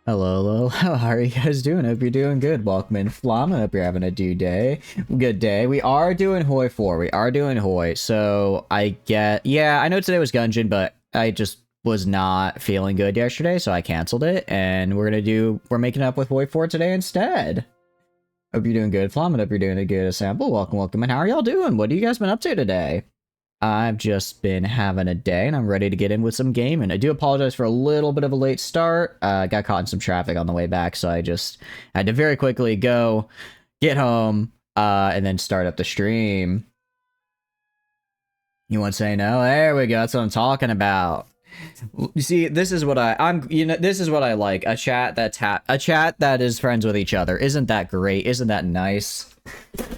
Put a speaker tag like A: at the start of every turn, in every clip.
A: Hello, hello. How are you guys doing? Hope you're doing good. Welcome in, Flom. I hope you're having a good day. We are doing Hoi 4. We are doing Hoi. So yeah, I know today was Gungeon, but I just was not feeling good yesterday, so I canceled it. And we're making up with Hoi 4 today instead. Hope you're doing good, Flom. I hope you're doing a good sample. Welcome. And how are y'all doing? What have you guys been up to today? I've just been having a day, and I'm ready to get in with some gaming. I do apologize for a little bit of a late start. Got caught in some traffic on the way back, so I just had to very quickly go, get home, and then start up the stream. You want to say no? There we go. That's what I'm talking about. You see, this is what this is what I like. A chat that is friends with each other. Isn't that great? Isn't that nice?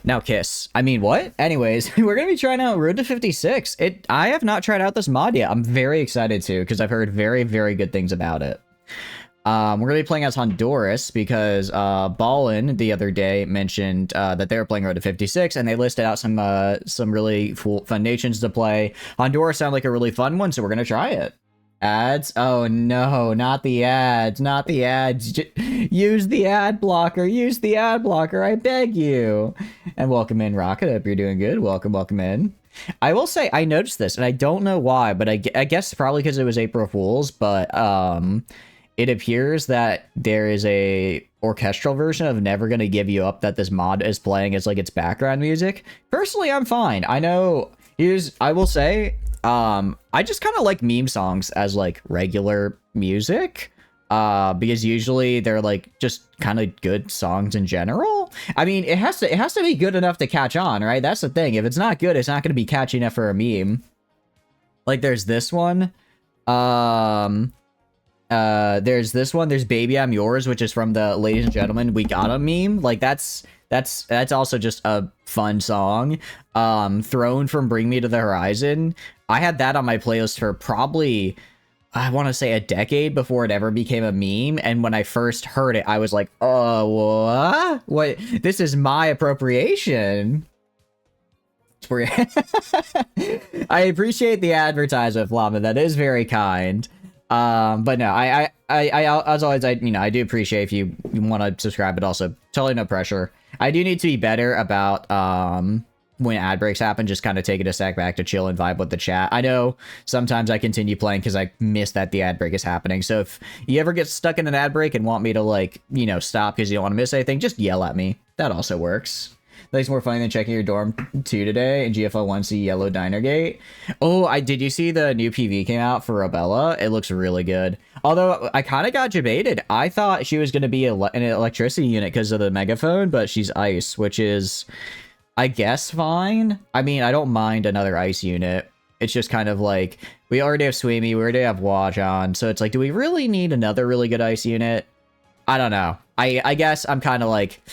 A: Now kiss. I mean, what? Anyways, we're gonna be trying out Road to 56. I have not tried out this mod yet. I'm very excited to, because I've heard very, very good things about it. We're gonna be playing as Honduras because Ballin the other day mentioned that they were playing Road to 56, and they listed out some really fun nations to play. Honduras sounded like a really fun one, so we're gonna try it. Ads? Oh no, not the ads, not the ads. Use the ad blocker, I beg you. And welcome in, Rocket. Hope you're doing good. Welcome in. I will say, I noticed this, and I don't know why, but I guess probably because it was April Fool's, but it appears that there is a orchestral version of Never Gonna Give You Up that this mod is playing as like its background music. Personally, I'm fine. I know, I will say, I just kind of like meme songs as like regular music, because usually they're like just kind of good songs in general. I mean, it has to be good enough to catch on, right? That's the thing. If it's not good, it's not going to be catchy enough for a meme. Like there's this one, there's Baby I'm Yours, which is from the Ladies and Gentlemen We Got 'Em meme. Like that's also just a fun song. Throne from Bring Me to the Horizon. I had that on my playlist for probably, I want to say, a decade before it ever became a meme. And when I first heard it, I was like, oh, what? This is my appropriation. I appreciate the advertisement, Flama. That is very kind. But no, I as always, I do appreciate if you want to subscribe, but also totally no pressure. I do need to be better about, when ad breaks happen, just kind of take it a sec back to chill and vibe with the chat. I know sometimes I continue playing because I miss that the ad break is happening. So if you ever get stuck in an ad break and want me to, like, stop because you don't want to miss anything, just yell at me. That also works. That's more funny than checking your dorm 2 today and GFL 1 see Yellow Diner Gate. Oh, did you see the new PV came out for Robella? It looks really good. Although I kind of got debated. I thought she was going to be an electricity unit because of the megaphone, but she's ice, which is, I guess, fine. I mean, I don't mind another ice unit. It's just kind of like, we already have Sweemy, we already have Wajon, so it's like, do we really need another really good ice unit? I don't know. I guess I'm kind of like,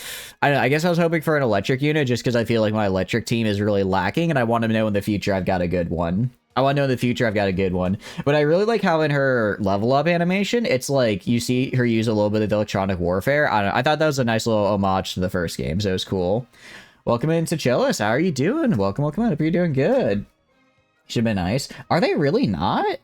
A: I don't know, I guess I was hoping for an electric unit just because I feel like my electric team is really lacking, and I want to know in the future I've got a good one. But I really like how in her level up animation, it's like you see her use a little bit of electronic warfare. I don't know, I thought that was a nice little homage to the first game, so it was cool. Welcome into Chillis. How are you doing? Welcome in. Hope you're doing good. Should have been nice. Are they really not?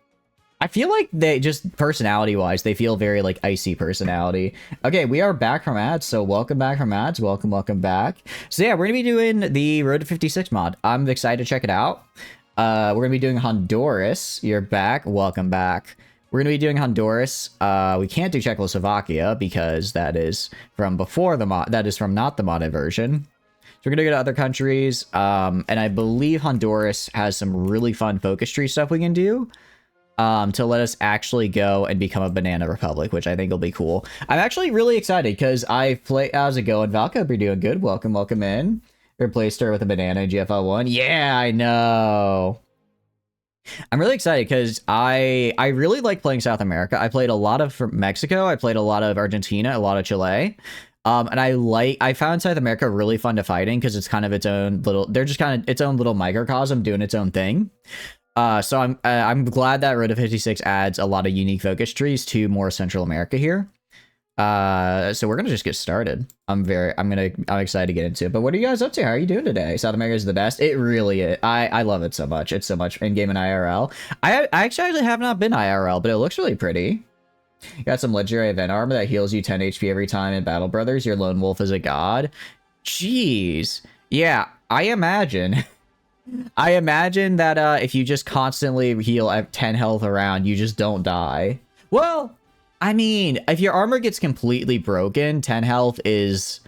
A: I feel like they just, personality-wise, they feel very, like, icy personality. Okay, we are back from ads, so welcome back from ads. Welcome back. So yeah, we're gonna be doing the Road to 56 mod. I'm excited to check it out. We're gonna be doing Honduras. You're back. Welcome back. We're gonna be doing Honduras. We can't do Czechoslovakia because that is from before the mod. That is from not the modded version. So we're gonna go to other countries. And I believe Honduras has some really fun focus tree stuff we can do. To let us actually go and become a banana republic, which I think will be cool. I'm actually really excited because how's it going, Valka? Hope you're doing good. Welcome in. Replaced her with a banana in GFL 1. Yeah, I know. I'm really excited because I really like playing South America. I played a lot of Mexico. I played a lot of Argentina, a lot of Chile. And I found South America really fun to fight in because it's kind of its own little, they're just kind of its own little microcosm doing its own thing. So I'm glad that Road to 56 adds a lot of unique focus trees to more Central America here. So we're gonna just get started. I'm excited to get into it. But what are you guys up to? How are you doing today? South America is the best. It really is. I love it so much. It's so much in game and IRL. I actually have not been IRL, but it looks really pretty. You got some legendary event armor that heals you 10 HP every time in Battle Brothers. Your lone wolf is a god. Jeez. Yeah, I imagine. I imagine that if you just constantly heal at 10 health around, you just don't die. Well, I mean, if your armor gets completely broken, 10 health is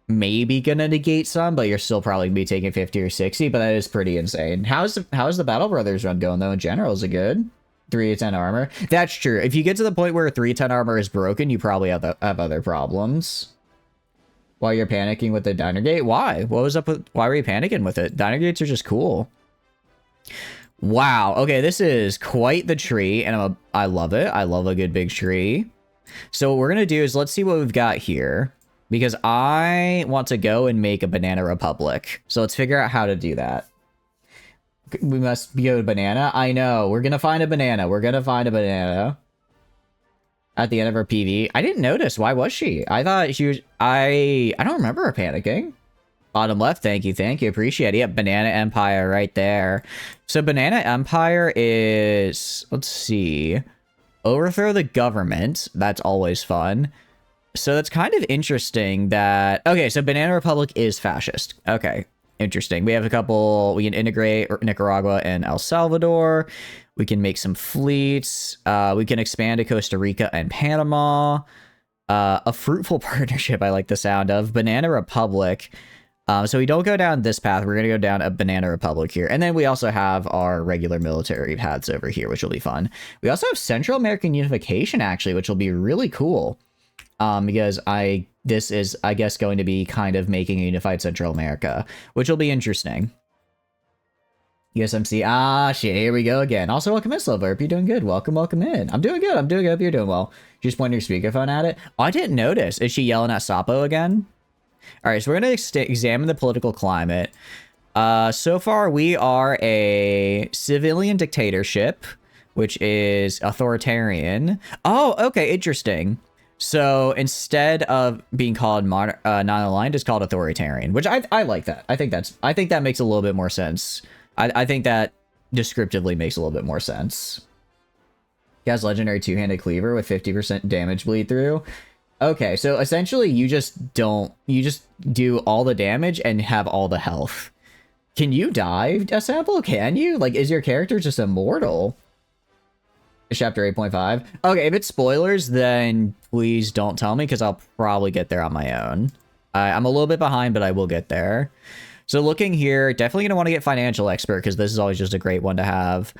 A: maybe gonna negate some, but you're still probably gonna be taking 50 or 60, but that is pretty insane. How's the Battle Brothers run going, though, in general? Is it good? 3 to 10 armor? That's true. If you get to the point where 3 to 10 armor is broken, you probably have other problems. While you're panicking with the diner gate? Why? What was up with... Why were you panicking with it? Diner gates are just cool. Wow. Okay, this is quite the tree, and I love it. I love a good big tree. So what we're going to do is let's see what we've got here, because I want to go and make a banana republic. So let's figure out how to do that. We must go to banana. I know. We're going to find a banana. We're going to find a banana. At the end of her PV. I didn't notice. Why was she? I thought she was... I don't remember her panicking. Bottom left. Thank you. Thank you. Appreciate it. Yep. Banana Empire right there. So Banana Empire is... Let's see. Overthrow the government. That's always fun. So that's kind of interesting that... Okay, so Banana Republic is fascist. Okay. Interesting. We have a couple... We can integrate Nicaragua and El Salvador. We can make some fleets. We can expand to Costa Rica and Panama. A fruitful partnership I like the sound of. Banana Republic. So we don't go down this path. We're going to go down a Banana Republic here. And then we also have our regular military paths over here, which will be fun. We also have Central American Unification, actually, which will be really cool. Because this is, I guess, going to be kind of making a unified Central America, which will be interesting. USMC. Ah, shit. Here we go again. Also, welcome in, Slover. Hope you're doing good. Welcome in. I'm doing good. I'm doing good. Hope you're doing well. Just point your speakerphone at it. Oh, I didn't notice. Is she yelling at Sapo again? All right, so we're going to examine the political climate. So far, we are a civilian dictatorship, which is authoritarian. Oh, okay. Interesting. So instead of being called non-aligned, it's called authoritarian, which I like that. I think that makes a little bit more sense. I think that descriptively makes a little bit more sense. He has legendary two-handed cleaver with 50% damage bleed through. Okay, so essentially you just do all the damage and have all the health. Can you die, a sample? Can you? Like, is your character just immortal? Chapter 8.5. Okay, if it's spoilers, then please don't tell me, because I'll probably get there on my own. I'm a little bit behind, but I will get there. So looking here, definitely going to want to get Financial Expert, because this is always just a great one to have.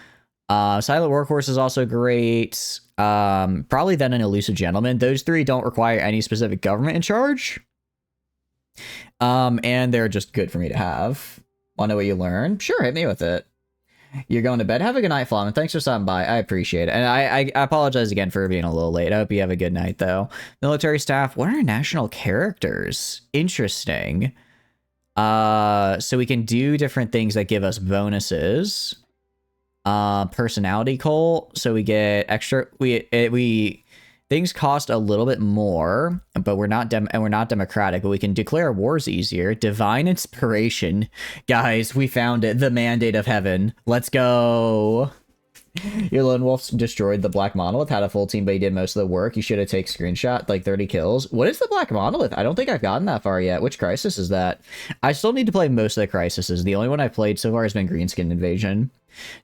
A: Silent Workhorse is also great. Probably then an Elusive Gentleman. Those three don't require any specific government in charge. And they're just good for me to have. Want to know what you learn? Sure, hit me with it. You're going to bed. Have a good night, Flam. Thanks for stopping by. I appreciate it. And I apologize again for being a little late. I hope you have a good night, though. Military staff. What are national characters? Interesting. So we can do different things that give us bonuses. Personality cult. So we get extra. Things cost a little bit more, but we're not democratic, but we can declare wars easier. Divine inspiration. Guys, we found it. The mandate of heaven. Let's go. Your lone wolf destroyed the black monolith, had a full team, but he did most of the work. You should have taken screenshot, like 30 kills. What is the black monolith? I don't think I've gotten that far yet. Which crisis is that? I still need to play most of the crises. The only one I've played so far has been Greenskin Invasion.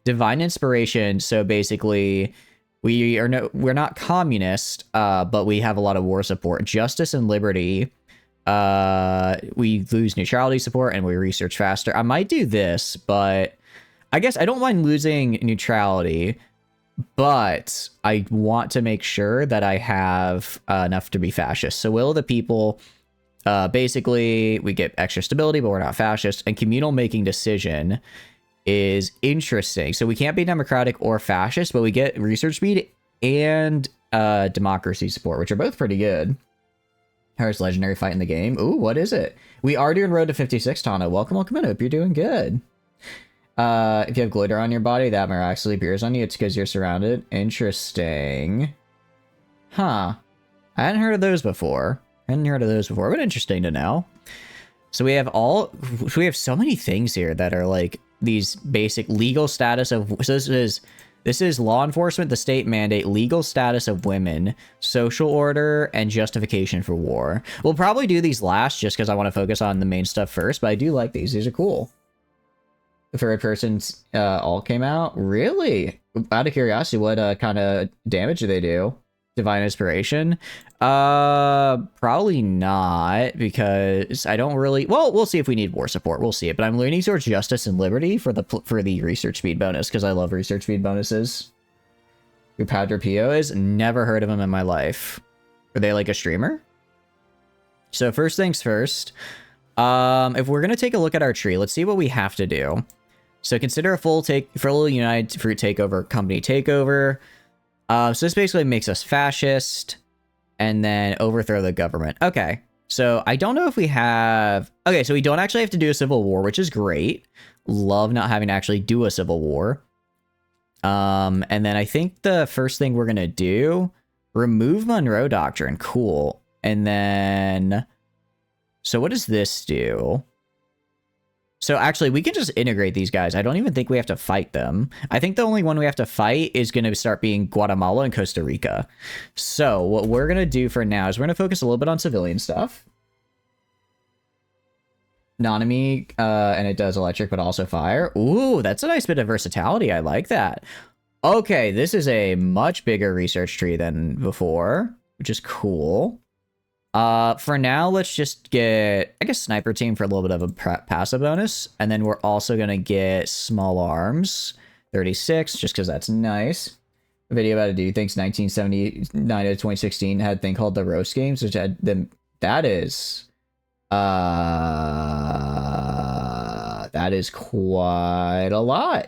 A: Divine inspiration. So basically, we're not communist, but we have a lot of war support. Justice and liberty. We lose neutrality support and we research faster. I might do this, but I guess I don't mind losing neutrality, but I want to make sure that I have enough to be fascist. So will of the people, basically we get extra stability, but we're not fascist. And communal making decision is interesting. So we can't be democratic or fascist, but we get research speed and democracy support, which are both pretty good. Hardest legendary fight in the game. Ooh, what is it? We are doing Road to 56, Tana. Welcome in. Hope you're doing good. If you have glitter on your body, that miraculously appears on you. It's because you're surrounded. Interesting. Huh. I hadn't heard of those before. But interesting to know. So we have so many things here that are like these basic legal status of. So this This is law enforcement, the state mandate, legal status of women, social order, and justification for war. We'll probably do these last just because I want to focus on the main stuff first, but I do like these. These are cool. The third person's all came out? Really? Out of curiosity, what kind of damage do they do? Divine Inspiration? Probably not, because I don't really... Well, we'll see if we need war support. We'll see it. But I'm leaning towards Justice and Liberty for the research speed bonus, because I love research speed bonuses. Who Padre Pio is? Never heard of him in my life. Are they like a streamer? So first things first. If we're going to take a look at our tree, let's see what we have to do. So consider a full United Fruit takeover, company takeover. So this basically makes us fascist and then overthrow the government. Okay. So I don't know if we have... Okay, so we don't actually have to do a civil war, which is great. Love not having to actually do a civil war. And then I think the first thing we're going to do, remove Monroe Doctrine. Cool. And then... So what does this do? So actually, we can just integrate these guys. I don't even think we have to fight them. I think the only one we have to fight is going to start being Guatemala and Costa Rica. So what we're going to do for now is we're going to focus a little bit on civilian stuff. Nonomy, and it does electric, but also fire. Ooh, that's a nice bit of versatility. I like that. Okay, this is a much bigger research tree than before, which is cool. For now, let's just get, I guess, Sniper Team for a little bit of a passive bonus. And then we're also going to get Small Arms, 36, just because that's nice. A video about a dude thinks 1979 to 2016 had a thing called the Roast Games, which had them, that is quite a lot.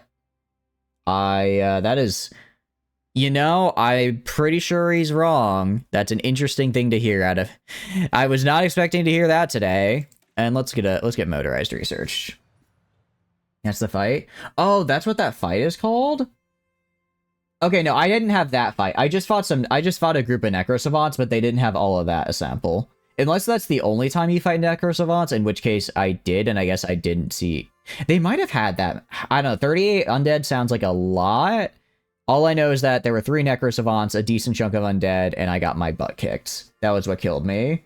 A: That is... You know, I'm pretty sure he's wrong. That's an interesting thing to hear out of... I was not expecting to hear that today. And let's get motorized research. That's the fight? Oh, that's what that fight is called? Okay, no, I didn't have that fight. I just fought a group of Necro Savants, but they didn't have all of that a sample. Unless that's the only time you fight Necro Savants, in which case I did, and I guess I didn't see... They might have had that. I don't know, 38 undead sounds like a lot. All I know is that there were 3 Necro Savants, a decent chunk of undead, and I got my butt kicked. That was what killed me.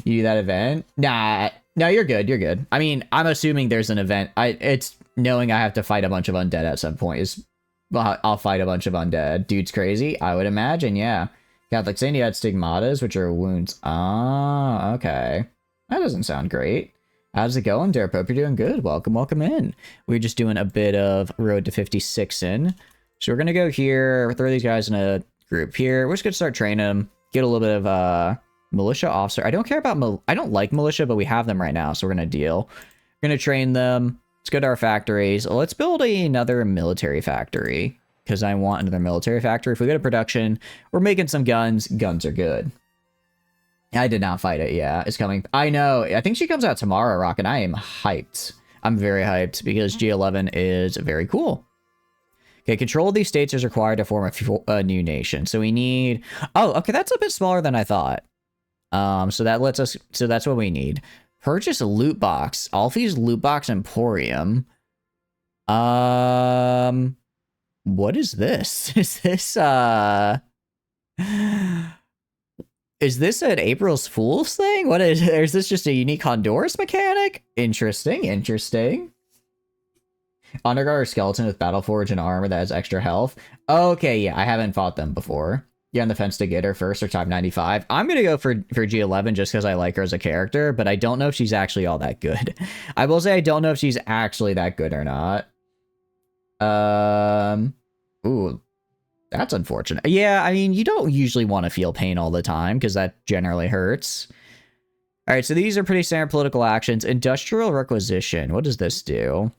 A: You do that event? Nah. No, you're good. You're good. I mean, I'm assuming there's an event. It's knowing I have to fight a bunch of undead at some point is... Well, I'll fight a bunch of undead. Dude's crazy? I would imagine, yeah. Catholic Saint, you had stigmatas, which are wounds. Ah, okay. That doesn't sound great. How's it going, Derp? Hope you're doing good. Welcome, welcome in. We're just doing a bit of Road to 56 in. So we're going to go here, throw these guys in a group here. We're just going to start training them. Get a little bit of militia officer. I don't care about... I don't like militia, but we have them right now, so we're going to deal. We're going to train them. Let's go to our factories. Let's build another military factory, because I want another military factory. If we go to production, we're making some guns. Guns are good. I did not fight it. Yeah, it's coming. I know. I think she comes out tomorrow, Rock, and I am hyped. I'm very hyped because G11 is very cool. Okay, control of these states is required to form a new nation. So we need... Oh, okay, that's a bit smaller than I thought. So that lets us... So that's what we need. Purchase a loot box. Alfie's Loot Box Emporium. What is this? Is this an April's Fool's thing? What is this just a unique Honduras mechanic? Interesting, interesting. Underguard or skeleton with battle forge and armor that has extra health. Okay, yeah, I haven't fought them before. You're on the fence to get her first or type 95. I'm gonna go for G11 just because I like her as a character, but I don't know if she's actually all that good. I will say I don't know if she's actually that good or not. Ooh, that's unfortunate. Yeah, I mean, you don't usually want to feel pain all the time because that generally hurts. All right, so these are pretty standard political actions. Industrial requisition. What does this do?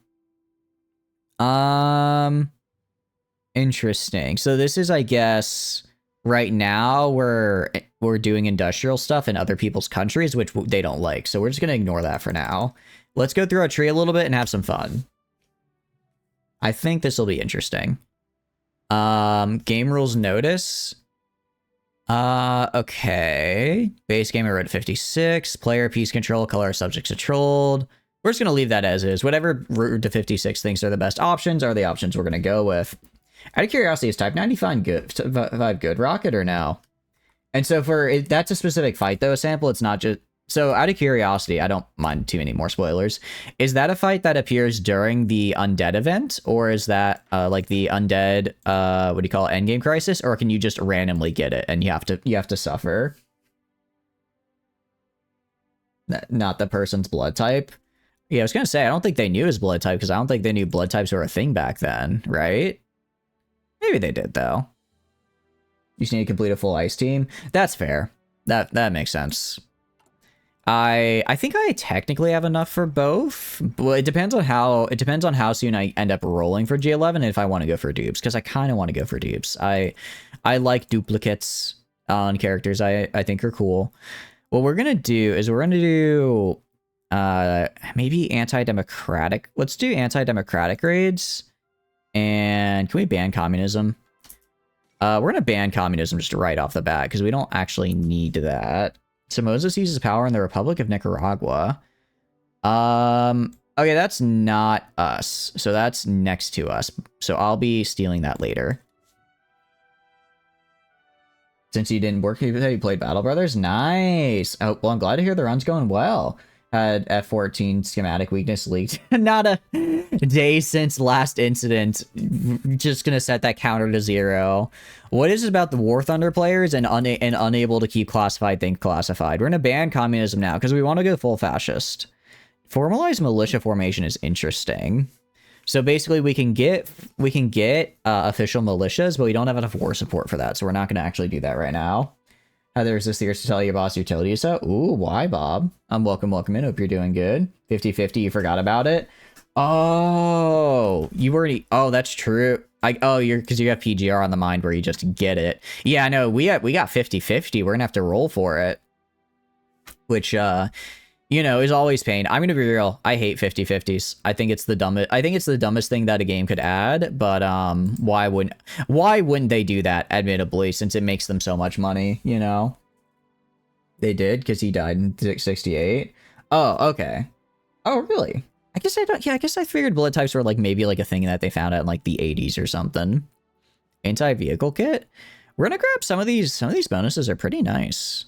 A: Interesting. So this is, I guess, right now we're doing industrial stuff in other people's countries, which they don't like. So we're just going to ignore that for now. Let's go through our tree a little bit and have some fun. I think this will be interesting. Game rules notice. Okay. Base game, I wrote 56. Player, piece control, color, subjects controlled. We're just going to leave that as is. Whatever Route to 56 thinks are the best options are the options we're going to go with. Out of curiosity, is Type 95 good Rocket or no? And so that's a specific fight though, sample. It's not just so out of curiosity. I don't mind too many more spoilers. Is that a fight that appears during the undead event, or is that like the undead what do you call it, endgame crisis, or can you just randomly get it and you have to suffer? Not the person's blood type. Yeah, I was gonna say I don't think they knew his blood type because I don't think they knew blood types were a thing back then, right? Maybe they did though. You just need to complete a full ice team. That's fair. That makes sense. I think I technically have enough for both. Well, it depends on how soon I end up rolling for G11 and if I want to go for dupes, because I kind of want to go for dupes. I like duplicates on characters I think are cool. What we're gonna do is we're gonna do maybe anti-democratic. Let's do anti-democratic raids. And can we ban communism? We're going to ban communism just right off the bat because we don't actually need that. So Moses uses power in the Republic of Nicaragua. Okay, that's not us. So that's next to us. So I'll be stealing that later. Since you didn't work, you played Battle Brothers? Nice. Oh, well, I'm glad to hear the run's going well. Had F14 schematic weakness leaked. Not a day since last incident. Just gonna set that counter to 0. What is it about the War Thunder players and unable to keep classified things classified? We're gonna ban communism now because we want to go full fascist. Formalized militia formation is interesting. So basically, we can get official militias, but we don't have enough war support for that. So we're not gonna actually do that right now. Heather's just here to tell your boss utility so. Ooh, why, Bob? Welcome in. Hope you're doing good. 50-50, you forgot about it? Oh, you already... Oh, that's true. Because you have PGR on the mind where you just get it. Yeah, no, we got 50-50. We're gonna have to roll for it. Which, you know, is always pain. I'm gonna be real. I hate 50-50s. I think it's the dumbest thing that a game could add, but why wouldn't they do that, admittedly, since it makes them so much money, you know? They did, because he died in 68. Oh, okay. Oh, really? I guess I figured blood types were like maybe like a thing that they found out in like the 80s or something. Anti-vehicle kit? We're gonna grab some of these bonuses are pretty nice.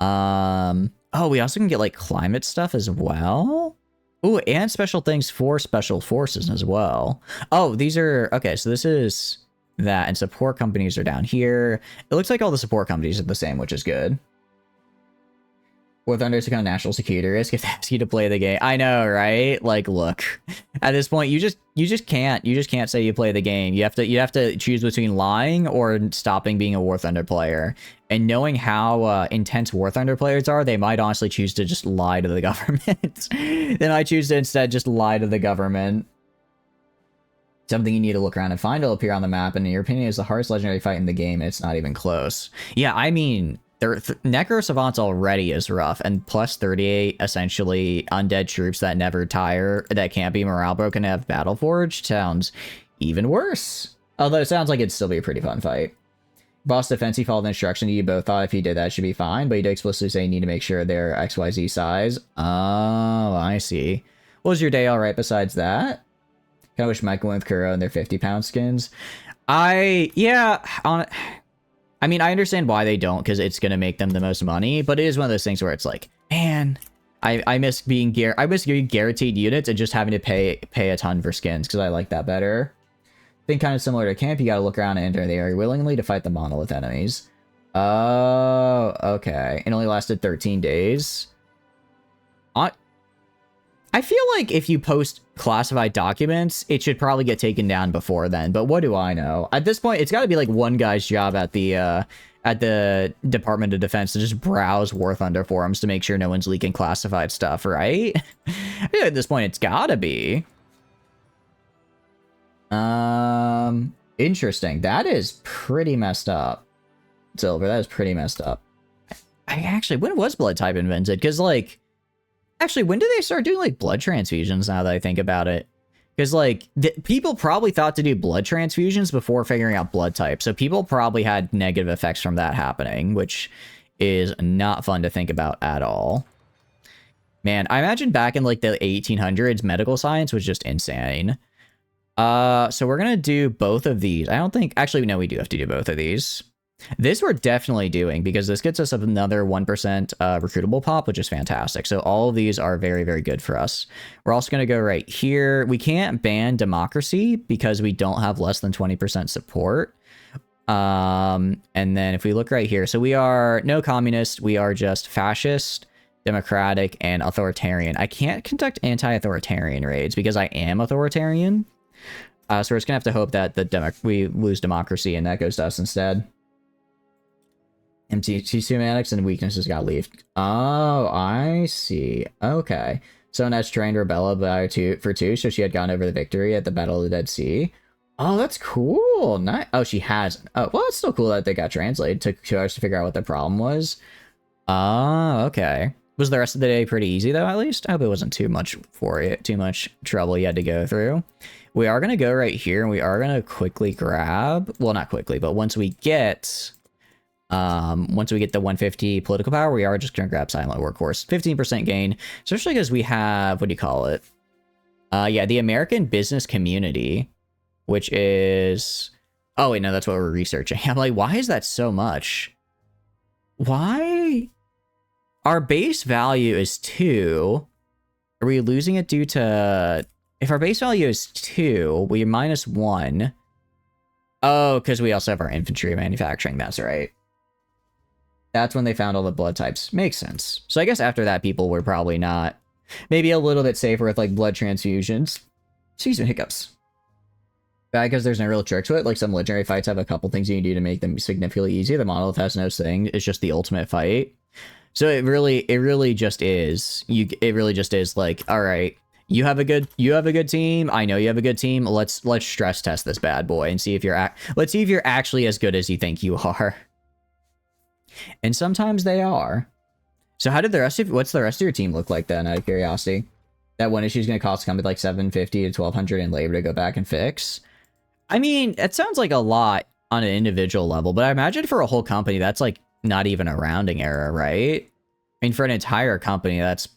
A: Oh, we also can get like climate stuff as well. Ooh, and special things for special forces as well. Oh, these are okay. So this is that, and support companies are down here. It looks like all the support companies are the same, which is good. With undersecond national security risk if they ask you to play the game. I know, right? Like, look, at this point, you just can't say you play the game. You have to choose between lying or stopping being a War Thunder player. And knowing how intense War Thunder players are, they might honestly choose to just lie to the government. They might choose to instead just lie to the government. Something you need to look around and find will appear on the map, and in your opinion, is the hardest legendary fight in the game, and it's not even close. Yeah, I mean, Necro Savants already is rough, and plus 38 essentially undead troops that never tire, that can't be morale broken, and have Battle Forged sounds even worse. Although it sounds like it'd still be a pretty fun fight. Boss defense, he followed the instruction. You both thought if he did that, it should be fine, but he did explicitly say you need to make sure they're XYZ size. Oh, I see. Was your day alright besides that? Kinda wish Mike went with Kuro and their 50-pound skins. I mean, I understand why they don't, because it's gonna make them the most money, but it is one of those things where it's like, man, I miss being guaranteed units and just having to pay a ton for skins, because I like that better. I think kind of similar to camp, you gotta look around and enter the area willingly to fight the monolith enemies. Oh, okay. It only lasted 13 days. I feel like if you post classified documents, it should probably get taken down before then, but what do I know? At this point, it's gotta be like one guy's job at the Department of Defense to just browse War Thunder forums to make sure no one's leaking classified stuff, right? I feel like at this point, it's gotta be. Interesting. That is pretty messed up. Silver, that is pretty messed up. I actually, when was blood type invented? Because, like, actually, when did they start doing, like, blood transfusions now that I think about it? Because, like, people probably thought to do blood transfusions before figuring out blood type. So people probably had negative effects from that happening, which is not fun to think about at all. Man, I imagine back in, like, the 1800s, medical science was just insane. So we're gonna do both of these. I don't think, actually, no, we do have to do both of these. This we're definitely doing because this gets us another 1% recruitable pop, which is fantastic. So all of these are very, very good for us. We're also going to go right here. We can't ban democracy because we don't have less than 20% support. And then if we look right here, so we are no communist. We are just fascist, democratic, and authoritarian. I can't conduct anti-authoritarian raids because I am authoritarian. So we're just going to have to hope that we lose democracy and that goes to us instead. MT schematics and weaknesses got leaved. Oh, I see. Okay. So Ness trained Rebella for 2, so she had gotten over the victory at the Battle of the Dead Sea. Oh, that's cool. Nice. Oh, she hasn't. Oh, well, it's still cool that they got translated. Took 2 hours to figure out what the problem was. Oh, okay. Was the rest of the day pretty easy, though, at least? I hope it wasn't too much for you, too much trouble you had to go through. We are going to go right here, and we are going to quickly grab... Well, not quickly, but once we get the 150 political power, we are just going to grab silent workforce. 15% gain, especially because we have, what do you call it? Yeah, the American business community, which is... Oh, wait, no, that's what we're researching. I'm like, why is that so much? Why? Our base value is 2. Are we losing it due to... If our base value is 2, we minus 1. Oh, because we also have our infantry manufacturing. That's right. That's when they found all the blood types. Makes sense. So I guess after that, people were probably not... Maybe a little bit safer with, like, blood transfusions. Excuse me, hiccups. Bad because there's no real trick to it. Like, some legendary fights have a couple things you can do to make them significantly easier. The monolith has no thing. It's just the ultimate fight. So it really just is. It really just is like, all right, you have a good team. I know you have a good team. Let's stress test this bad boy and see if let's see if you're actually as good as you think you are. And sometimes they are. So how did what's the rest of your team look like then, out of curiosity? That one issue is going to cost a company like $750 to $1,200 in labor to go back and fix. I mean, it sounds like a lot on an individual level, but I imagine for a whole company, that's like not even a rounding error, right? I mean, for an entire company, that's...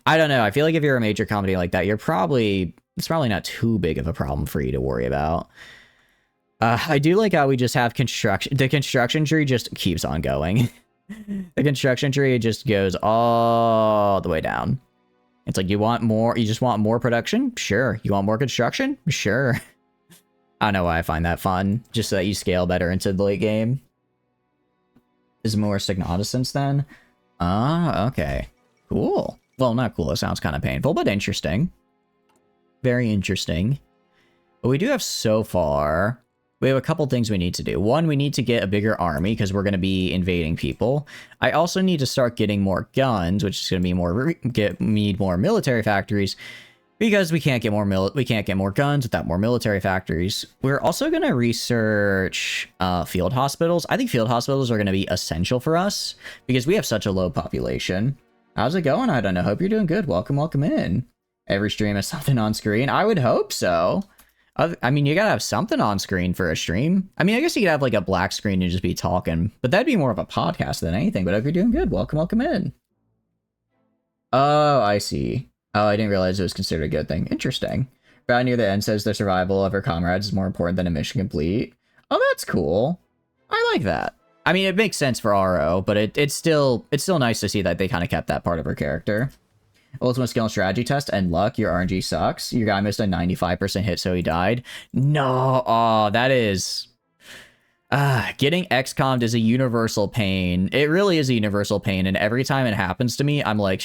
A: I don't know. I feel like if you're a major company like that, it's probably not too big of a problem for you to worry about. I do like how we just have construction. The construction tree just keeps on going. The construction tree just goes all the way down. It's like, you just want more production? Sure. You want more construction? Sure. I don't know why I find that fun. Just so that you scale better into the late game. Is more Signatisance then? Ah, okay. Cool. Well, not cool. It sounds kind of painful, but interesting. Very interesting. But we do have so far... We have a couple things we need to do. One, we need to get a bigger army because we're going to be invading people. I also need to start getting more guns, which is going to be need more military factories because we can't get more guns without more military factories. We're also going to research field hospitals. I think field hospitals are going to be essential for us because we have such a low population. How's it going? I don't know. Hope you're doing good. Welcome in. Every stream has something on screen. I would hope so. I mean, you gotta have something on screen for a stream. I mean, I guess you could have like a black screen and just be talking, but that'd be more of a podcast than anything. But if you're doing good, welcome in. Oh, I see. Oh, I didn't realize it was considered a good thing. Interesting. Brown near the end says the survival of her comrades is more important than a mission complete. Oh, that's cool. I like that. I mean, it makes sense for RO, but it's still nice to see that they kind of kept that part of her character. Ultimate skill and strategy test and luck. Your RNG sucks. Your guy missed a 95% hit, so he died. No, oh, that is... getting XCOM'd is a universal pain. It really is a universal pain, and every time it happens to me, I'm like,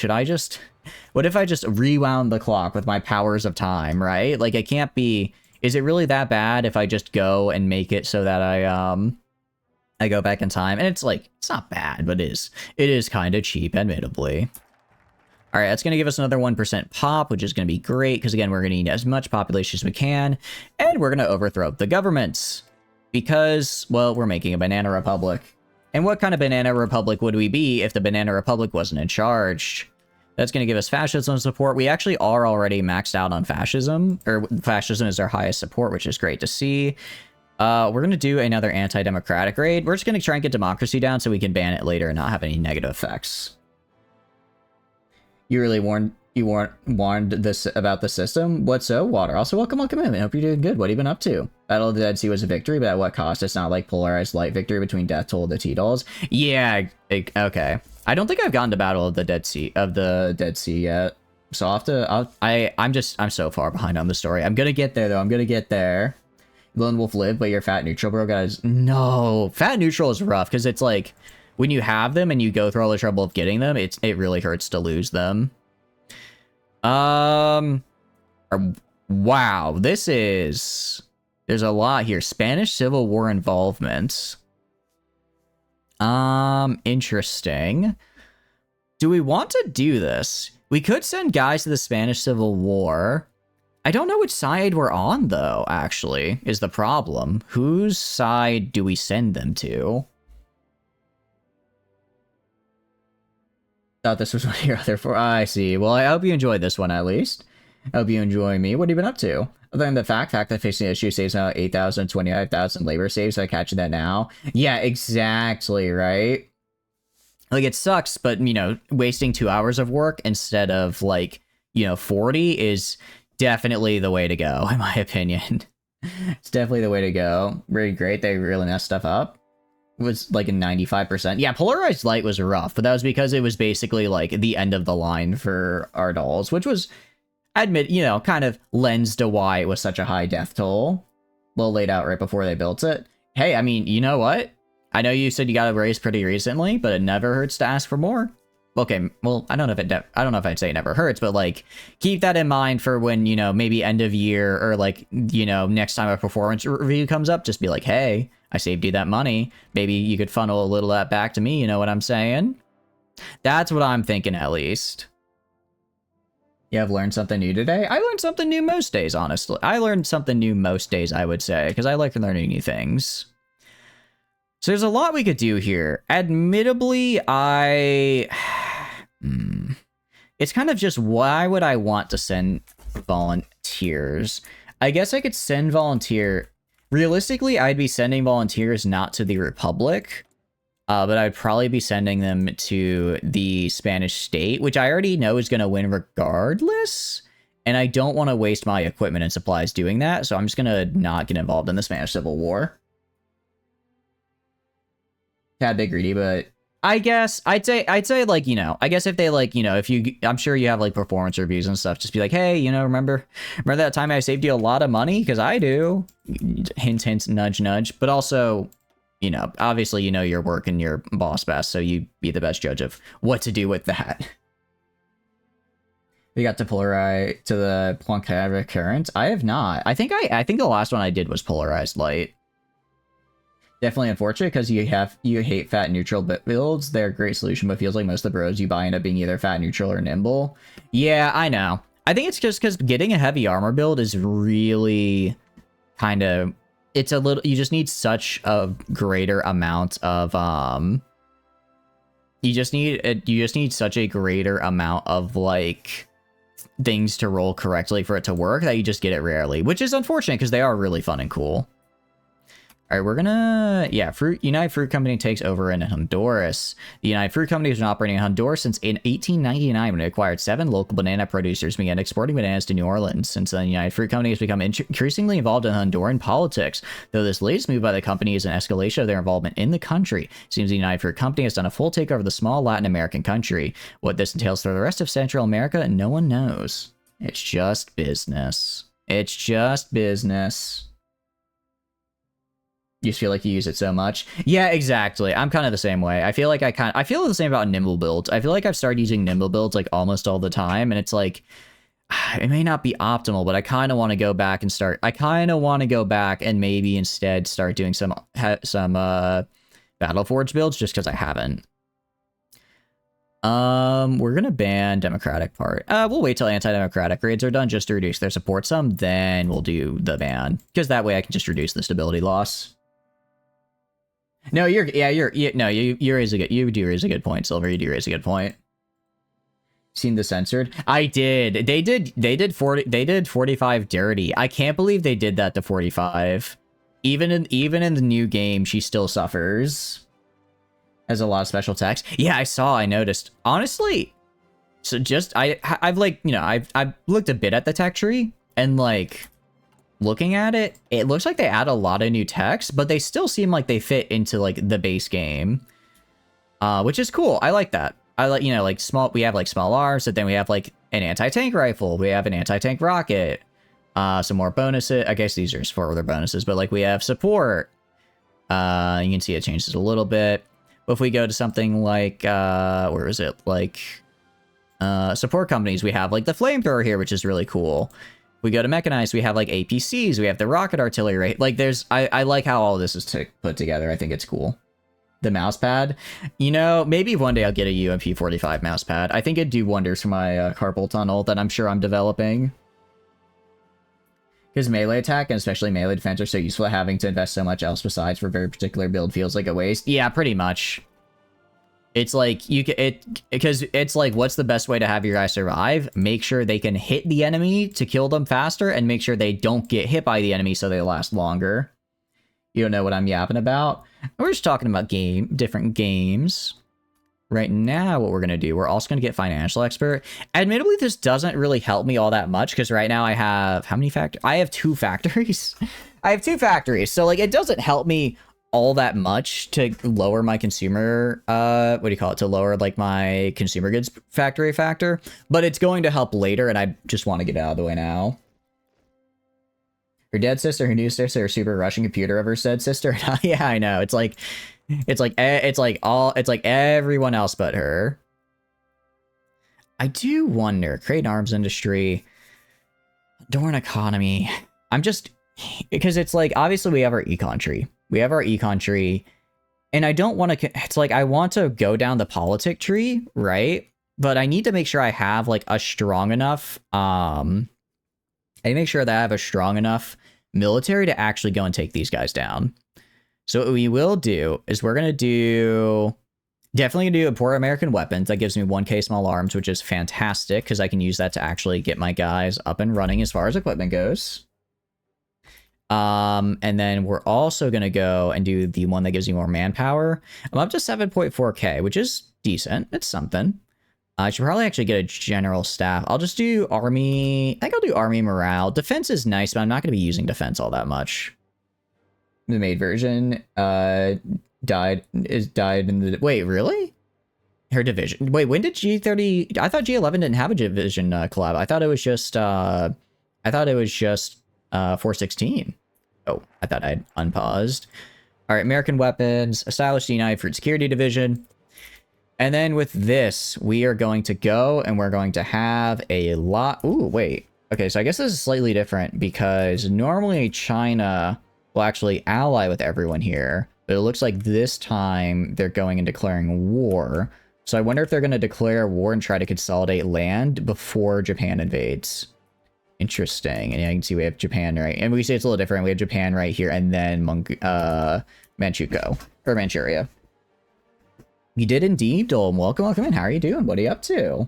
A: what if I just rewound the clock with my powers of time, right? Like, it can't be... Is it really that bad if I just go and make it so that I go back in time? And it's like, it's not bad, but it is kind of cheap, admittedly. All right, that's going to give us another 1% pop, which is going to be great, because again, we're going to need as much population as we can, and we're going to overthrow the governments, because, well, we're making a banana republic. And what kind of banana republic would we be if the banana republic wasn't in charge? That's going to give us fascism support. We actually are already maxed out on fascism, or fascism is our highest support, which is great to see. We're going to do another anti-democratic raid. We're just going to try and get democracy down so we can ban it later and not have any negative effects. You really You weren't warned this about the system? What so, Water? Also, welcome in. I hope you're doing good. What have you been up to? Battle of the Dead Sea was a victory, but at what cost? It's not like polarized light victory between Death Toll and the T-Dolls. Yeah, okay. I don't think I've gotten to Battle of the Dead Sea yet. So I'll have to. I'm so far behind on the story. I'm gonna get there though. I'm gonna get there. Lone Wolf lived, but you're fat neutral, bro, guys. No, fat neutral is rough because it's like when you have them and you go through all the trouble of getting them, it really hurts to lose them. Wow, there's a lot here. Spanish Civil War involvement. Interesting. Do we want to do this? We could send guys to the Spanish Civil War. I don't know which side we're on, though, actually, is the problem. Whose side do we send them to? Thought this was one of your other four. I see. Well, I hope you enjoyed this one, at least. I hope you enjoy me. What have you been up to? Other than the fact that facing the issue saves now 8,000, 25,000 labor saves, so I catch that now. Yeah, exactly, right? Like, it sucks, but, you know, wasting 2 hours of work instead of, like, you know, 40 is definitely the way to go, in my opinion. It's definitely the way to go. Really great. They really messed stuff up. Was like a 95%. Yeah, polarized light was rough, but that was because it was basically like the end of the line for our dolls, which was, admit, you know, kind of lends to why it was such a high death toll. Well laid out right before they built it. Hey, I mean, you know what? I know you said you got a raise pretty recently, but it never hurts to ask for more. Okay, well, I don't know if I'd say it never hurts, but like keep that in mind for when, you know, maybe end of year or like, you know, next time a performance review comes up, just be like, hey, I saved you that money. Maybe you could funnel a little of that back to me. You know what I'm saying? That's what I'm thinking, at least. Yeah, I've learned something new today. I learned something new most days, honestly. I learned something new most days, I would say, because I like learning new things. So there's a lot we could do here. Admittably, it's kind of just why would I want to send volunteers? I guess I could send volunteer. Realistically, I'd be sending volunteers not to the Republic, but I'd probably be sending them to the Spanish state, which I already know is going to win regardless. And I don't want to waste my equipment and supplies doing that, so I'm just going to not get involved in the Spanish Civil War. Tad bit greedy, but I guess I'd say like, you know, I guess if they like, you know, if you, I'm sure you have like performance reviews and stuff, just be like, hey, you know, remember that time I saved you a lot of money? Because I do. Hint, hint, nudge, nudge. But also, you know, obviously, you know your work and your boss best, so you be the best judge of what to do with that. We got to polarize to the Poincaré current. I have not. I think the last one I did was polarized light. Definitely unfortunate because you hate fat neutral builds. They're a great solution, but feels like most of the bros you buy end up being either fat neutral or nimble. Yeah, I know. I think it's just because getting a heavy armor build is really kind of, it's a little, you just need such a greater amount of you just need such a greater amount of like things to roll correctly for it to work that you just get it rarely, which is unfortunate because they are really fun and cool. All right, we're gonna, yeah, United Fruit Company takes over in Honduras. The United Fruit Company has been operating in Honduras since in 1899 when it acquired 7 local banana producers and began exporting bananas to New Orleans. Since then, the United Fruit Company has become increasingly involved in Honduran politics. Though this latest move by the company is an escalation of their involvement in the country. It seems the United Fruit Company has done a full takeover of the small Latin American country. What this entails for the rest of Central America, no one knows. It's just business. It's just business. You just feel like you use it so much. Yeah, exactly. I'm kind of the same way. I feel like I feel the same about nimble builds. I feel like I've started using nimble builds like almost all the time, and it's like it may not be optimal, but I kind of want to go back and start. I kind of want to go back and maybe instead start doing some Battleforge builds just because I haven't. We're gonna ban Democratic part. We'll wait till anti-democratic raids are done just to reduce their support some, then we'll do the ban because that way I can just reduce the stability loss. No, you raise a good point, Silver. You do raise a good point. Seen the censored? I did. They did 45 dirty. I can't believe they did that to 45. Even in the new game, she still suffers. Has a lot of special text. Yeah, I noticed. Honestly, So just I've like, you know, I've looked a bit at the tech tree, and like looking at it, it looks like they add a lot of new techs, but they still seem like they fit into like the base game. Which is cool. I like that. I like, you know, like we have like small arms, but then we have like an anti-tank rifle, we have an anti-tank rocket, some more bonuses. I guess these are just further bonuses, but like we have support. You can see it changes a little bit. But if we go to something like where is it? Like support companies, we have like the flamethrower here, which is really cool. We go to mechanized, we have like APCs, we have the rocket artillery, right? Like there's, I like how all this is put together. I think it's cool. The mouse pad, you know, maybe one day I'll get a UMP-45 mouse pad. I think it'd do wonders for my carpal tunnel that I'm sure I'm developing. Because melee attack, and especially melee defense, are so useful, having to invest so much else besides for a very particular build feels like a waste. Yeah, pretty much. It's like, because it's like, what's the best way to have your guys survive? Make sure they can hit the enemy to kill them faster, and make sure they don't get hit by the enemy so they last longer. You don't know what I'm yapping about? We're just talking about different games. Right now, what we're going to do, we're also going to get Financial Expert. Admittedly, this doesn't really help me all that much, because right now I have, how many factories? I have 2 factories. I have 2 factories, so like it doesn't help me all that much to lower my consumer, what do you call it? To lower like my consumer goods factory factor, but it's going to help later, and I just want to get out of the way now. Her dead sister, her new sister, her super Russian computer of her said sister. Yeah, I know. It's like everyone else but her. I do wonder, create an arms industry, Dorn economy. I'm just, because it's like, obviously we have our econ tree. We have our econ tree, and I don't want to, it's like, I want to go down the politic tree, right? But I need to make sure I have like a strong enough, I make sure that I have a strong enough military to actually go and take these guys down. So what we will do is we're going to do, definitely going to do import American weapons. That gives me 1K small arms, which is fantastic because I can use that to actually get my guys up and running as far as equipment goes. And then we're also going to go and do the one that gives you more manpower. I'm up to 7.4K, which is decent. It's something. I should probably actually get a general staff. I'll just do army. I think I'll do army morale. Defense is nice, but I'm not going to be using defense all that much. The maid version died in the... Wait, really? Her division. Wait, when did G30... I thought G11 didn't have a division collab. I thought it was just... 416. Oh, I thought I'd unpaused. All right, American weapons. Established the United Fruit Security Division. And then with this, we are going to go and we're going to have a lot... Ooh, wait. Okay, so I guess this is slightly different because normally China will actually ally with everyone here. But it looks like this time they're going and declaring war. So I wonder if they're going to declare war and try to consolidate land before Japan invades. Interesting. And yeah, you can see we have Japan, right? And we see it's a little different. We have Japan right here and then Manchukuo, or Manchuria. You did indeed, Dole. Welcome in. How are you doing? What are you up to?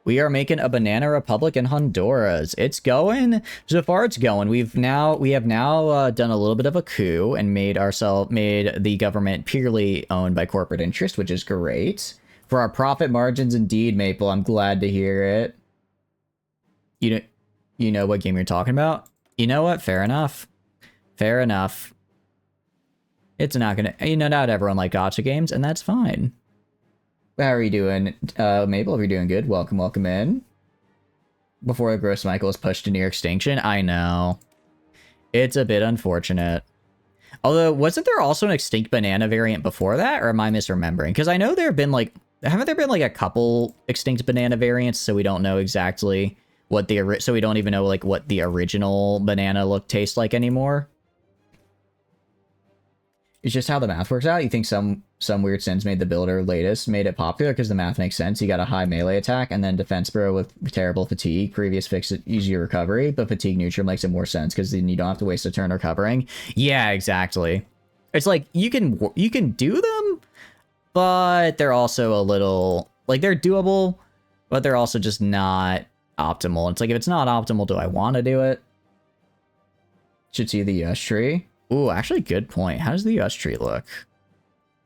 A: We are making a banana republic in Honduras. It's going. So far, it's going. We have now done a little bit of a coup and made the government purely owned by corporate interest, which is great. For our profit margins, indeed, Maple. I'm glad to hear it. You know what game you're talking about? You know what? Fair enough. Fair enough. It's not gonna, not everyone like gacha games, and that's fine. How are you doing, Maple? If you're doing good, welcome in. Before the Gross Michael is pushed to near extinction, I know. It's a bit unfortunate. Although, wasn't there also an extinct banana variant before that, or am I misremembering? Because I know there have been like, haven't there been like a couple extinct banana variants, so we don't know exactly what so we don't even know like what the original banana tastes like anymore. It's just how the math works out. You think some weird sins made the builder latest, made it popular because the math makes sense. You got a high melee attack and then defense bro with terrible fatigue. Previous fix easier recovery, but fatigue neutral makes it more sense because then you don't have to waste a turn recovering. Yeah, exactly. It's like you can do them, but they're also a little like they're doable, but they're also just not optimal. It's like if it's not optimal, do I want to do it? Should see the US tree. Ooh, actually, good point. How does the US tree look?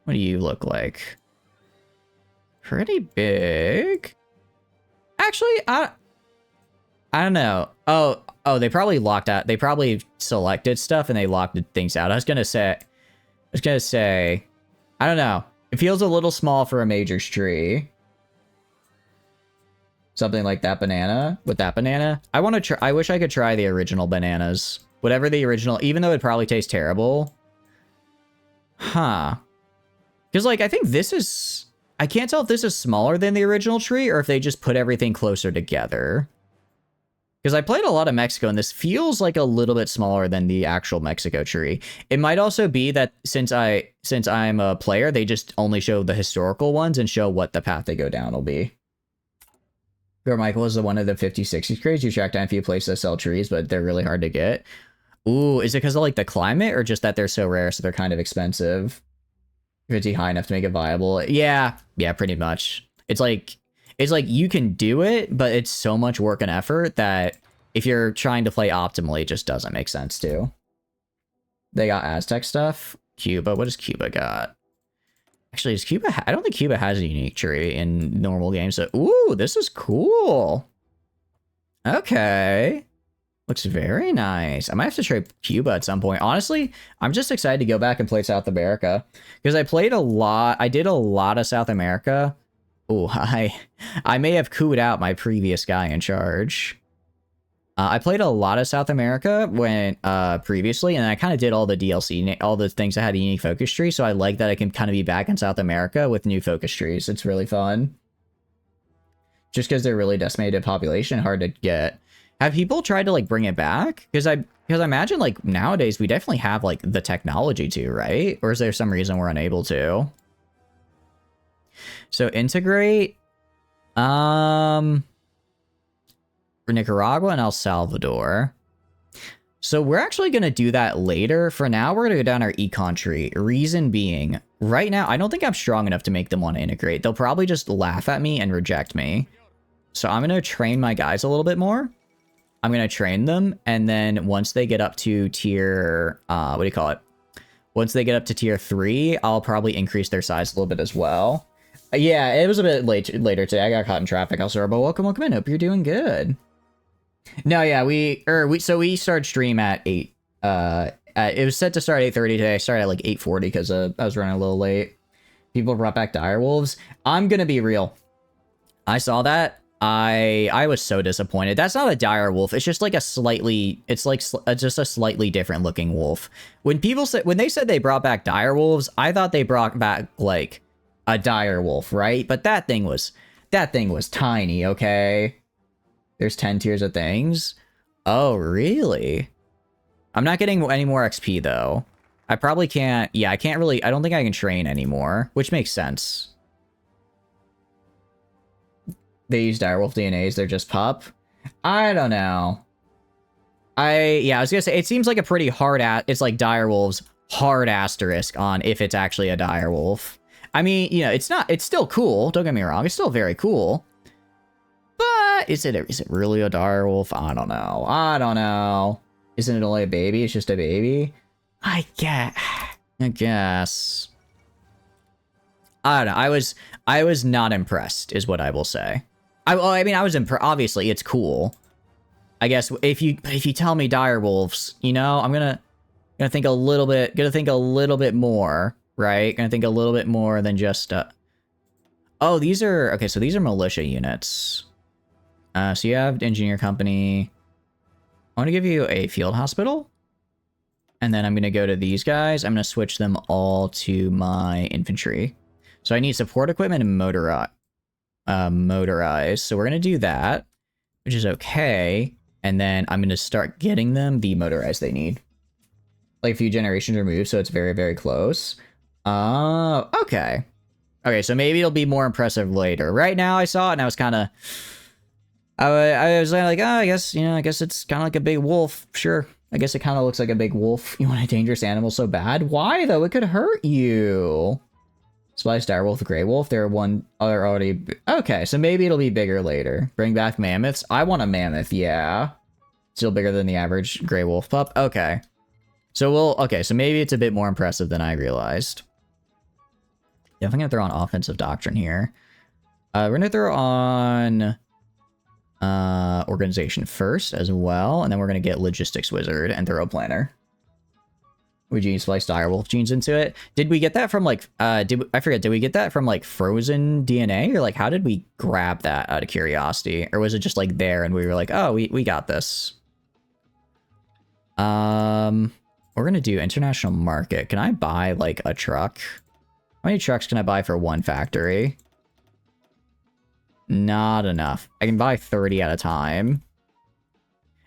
A: What do you look like? Pretty big. Actually, I don't know. Oh, they probably locked out. They probably selected stuff and they locked things out. I was gonna say, I don't know. It feels a little small for a major's tree. Something like that banana. With that banana, I want to try. I wish I could try the original bananas. Whatever the original, even though it probably tastes terrible. Huh. Because, like, I think this is... I can't tell if this is smaller than the original tree or if they just put everything closer together. Because I played a lot of Mexico, and this feels like a little bit smaller than the actual Mexico tree. It might also be that since I'm a player, they just only show the historical ones and show what the path they go down will be. Michael is the one of the 50-60 craze. You track down a few places that sell trees, but they're really hard to get. Ooh, is it because of, like, the climate, or just that they're so rare, so they're kind of expensive? If it's high enough to make it viable. Yeah, pretty much. It's like you can do it, but it's so much work and effort that if you're trying to play optimally, it just doesn't make sense to. They got Aztec stuff. Cuba, what does Cuba got? Actually, is Cuba... I don't think Cuba has a unique tree in normal games. So, ooh, this is cool. Okay. Looks very nice. I might have to try Cuba at some point. Honestly, I'm just excited to go back and play South America. Because I played a lot... I did a lot of South America. Ooh, I may have cooed out my previous guy in charge. I played a lot of South America when previously, and I kind of did all the DLC, all the things that had a unique focus tree, so I like that I can kind of be back in South America with new focus trees. It's really fun. Just because they're really decimated population, hard to get. Have people tried to, like, bring it back? Because I imagine, like, nowadays we definitely have, like, the technology to, right? Or is there some reason we're unable to? So integrate... For Nicaragua and El Salvador. So we're actually going to do that later. For now, we're going to go down our econ tree. Reason being, right now, I don't think I'm strong enough to make them want to integrate. They'll probably just laugh at me and reject me. So I'm going to train my guys a little bit more. I'm going to train them. And then once they get up to tier... what do you call it? Once they get up to tier 3, I'll probably increase their size a little bit as well. Yeah, it was a bit later today. I got caught in traffic. I'll start, but welcome in. Hope you're doing good. No, yeah, we started stream at 8. It was set to start at 8:30 today. I started at like 8:40 because I was running a little late. People brought back direwolves. I'm gonna be real. I saw that. I was so disappointed. That's not a direwolf. It's just like a slightly. It's like just a slightly different looking wolf. When they said they brought back direwolves, I thought they brought back like a direwolf, right? But that thing was tiny. Okay. There's 10 tiers of things. Oh, really? I'm not getting any more XP, though. I probably can't... Yeah, I can't really... I don't think I can train anymore, which makes sense. They use direwolf DNAs. They're just pup. I don't know. Yeah, I was gonna say, it seems like a pretty hard... It's like direwolf's hard asterisk on if it's actually a direwolf. I mean, you know, it's not... It's still cool. Don't get me wrong. It's still very cool. But is it really a direwolf? I don't know. Isn't it only a baby? It's just a baby? I guess. I don't know. I was not impressed, is what I will say. I mean, I was impressed. Obviously, it's cool. I guess if you tell me direwolves, you know, I'm gonna think a little bit more, right? Gonna think a little bit more than just. Oh, these are okay. So these are militia units. So you have engineer company. I want to give you a field hospital. And then I'm going to go to these guys. I'm going to switch them all to my infantry. So I need support equipment and motorized. So we're going to do that, which is okay. And then I'm going to start getting them the motorized they need. Like a few generations removed, so it's very, very close. Okay. Okay, so maybe it'll be more impressive later. Right now I saw it and I was kind of... I was like, oh, I guess it's kind of like a big wolf. Sure. I guess it kind of looks like a big wolf. You want a dangerous animal so bad? Why, though? It could hurt you. Spliced direwolf, gray wolf. They're already... Okay, so maybe it'll be bigger later. Bring back mammoths. I want a mammoth, yeah. Still bigger than the average gray wolf pup. Okay. So so maybe it's a bit more impressive than I realized. Definitely gonna throw on offensive doctrine here. We're gonna throw on... Organization first as well, and then we're gonna get logistics wizard and thorough planner. We gene splice direwolf genes into it. Did we get that from like I forget, did we get that from like frozen DNA, or like how did we grab that out of curiosity, or was it just like there and we were like, oh, we got this? We're gonna do international market. Can I buy like a truck? How many trucks can I buy for one factory? Not enough. I can buy 30 at a time.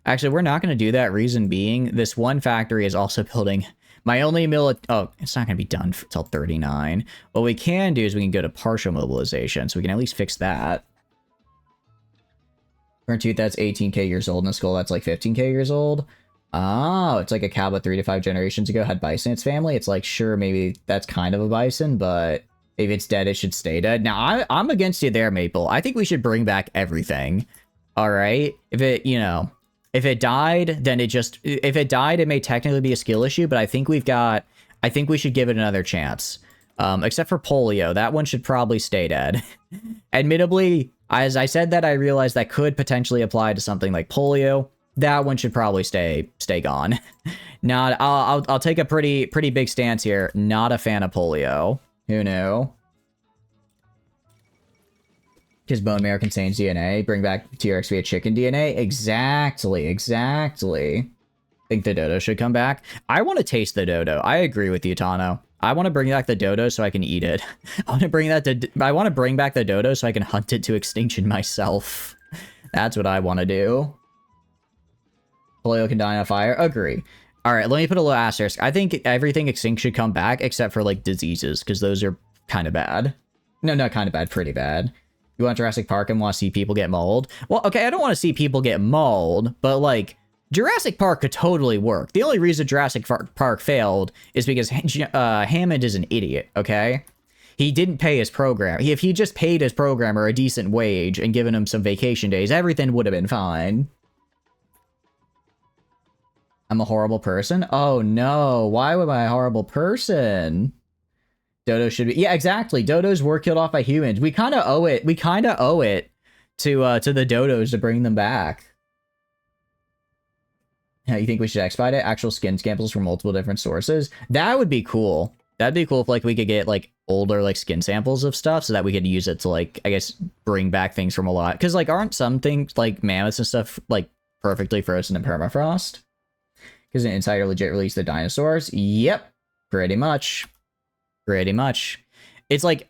A: Actually, we're not going to do that. Reason being, this one factory is also building my only oh, it's not going to be done until 39. What we can do is we can go to partial mobilization, so we can at least fix that. Current tooth, that's 18k years old, and a skull that's like 15k years old. Oh, it's like a cow, but 3 to 5 generations ago had bison in its family. It's like, sure, maybe that's kind of a bison, but if it's dead, it should stay dead. Now, I'm against you there, Maple. I think we should bring back everything. All right? If it, you know, if it died, then it just... If it died, it may technically be a skill issue, but I think we've got... I think we should give it another chance. Except for polio. That one should probably stay dead. Admittedly, as I said that, I realized that could potentially apply to something like polio. That one should probably stay gone. Not... I'll take a pretty big stance here. Not a fan of polio. Who knew? Because bone marrow contains DNA. Bring back T-Rex via chicken DNA. Exactly. Think the dodo should come back. I want to taste the dodo. I agree with you, Tano. I want to bring back the dodo so I can eat it. I want to bring back the dodo so I can hunt it to extinction myself. That's what I want to do. Polio can die on fire. Agree. All right, let me put a little asterisk. I think everything extinct should come back except for, like, diseases, because those are kind of bad. No, not kind of bad, pretty bad. You want Jurassic Park and want to see people get mauled? Well, okay, I don't want to see people get mauled, but, like, Jurassic Park could totally work. The only reason Jurassic Park failed is because Hammond is an idiot, okay? He didn't pay his program. If he just paid his programmer a decent wage and given him some vacation days, everything would have been fine. I'm a horrible person? Oh no, why am I a horrible person? Dodo should be... Yeah, exactly. Dodos were killed off by humans. We kind of owe it. We kind of owe it to the dodos to bring them back. Yeah, you think we should expedite it? Actual skin samples from multiple different sources? That would be cool. That'd be cool if, like, we could get, like, older, like, skin samples of stuff so that we could use it to, like, I guess, bring back things from a lot. Because, like, aren't some things, like, mammoths and stuff, like, perfectly frozen in permafrost? Because an insider legit released the dinosaurs? Yep. Pretty much. Pretty much. It's like,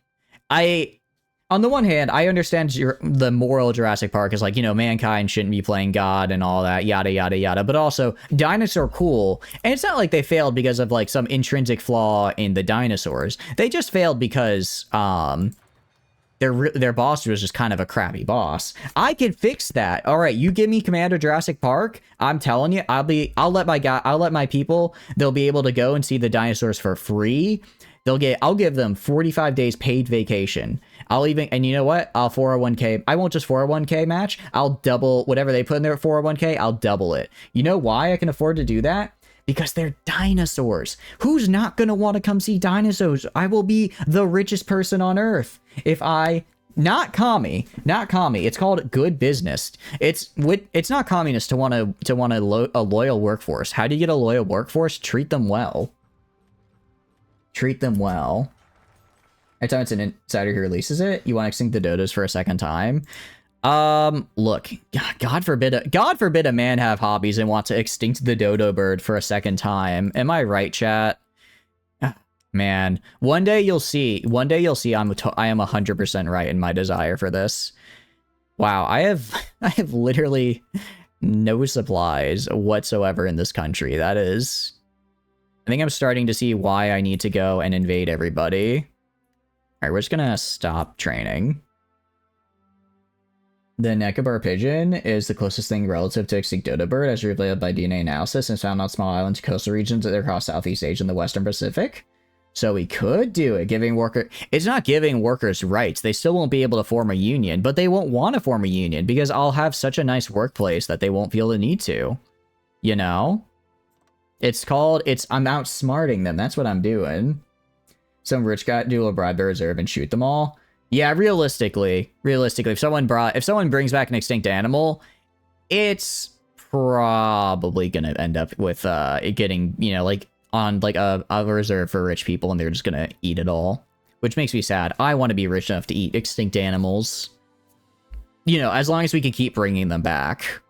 A: on the one hand, I understand the moral of Jurassic Park is like, you know, mankind shouldn't be playing God and all that, yada, yada, yada. But also, dinosaurs are cool. And it's not like they failed because of, like, some intrinsic flaw in the dinosaurs. They just failed because, their boss was just kind of a crappy boss. I can fix that. All right, you give me Commander Jurassic Park. I'm telling you, I'll let my people, they'll be able to go and see the dinosaurs for free. I'll give them 45 days paid vacation. And you know what? I'll 401k. I won't just 401k match. I'll double whatever they put in their 401k. I'll double it. You know why I can afford to do that? Because they're dinosaurs. Who's not going to want to come see dinosaurs? I will be the richest person on earth. If not commie. It's called good business. It's not communist to want a loyal workforce. How do you get a loyal workforce? Treat them well. Treat them well. Every time it's an insider who releases it, you want to extinct the dodos for a second time. Look, God forbid a man have hobbies and want to extinct the dodo bird for a second time. Am I right, chat? Man, one day you'll see I am 100% right in my desire for this. Wow, I have literally no supplies whatsoever in this country. I think I'm starting to see why I need to go and invade everybody. All right, we're just gonna stop training. The Nekobar pigeon is the closest thing relative to extinct dodo bird, as revealed by DNA analysis, and is found on small islands, coastal regions across Southeast Asia and the Western Pacific. So we could do it, it's not giving workers rights. They still won't be able to form a union, but they won't want to form a union because I'll have such a nice workplace that they won't feel the need to. You know? I'm outsmarting them. That's what I'm doing. Some rich guy do a bribe the reserve and shoot them all. Yeah, realistically, if someone brings back an extinct animal, it's probably gonna end up with it getting, you know, like on like a reserve for rich people, and they're just gonna eat it all, which makes me sad. I want to be rich enough to eat extinct animals, you know, as long as we can keep bringing them back.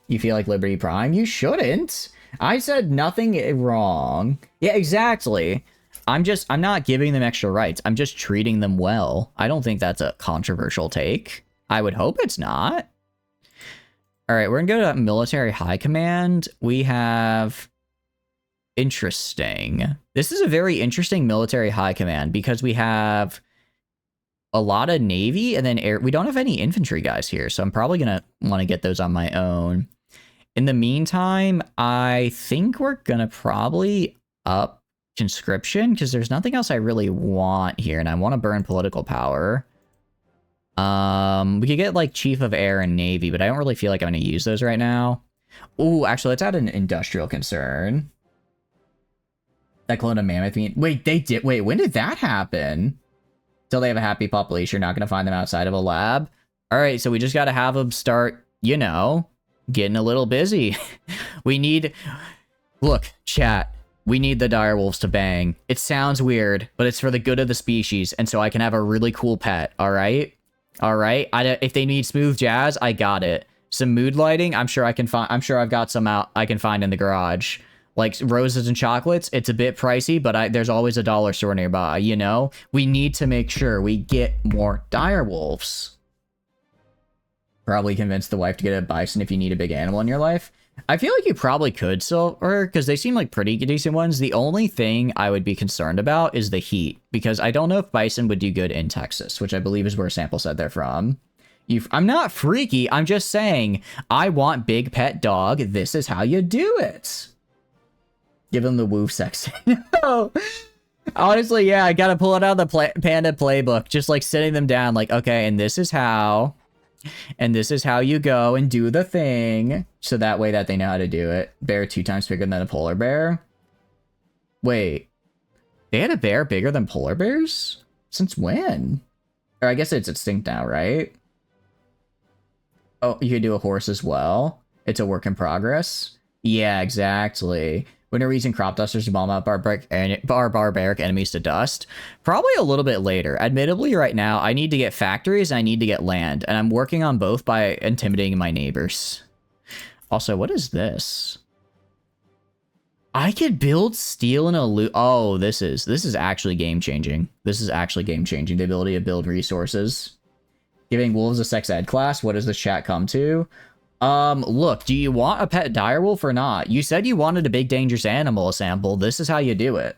A: You feel like Liberty Prime? You shouldn't. I said nothing wrong. Yeah, exactly. I'm not giving them extra rights. I'm just treating them well. I don't think that's a controversial take. I would hope it's not. All right, we're gonna go to military high command. We have interesting. This is a very interesting military high command because we have a lot of navy and then air. We don't have any infantry guys here, so I'm probably gonna want to get those on my own. In the meantime, I think we're gonna probably up conscription because there's nothing else I really want here, and I want to burn political power. We could get like chief of air and navy, but I don't really feel like I'm going to use those right now. Ooh, actually, let's add an industrial concern. That clone of mammoth meat. Wait, they did. Wait, when did that happen? Till they have a happy population, you're not going to find them outside of a lab. All right, so we just got to have them start, you know, getting a little busy. We need. Look, chat. We need the direwolves to bang. It sounds weird, but it's for the good of the species, and so I can have a really cool pet. All right. All right. If they need smooth jazz, I got it. Some mood lighting, I'm sure I can find. I'm sure I've got some out. I can find in the garage, like roses and chocolates. It's a bit pricey, but there's always a dollar store nearby. You know, we need to make sure we get more direwolves. Probably convince the wife to get a bison if you need a big animal in your life. I feel like you probably could Silver, because they seem like pretty decent ones. The only thing I would be concerned about is the heat, because I don't know if bison would do good in Texas, which I believe is where Sample said they're from. I'm not freaky. I'm just saying, I want big pet dog. This is how you do it. Give them the woof section. No. Honestly, yeah, I gotta pull it out of the panda playbook. Just like sitting them down like, okay, and this is how. And this is how you go and do the thing. So that way that they know how to do it. Bear 2 times bigger than a polar bear. Wait. They had a bear bigger than polar bears? Since when? Or I guess it's extinct now, right? Oh, you could do a horse as well. It's a work in progress. Yeah, exactly. When are we using crop dusters to bomb out barbaric enemies to dust? Probably a little bit later. Admittedly, right now, I need to get factories and I need to get land. And I'm working on both by intimidating my neighbors. Also, what is this? I could build steel and aluminum. Oh, this is actually game-changing. This is actually game-changing. The ability to build resources. Giving wolves a sex ed class. What does this chat come to? Look, do you want a pet direwolf or not? You said you wanted a big dangerous animal sample. This is how you do it.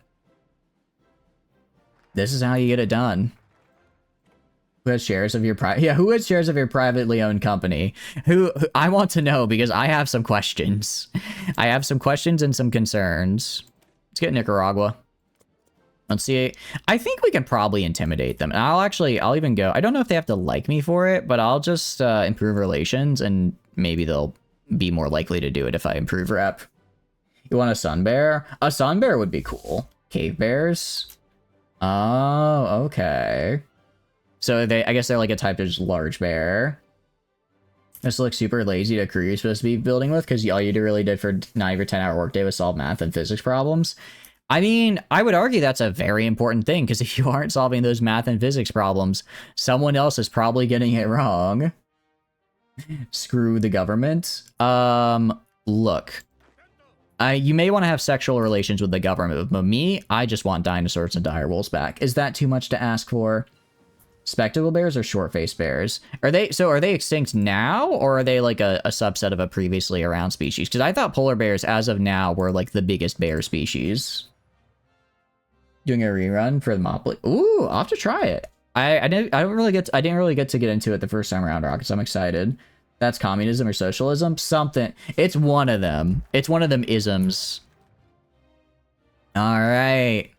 A: This is how you get it done. Who has shares of your who has shares of your privately owned company? Who I want to know because I have some questions. I have some questions and some concerns. Let's get Nicaragua. Let's see. I think we can probably intimidate them. And I'll even go. I don't know if they have to like me for it, but I'll just improve relations and maybe they'll be more likely to do it if I improve rep. You want a sun bear? A sun bear would be cool. Cave bears? Oh, okay. So I guess they're like a type of just large bear. This looks super lazy to crew you're supposed to be building with because all you really did for 9 of your 10-hour workday was solve math and physics problems. I mean, I would argue that's a very important thing because if you aren't solving those math and physics problems, someone else is probably getting it wrong. Screw the government. Look. You may want to have sexual relations with the government, but me, I just want dinosaurs and direwolves back. Is that too much to ask for? Spectacle bears or short-faced bears? Are they extinct now, or are they like a subset of a previously around species? Because I thought polar bears, as of now, were like the biggest bear species. Doing a rerun for the Monopoly. Ooh, I'll have to try it. I didn't really get to get into it the first time around, Rockets. I'm excited. That's communism or socialism? Something. It's one of them. It's one of them isms. All right.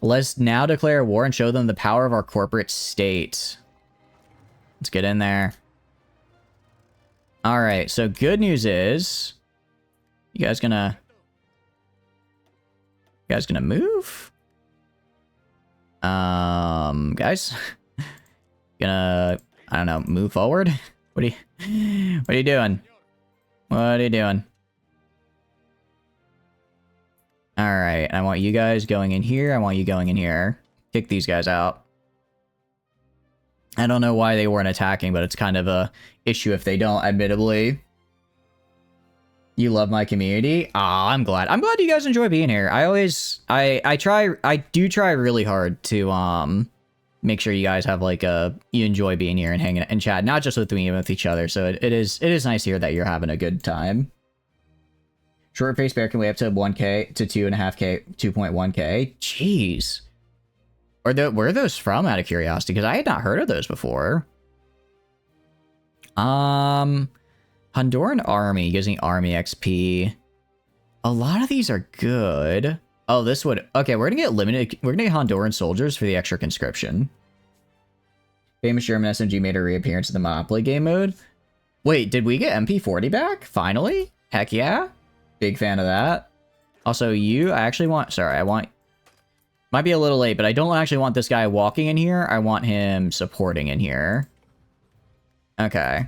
A: Let's now declare war and show them the power of our corporate state. Let's get in there. All right. So good news is, you guys guys gonna move? Guys, gonna, I don't know, move forward? What are you doing? What are you doing? Alright, I want you guys going in here. I want you going in here. Kick these guys out. I don't know why they weren't attacking, but it's kind of a issue if they don't, admittedly. You love my community? Ah, I'm glad. I'm glad you guys enjoy being here. I do try really hard to, make sure you guys have, like, you enjoy being here and hanging and chat, not just with me, but with each other. So it is nice to hear that you're having a good time. Short-faced bear can weigh up to 1k to 2.5k, 2.1k. Jeez. Where are those from, out of curiosity? Because I had not heard of those before. Honduran Army gives me Army XP. A lot of these are good. Oh, this would... Okay, we're gonna get limited... We're gonna get Honduran soldiers for the extra conscription. Famous German SMG made a reappearance in the Monopoly game mode. Wait, did we get MP40 back? Finally? Heck yeah. Big fan of that. Also, I actually want... Sorry, I want... Might be a little late, but I don't actually want this guy walking in here. I want him supporting in here. Okay.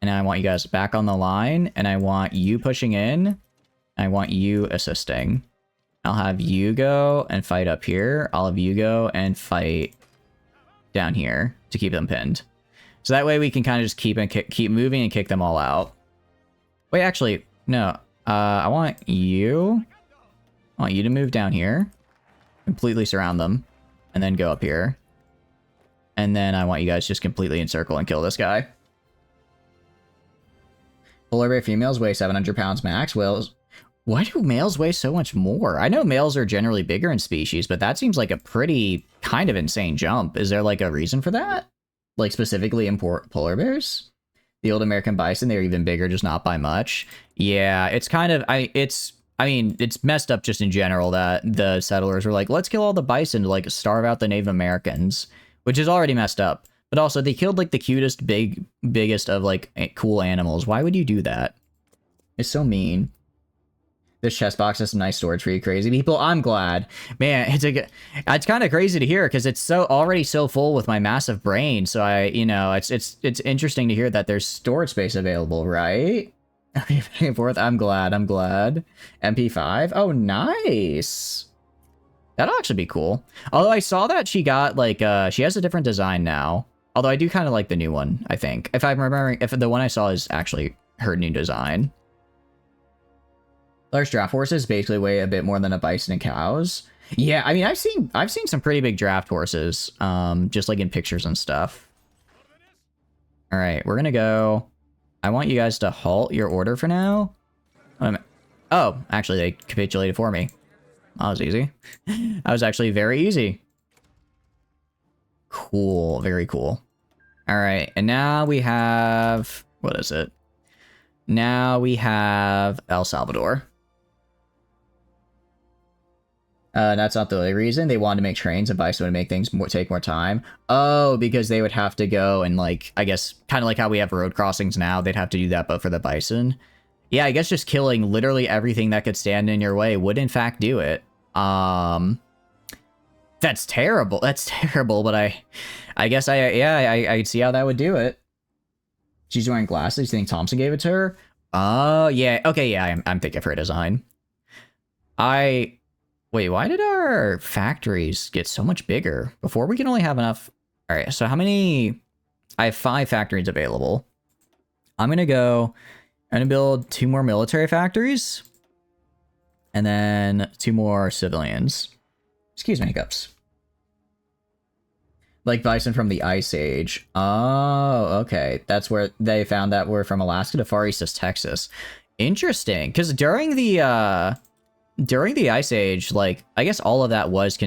A: And I want you guys back on the line, and I want you pushing in. I want you assisting. I'll have you go and fight up here. I'll have you go and fight down here to keep them pinned. So that way we can kind of just keep moving and kick them all out. Wait, actually, no. I want you to move down here. Completely surround them. And then go up here. And then I want you guys just completely encircle and kill this guy. Polar bear females weigh 700 pounds max. Whales... Why do males weigh so much more? I know males are generally bigger in species, but that seems like a pretty kind of insane jump. Is there like a reason for that? Like specifically in polar bears? The old American bison, they're even bigger, just not by much. Yeah, it's kind of... I mean, it's messed up just in general that the settlers were like, let's kill all the bison to like starve out the Native Americans, which is already messed up. But also, they killed like the cutest, biggest of like cool animals. Why would you do that? It's so mean. This chest box has some nice storage for you crazy people. I'm glad. Man, it's kind of crazy to hear because it's already so full with my massive brain. So it's interesting to hear that there's storage space available, right? Okay, back and forth. I'm glad. MP5. Oh, nice. That'll actually be cool. Although I saw that she got like she has a different design now. Although I do kind of like the new one, I think. If I'm remembering, if the one I saw is actually her new design. Large draft horses basically weigh a bit more than a bison and cows. Yeah, I mean, I've seen some pretty big draft horses, just like in pictures and stuff. All right, we're gonna go. I want you guys to halt your order for now. Oh, actually, they capitulated for me. That was easy. That was actually very easy. Cool, very cool. All right, and now we have... What is it? Now we have El Salvador. That's not the only reason. They wanted to make trains and bison would make things take more time. Oh, because they would have to go and, like, I guess, kind of like how we have road crossings now, they'd have to do that, but for the bison. Yeah, I guess just killing literally everything that could stand in your way would, in fact, do it. That's terrible. That's terrible, but I guess I'd see how that would do it. She's wearing glasses. You think Thompson gave it to her? Oh, yeah. Okay, yeah, I'm thinking of her design. Wait, why did our factories get so much bigger? Before we can only have enough... Alright, so how many... I have 5 factories available. I'm gonna build 2 more military factories. And then 2 more civilians. Excuse me, hiccups. Like bison from the Ice Age. Oh, okay. That's where they found that we're from Alaska to Far East is Texas. Interesting, because during the Ice Age, like, I guess all of that was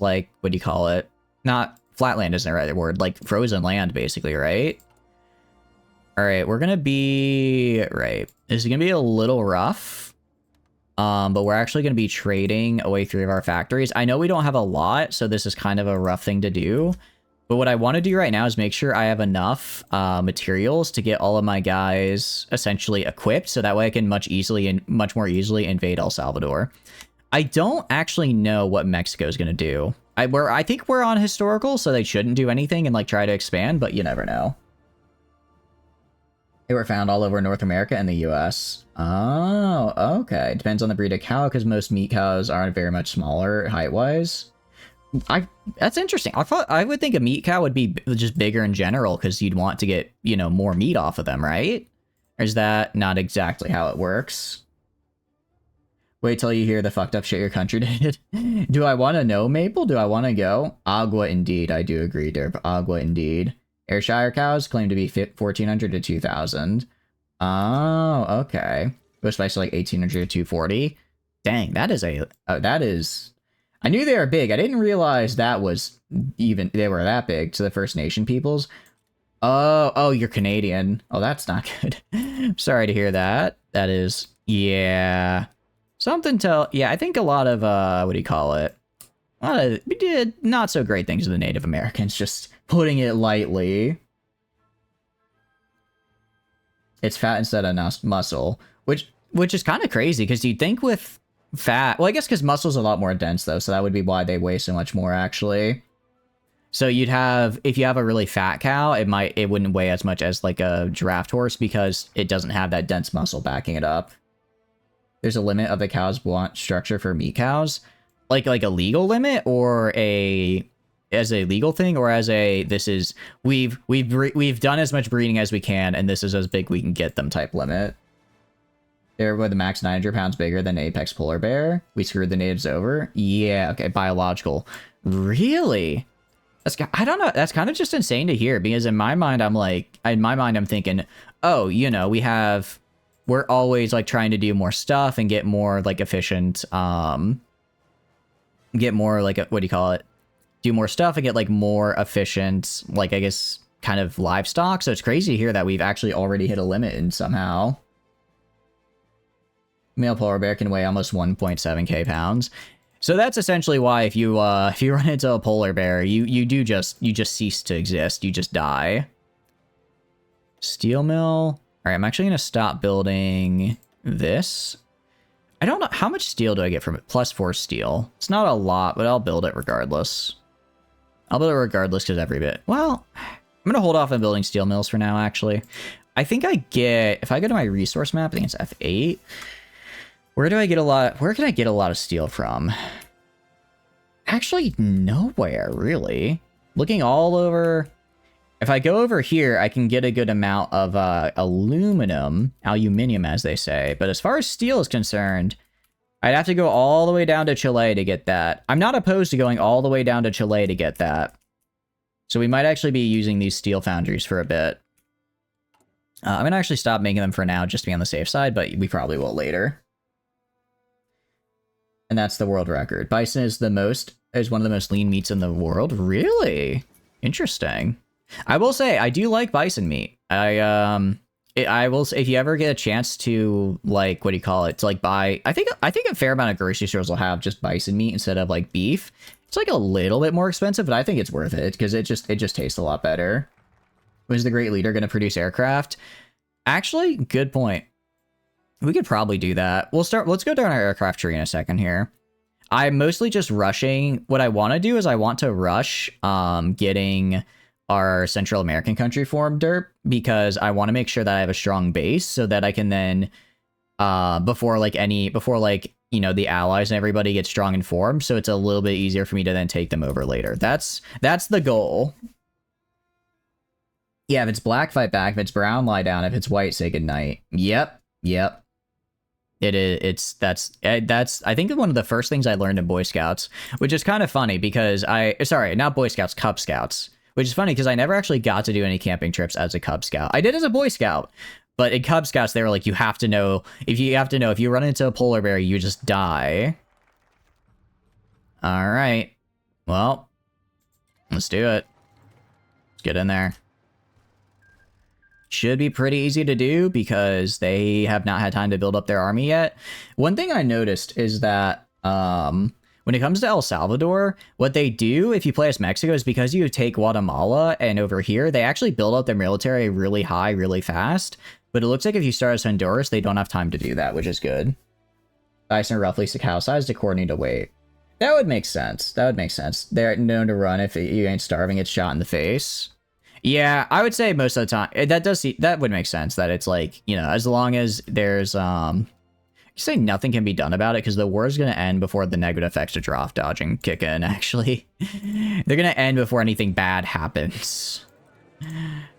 A: like, what do you call it? Not flatland isn't the right word, like frozen land, basically, right? All right, we're gonna be right. This is gonna be a little rough, but we're actually gonna be trading away 3 of our factories. I know we don't have a lot, so this is kind of a rough thing to do. But what I want to do right now is make sure I have enough materials to get all of my guys essentially equipped, so that way I can much more easily invade El Salvador. I don't actually know what Mexico is going to do. I think we're on historical, so they shouldn't do anything and like try to expand, but you never know. They were found all over North America and the US. Oh, okay. Depends on the breed of cow, because most meat cows aren't very much smaller height-wise. That's interesting. I would think a meat cow would be just bigger in general, because you'd want to get, you know, more meat off of them, right? Or is that not exactly how it works? Wait till you hear the fucked up shit your country did. Do I want to know, Maple? Do I want to go? Agua indeed. I do agree, Derp. Agua indeed. Ayrshire cows claim to be 1,400 to 2,000. Oh, okay. Bush spice like 1,800 to 240. Dang, that is a... that is... I knew they were big. I didn't realize that was even... They were that big to the First Nation peoples. Oh, you're Canadian. Oh, that's not good. Sorry to hear that. That is... Yeah... Something tell... Yeah, I think a lot of, what do you call it? We did not so great things to the Native Americans, just putting it lightly. It's fat instead of muscle, which is kind of crazy, because you'd think with fat... Well, I guess because muscle's a lot more dense, though, so that would be why they weigh so much more, actually. So you'd have... If you have a really fat cow, it wouldn't weigh as much as, like, a giraffe horse, because it doesn't have that dense muscle backing it up. There's a limit of the cow's blunt structure for meat cows, like a legal limit, or as a legal thing, or as a this is we've done as much breeding as we can, and this is as big we can get them type limit. They're with the max 900 pounds bigger than apex polar bear. We screwed the natives over. Yeah, okay, biological. Really? I don't know. That's kind of just insane to hear, because in my mind I'm thinking, oh, you know, we're always like trying to do more stuff and get more like efficient, get more like, what do you call it? Do more stuff and get like more efficient, like I guess kind of livestock. So it's crazy to hear that we've actually already hit a limit and somehow. Male polar bear can weigh almost 1.7k pounds. So that's essentially why if you run into a polar bear, you just cease to exist. You just die. Steel mill. All right, I'm actually going to stop building this. I don't know. How much steel do I get from it? +4 steel. It's not a lot, but I'll build it regardless. I'll build it regardless because every bit. Well, I'm going to hold off on building steel mills for now, actually. I think I get... If I go to my resource map, I think it's F8. Where can I get a lot of steel from? Actually, nowhere, really. Looking all over... If I go over here, I can get a good amount of aluminium as they say. But as far as steel is concerned, I'd have to go all the way down to Chile to get that. I'm not opposed to going all the way down to Chile to get that. So we might actually be using these steel foundries for a bit. I'm going to actually stop making them for now just to be on the safe side, but we probably will later. And that's the world record. Bison is one of the most lean meats in the world. Really? Interesting. I will say, I do like bison meat. I will say, if you ever get a chance to, like, what do you call it? To, like, buy... I think a fair amount of grocery stores will have just bison meat instead of, like, beef. It's, like, a little bit more expensive, but I think it's worth it, because it just tastes a lot better. Was the Great Leader going to produce aircraft? Actually, good point. We could probably do that. Let's go down our aircraft tree in a second here. I'm mostly just rushing. What I want to do is I want to rush getting... our Central American country formed derp, because I want to make sure that I have a strong base so that I can then before you know, the allies and everybody get strong and formed, so it's a little bit easier for me to then take them over later. That's the goal. Yeah, if it's black, fight back. If it's brown, lie down. If it's white, say goodnight. Yep. It is. That's I think one of the first things I learned in Boy Scouts, which is kind of funny because not Boy Scouts, Cub Scouts. Which is funny because I never actually got to do any camping trips as a Cub Scout. I did as a Boy Scout, but in Cub Scouts, they were like, you have to know if you run into a polar bear, you just die. All right. Well, let's do it. Let's get in there. Should be pretty easy to do because they have not had time to build up their army yet. One thing I noticed is that, when it comes to El Salvador, what they do if you play as Mexico is because you take Guatemala and over here, they actually build up their military really high, really fast. But it looks like if you start as Honduras, they don't have time to do that, which is good. Bison are roughly cow-sized according to weight. That would make sense. That would make sense. They're known to run if you ain't starving, it's shot in the face. Yeah, I would say most of the time that would make sense. That it's like, you know, as long as there's you say nothing can be done about it because the war is gonna end before the negative effects of draft dodging kick in. Actually, they're gonna end before anything bad happens.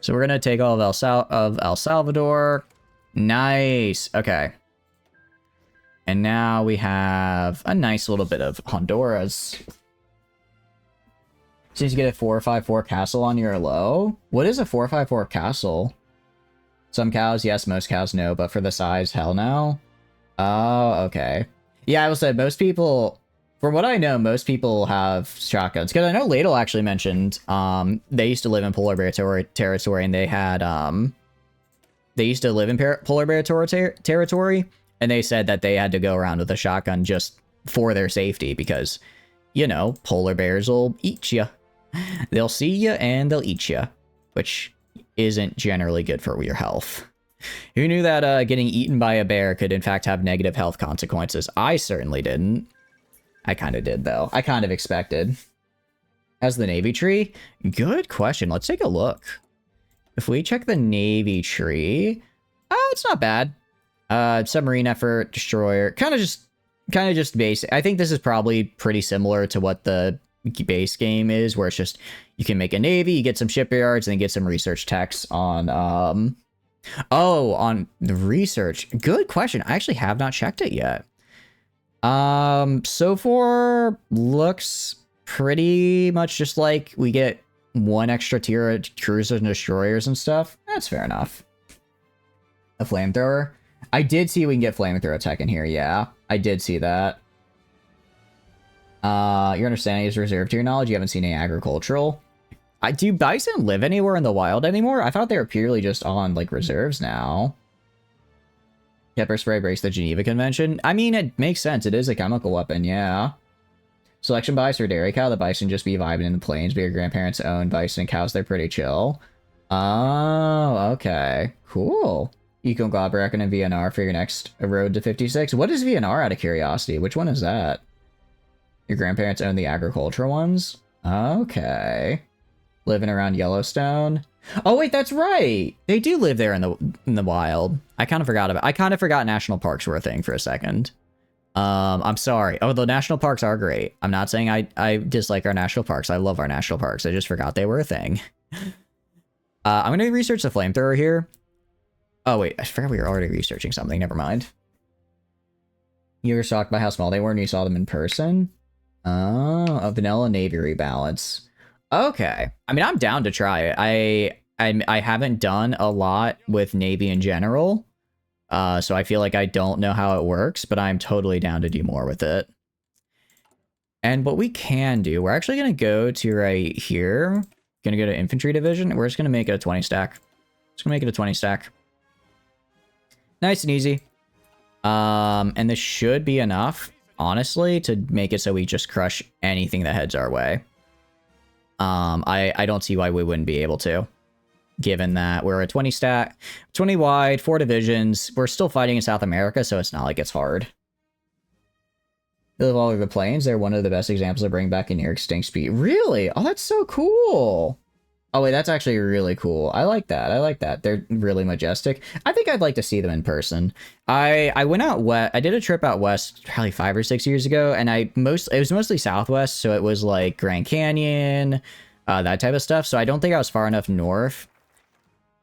A: So we're gonna take all of El Salvador. Nice. Okay. And now we have a nice little bit of Honduras. Since you get a 454 castle on your low. What is a 454 castle? Some cows, yes. Most cows, no. But for the size, hell no. Oh, okay. Yeah, I will say most people, from what I know, most people have shotguns. Because I know Ladle actually mentioned they used to live in polar bear territory, and they had they used to live in polar bear territory, and they said that they had to go around with a shotgun just for their safety because, you know, polar bears will eat you. They'll see you and they'll eat you, which isn't generally good for your health. Who knew that getting eaten by a bear could in fact have negative health consequences? I certainly didn't. I kind of did, though. I kind of expected. As the Navy tree? Good question. Let's take a look. If we check the Navy tree, oh, it's not bad. Submarine effort, destroyer, kind of just basic. I think this is probably pretty similar to what the base game is, where it's just you can make a navy, you get some shipyards, and then get some research techs on on the research. Good question. I actually have not checked it yet. So far looks pretty much just like we get one extra tier of cruisers and destroyers and stuff. That's fair enough. A flamethrower. I did see we can get flamethrower tech in here. Yeah, I did see that. Your understanding is reserved to your knowledge. You haven't seen any agricultural. Do bison live anywhere in the wild anymore? I thought they were purely just on like reserves now. Pepper spray breaks the Geneva Convention. I mean, it makes sense. It is a chemical weapon, yeah. Selection bias or dairy cow. The bison just be vibing in the plains, but your grandparents own bison cows. They're pretty chill. Oh, okay. Cool. Eco Globrecken and VNR for your next road to 56. What is VNR out of curiosity? Which one is that? Your grandparents own the agricultural ones? Okay. Living around Yellowstone. Oh wait, that's right. They do live there in the wild. I kind of forgot national parks were a thing for a second. I'm sorry. Oh, the national parks are great. I'm not saying I dislike our national parks. I love our national parks. I just forgot they were a thing. I'm gonna research the flamethrower here. Oh wait, I forgot we were already researching something. Never mind. You were shocked by how small they were and you saw them in person? Oh, a vanilla navy rebalance. Okay. I mean, I'm down to try it. I haven't done a lot with Navy in general, so I feel like I don't know how it works, but I'm totally down to do more with it. And what we can do, we're actually going to go to right here. Going to go to Infantry Division. We're just going to make it a 20 stack. Just going to make it a 20 stack. Nice and easy. And this should be enough, honestly, to make it so we just crush anything that heads our way. I don't see why we wouldn't be able to, given that we're a 20 stack, 20 wide, 4 divisions. We're still fighting in South America, so it's not like it's hard. They live all over the plains. They're one of the best examples of bringing back a near extinct species. Really? Oh, that's so cool. Oh, wait, that's actually really cool. I like that. I like that. They're really majestic. I think I'd like to see them in person. I went out west. I did a trip out west probably 5 or 6 years ago, and it was mostly southwest, so it was like Grand Canyon, that type of stuff. So I don't think I was far enough north.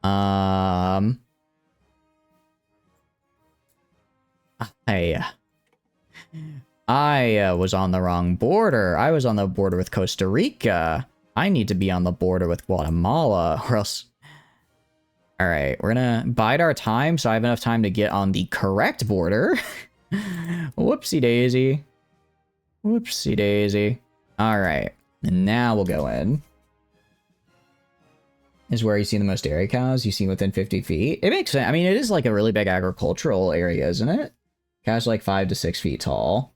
A: I was on the wrong border. I was on the border with Costa Rica. I need to be on the border with Guatemala, or else... Alright, we're gonna bide our time, so I have enough time to get on the correct border. Whoopsie daisy. Whoopsie daisy. Alright, and now we'll go in. Is where you see the most dairy cows, you see within 50 feet. It makes sense. I mean, it is like a really big agricultural area, isn't it? Cows are like 5 to 6 feet tall.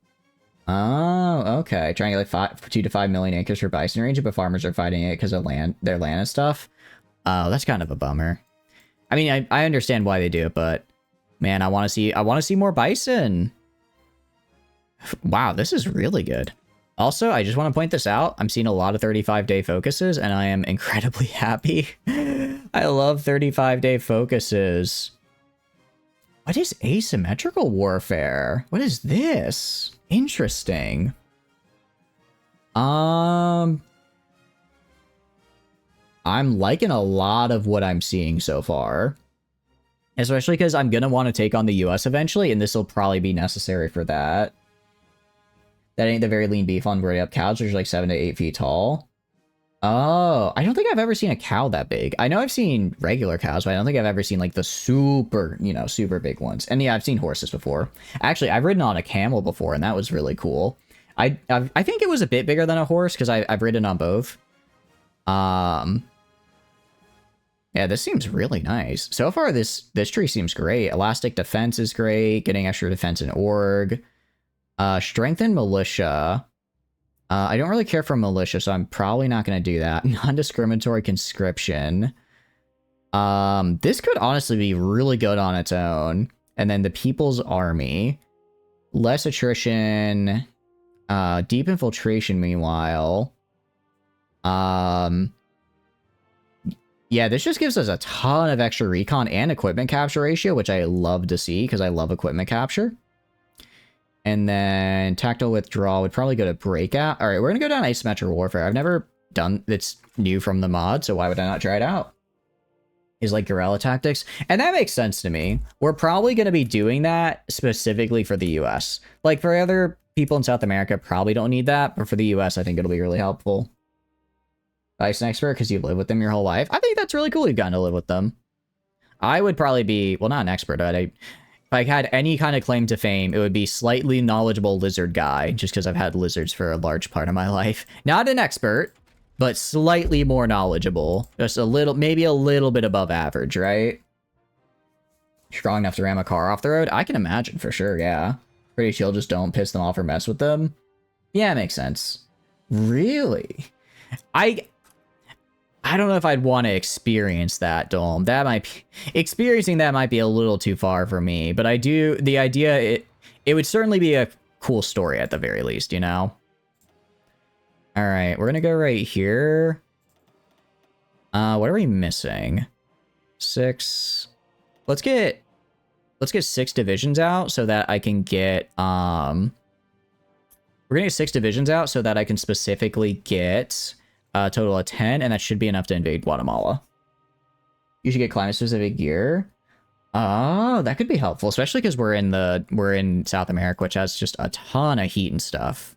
A: Oh, okay. Trying to get like 2 to 5 million acres for bison range, but farmers are fighting it because of their land and stuff. Oh, that's kind of a bummer. I mean, I understand why they do it, but man, I want to see more bison. Wow, this is really good. Also, I just want to point this out. I'm seeing a lot of 35-day focuses, and I am incredibly happy. I love 35-day focuses. What is asymmetrical warfare? What is this? Interesting. I'm liking a lot of what I'm seeing so far. Especially because I'm going to want to take on the US eventually, and this will probably be necessary for that. That ain't the very lean beef on Ready Up cows, which are like 7 to 8 feet tall. Oh, I don't think I've ever seen a cow that big. I know I've seen regular cows, but I don't think I've ever seen like the super, you know, super big ones. And yeah, I've seen horses before. Actually, I've ridden on a camel before, and that was really cool. I think it was a bit bigger than a horse because I've ridden on both. Yeah, this seems really nice. So far, this tree seems great. Elastic defense is great. Getting extra defense in org. Strengthen militia. I don't really care for militia, so I'm probably not going to do that. Non-discriminatory conscription. This could honestly be really good on its own. And then the People's Army. Less attrition. Deep infiltration, meanwhile. Yeah, this just gives us a ton of extra recon and equipment capture ratio, which I love to see because I love equipment capture. And then tactile withdrawal would probably go to breakout. All right, we're going to go down asymmetric warfare. I've never done, it's new from the mod, so why would I not try it out? Is like guerrilla tactics. And that makes sense to me. We're probably going to be doing that specifically for the US. Like for other people in South America, probably don't need that. But for the US, I think it'll be really helpful. Bison expert because you've lived with them your whole life. I think that's really cool you've gotten to live with them. I would probably be, well, not an expert, but if I had any kind of claim to fame, it would be slightly knowledgeable lizard guy, just because I've had lizards for a large part of my life. Not an expert, but slightly more knowledgeable. Just a little, maybe a little bit above average, right? Strong enough to ram a car off the road? I can imagine for sure, yeah. Pretty chill, just don't piss them off or mess with them. Yeah, makes sense. Really? I don't know if I'd want to experience that, Dome. That might be, experiencing that might be a little too far for me, but I do, the idea, it would certainly be a cool story at the very least, you know? All right, we're gonna go right here. What are we missing? 6. Let's get 6 divisions out so that I can get, we're gonna get 6 divisions out so that I can specifically get a total of 10, and that should be enough to invade Guatemala. You should get climate-specific gear. Oh, that could be helpful, especially because we're in South America, which has just a ton of heat and stuff.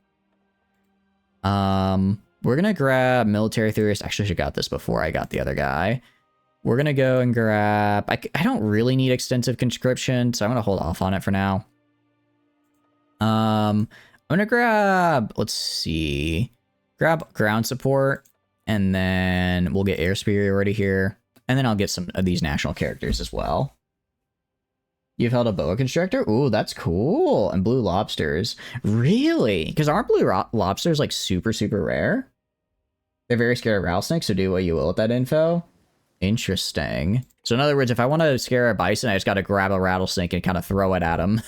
A: We're gonna grab military theorist. Actually, I should have got this before I got the other guy. We're gonna go and grab. I don't really need extensive conscription, so I'm gonna hold off on it for now. I'm gonna grab. Let's see. Grab ground support. And then we'll get air superiority here. And then I'll get some of these national characters as well. You've held a boa constrictor? Ooh, that's cool. And blue lobsters. Really? Because aren't blue lobsters like super, super rare? They're very scared of rattlesnakes, so do what you will with that info. Interesting. So in other words, if I want to scare a bison, I just got to grab a rattlesnake and kind of throw it at him.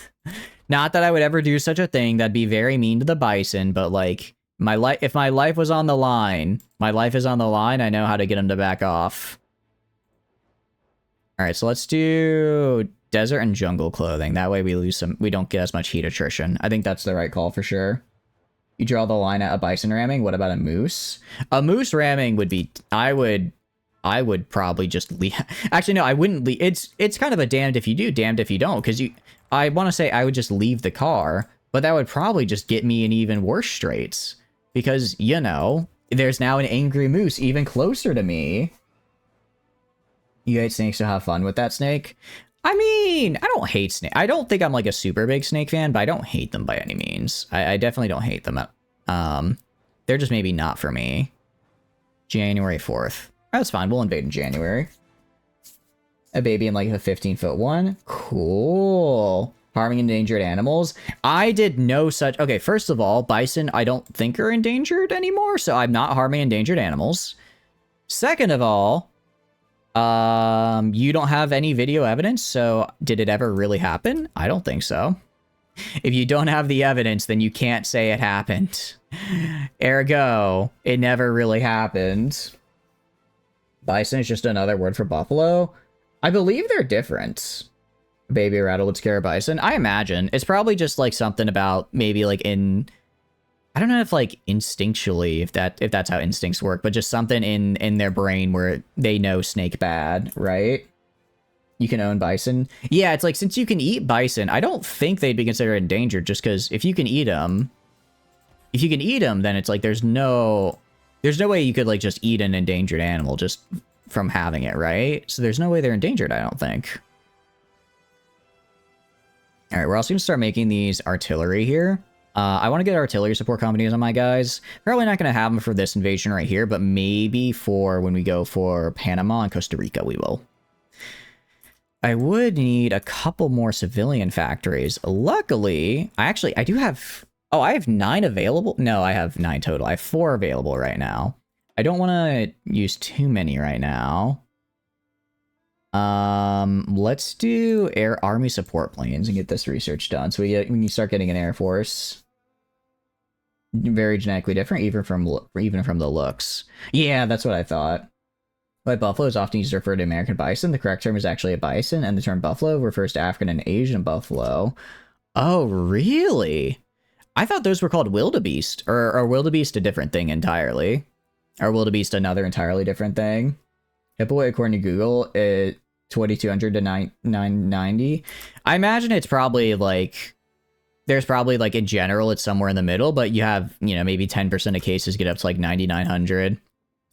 A: Not that I would ever do such a thing. That'd be very mean to the bison, but like... if my life was on the line, my life is on the line, I know how to get him to back off. All right, so let's do desert and jungle clothing. That way we don't get as much heat attrition. I think that's the right call for sure. You draw the line at a bison ramming. What about a moose? A moose ramming would be, I would probably just leave. Actually, no, I wouldn't leave. It's kind of a damned if you do, damned if you don't. Because I want to say I would just leave the car, but that would probably just get me in even worse straits. Because, you know, there's now an angry moose even closer to me. You hate snakes, so have fun with that snake. I mean, I don't hate snakes. I don't think I'm like a super big snake fan, but I don't hate them by any means. I definitely don't hate them. They're just maybe not for me. January 4th. That's fine. We'll invade in January. A baby in like a 15-foot one. Cool. Harming endangered animals. I did no such... Okay, first of all, bison I don't think are endangered anymore, so I'm not harming endangered animals. Second of all, you don't have any video evidence, so did it ever really happen? I don't think so. If you don't have the evidence, then you can't say it happened. Ergo, it never really happened. Bison is just another word for buffalo. I believe they're different. Baby rattle would scare a bison. I imagine. It's probably just like something about maybe like in... I don't know if like instinctually, if that's how instincts work, but just something in their brain where they know snake bad, right? You can own bison. Yeah, it's like, since you can eat bison, I don't think they'd be considered endangered, just because if you can eat them, then it's like there's no way you could like just eat an endangered animal just from having it, right? So there's no way they're endangered, I don't think. All right, we're also gonna start making these artillery here. I want to get artillery support companies on my guys. Probably not gonna have them for this invasion right here, but maybe for when we go for Panama and Costa Rica, we will. I would need a couple more civilian factories. Luckily, I do have... Oh, I have 9 available? No, I have 9 total. I have 4 available right now. I don't want to use too many right now. Let's do army support planes and get this research done. So when you start getting an air force, very genetically different, even from the looks. Yeah, that's what I thought. White buffalo is often used to refer to American bison. The correct term is actually a bison, and the term buffalo refers to African and Asian buffalo. Oh, really? I thought those were called wildebeest, or wildebeest a different thing entirely. Or wildebeest another entirely different thing. Hippo, according to Google, is 2,200 to 990. I imagine it's probably like... There's probably like in general it's somewhere in the middle, but you have, you know, maybe 10% of cases get up to like 9,900.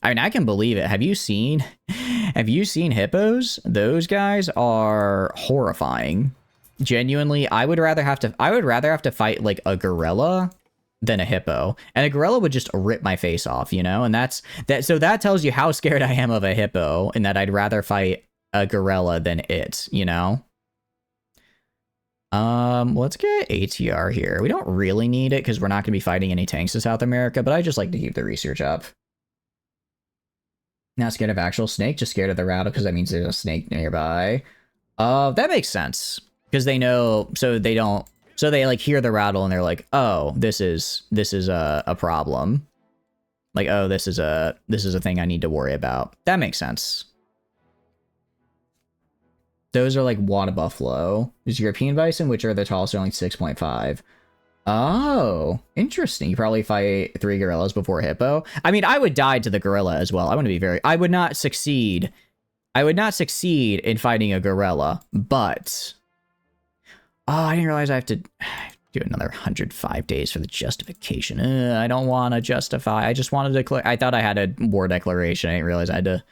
A: I mean, I can believe it. Have you seen hippos? Those guys are horrifying. Genuinely, I would rather have to fight like a gorilla than a hippo. And a gorilla would just rip my face off, you know? And so that tells you how scared I am of a hippo, and that I'd rather fight a gorilla than it, you know? Let's get ATR here. We don't really need it because we're not going to be fighting any tanks in South America, but I just like to keep the research up. Not scared of actual snake, just scared of the rattle because that means there's a snake nearby. That makes sense. Because they know, so they like hear the rattle and they're like, oh, this is a problem. Like, oh, this is a thing I need to worry about. That makes sense. Those are like water buffalo. There's European bison, which are the tallest, are only 6.5. Oh, interesting. You probably fight 3 gorillas before a hippo. I mean, I would die to the gorilla as well. I would not succeed in fighting a gorilla, but... Oh, I didn't realize I have to do another 105 days for the justification. I don't want to justify. I just wanted to declare. I thought I had a war declaration. I didn't realize I had to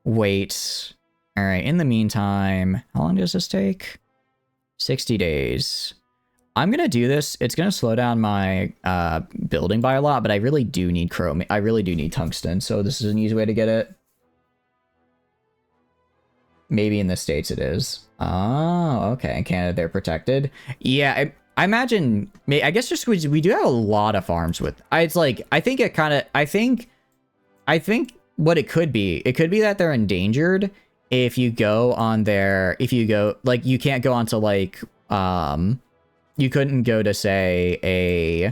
A: wait. All right. In the meantime, how long does this take? 60 days. I'm going to do this. It's going to slow down my building by a lot, but I really do need chrome. I really do need tungsten. So this is an easy way to get it. Maybe in the States it is. Oh, okay. In Canada, they're protected. Yeah, I imagine... I guess just because we do have a lot of farms with... It's like... I think what it could be that they're endangered if you go on their... Like, you can't go onto, like... You couldn't go to, say, a...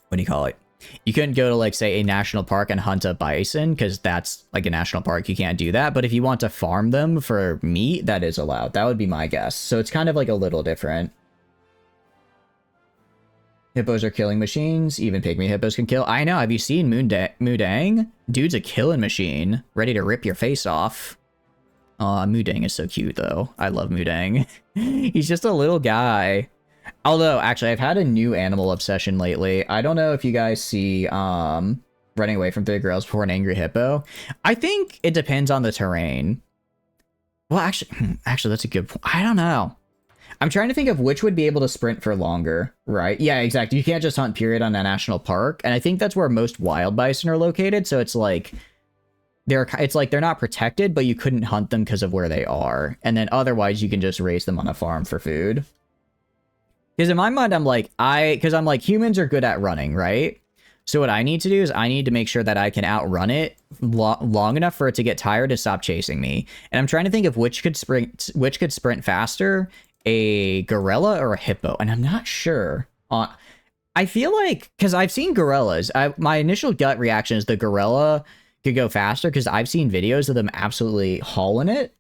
A: What do you call it? You couldn't go to, like, say, a national park and hunt a bison, because that's, like, a national park. You can't do that. But if you want to farm them for meat, that is allowed. That would be my guess. So it's kind of, like, a little different. Hippos are killing machines. Even pygmy hippos can kill. I know. Have you seen Mudang? Dude's a killing machine. Ready to rip your face off. Aw, Mudang is so cute, though. I love Mudang. He's just a little guy. Although, actually, I've had a new animal obsession lately. I don't know if you guys see running away from 3 girls before an angry hippo. I think it depends on the terrain. Well, actually, that's a good point. I don't know. I'm trying to think of which would be able to sprint for longer, right? Yeah, exactly. You can't just hunt, period, on a national park. And I think that's where most wild bison are located. So it's like... they're not protected, but you couldn't hunt them because of where they are. And then otherwise, you can just raise them on a farm for food. Because in my mind, I'm like, humans are good at running, right? So what I need to do is I need to make sure that I can outrun it long enough for it to get tired and stop chasing me. And I'm trying to think of which could sprint faster a gorilla or a hippo, and I'm not sure. I feel like, because I've seen gorillas, my initial gut reaction is the gorilla could go faster because I've seen videos of them absolutely hauling it.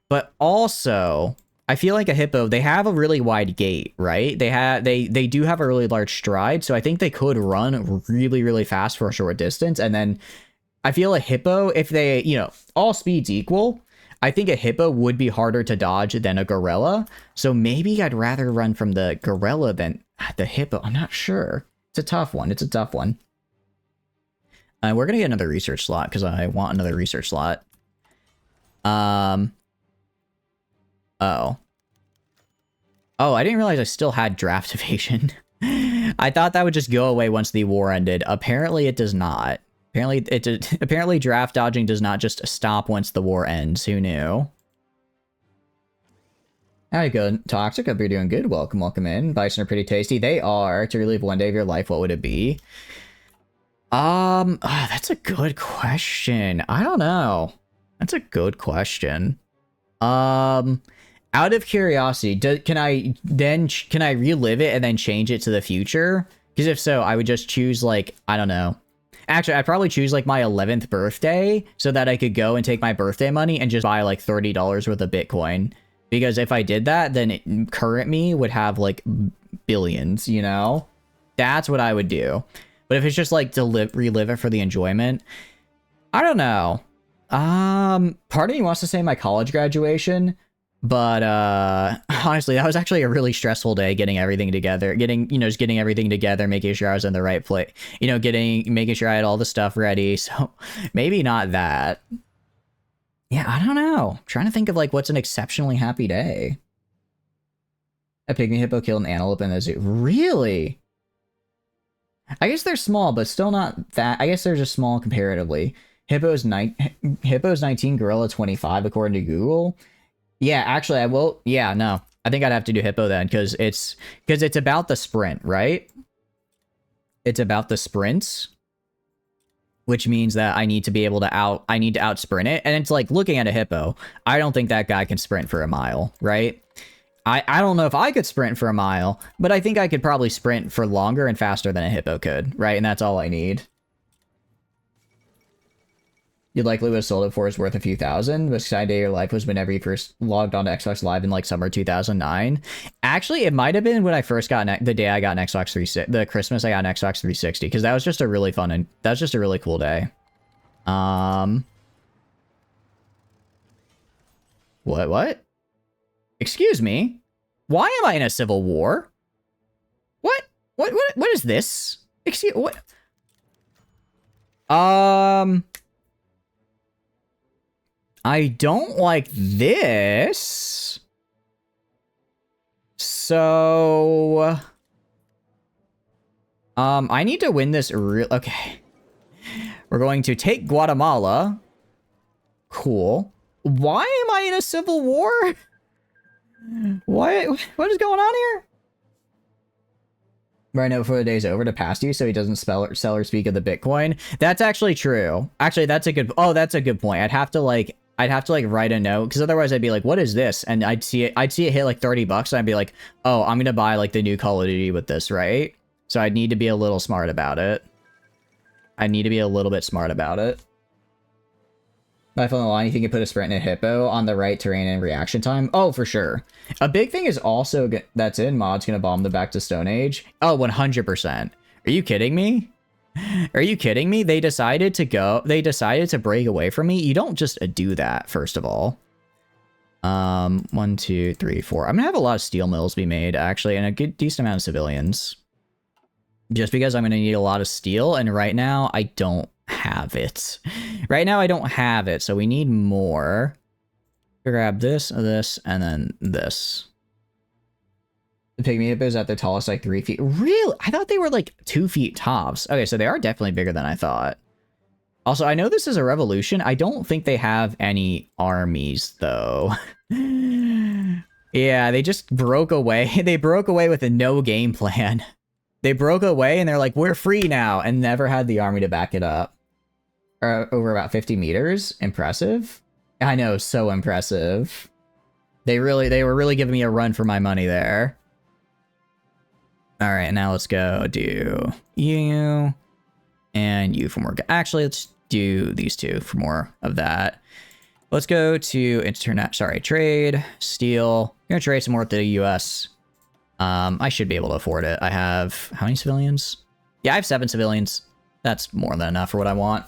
A: But also, I feel like a hippo, they have a really wide gait, right? They do have a really large stride, so I think they could run really, really fast for a short distance. And then I feel a hippo, if they, you know, all speeds equal, I think a hippo would be harder to dodge than a gorilla. So maybe I'd rather run from the gorilla than the hippo. I'm not sure. It's a tough one. It's a tough one. We're going to get another research slot because I want another research slot. Oh. Oh, I didn't realize I still had draft evasion. I thought that would just go away once the war ended. Apparently it does not. Apparently draft dodging does not just stop once the war ends. Who knew? How you good? Toxic, hope you're doing good. Welcome, welcome in. Bison are pretty tasty. They are. To relive one day of your life, what would it be? That's a good question. I don't know. That's a good question. Out of curiosity, can I relive it and then change it to the future? Because if so, I would just choose, like, I don't know. Actually, I'd probably choose, like, my 11th birthday so that I could go and take my birthday money and just buy, like, $30 worth of Bitcoin. Because if I did that, then current me would have, like, billions, you know? That's what I would do. But if it's just, like, to relive it for the enjoyment, I don't know. Part of me wants to say my college graduation, but honestly, that was actually a really stressful day getting everything together, just getting everything together, making sure I was in the right place, making sure I had all the stuff ready. So maybe not that. Yeah, I don't know. I'm trying to think of, like, what's an exceptionally happy day. A pygmy hippo killed an antelope in the zoo. Really? I guess they're small, but still not that. I guess they're just small comparatively. Hippo's 19, gorilla 25, according to Google. Yeah, actually, I will. Yeah, no. I think I'd have to do hippo then, because it's about the sprint, right? It's about the sprints, which means that I need to be able to out sprint it. And it's like, looking at a hippo, I don't think that guy can sprint for a mile, right? I don't know if I could sprint for a mile, but I think I could probably sprint for longer and faster than a hippo could, right? And that's all I need. You likely would have sold it for it's worth a few thousand. The exciting day of your life was whenever you first logged on to Xbox Live in, like, summer 2009. Actually, it might have been when I first got the day I got an Xbox 360, the Christmas I got an Xbox 360, because that was just a really fun and that was just a really cool day. What? Excuse me? Why am I in a civil war? What is this? Excuse what? I don't like this. So, I need to win this okay. We're going to take Guatemala. Cool. Why am I in a civil war? What is going on here? Right now before the day's over to pass you so he doesn't sell or speak of the Bitcoin. That's actually true. Actually, that's a good point. I'd have to like write a note, because otherwise I'd be like, what is this? And I'd see it hit like $30 and I'd be like, oh, I'm gonna buy like the new Call of Duty with this, right? So I'd need to be a little smart about it. I need to be a little bit smart about it. Life on the line, you think you put a sprint in a hippo on the right terrain and reaction time? Oh, for sure. A big thing is also that's in mods gonna bomb the Back to Stone Age. Oh, 100%. Are you kidding me? Are you kidding me? They decided to break away from me. You don't just do that, first of all. 1, 2, 3, 4. I'm gonna have a lot of steel mills be made, actually, and a decent amount of civilians. Just because I'm gonna need a lot of steel, and right now I don't have it. Right now I don't have it, so we need more. Grab this, and then this. The pygmy hippos at their tallest, like 3 feet. Really? I thought they were like 2 feet tops. Okay, so they are definitely bigger than I thought. Also, I know this is a revolution. I don't think they have any armies, though. Yeah, they just broke away. They broke away with a no game plan. They broke away and they're like, we're free now, and never had the army to back it up. Over about 50 meters. Impressive. I know, so impressive. They were really giving me a run for my money there. All right, now let's go do you and you for more. Actually, let's do these two for more of that. Let's go to trade, steel. I'm gonna trade some more to the US. I should be able to afford it. I have, how many civilians? Yeah, I have 7 civilians. That's more than enough for what I want.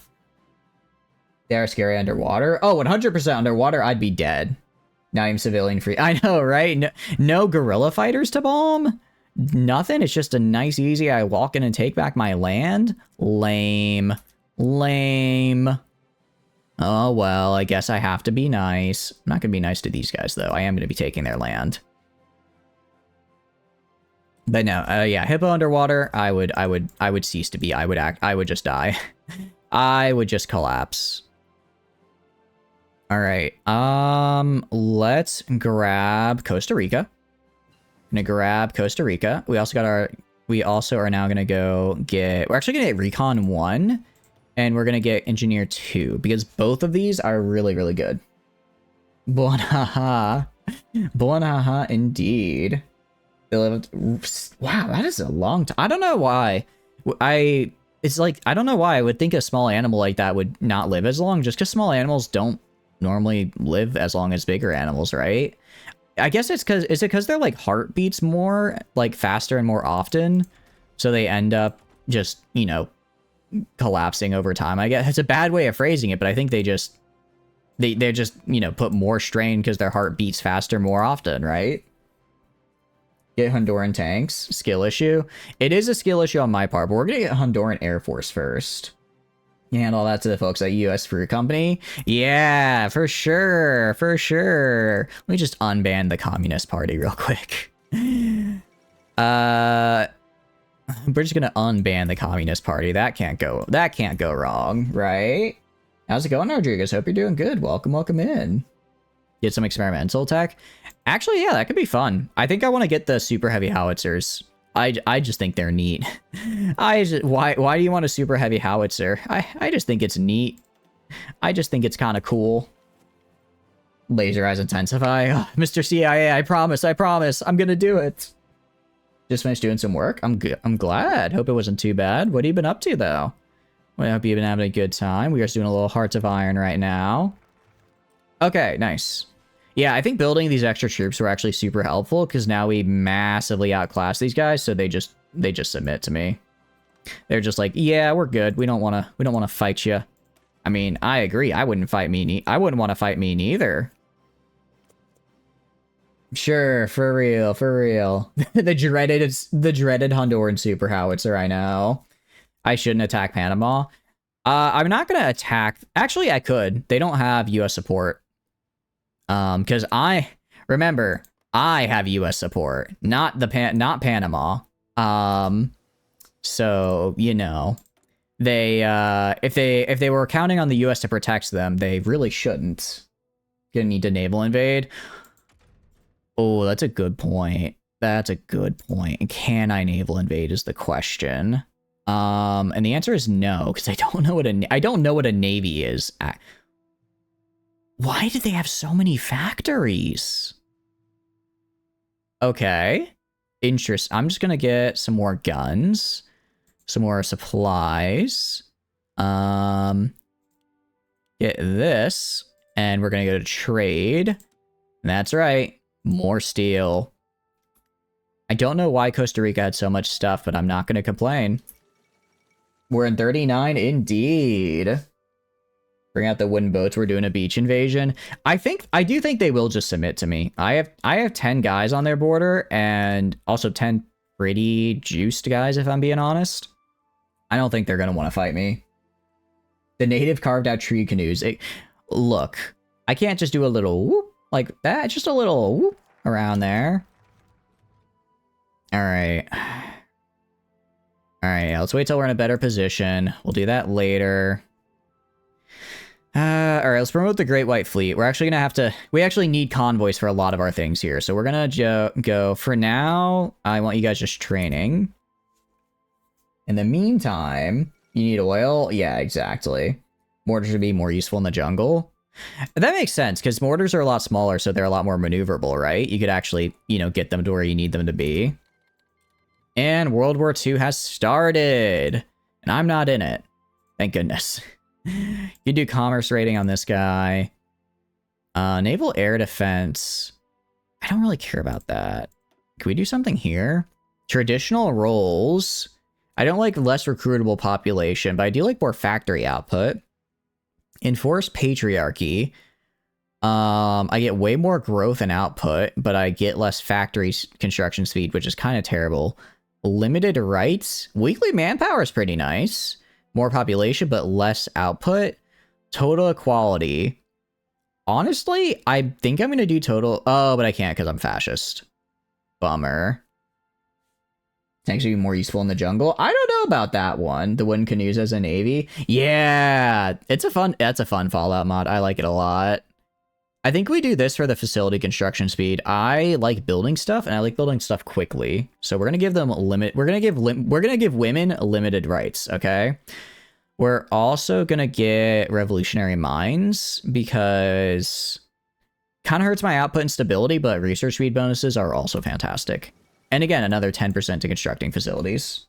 A: They are scary underwater. Oh, 100% underwater, I'd be dead. Not even civilian free. I know, right? No guerrilla fighters to bomb? Nothing? It's just a nice, easy, I walk in and take back my land? Lame. Lame. Oh, well, I guess I have to be nice. I'm not gonna be nice to these guys, though. I am gonna be taking their land. But no, yeah, hippo underwater, I would cease to be. I would just die. I would just collapse. All right, let's grab Costa Rica. I'm gonna grab Costa Rica. We also are now gonna go get, we're actually gonna get Recon 1, and we're gonna get Engineer 2, because both of these are really, really good. Buonaha. Buonaha indeed. Wow, that is a long time. I don't know why. It's like, I don't know why I would think a small animal like that would not live as long, just because small animals don't normally live as long as bigger animals, right? I guess it's because, is it because their like heart beats more, like faster and more often, so they end up just, you know, collapsing over time? I guess it's a bad way of phrasing it, but I think they're just, you know, put more strain because their heart beats faster more often, right? Get Honduran tanks. Skill issue. It is a skill issue on my part, but we're gonna get Honduran Air Force first. Hand all that to the folks at US Fruit Company. Yeah, for sure. For sure. Let me just unban the Communist Party real quick. We're just gonna unban the Communist Party. That can't go wrong, right? How's it going, Rodriguez? Hope you're doing good. Welcome in. Get some experimental tech. Actually, yeah, that could be fun. I think I want to get the super heavy howitzers. I just think they're neat. Why do you want a super heavy howitzer? I just think it's neat. I just think it's kind of cool. Laser eyes intensify. Oh, Mr. CIA, I promise. I'm gonna do it. Just finished doing some work. I'm glad. Hope it wasn't too bad. What have you been up to, though? Well, I hope you've been having a good time. We are just doing a little Hearts of Iron right now. Okay, nice. Yeah, I think building these extra troops were actually super helpful, because now we massively outclass these guys, so they just submit to me. They're just like, yeah, we're good. We don't want to fight you. I mean, I agree. I wouldn't want to fight me neither. Sure, for real. the dreaded Honduran super howitzer, I know. I shouldn't attack Panama. I'm not gonna attack. Actually, I could. They don't have US support. Because I have US support, not Panama. So, you know, they if they were counting on the US to protect them, they really shouldn't. Gonna need to naval invade. Oh, that's a good point. Can I naval invade is the question. And the answer is no, because I don't know what a navy is. Why did they have so many factories? Okay. Interest. I'm just gonna get some more guns. Some more supplies. Get this. And we're gonna go to trade. And that's right. More steel. I don't know why Costa Rica had so much stuff, but I'm not gonna complain. We're in 39 indeed. Bring out the wooden boats. We're doing a beach invasion. I do think they will just submit to me. I have 10 guys on their border, and also 10 pretty juiced guys, if I'm being honest. I don't think they're gonna want to fight me. The native carved out tree canoes. Look, I can't just do a little whoop like that. Just a little whoop around there. All right. All right. Yeah, let's wait till we're in a better position. We'll do that later. All right, let's promote the Great White Fleet. We're actually gonna have to. We actually need convoys for a lot of our things here, so we're gonna go for now. I want you guys just training. In the meantime, you need oil. Yeah, exactly. Mortars should be more useful in the jungle. That makes sense, because mortars are a lot smaller, so they're a lot more maneuverable, right? You could actually, you know, get them to where you need them to be. And World War II has started. And I'm not in it. Thank goodness. You do commerce rating on this guy. Naval air defense. I don't really care about that. Can we do something here? Traditional roles. I don't like less recruitable population, but I do like more factory output. Enforced patriarchy. I get way more growth and output, but I get less factory construction speed, which is kind of terrible. Limited rights. Weekly manpower is pretty nice. More population, but less output. Total equality. Honestly, I think I'm going to do total... Oh, but I can't because I'm fascist. Bummer. Tanks would be more useful in the jungle. I don't know about that one. The wooden canoes as a navy. Yeah, that's a fun Fallout mod. I like it a lot. I think we do this for the facility construction speed. I like building stuff, and I like building stuff quickly. So we're gonna give them we're gonna give women limited rights. Okay. We're also gonna get revolutionary mines because kind of hurts my output and stability, but research speed bonuses are also fantastic. And again, another 10% to constructing facilities.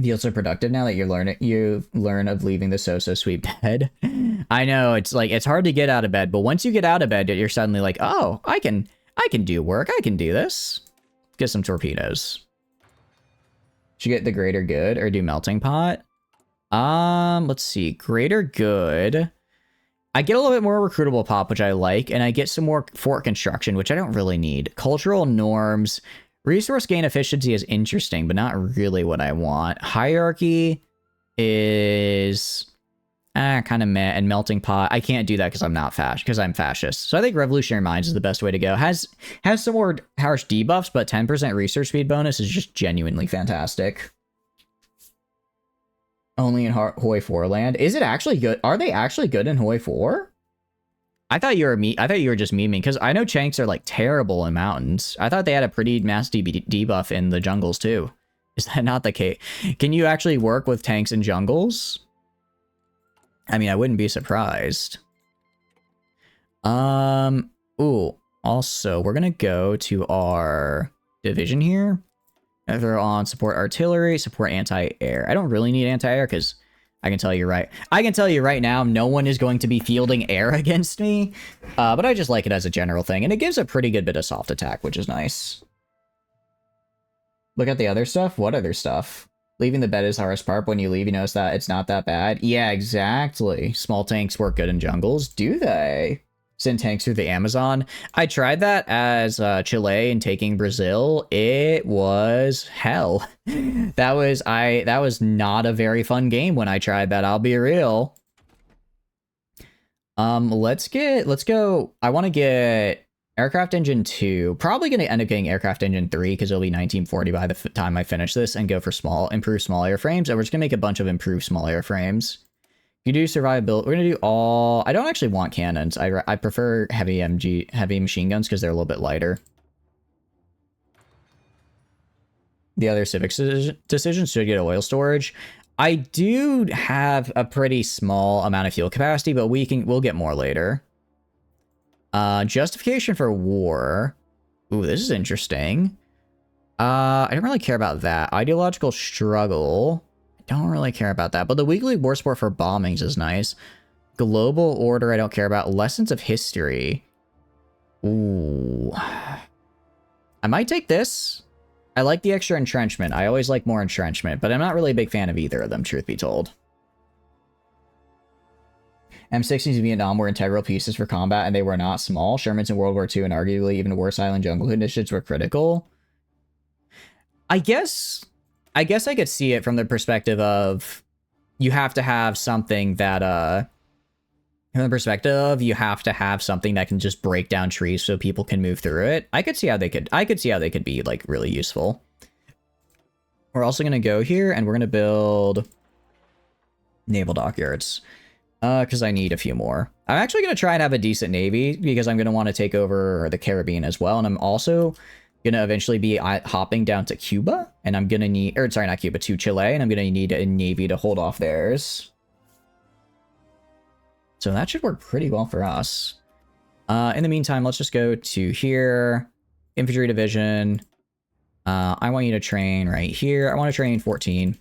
A: Feel so productive now that you learn of leaving the so sweet bed. I know, it's like, it's hard to get out of bed, but once you get out of bed, you're suddenly like, oh, I can do work. I can do this. Get some torpedoes. Should get the greater good or do melting pot. Let's see. Greater good. I get a little bit more recruitable pop, which I like, and I get some more fort construction, which I don't really need. Cultural norms. Resource gain efficiency is interesting, but not really what I want. Hierarchy is kind of meh, and melting pot. I can't do that because I'm not because I'm fascist. So I think revolutionary minds is the best way to go. Has some more harsh debuffs, but 10% research speed bonus is just genuinely fantastic. Only in Hoi 4 land. Is it actually good? Are they actually good in Hoi 4? I thought you were just memeing, because I know Chanks are like terrible in mountains. I thought they had a pretty nasty debuff in the jungles too. Is that not the case? Can you actually work with tanks in jungles? I mean, I wouldn't be surprised. Ooh, also, we're gonna go to our division here. Throw on support artillery, support anti-air. I don't really need anti-air because I can tell you right now, no one is going to be fielding air against me. But I just like it as a general thing, and it gives a pretty good bit of soft attack, which is nice. Look at the other stuff. What other stuff? Leaving the bed is the hardest part. When you leave, you notice that it's not that bad. Yeah, exactly. Small tanks work good in jungles. Do they? Send tanks through the Amazon. I tried that as Chile and taking Brazil. It was hell. That was not a very fun game when I tried that. I'll be real. Let's go. I want to get Aircraft Engine 2. Probably going to end up getting Aircraft Engine 3 because it'll be 1940 by the time I finish this, and go for improved small airframes. And we're just going to make a bunch of improved small airframes. You do survivability. We're gonna do all. I don't actually want cannons. I prefer heavy machine guns because they're a little bit lighter. The other civics decisions should get oil storage. I do have a pretty small amount of fuel capacity, but we'll get more later. Justification for war. Ooh, this is interesting. I don't really care about that. Ideological struggle. Don't really care about that, but the weekly war support for bombings is nice. Global order I don't care about. Lessons of history. Ooh. I might take this. I like the extra entrenchment. I always like more entrenchment, but I'm not really a big fan of either of them, truth be told. M60s in Vietnam were integral pieces for combat, and they were not small. Shermans in World War II and arguably even worse island jungle conditions were critical. I guess I could see it from the perspective of you have to have something that from the perspective of you have to have something that can just break down trees so people can move through it. I could see how they could be like really useful. We're also going to go here and we're going to build naval dockyards because I need a few more. I'm actually going to try and have a decent navy because I'm going to want to take over the Caribbean as well, and I'm also gonna eventually be hopping down to Cuba, and I'm gonna need, or sorry, not Cuba, to Chile, and I'm gonna need a navy to hold off theirs. So that should work pretty well for us. In the meantime, let's just go to here. Infantry division. I want you to train right here. I want to train 14.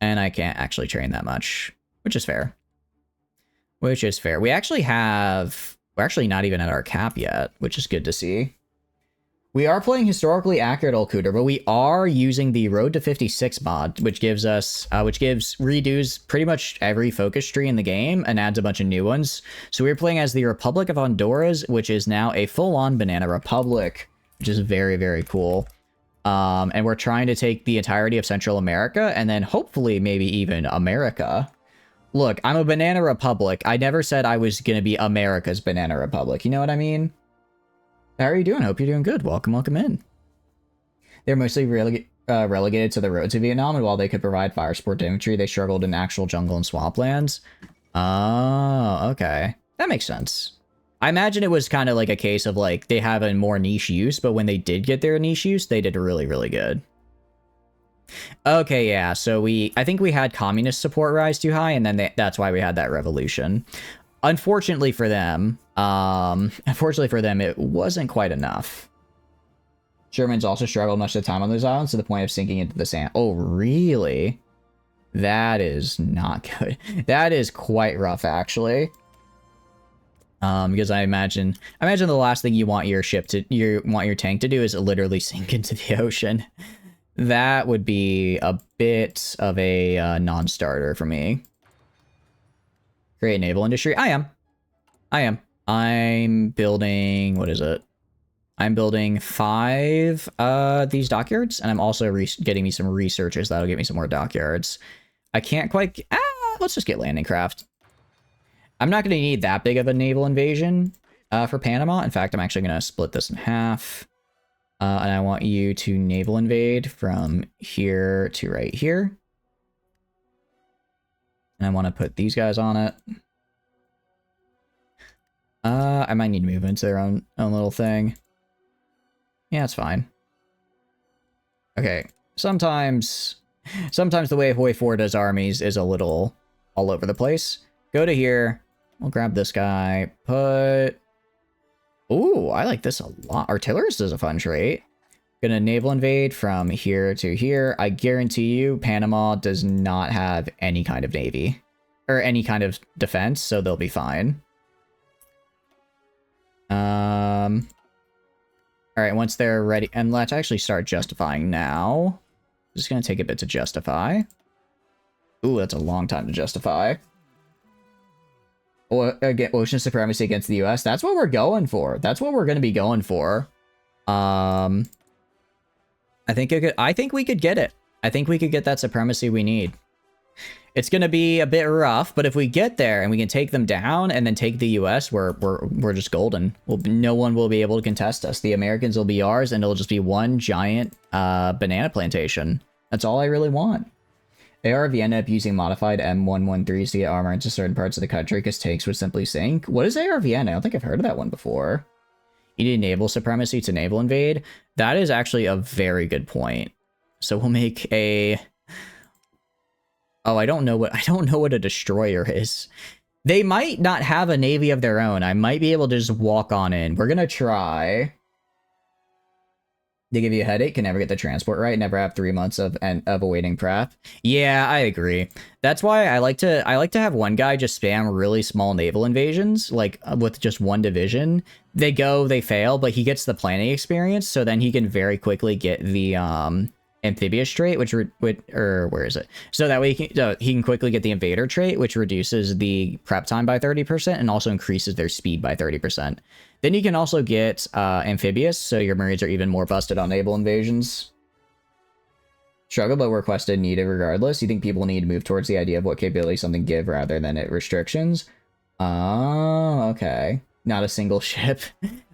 A: And I can't actually train that much, which is fair. Which is fair. We're actually not even at our cap yet, which is good to see. We are playing historically accurate Olkuder, but we are using the Road to 56 mod, which gives redos pretty much every focus tree in the game and adds a bunch of new ones. So we're playing as the Republic of Honduras, which is now a full-on banana republic, which is very, very cool. And we're trying to take the entirety of Central America and then hopefully maybe even America. Look, I'm a banana republic. I never said I was going to be America's banana republic. You know what I mean? How are you doing? Hope you're doing good. Welcome, welcome in. They're mostly relegated to the roads of Vietnam, and while they could provide fire support to infantry, they struggled in actual jungle and swamplands. Oh, okay. That makes sense. I imagine it was kind of like a case of like they have a more niche use, but when they did get their niche use, they did really, really good. Okay, yeah. So I think we had communist support rise too high, and then that's why we had that revolution. Unfortunately for them, it wasn't quite enough. Germans also struggled much of the time on those islands to the point of sinking into the sand. Oh, really? That is not good. That is quite rough, actually. Because I imagine the last thing you want your tank to do is literally sink into the ocean. That would be a bit of a non-starter for me. Great naval industry. I am. I'm building, what is it? I'm building 5 these dockyards, and I'm also getting me some researchers that'll get me some more dockyards. I can't quite, let's just get landing craft. I'm not going to need that big of a naval invasion for Panama. In fact, I'm actually going to split this in half. And I want you to naval invade from here to right here. And I want to put these guys on it. I might need to move into their own little thing. Yeah, it's fine. Okay, sometimes the way 4 does armies is a little all over the place. Go to here. We'll grab this guy. Ooh, I like this a lot. Artillerist is a fun trait. Gonna naval invade from here to here. I guarantee you Panama does not have any kind of navy or any kind of defense, so they'll be fine. All right, once they're ready, and let's actually start justifying now. Just gonna take a bit to justify. Ooh, that's a long time to justify. Or again, ocean supremacy against the US. That's what we're going for. That's what we're going to be going for. I think we could get it. I think we could get that supremacy we need. It's going to be a bit rough, but if we get there and we can take them down and then take the US, we're just golden. No one will be able to contest us. The Americans will be ours, and it'll just be one giant banana plantation. That's all I really want. ARV ended up using modified M113s to get armor into certain parts of the country because tanks would simply sink. What is ARVN? I don't think I've heard of that one before. You need naval supremacy to naval invade. That is actually a very good point. So we'll make a... Oh, I don't know what a destroyer is. They might not have a navy of their own. I might be able to just walk on in. We're gonna try. They give you a headache, can never get the transport right, never have 3 months of awaiting prep. Yeah, I agree. That's why I like to have one guy just spam really small naval invasions, like with just one division. They go, they fail, but he gets the planning experience, so then he can very quickly get the amphibious trait, where is it? So that way he can quickly get the invader trait, which reduces the prep time by 30% and also increases their speed by 30%. Then you can also get amphibious, so your Marines are even more busted on naval invasions. Struggle, but requested needed regardless. You think people need to move towards the idea of what capability something give rather than it restrictions? Oh, okay. Not a single ship.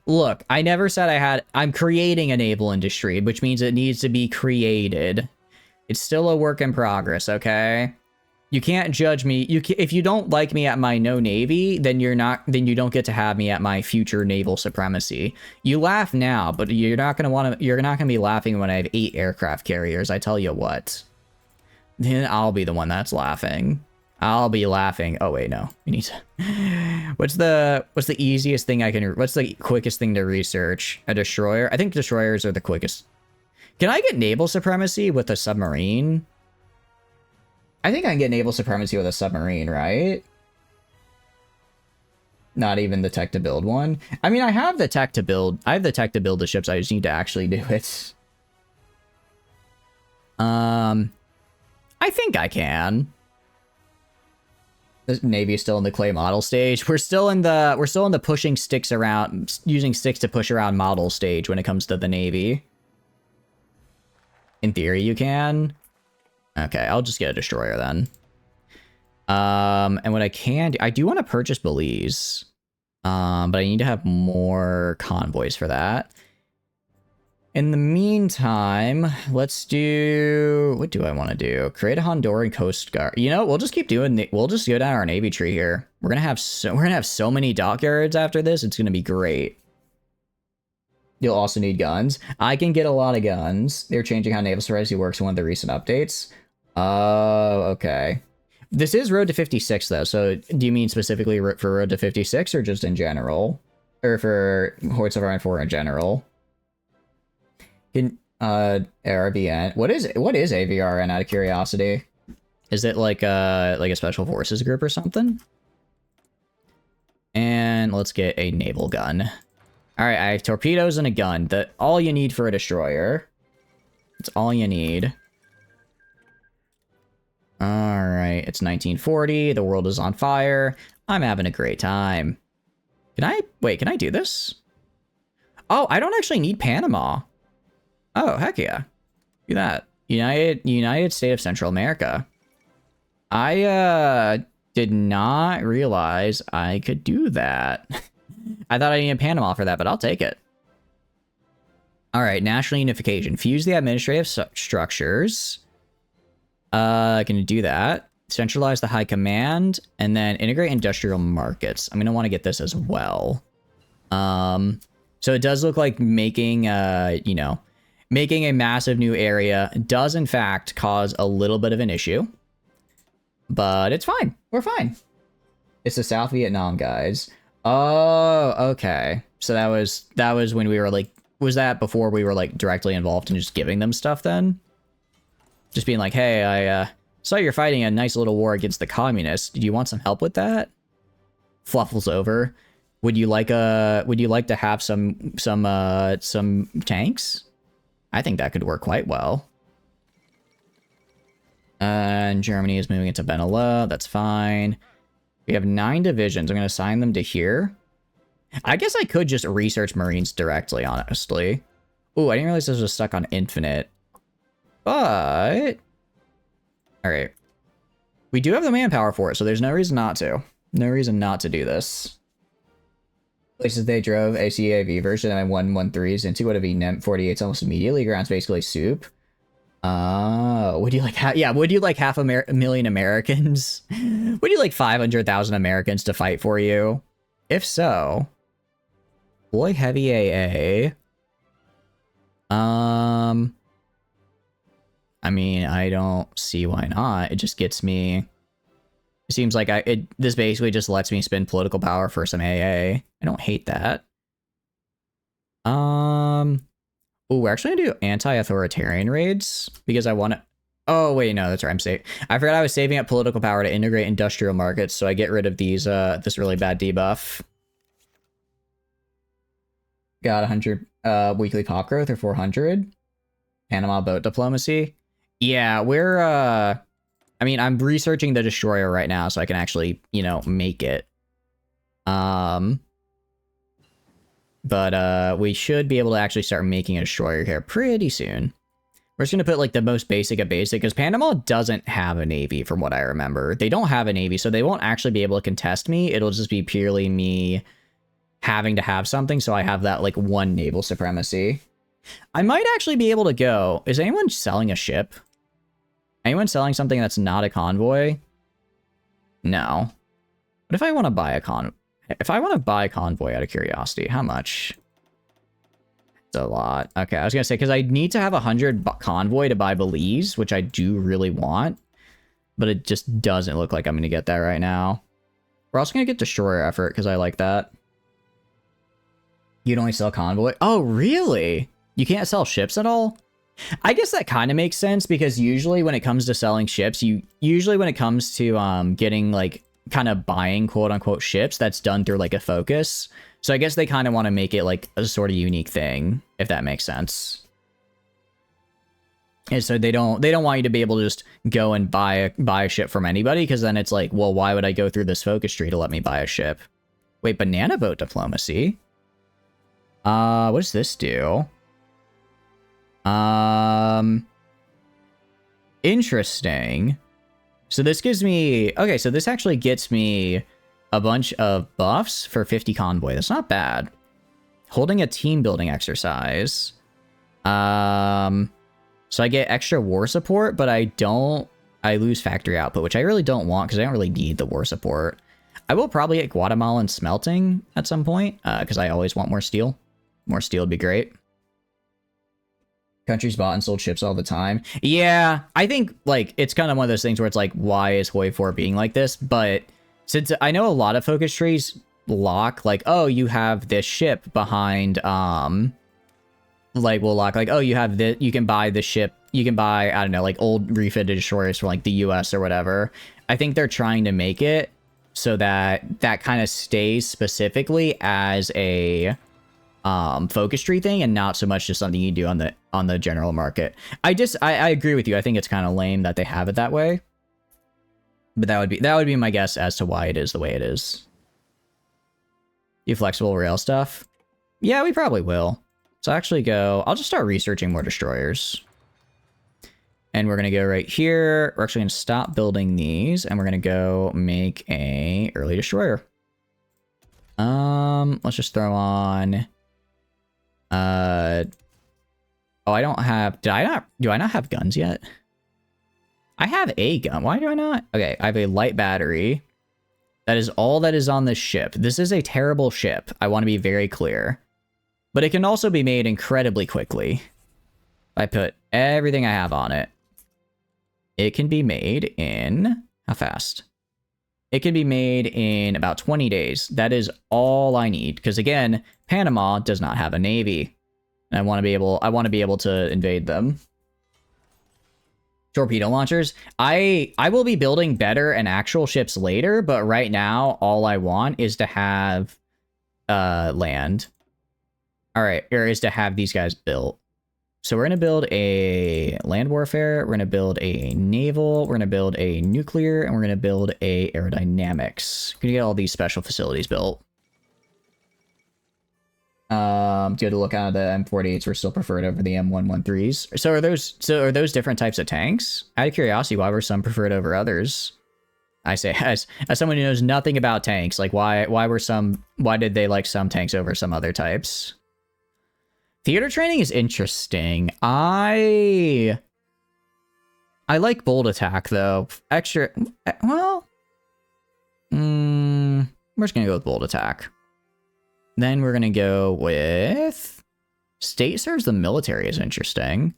A: Look, I never said I'm creating a naval industry, which means it needs to be created. It's still a work in progress, okay? You can't judge me. If you don't like me at my no navy, then you don't get to have me at my future naval supremacy. You laugh now, but you're not gonna be laughing when I have 8 aircraft carriers. I tell you what. Then I'll be the one that's laughing. I'll be laughing. Oh wait, no. We need to... What's the easiest thing I can... What's the quickest thing to research? A destroyer? I think destroyers are the quickest. Can I get naval supremacy with a submarine? I think I can get naval supremacy with a submarine, right? Not even the tech to build one. I mean, I have the tech to build. I have the tech to build the ships. I just need to actually do it. I think I can. The Navy is still in the clay model stage. We're still in the pushing sticks around, using sticks to push around model stage when it comes to the Navy. In theory, you can. Okay, I'll just get a destroyer then. And what I can do, I do want to purchase Belize. But I need to have more convoys for that. In the meantime, let's do... What do I want to do? Create a Honduran Coast Guard. You know, we'll just keep doing... We'll just go down our Navy tree here. We're gonna have so many dockyards after this. It's gonna be great. You'll also need guns. I can get a lot of guns. They're changing how naval supremacy works in one of the recent updates. Oh, okay. This is Road to 56, though. So do you mean specifically for Road to 56 or just in general? Or for Hordes of Iron 4 in general? Can ARVN. What is AVRN out of curiosity? Is it like a special forces group or something? And let's get a naval gun. All right, I have torpedoes and a gun. All you need for a destroyer. That's all you need. All right, it's 1940. The world is on fire. I'm having a great time. Can I do this? Oh, I don't actually need Panama. Oh, heck yeah. Do that. United State of Central America. I did not realize I could do that. I thought I needed Panama for that, but I'll take it. All right, national unification. Fuse the administrative structures. Gonna do that. Centralize the high command, and then integrate industrial markets. I'm gonna want to get this as well. So it does look like making, making a massive new area does in fact cause a little bit of an issue, but it's fine. We're fine. It's the South Vietnam guys. Oh, okay. So that was when we were like, was that before we were like directly involved in just giving them stuff then? Just being like, hey, I saw you're fighting a nice little war against the communists. Do you want some help with that? Fluffles over. Would you like to have some tanks? I think that could work quite well. And Germany is moving into Benelux. That's fine. We have 9 divisions. I'm going to assign them to here. I guess I could just research Marines directly, honestly. Ooh, I didn't realize this was stuck on infinite. But... Alright. We do have the manpower for it, so there's no reason not to. No reason not to do this. Places they drove ACAV version and 113s into would have been 48s almost immediately. Ground's basically soup. Would you like half a million Americans? Would you like 500,000 Americans to fight for you? If so, boy, heavy AA. I mean, I don't see why not. It just gets me. It seems like this basically just lets me spend political power for some AA. I don't hate that. Oh, we're actually gonna do anti-authoritarian raids because I want to. Oh wait, no, that's right. I forgot I was saving up political power to integrate industrial markets, so I get rid of these. This really bad debuff. Got 100 weekly pop growth or 400. Panama boat diplomacy. Yeah, we're I mean, I'm researching the destroyer right now, so I can actually, make it. But we should be able to actually start making a destroyer here pretty soon. We're just going to put like the most basic of basic, because Panama doesn't have a navy from what I remember. They don't have a navy, so they won't actually be able to contest me. It'll just be purely me having to have something, so I have that like one naval supremacy. I might actually be able to go. Is anyone selling a ship? Anyone selling something that's not a convoy? No. What if I want to buy a convoy? If I want to buy a convoy out of curiosity, how much? It's a lot. Okay, I was going to say, because I need to have 100 convoy to buy Belize, which I do really want. but it just doesn't look like I'm going to get that right now. We're also going to get destroyer effort because I like that. You'd only sell convoy. Oh, really? You can't sell ships at all? I guess that kind of makes sense because usually when it comes to selling ships, usually when it comes to getting like kind of buying quote unquote ships, that's done through like a focus. So I guess they kind of want to make it like a sort of unique thing, if that makes sense. And so they don't want you to be able to just go and buy a ship from anybody, because then it's like, well, why would I go through this focus tree to let me buy a ship? Wait, banana boat diplomacy? What does this do? Interesting. So this gives me... Okay, so this actually gets me a bunch of buffs for 50 convoy. That's not bad. Holding a team building exercise. So I get extra war support, but I lose factory output, which I really don't want because I don't really need the war support. I will probably get Guatemalan smelting at some point, because I always want more steel. More steel would be great. Countries bought and sold ships all the time. Yeah, I think, like, it's kind of one of those things where it's like, why is Hoi 4 being like this? But since I know a lot of focus trees lock, like, oh, you have this ship behind, like, we'll lock, like, oh, you have this, you can buy the ship, you can buy, I don't know, like, old refitted destroyers from, like, the US or whatever. I think they're trying to make it so that that kind of stays specifically as a focus tree thing and not so much just something you do on the general market. I agree with you. I think it's kind of lame that they have it that way. But that would be my guess as to why it is the way it is. You flexible rail stuff? Yeah, we probably will. So I'll just start researching more destroyers. And we're going to go right here. We're actually going to stop building these and we're going to go make a early destroyer. Let's just throw on oh, I don't have, do I not have guns yet? I have a gun. Why do I not? Okay, I have a light battery. That is all that is on this ship. This is a terrible ship. I want to be very clear. But it can also be made incredibly quickly. I put everything I have on it. It can be made in, how fast? It can be made in about 20 days. That is all I need. Because again, Panama does not have a navy. And I want to be able to invade them. Torpedo launchers. I will be building better and actual ships later, but right now all I want is to have land. All right, or is to have these guys built. So we're going to build a land warfare, we're going to build a naval, we're going to build a nuclear, and we're going to build a aerodynamics. We're going to get all these special facilities built. Good to look out, the M48s were still preferred over the M113s. So are those different types of tanks? Out of curiosity, why were some preferred over others? I say, as someone who knows nothing about tanks, like why did they like some tanks over some other types? Theater training is interesting. I like bold attack though. Extra, well, we're just gonna go with bold attack. Then we're gonna go with state serves the military is interesting.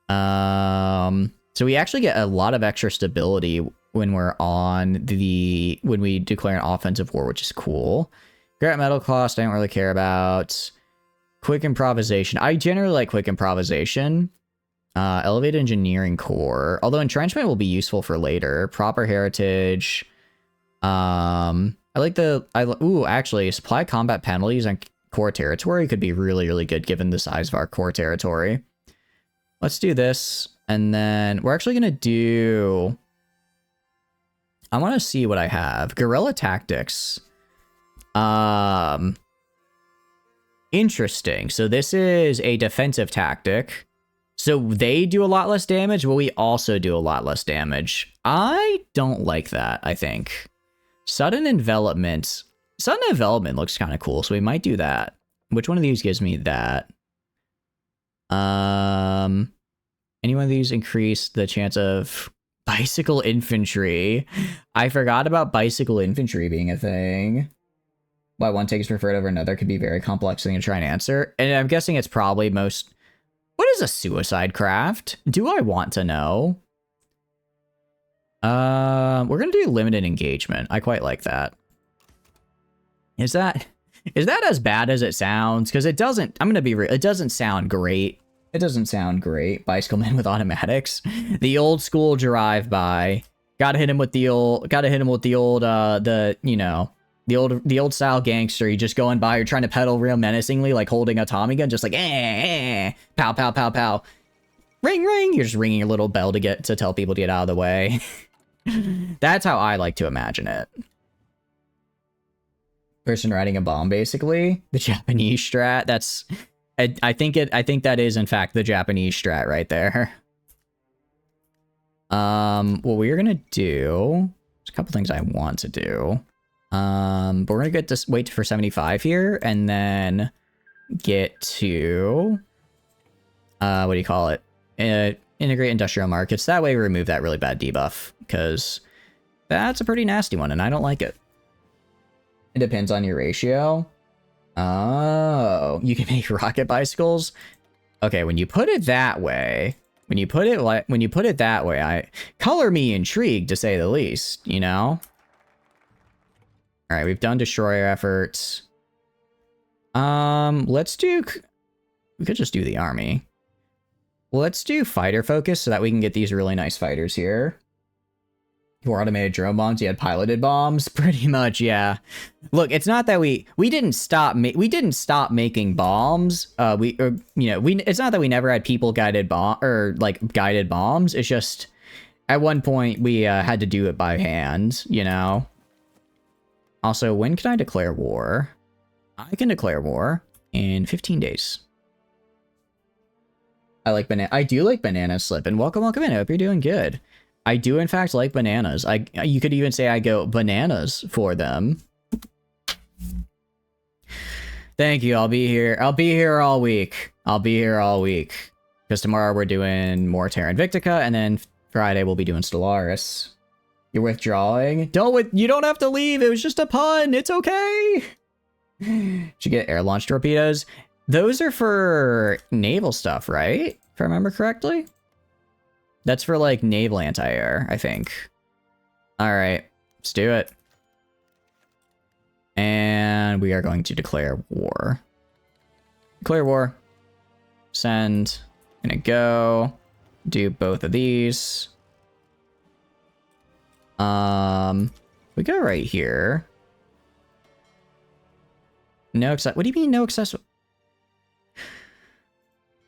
A: So we actually get a lot of extra stability when when we declare an offensive war, which is cool. Grant metal cost, I don't really care about. Quick improvisation. I generally like quick improvisation. Elevated engineering core. Although entrenchment will be useful for later. Proper heritage. Actually, supply combat penalties on core territory could be really, really good given the size of our core territory. Let's do this. And then we're actually going to do... I want to see what I have. Guerrilla tactics. Interesting. So this is a defensive tactic. So they do a lot less damage, but we also do a lot less damage. I don't like that, I think. Sudden envelopment. Sudden envelopment looks kind of cool, so we might do that. Which one of these gives me that? Any one of these increase the chance of bicycle infantry. I forgot about bicycle infantry being a thing. Why one take is preferred over another could be very complex thing to try and answer. And I'm guessing it's probably most... What is a suicide craft? Do I want to know? We're gonna do limited engagement. I quite like that. Is that as bad as it sounds? Because it doesn't. I'm gonna be real. It doesn't sound great. It doesn't sound great. Bicycleman with automatics. The old school drive-by. Gotta hit him with the old. You know, the old style gangster. You just going by. You're trying to pedal real menacingly, like holding a Tommy gun, just like pow pow pow pow. Ring ring. You're just ringing your little bell to tell people to get out of the way. That's how I like to imagine it. Person riding a bomb, basically. The Japanese strat. That's. I think that is in fact the Japanese strat right there. What we're gonna do. There's a couple things I want to do. But we're gonna get this. Wait for 75 here, and then get to. What do you call it? Integrate industrial markets. That way we remove that really bad debuff, because that's a pretty nasty one, and I don't like it. It depends on your ratio. Oh, you can make rocket bicycles. Okay, when you put it that way, I color me intrigued to say the least. You know. All right, we've done destroyer efforts. Let's do. We could just do the army. Let's do fighter focus so that we can get these really nice fighters here. Who automated drone bombs? You had piloted bombs, pretty much, yeah. Look, it's not that we didn't stop making bombs. It's not that we never had people guided guided bombs. It's just at one point we had to do it by hand, you know. Also, when can I declare war? I can declare war in 15 days. I do like banana slip, and welcome in. I hope you're doing good. I do in fact like bananas. You could even say I go bananas for them. Thank you. I'll be here all week. Because tomorrow we're doing more Terra Invictica, and then Friday we'll be doing Stellaris. You're withdrawing? You don't have to leave. It was just a pun. It's okay. Should get air launch torpedoes. Those are for naval stuff, right? If I remember correctly. That's for like naval anti-air, I think. All right, let's do it. And we are going to declare war. Declare war. Send. Gonna go. Do both of these. We go right here. No access. What do you mean no accessible?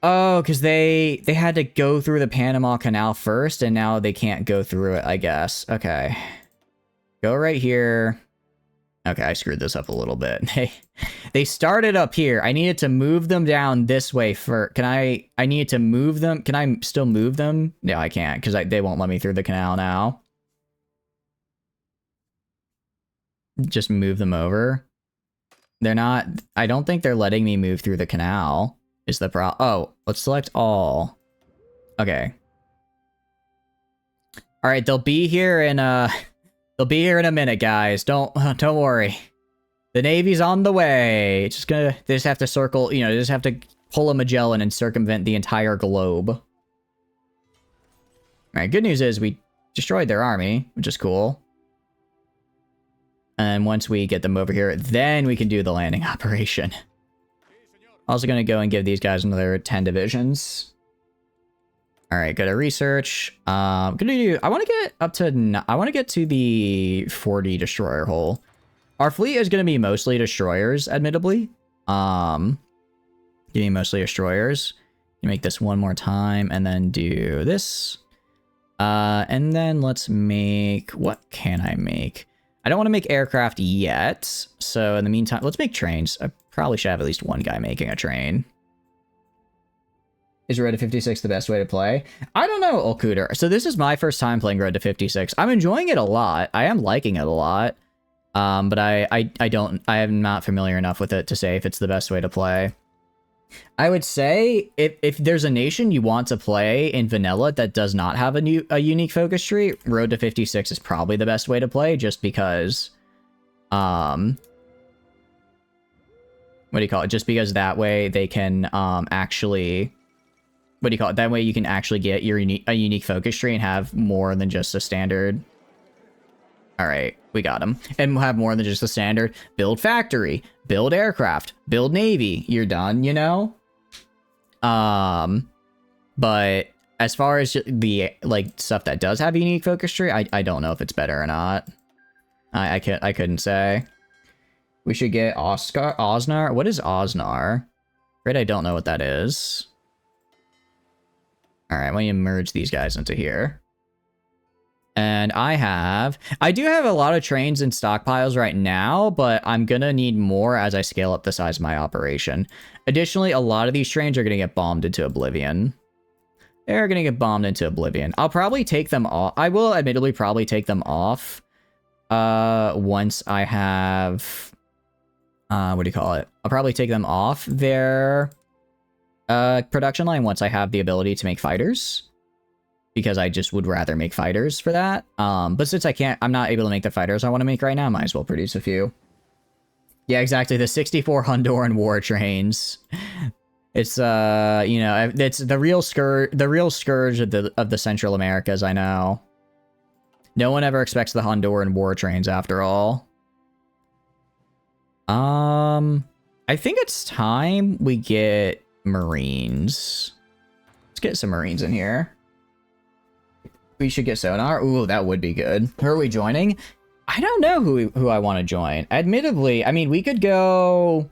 A: Oh, because they had to go through the Panama Canal first, and now they can't go through it, I guess. Okay. Go right here. Okay, I screwed this up a little bit. They started up here. I needed to move them down this way for... I need to move them. Can I still move them? No, I can't, because they won't let me through the canal now. Just move them over. They're not... I don't think they're letting me move through the canal. Is the pro... Oh, let's select all. Okay. All right, they'll be here in a minute, guys. Don't worry. The Navy's on the way. They just have to circle, they just have to pull a Magellan and circumvent the entire globe. All right, good news is we destroyed their army, which is cool. And once we get them over here, then we can do the landing operation. Also going to go and give these guys another 10 divisions. All right, go to research. I want to get to the 40 destroyer hull. Our fleet is going to be mostly destroyers, admittedly. Getting mostly destroyers. Make this one more time and then do this. And then let's make... What can I make? I don't want to make aircraft yet. So in the meantime, let's make trains. I probably should have at least one guy making a train. Is Road to 56 the best way to play? I don't know, Olkuder. So this is my first time playing Road to 56. I'm enjoying it a lot. I am liking it a lot. But I am not familiar enough with it to say if it's the best way to play. I would say if there's a nation you want to play in vanilla that does not have a unique focus tree, Road to 56 is probably the best way to play, just because what do you call it? Just because that way they can actually what do you call it? That way you can actually get your a unique focus tree and have more than just a standard. All right, we got him. And we'll have more than just a standard. Build factory, build aircraft, build navy. You're done, you know? But as far as the, like, stuff that does have a unique focus tree, I don't know if it's better or not. I couldn't say. We should get Osnar. What is Osnar? Right, I don't know what that is. All right, why don't you merge these guys into here? And I do have a lot of trains and stockpiles right now, but I'm gonna need more as I scale up the size of my operation. Additionally, a lot of these trains are gonna get bombed into oblivion. They're gonna get bombed into oblivion. I'll probably take them off. I will admittedly probably take them off once I have what do you call it? I'll probably take them off their production line once I have the ability to make fighters, because I just would rather make fighters for that. But since I'm not able to make the fighters I want to make right now, I might as well produce a few. Yeah, exactly. The 64 Honduran war trains. It's you know, it's the real scourge of the Central Americas, I know. No one ever expects the Honduran war trains after all. I think it's time we get Marines. Let's get some Marines in here. We should get sonar. Ooh, that would be good. Who are we joining? I don't know who I want to join. Admittedly, I mean, we could go...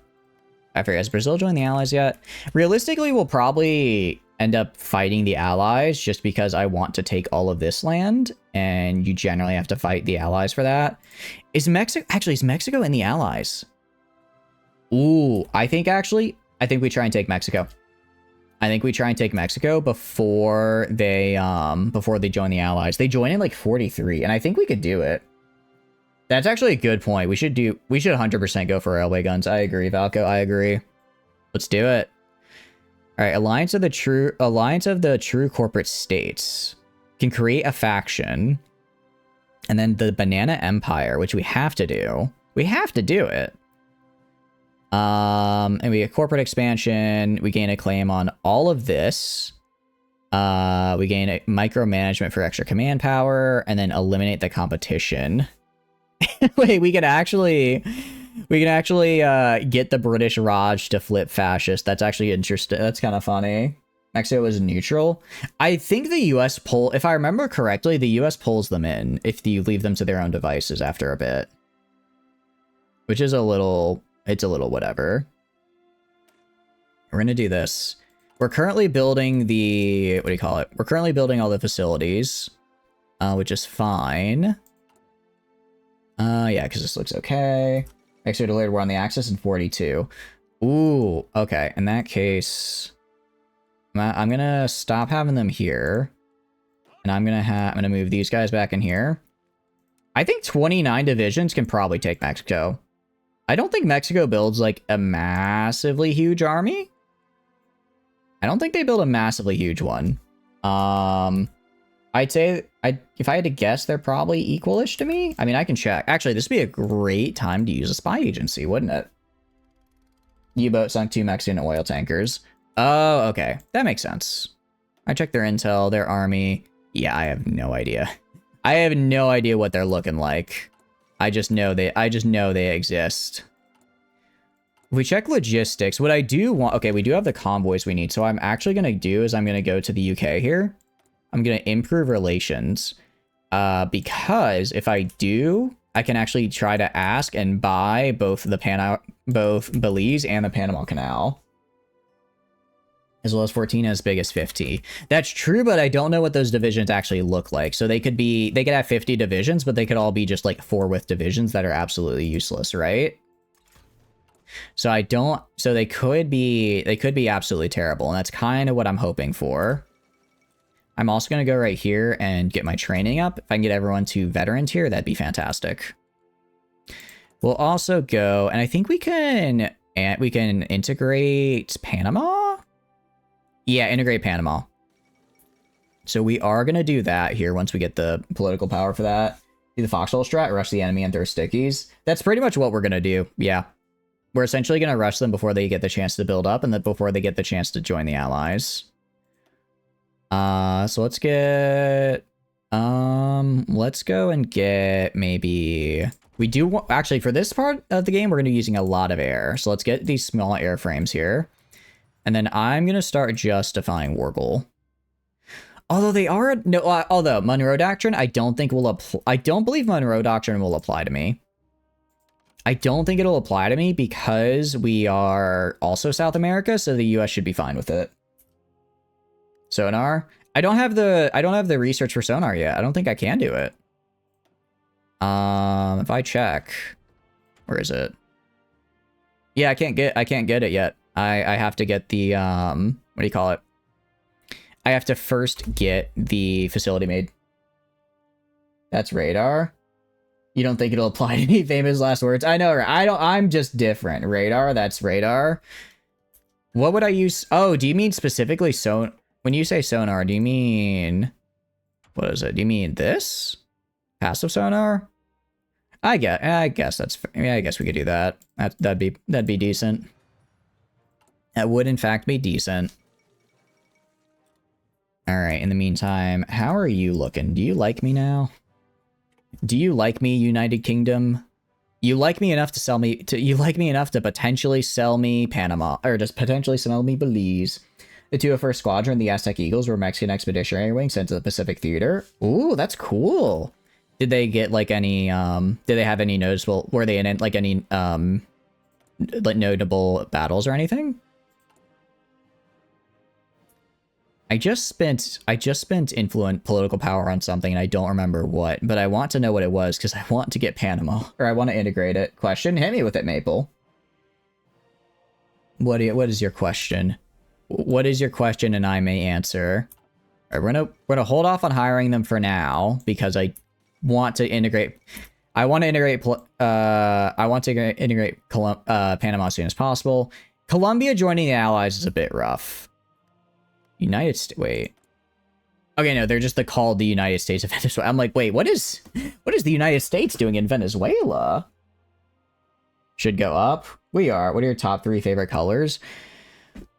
A: I forget, has Brazil joined the Allies yet? Realistically, we'll probably end up fighting the Allies just because I want to take all of this land, and you generally have to fight the Allies for that. Is Mexico in the Allies? Ooh, I think we try and take Mexico. I think we try and take Mexico before they join the Allies. They join in like 43, and I think we could do it. That's actually a good point. We should 100% go for railway guns. I agree, Valko. I agree. Let's do it. All right, Alliance of the True Corporate States can create a faction, and then the Banana Empire, which we have to do. We have to do it. And we get corporate expansion. We gain a claim on all of this. We gain a micromanagement for extra command power, and then eliminate the competition. Wait, we can actually get the British Raj to flip fascist. That's actually interesting. That's kind of funny. Mexico is neutral. I think the US if I remember correctly, the US pulls them in if you leave them to their own devices after a bit. Which is it's a little whatever. We're gonna do this. We're currently building what do you call it? We're currently building all the facilities, which is fine. Yeah, because this looks okay. Extra delayed war on the axis in 42. Ooh, okay. In that case, I'm gonna stop having them here, and I'm gonna move these guys back in here. I think 29 divisions can probably take Mexico. I don't think Mexico builds like a massively huge army. I don't think they build a massively huge one. I'd say if I had to guess, they're probably equalish to me. I mean, I can check. Actually, this would be a great time to use a spy agency, wouldn't it? U-boat sunk 2 Mexican oil tankers. Oh, okay. That makes sense. I checked their intel, their army. Yeah, I have no idea. I have no idea what they're looking like. I just know they exist. If we check logistics, what I do want... Okay, we do have the convoys we need. So what I'm actually going to do is I'm going to go to the UK here. I'm going to improve relations. Because if I do, I can actually try to ask and buy both Belize and the Panama Canal. As well as 14 as big as 50. That's true, but I don't know what those divisions actually look like. So they could have 50 divisions, but they could all be just like 4-width divisions that are absolutely useless, right? So they could be absolutely terrible, and that's kind of what I'm hoping for. I'm also going to go right here and get my training up. If I can get everyone to veteran tier, that'd be fantastic. We'll also go, and I think we can integrate Panama. Yeah, integrate Panama. So we are going to do that here once we get the political power for that. Do the foxhole strat, rush the enemy and throw stickies. That's pretty much what we're going to do. Yeah. We're essentially going to rush them before they get the chance to build up and then before they get the chance to join the allies. So let's go and get maybe, we do want, actually for this part of the game, we're going to be using a lot of air. So let's get these small airframes here. And then I'm going to start justifying Wargle. Although they are, no, although Monroe Doctrine, I don't think will apply, I don't believe Monroe Doctrine will apply to me. I don't think it'll apply to me because we are also South America, so the US should be fine with it. Sonar. I don't have the research for sonar yet. I don't think I can do it. If I check, where is it? Yeah, I can't get it yet. I have to get the what do you call it? I have to first get the facility made. That's radar. You don't think it'll apply to me? Famous last words. I know. I'm just different. Radar. That's radar. What would I use? Oh, do you mean specifically when you say sonar, do you mean, what is it? Do you mean this? Passive sonar? I guess that's, yeah, I guess we could do that. That'd be decent. That would in fact be decent. All right, in the meantime, how are you looking? Do you like me now? Do you like me, United Kingdom? You like me enough to sell me, you like me enough to potentially sell me Panama, or just potentially sell me Belize. The 201st Squadron, the Aztec Eagles, were Mexican Expeditionary Wing sent to the Pacific Theater. Ooh, that's cool. Did they get like any, did they have any noticeable, were they in like any, like notable battles or anything? I just spent influent political power on something and I don't remember what, but I want to know what it was because I want to get Panama, or I want to integrate it. Question, hit me with it, Maple. What is your question? What is your question and I may answer? All right, we're gonna hold off on hiring them for now because I want to integrate. I want to integrate Panama as soon as possible. Colombia joining the Allies is a bit rough. United States. Wait. Okay, no, they're just called the United States of Venezuela. I'm like, wait, what is the United States doing in Venezuela? Should go up. We are. What are your top 3 favorite colors?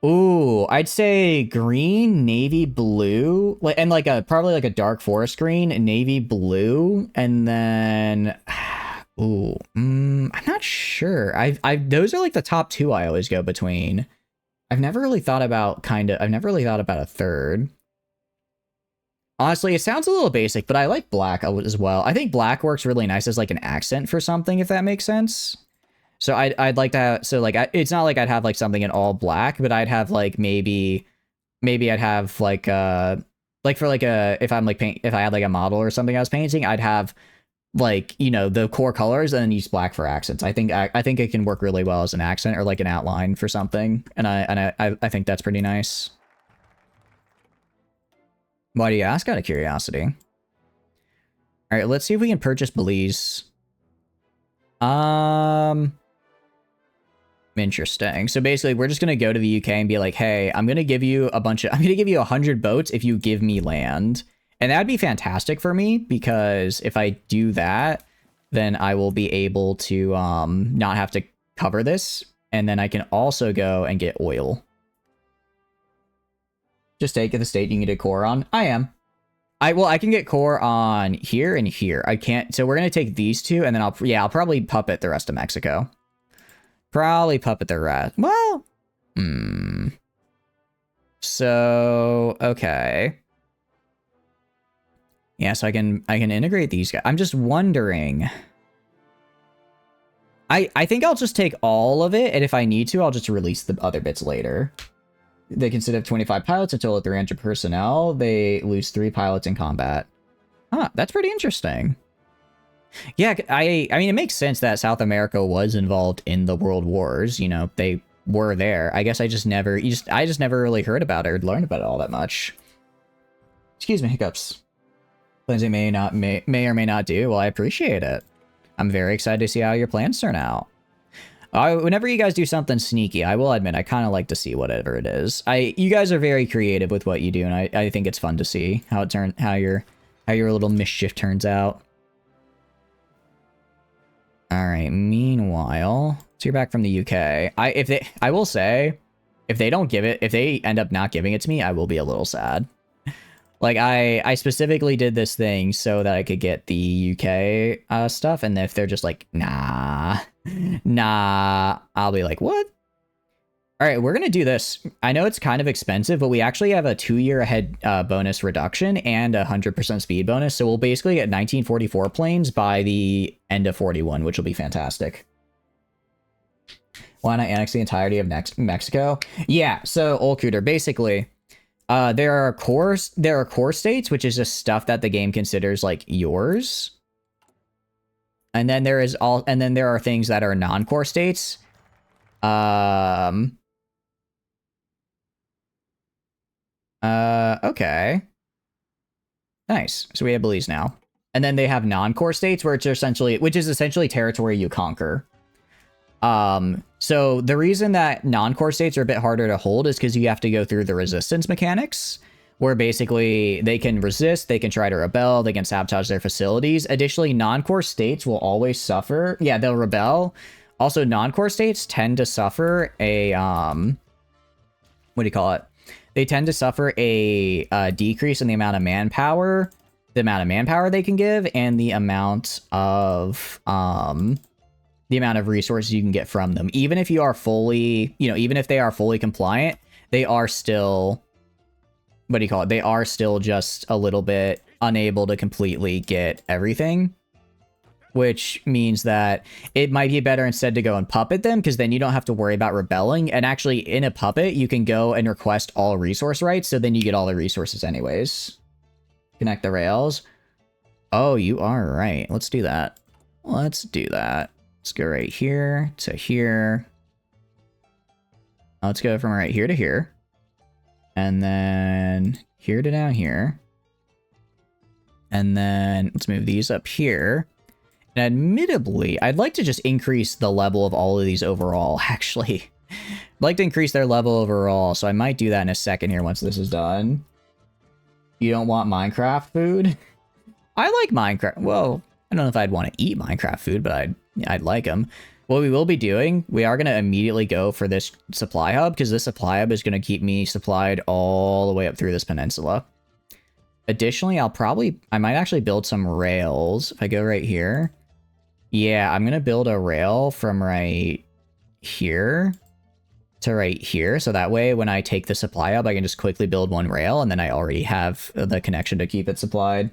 A: Ooh, I'd say green, navy blue, and like probably like a dark forest green, navy blue, and then ooh, I'm not sure. Those are like the top 2 I always go between. I've never really thought about a third. Honestly, it sounds a little basic, but I like black as well. I think black works really nice as like an accent for something, if that makes sense. So I'd like to have, so like, it's not like I'd have like something in all black, but I'd have like maybe I'd have like for like if I'm like if I had like a model or something I was painting, I'd have like, you know, the core colors and then use black for accents. I think it can work really well as an accent or like an outline for something. And I think that's pretty nice. Why do you ask, out of curiosity? All right, let's see if we can purchase Belize. Interesting. So basically, we're just gonna go to the UK and be like, hey, I'm gonna give you 100 boats if you give me land. And that'd be fantastic for me, because if I do that, then I will be able to not have to cover this. And then I can also go and get oil. Just take the state you can get core on. I am. I can get core on here and here. I can't. So we're going to take these 2 and then I'll probably puppet the rest of Mexico. Probably puppet the rest. Well, so, okay. Yeah, so I can integrate these guys. I'm just wondering. I think I'll just take all of it, and if I need to, I'll just release the other bits later. They consist of 25 pilots, a total of 300 personnel. They lose 3 pilots in combat. Huh, that's pretty interesting. Yeah, I mean, it makes sense that South America was involved in the World Wars. You know, they were there. I guess I just never really heard about it or learned about it all that much. Excuse me, hiccups. Plans they may or may not do. Well, I appreciate it. I'm very excited to see how your plans turn out. Whenever you guys do something sneaky, I will admit I kind of like to see whatever it is. You guys are very creative with what you do, and I think it's fun to see how your little mischief turns out. All right. Meanwhile, so you're back from the UK. I will say, if they don't give it, if they end up not giving it to me, I will be a little sad. Like I specifically did this thing so that I could get the UK stuff, and if they're just like, nah, nah, I'll be like, what? All right, we're gonna do this. I know it's kind of expensive, but we actually have a 2-year ahead bonus reduction and a 100% speed bonus, so we'll basically get 1944 planes by the end of 41, which will be fantastic. Why not annex the entirety of Mexico? Yeah, so Olcooter, basically, there are core states, which is just stuff that the game considers like yours, and then there are things that are non-core states. Okay. Nice. So we have Belize now. And then they have non-core states which is essentially territory you conquer. So the reason that non-core states are a bit harder to hold is because you have to go through the resistance mechanics, where basically they can resist, they can try to rebel, they can sabotage their facilities. Additionally, non-core states will always suffer. Yeah, they'll rebel. Also, non-core states tend to suffer a, what do you call it? They tend to suffer a decrease in the amount of manpower they can give, and the amount of resources you can get from them. Even if you are fully, even if they are fully compliant, they are still, what do you call it? They are still just a little bit unable to completely get everything, which means that it might be better instead to go and puppet them, because then you don't have to worry about rebelling. And actually, in a puppet, you can go and request all resource rights, so then you get all the resources anyways. Connect the rails. Oh, you are right. Let's do that. Let's do that. Let's go right here to here. Let's go from right here to here. And then here to down here. And then let's move these up here. And admittedly, I'd like to just increase the level of all of these overall, actually. I'd like to increase their level overall, so I might do that in a second here once this is done. You don't want Minecraft food? I like Minecraft. Well, I don't know if I'd want to eat Minecraft food, but I'd like them. What we will be doing, we are going to immediately go for this supply hub, because this supply hub is going to keep me supplied all the way up through this peninsula. Additionally, I might actually build some rails. If I go right here. Yeah, I'm going to build a rail from right here to right here. So that way, when I take the supply hub, I can just quickly build one rail, and then I already have the connection to keep it supplied.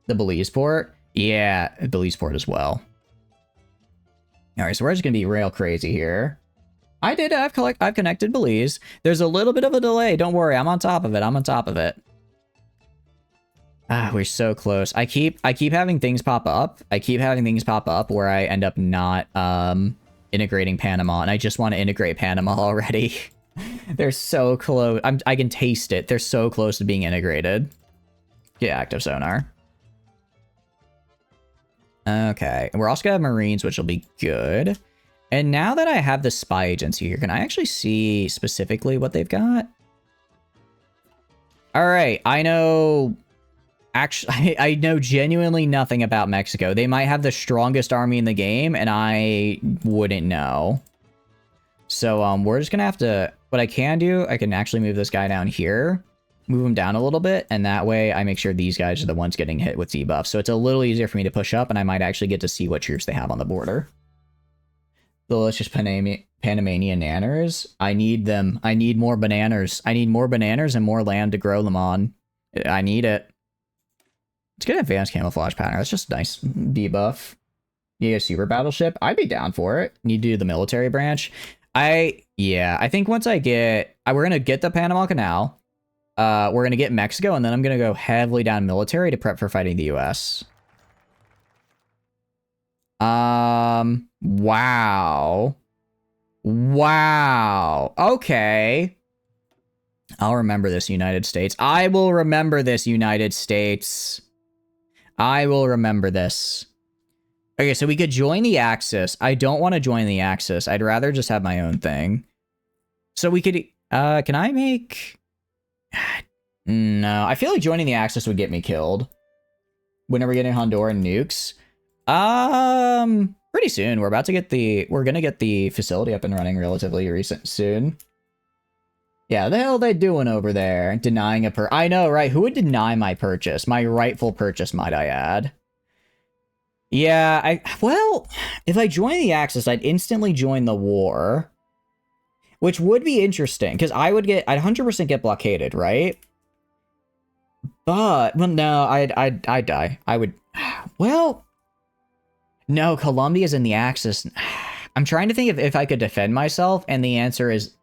A: The Belize port? Yeah, Belize port as well. All right, so we're just going to be rail crazy here. I've connected Belize. There's a little bit of a delay. Don't worry, I'm on top of it. Ah, we're so close. I keep having things pop up. Where I end up not integrating Panama, and I just want to integrate Panama already. They're so close. I can taste it. They're so close to being integrated. Get active sonar. Okay, and we're also gonna have Marines, which will be good. And now that I have the spy agency here, can I actually see specifically what they've got? All right, I know genuinely nothing about Mexico. They might have the strongest army in the game, and I wouldn't know. So we're just gonna have to, what I can do, I can actually move this guy down here, move him down a little bit, and that way I make sure these guys are the ones getting hit with debuffs. So it's a little easier for me to push up, and I might actually get to see what troops they have on the border. Delicious Panamanian nanners. I need them. I need more bananas. I need more bananas and more land to grow them on. I need it. Let's get advanced camouflage pattern. That's just a nice debuff. Yeah, super battleship. I'd be down for it. Need to do the military branch. I think once we're gonna get the Panama Canal. We're gonna get Mexico, and then I'm gonna go heavily down military to prep for fighting the US. Wow. Okay. I'll remember this, United States. I will remember this, United States. I will remember this. Okay, so we could join the Axis. I don't want to join the Axis. I'd rather just have my own thing. So we could, can I make... No, I feel like joining the Axis would get me killed. When are we getting Honduran nukes? Pretty soon. We're gonna get the facility up and running relatively soon. Yeah, the hell they doing over there? Denying a I know, right? Who would deny my purchase? My rightful purchase, might I add. Yeah, well, if I join the Axis, I'd instantly join the war. Which would be interesting, because I'd 100% get blockaded, right? But, well, no, I'd die. I would, well, no, Colombia's in the Axis. I'm trying to think if I could defend myself, and the answer is,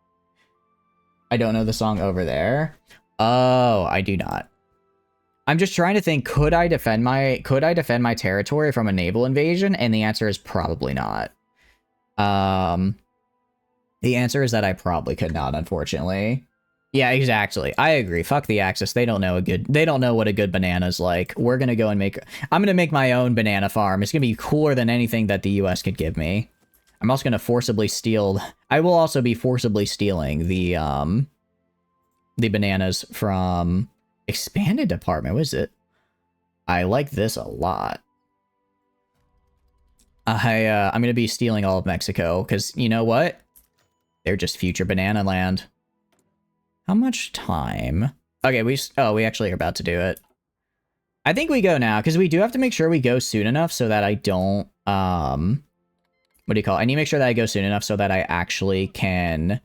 A: I don't know the song over there. Oh, I do not. I'm just trying to think, could I defend my territory from a naval invasion? And the answer is probably not. The answer is that I probably could not, unfortunately. Yeah, exactly. I agree. Fuck the Axis. They don't know what a good banana's like. We're gonna go and I'm gonna make my own banana farm. It's gonna be cooler than anything that the US could give me. I'm also gonna forcibly steal. I will also be forcibly stealing the bananas from expanded department. What is it? I like this a lot. I'm gonna be stealing all of Mexico because you know what? They're just future banana land. How much time? Okay, we actually are about to do it. I think we go now because we do have to make sure we go soon enough so that I don't what do you call it? I need to make sure that I go soon enough so that I actually can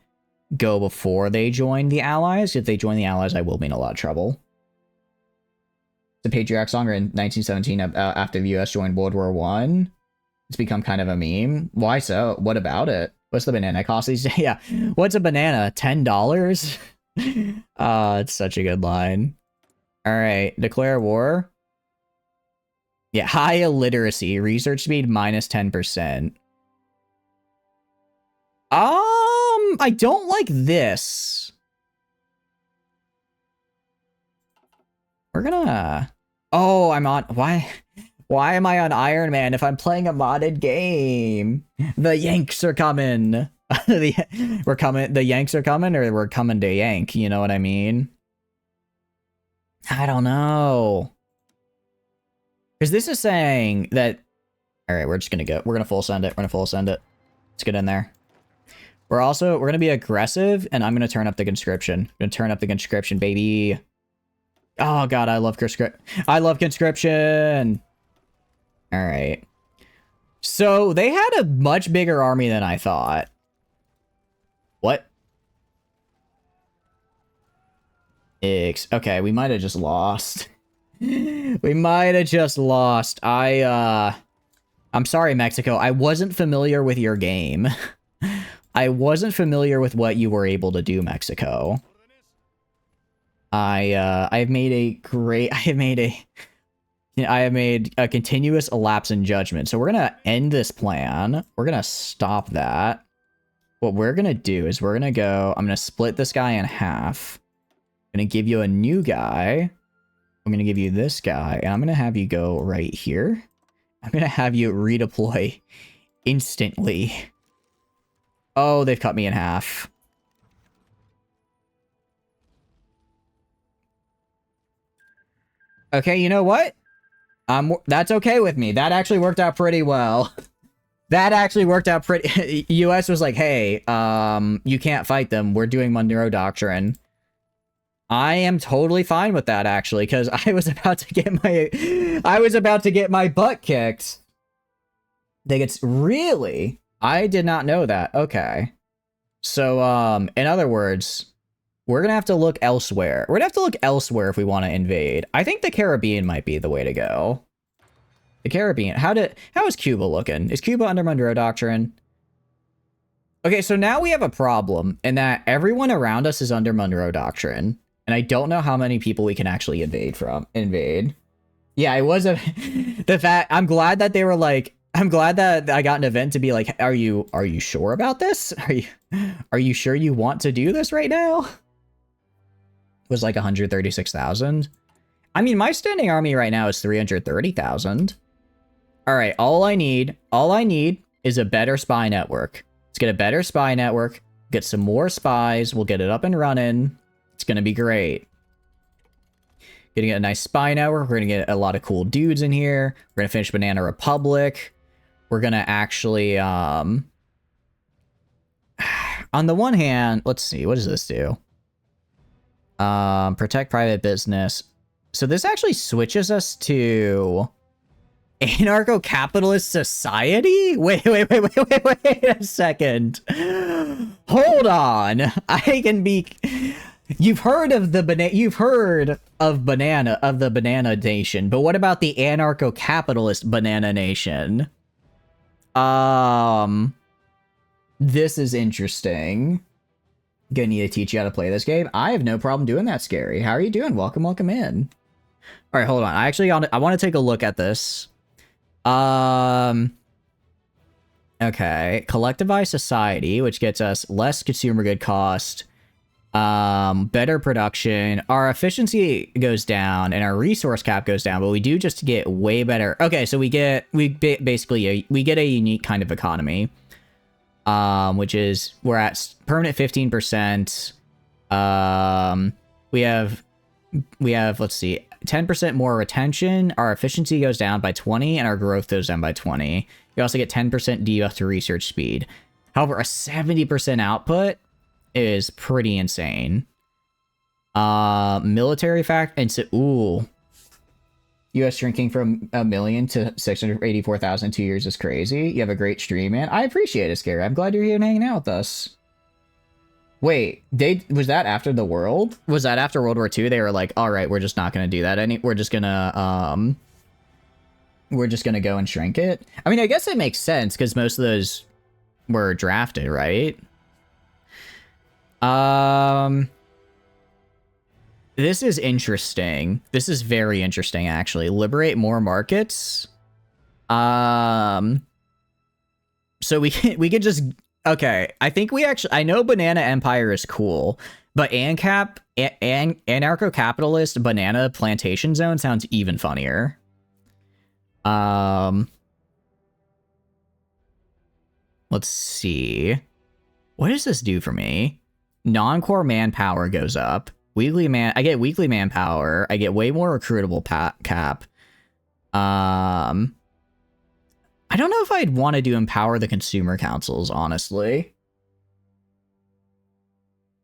A: go before they join the Allies. If they join the Allies, I will be in a lot of trouble. The Patriarch song in 1917 after the US joined World War I. It's become kind of a meme. Why so? What about it? What's the banana cost these days? Yeah. What's a banana? $10? It's such a good line. All right. Declare war. Yeah. High illiteracy. Research speed minus 10%. I don't like this. We're gonna... Oh, I'm on... Why am I on Iron Man if I'm playing a modded game? The Yanks are coming. We're coming. The Yanks are coming, or we're coming to Yank. You know what I mean? I don't know. Because this is saying that... All right, we're just going to go. We're going to full send it. We're going to full send it. Let's get in there. We're going to be aggressive, and I'm going to turn up the conscription. I'm going to turn up the conscription, baby. Oh, God, I love conscription. All right. So they had a much bigger army than I thought. What? Okay, we might have just lost. We might have just lost. I'm sorry, Mexico. I wasn't familiar with your game. I wasn't familiar with what you were able to do, Mexico. I have made a continuous elapse in judgment. So we're going to end this plan. We're going to stop that. What we're going to do is I'm going to split this guy in half. I'm going to give you a new guy. I'm going to give you this guy, and I'm going to have you go right here. I'm going to have you redeploy instantly. Oh, they've cut me in half. Okay, you know what? That's okay with me. That actually worked out pretty well. That actually worked out pretty... US was like, hey, you can't fight them. We're doing Monroe Doctrine. I am totally fine with that, actually, because I was about to get my butt kicked. Think it's really? I did not know that. Okay. So, in other words, we're gonna have to look elsewhere. We're gonna have to look elsewhere if we want to invade. I think the Caribbean might be the way to go. The Caribbean. How is Cuba looking? Is Cuba under Monroe Doctrine? Okay, so now we have a problem in that everyone around us is under Monroe Doctrine. And I don't know how many people we can actually invade. Yeah, it was I'm glad that they were like, I'm glad that I got an event to be like, are you sure about this? Are you sure you want to do this right now? It was like 136,000. I mean, my standing army right now is 330,000. All right, all I need is a better spy network. Let's get a better spy network, get some more spies, we'll get it up and running. It's going to be great. Getting a nice spy network. We're going to get a lot of cool dudes in here. We're going to finish Banana Republic. We're going to actually, on the one hand, let's see, what does this do? Protect private business. So this actually switches us to anarcho-capitalist society? Wait a second. Hold on. I can be... You've heard of the banana nation, but what about the anarcho-capitalist banana nation? This is interesting. Gonna need to teach you how to play this game. I have no problem doing that, Scary. How are you doing? Welcome in. All right, hold on. I want to take a look at this. Okay, collectivized society, which gets us less consumer good cost, better production. Our efficiency goes down and our resource cap goes down, but we do just get way better. Okay, so we get a unique kind of economy, which is we're at permanent 15%. We have let's see, 10% more retention. Our efficiency goes down by 20 and our growth goes down by 20. You also get 10% debuff to research speed. However, a 70% output is pretty insane. Military fact, and so, ooh. US shrinking from 1 million to 684,000 in 2 years is crazy. You have a great stream, man. I appreciate it, Scary. I'm glad you're here and hanging out with us. Wait, was that after the world? Was that after World War II? They were like, all right, we're just not going to do that. We're just going to go and shrink it. I mean, I guess it makes sense because most of those were drafted, right? This is interesting. This is very interesting, actually. Liberate more markets. So we could just... Okay, I think I know Banana Empire is cool, but anarcho-capitalist banana plantation zone sounds even funnier. Let's see. What does this do for me? Non-core manpower goes up. I get weekly manpower. I get way more recruitable cap. I don't know if I'd want to do empower the consumer councils, honestly.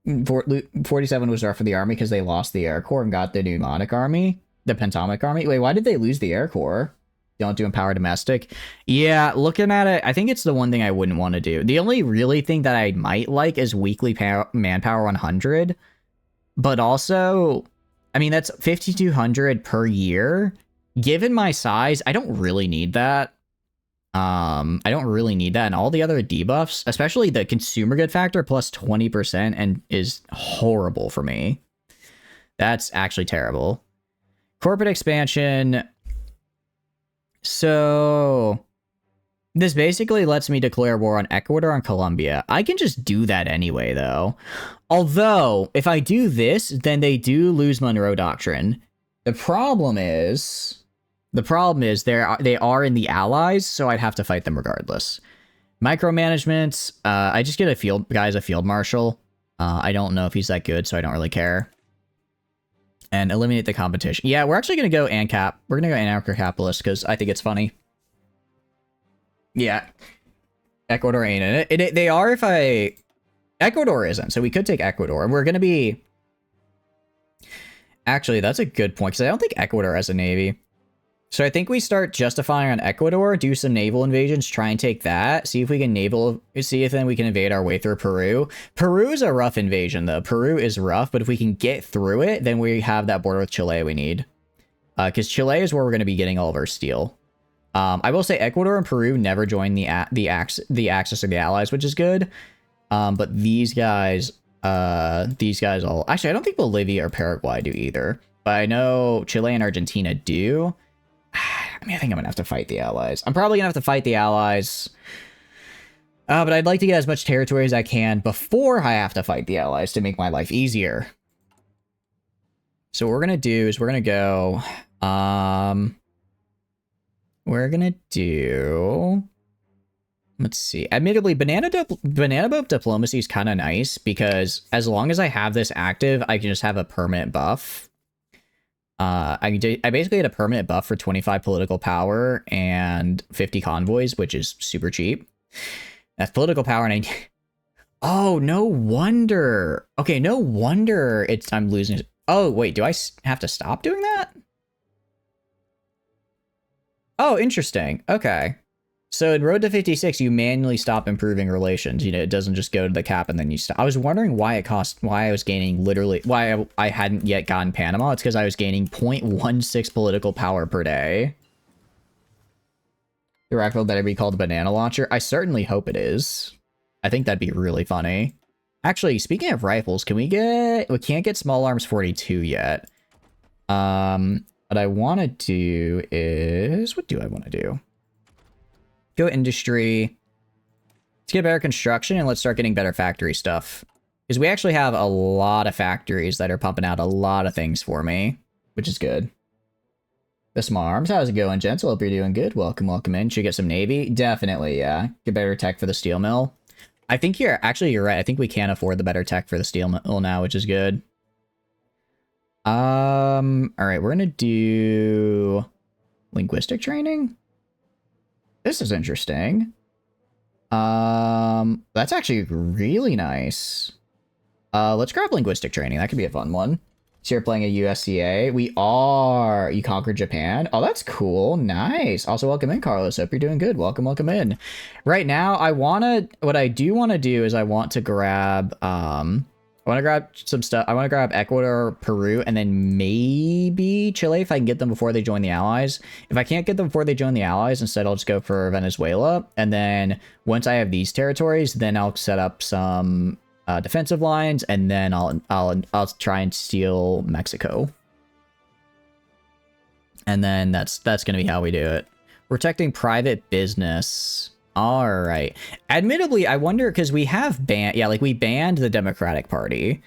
A: 47 was rough for the army because they lost the Air Corps and got the pneumonic army. The Pentomic army. Wait, why did they lose the Air Corps? Don't do empower domestic. Yeah, looking at it, I think it's the one thing I wouldn't want to do. The only really thing that I might like is weekly manpower 100. But also, I mean, that's 5,200 per year. Given my size, I don't really need that. I don't really need that. And all the other debuffs, especially the consumer good factor plus 20% and is horrible for me. That's actually terrible. Corporate expansion. So this basically lets me declare war on Ecuador and Colombia. I can just do that anyway, though. Although, if I do this, then they do lose Monroe Doctrine. The problem is they are in the Allies, so I'd have to fight them regardless. Micromanagement, I just get a field marshal. I don't know if he's that good, so I don't really care. And eliminate the competition. Yeah, we're actually going to go ANCAP. We're going to go anarcho-capitalist because I think it's funny. Yeah. Ecuador ain't in it. They are if I... Ecuador isn't, so we could take Ecuador. And we're going to be... Actually, that's a good point, because I don't think Ecuador has a navy. So I think we start justifying on Ecuador, do some naval invasions, try and take that, see if we can see if then we can invade our way through Peru. Peru is a rough invasion, though. Peru is rough, but if we can get through it, then we have that border with Chile we need. Because Chile is where we're going to be getting all of our steel. I will say Ecuador and Peru never joined the Axis of the Allies, which is good. But these guys all... Actually, I don't think Bolivia or Paraguay do either. But I know Chile and Argentina do. I mean, I think I'm going to have to fight the Allies. I'm probably going to have to fight the Allies. But I'd like to get as much territory as I can before I have to fight the Allies to make my life easier. So what we're going to do is we're going to go... we're going to do... Let's see. Admittedly, banana boat diplomacy is kind of nice because as long as I have this active, I can just have a permanent buff. I basically had a permanent buff for 25 political power and 50 convoys, which is super cheap. That's political power, and Oh, no wonder. Okay, no wonder I'm losing. Oh, wait, do I have to stop doing that? Oh, interesting. Okay. So in Road to 56, you manually stop improving relations. You know, it doesn't just go to the cap and then you stop. I was wondering why I was gaining why I hadn't yet gotten Panama. It's because I was gaining 0.16 political power per day. The rifle better be called a banana launcher. I certainly hope it is. I think that'd be really funny. Actually, speaking of rifles, we can't get small arms 42 yet. What I want to do is, what do I want to do? Go industry. Let's get better construction and let's start getting better factory stuff. Because we actually have a lot of factories that are pumping out a lot of things for me, which is good. The small arms, how's it going, gents? Hope you're doing good. Welcome, welcome in. Should get some Navy? Definitely, yeah. Get better tech for the steel mill. I think you're right. I think we can afford the better tech for the steel mill now, which is good. All right, we're gonna do linguistic training. This is interesting. That's actually really nice. Let's grab linguistic training. That could be a fun one. So you're playing a USCA. We are. You conquered Japan. Oh, that's cool. Nice. Also, welcome in, Carlos. Hope you're doing good. Welcome, welcome in. Right now, what I do want to do is I want to grab, some stuff. I want to grab Ecuador, Peru, and then maybe Chile if I can get them before they join the Allies. If I can't get them before they join the Allies, instead I'll just go for Venezuela. And then once I have these territories, then I'll set up some defensive lines, and then I'll try and steal Mexico. And then that's gonna be how we do it. Protecting private business. All right. Admittedly, I wonder, because we have we banned the Democratic Party.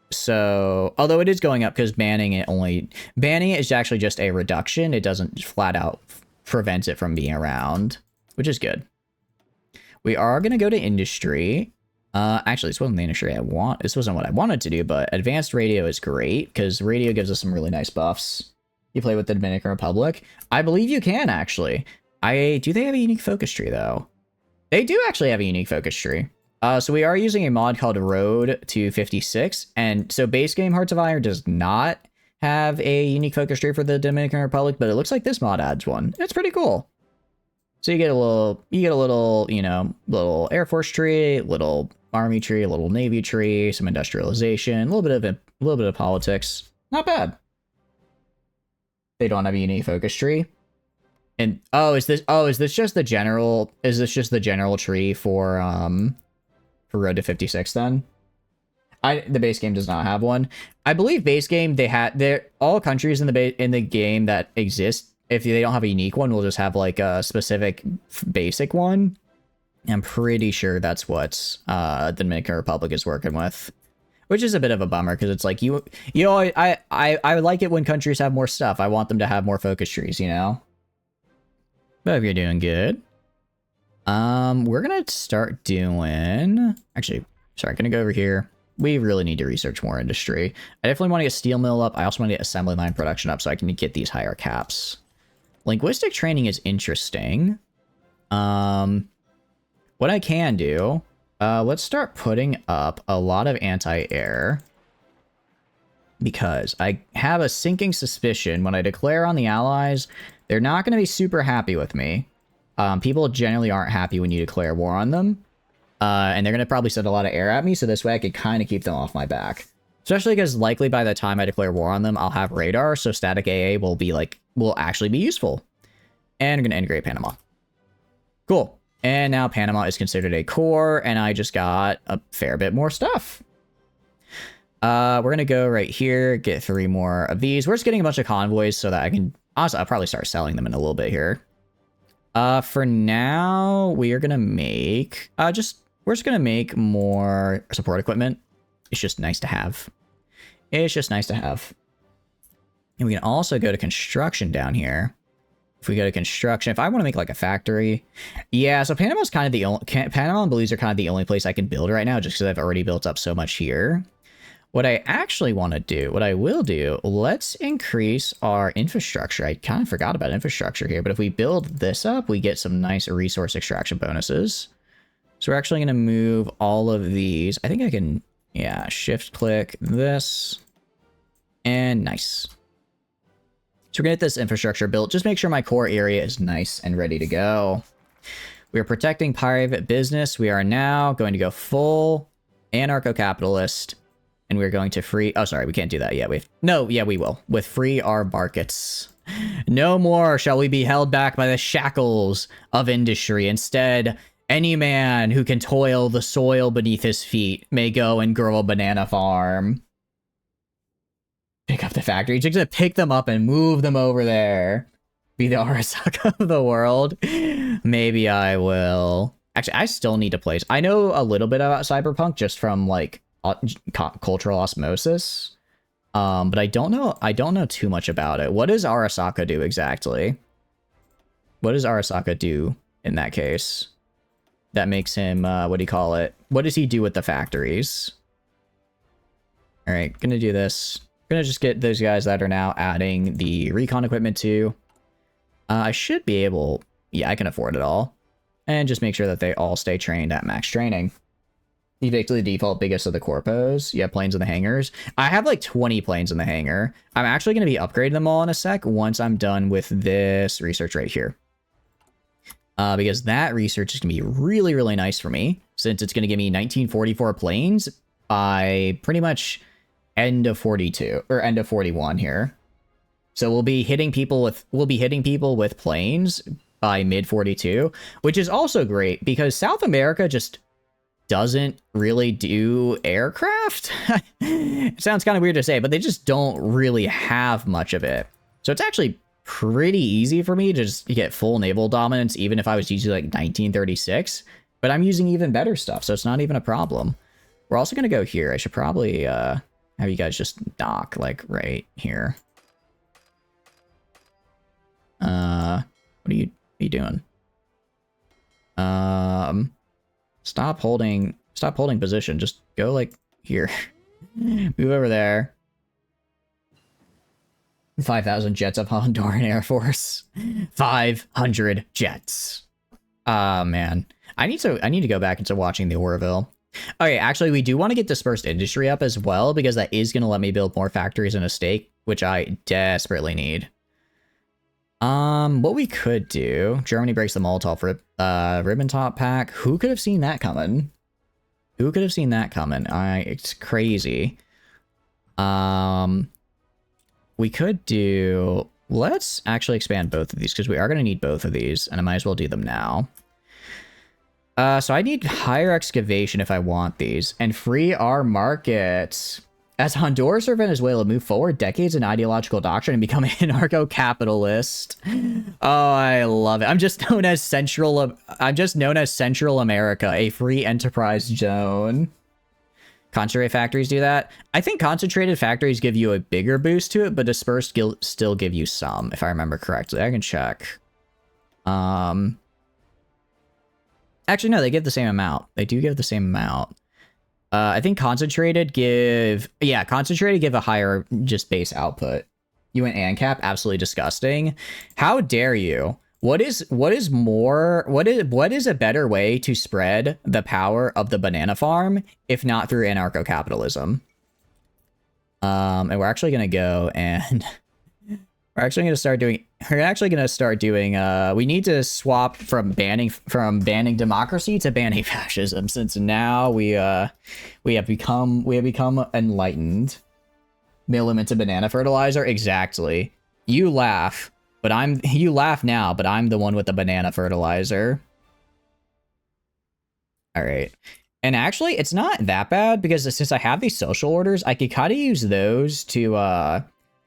A: So, although it is going up, because banning it is actually just a reduction. It doesn't flat out prevent it from being around, which is good. We are going to go to industry. Actually, this wasn't the industry this wasn't what I wanted to do, but advanced radio is great, because radio gives us some really nice buffs. You play with the Dominican Republic? I believe you can, actually. Do they have a unique focus tree, though? They do actually have a unique focus tree. So we are using a mod called Road to 56, and so base game Hearts of Iron does not have a unique focus tree for the Dominican Republic, but it looks like this mod adds one. It's pretty cool. So you get a little, you know, little Air Force tree, little Army tree, a little Navy tree, some industrialization, a little bit of politics. Not bad. They don't have a unique focus tree. And is this just the general tree for Road to 56 then? The base game does not have one. I believe base game all countries in the game that exist, if they don't have a unique one, will just have like a specific basic one. I'm pretty sure that's what the Dominican Republic is working with, which is a bit of a bummer, because it's like I like it when countries have more stuff. I want them to have more focus trees, you know. But hope you're doing good. We're gonna start doing. Actually, sorry, gonna go over here. We really need to research more industry. I definitely want to get steel mill up. I also want to get assembly line production up so I can get these higher caps. Linguistic training is interesting. What I can do, let's start putting up a lot of anti-air, because I have a sinking suspicion when I declare on the Allies, they're not going to be super happy with me. People generally aren't happy when you declare war on them. And they're going to probably send a lot of air at me, so this way I could kind of keep them off my back. Especially because likely by the time I declare war on them, I'll have radar, so static AA will actually be useful. And I'm going to integrate Panama. Cool. And now Panama is considered a core, and I just got a fair bit more stuff. We're going to go right here, get 3 more of these. We're just getting a bunch of convoys so that I can... Honestly, I'll probably start selling them in a little bit here. For now, we are going to make... we're just going to make more support equipment. It's just nice to have. It's just nice to have. And we can also go to construction down here. If we go to construction, if I want to make like a factory, yeah. So Panama's kind of the only, Panama and Belize are kind of the only place I can build right now, just because I've already built up so much here. What I actually want to do, what I will do, let's increase our infrastructure. I kind of forgot about infrastructure here, but if we build this up, we get some nice resource extraction bonuses. So we're actually going to move all of these. I think I can, yeah, shift click this. And nice. So we're going to get this infrastructure built. Just make sure my core area is nice and ready to go. We are protecting private business. We are now going to go full anarcho-capitalist. And we're going to free... Oh, sorry, we can't do that yet. We will. With free our markets. No more shall we be held back by the shackles of industry. Instead, any man who can toil the soil beneath his feet may go and grow a banana farm. Pick up the factory. Just gonna pick them up and move them over there. Be the Arasaka of the world. Maybe I will. Actually, I still need to place. I know a little bit about cyberpunk just from like cultural osmosis. But I don't know too much about it. What does Arasaka do exactly? What does Arasaka do in that case? That makes him, what do you call it? What does he do with the factories? All right, gonna do this. Gonna just get those guys that are now adding the recon equipment too. I should be able, yeah, I can afford it all. And just make sure that they all stay trained at max training. Evict the default biggest of the corpos. Yeah, planes in the hangars. I have like 20 planes in the hangar. I'm actually going to be upgrading them all in a sec once I'm done with this research right here. Because that research is going to be really, really nice for me, since it's going to give me 1944 planes by pretty much end of 42 or end of 41 here. So we'll be hitting people with planes by mid 42, which is also great because South America just doesn't really do aircraft. It sounds kind of weird to say, but they just don't really have much of it. So it's actually pretty easy for me to just get full naval dominance, even if I was using like 1936, but I'm using even better stuff. So it's not even a problem. We're also going to go here. I should probably have you guys just dock like right here. What are you doing? Stop holding position. Just go like here. Move over there. 5,000 jets of Honduran Air Force. 500 jets. Man. I need to go back into watching the Orville. Okay, actually, we do want to get dispersed industry up as well, because that is going to let me build more factories in a state, which I desperately need. What we could do, Germany breaks the Molotov Ribbentrop pack. Who could have seen that coming? Who could have seen that coming? It's crazy. We could do, let's actually expand both of these because we are going to need both of these, and I might as well do them now. So I need higher excavation if I want these, and free our markets. As Honduras or Venezuela move forward decades in ideological doctrine and become anarcho-capitalist. Oh, I love it. I'm just known as Central America, a free enterprise zone. Concentrated factories do that. I think concentrated factories give you a bigger boost to it, but dispersed still give you some, if I remember correctly. I can check. Actually, no, they give the same amount. They do give the same amount. I think concentrated give a higher just base output. You went ANCAP, absolutely disgusting. How dare you? What is a better way to spread the power of the banana farm if not through anarcho-capitalism? And we're actually gonna go and we're actually gonna start doing we need to swap from banning democracy to banning fascism, since now we have become enlightened. Mill them into banana fertilizer. Exactly. You laugh now, but I'm the one with the banana fertilizer. All right. And actually, it's not that bad, because since I have these social orders, I could kind of use those to I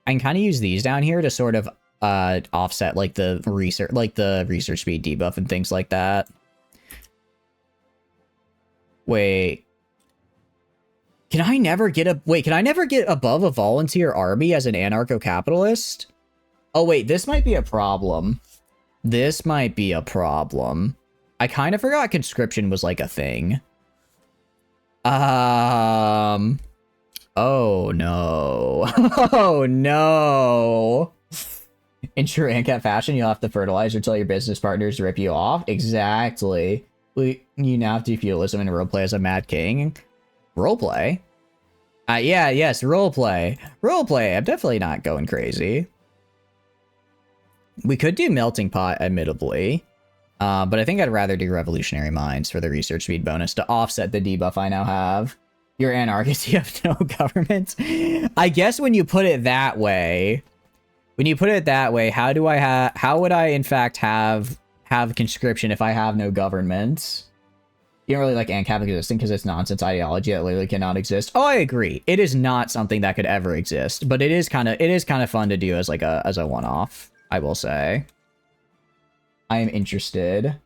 A: can kind of use these down here to sort of offset like the research speed debuff and things like that. Wait. Can I never get above a volunteer army as an anarcho-capitalist? Oh wait, this might be a problem. This might be a problem. I kind of forgot conscription was like a thing. Oh no. Oh no. In true ANCAP fashion, you'll have to fertilize or tell your business partners to rip you off. Exactly. You now have to do feudalism and roleplay as a Mad King. Roleplay? Yeah, yes, roleplay. Roleplay, I'm definitely not going crazy. We could do Melting Pot, admittedly. But I think I'd rather do Revolutionary Minds for the research speed bonus to offset the debuff I now have. You're anarchist, you have no government. I guess when you put it that way, how would I in fact have conscription if I have no government? You don't really like ANCAP existing because it's nonsense ideology that literally cannot exist. Oh, I agree. It is not something that could ever exist, but it is kind of fun to do as like a one-off, I will say. I am interested.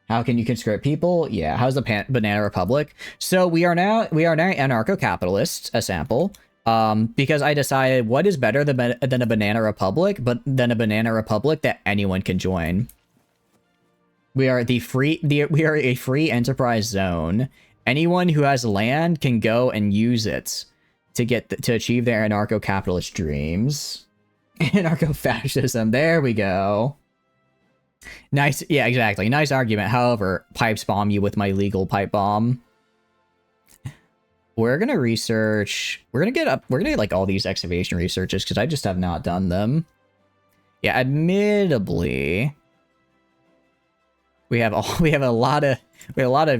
A: How can you conscript people? Yeah. How's the Banana Republic? So we are now anarcho-capitalists, a sample. Because I decided what is better than a Banana Republic, but than a Banana Republic that anyone can join. We are a free enterprise zone. Anyone who has land can go and use it to achieve their anarcho-capitalist dreams. Anarcho-fascism. There we go. Nice. Yeah, exactly. Nice argument. However, pipes bomb you with my legal pipe bomb. We're gonna research. We're gonna get like all these excavation researches because I just have not done them. Yeah, admittedly, we have a lot of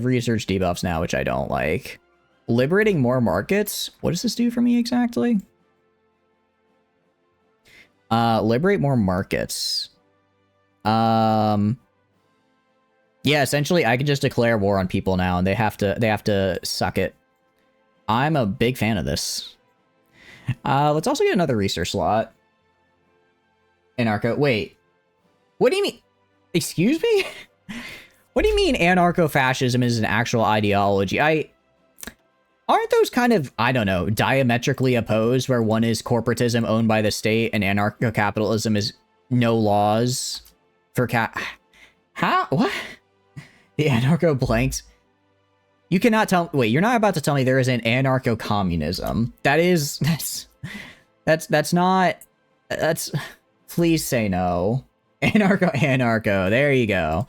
A: research debuffs now, which I don't like. Liberating more markets. What does this do for me exactly? Liberate more markets. Yeah, essentially, I can just declare war on people now, and they have to suck it. I'm a big fan of this. Let's also get another research slot. Anarcho. Wait. What do you mean? Excuse me? What do you mean anarcho-fascism is an actual ideology? Aren't those kind of, I don't know, diametrically opposed, where one is corporatism owned by the state and anarcho-capitalism is no laws for How? What? The anarcho blanks. You cannot tell. Wait, you're not about to tell me there is an anarcho-communism. That's not. Please say no. Anarcho. There you go.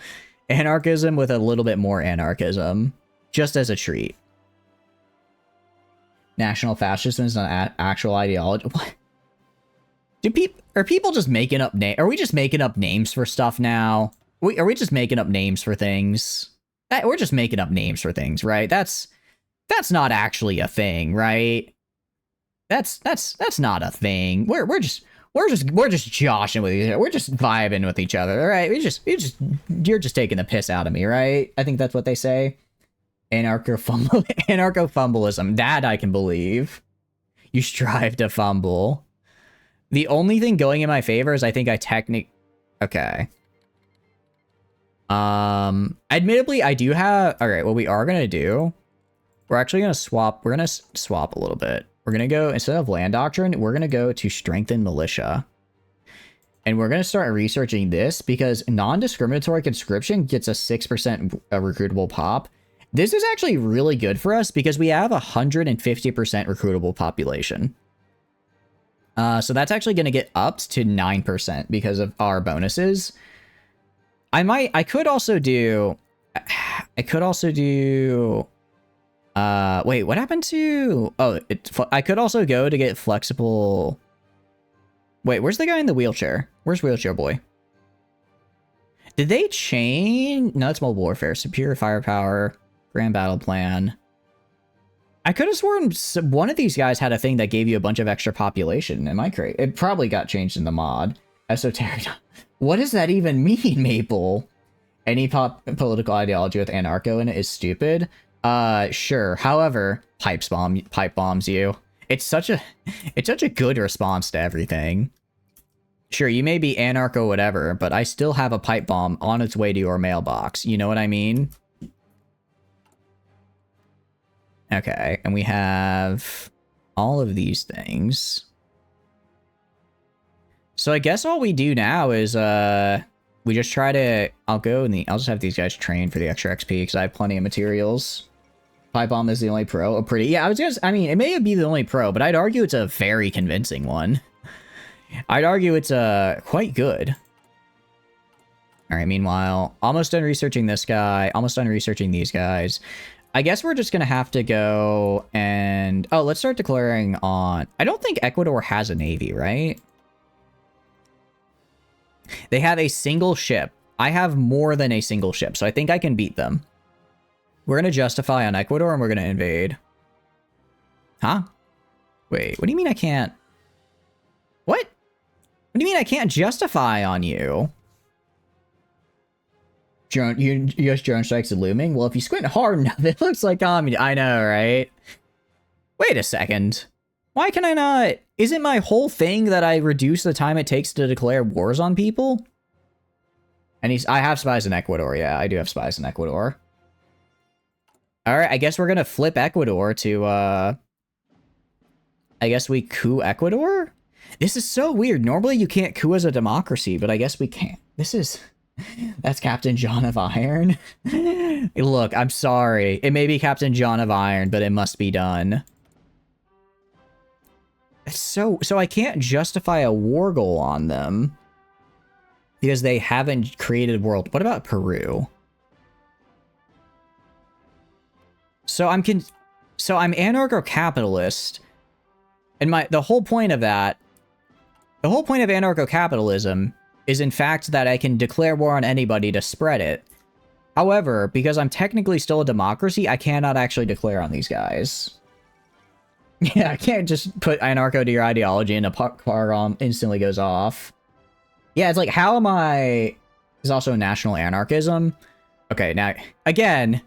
A: Anarchism with a little bit more anarchism, just as a treat. National fascism is an actual ideology. What? Are people just making up names? Are we just making up names for stuff now? Are we just making up names for things? We're just making up names for things, right? That's not actually a thing, right? That's not a thing. We're just joshing with each other. We're just vibing with each other, all right? You're just taking the piss out of me, right? I think that's what they say. Anarcho-fumbleism. That I can believe. You strive to fumble. The only thing going in my favor is I think okay. Admittedly, I do have... Alright, what we are going to do... We're actually going to swap... We're going to swap a little bit. We're going to go... Instead of land doctrine, we're going to go to strengthen militia. And we're going to start researching this because non-discriminatory conscription gets a 6% recruitable pop. This is actually really good for us because we have 150% recruitable population. So that's actually going to get upped to 9% because of our bonuses. I could also do... wait, what happened to... Oh, I could also go to get flexible... Wait, where's the guy in the wheelchair? Where's Wheelchair Boy? Did they change... No, it's mobile warfare. Superior firepower. Grand battle plan. I could have sworn one of these guys had a thing that gave you a bunch of extra population. Am I crazy? It probably got changed in the mod. Esoteric. What does that even mean, Maple? Any political ideology with anarcho in it is stupid. Sure. However, pipe bombs you. It's such a good response to everything. Sure, you may be anarcho whatever, but I still have a pipe bomb on its way to your mailbox. You know what I mean? Okay, and we have all of these things. So I guess all we do now is we just try to... I'll just have these guys train for the extra XP because I have plenty of materials. Pipe bomb is the only pro. Yeah, I mean, it may be the only pro, but I'd argue it's a very convincing one. I'd argue it's quite good. All right, meanwhile, almost done researching this guy, almost done researching these guys. I guess we're just going to have to go and... Oh, let's start declaring on... I don't think Ecuador has a navy, right? They have a single ship. I have more than a single ship, so I think I can beat them. We're going to justify on Ecuador, and we're going to invade. Huh? Wait, what do you mean I can't... What? What do you mean I can't justify on you? U.S. drone strikes are looming? Well, if you squint hard enough, it looks like comedy. I know, right? Wait a second. Why can I not... Isn't my whole thing that I reduce the time it takes to declare wars on people? And I have spies in Ecuador. Yeah, I do have spies in Ecuador. Alright, I guess we're gonna flip Ecuador to, I guess we coup Ecuador? This is so weird. Normally you can't coup as a democracy, but I guess we can't. This is... That's Captain John of Iron. Look, I'm sorry. It may be Captain John of Iron, but it must be done. So I can't justify a war goal on them because they haven't created world. What about Peru? So I'm anarcho-capitalist, and the whole point of anarcho-capitalism is in fact that I can declare war on anybody to spread it. However, because I'm technically still a democracy, I cannot actually declare on these guys. Yeah, I can't just put anarcho to your ideology and a car instantly goes off. Yeah, it's like, how am I... There's also national anarchism. Okay, now, again,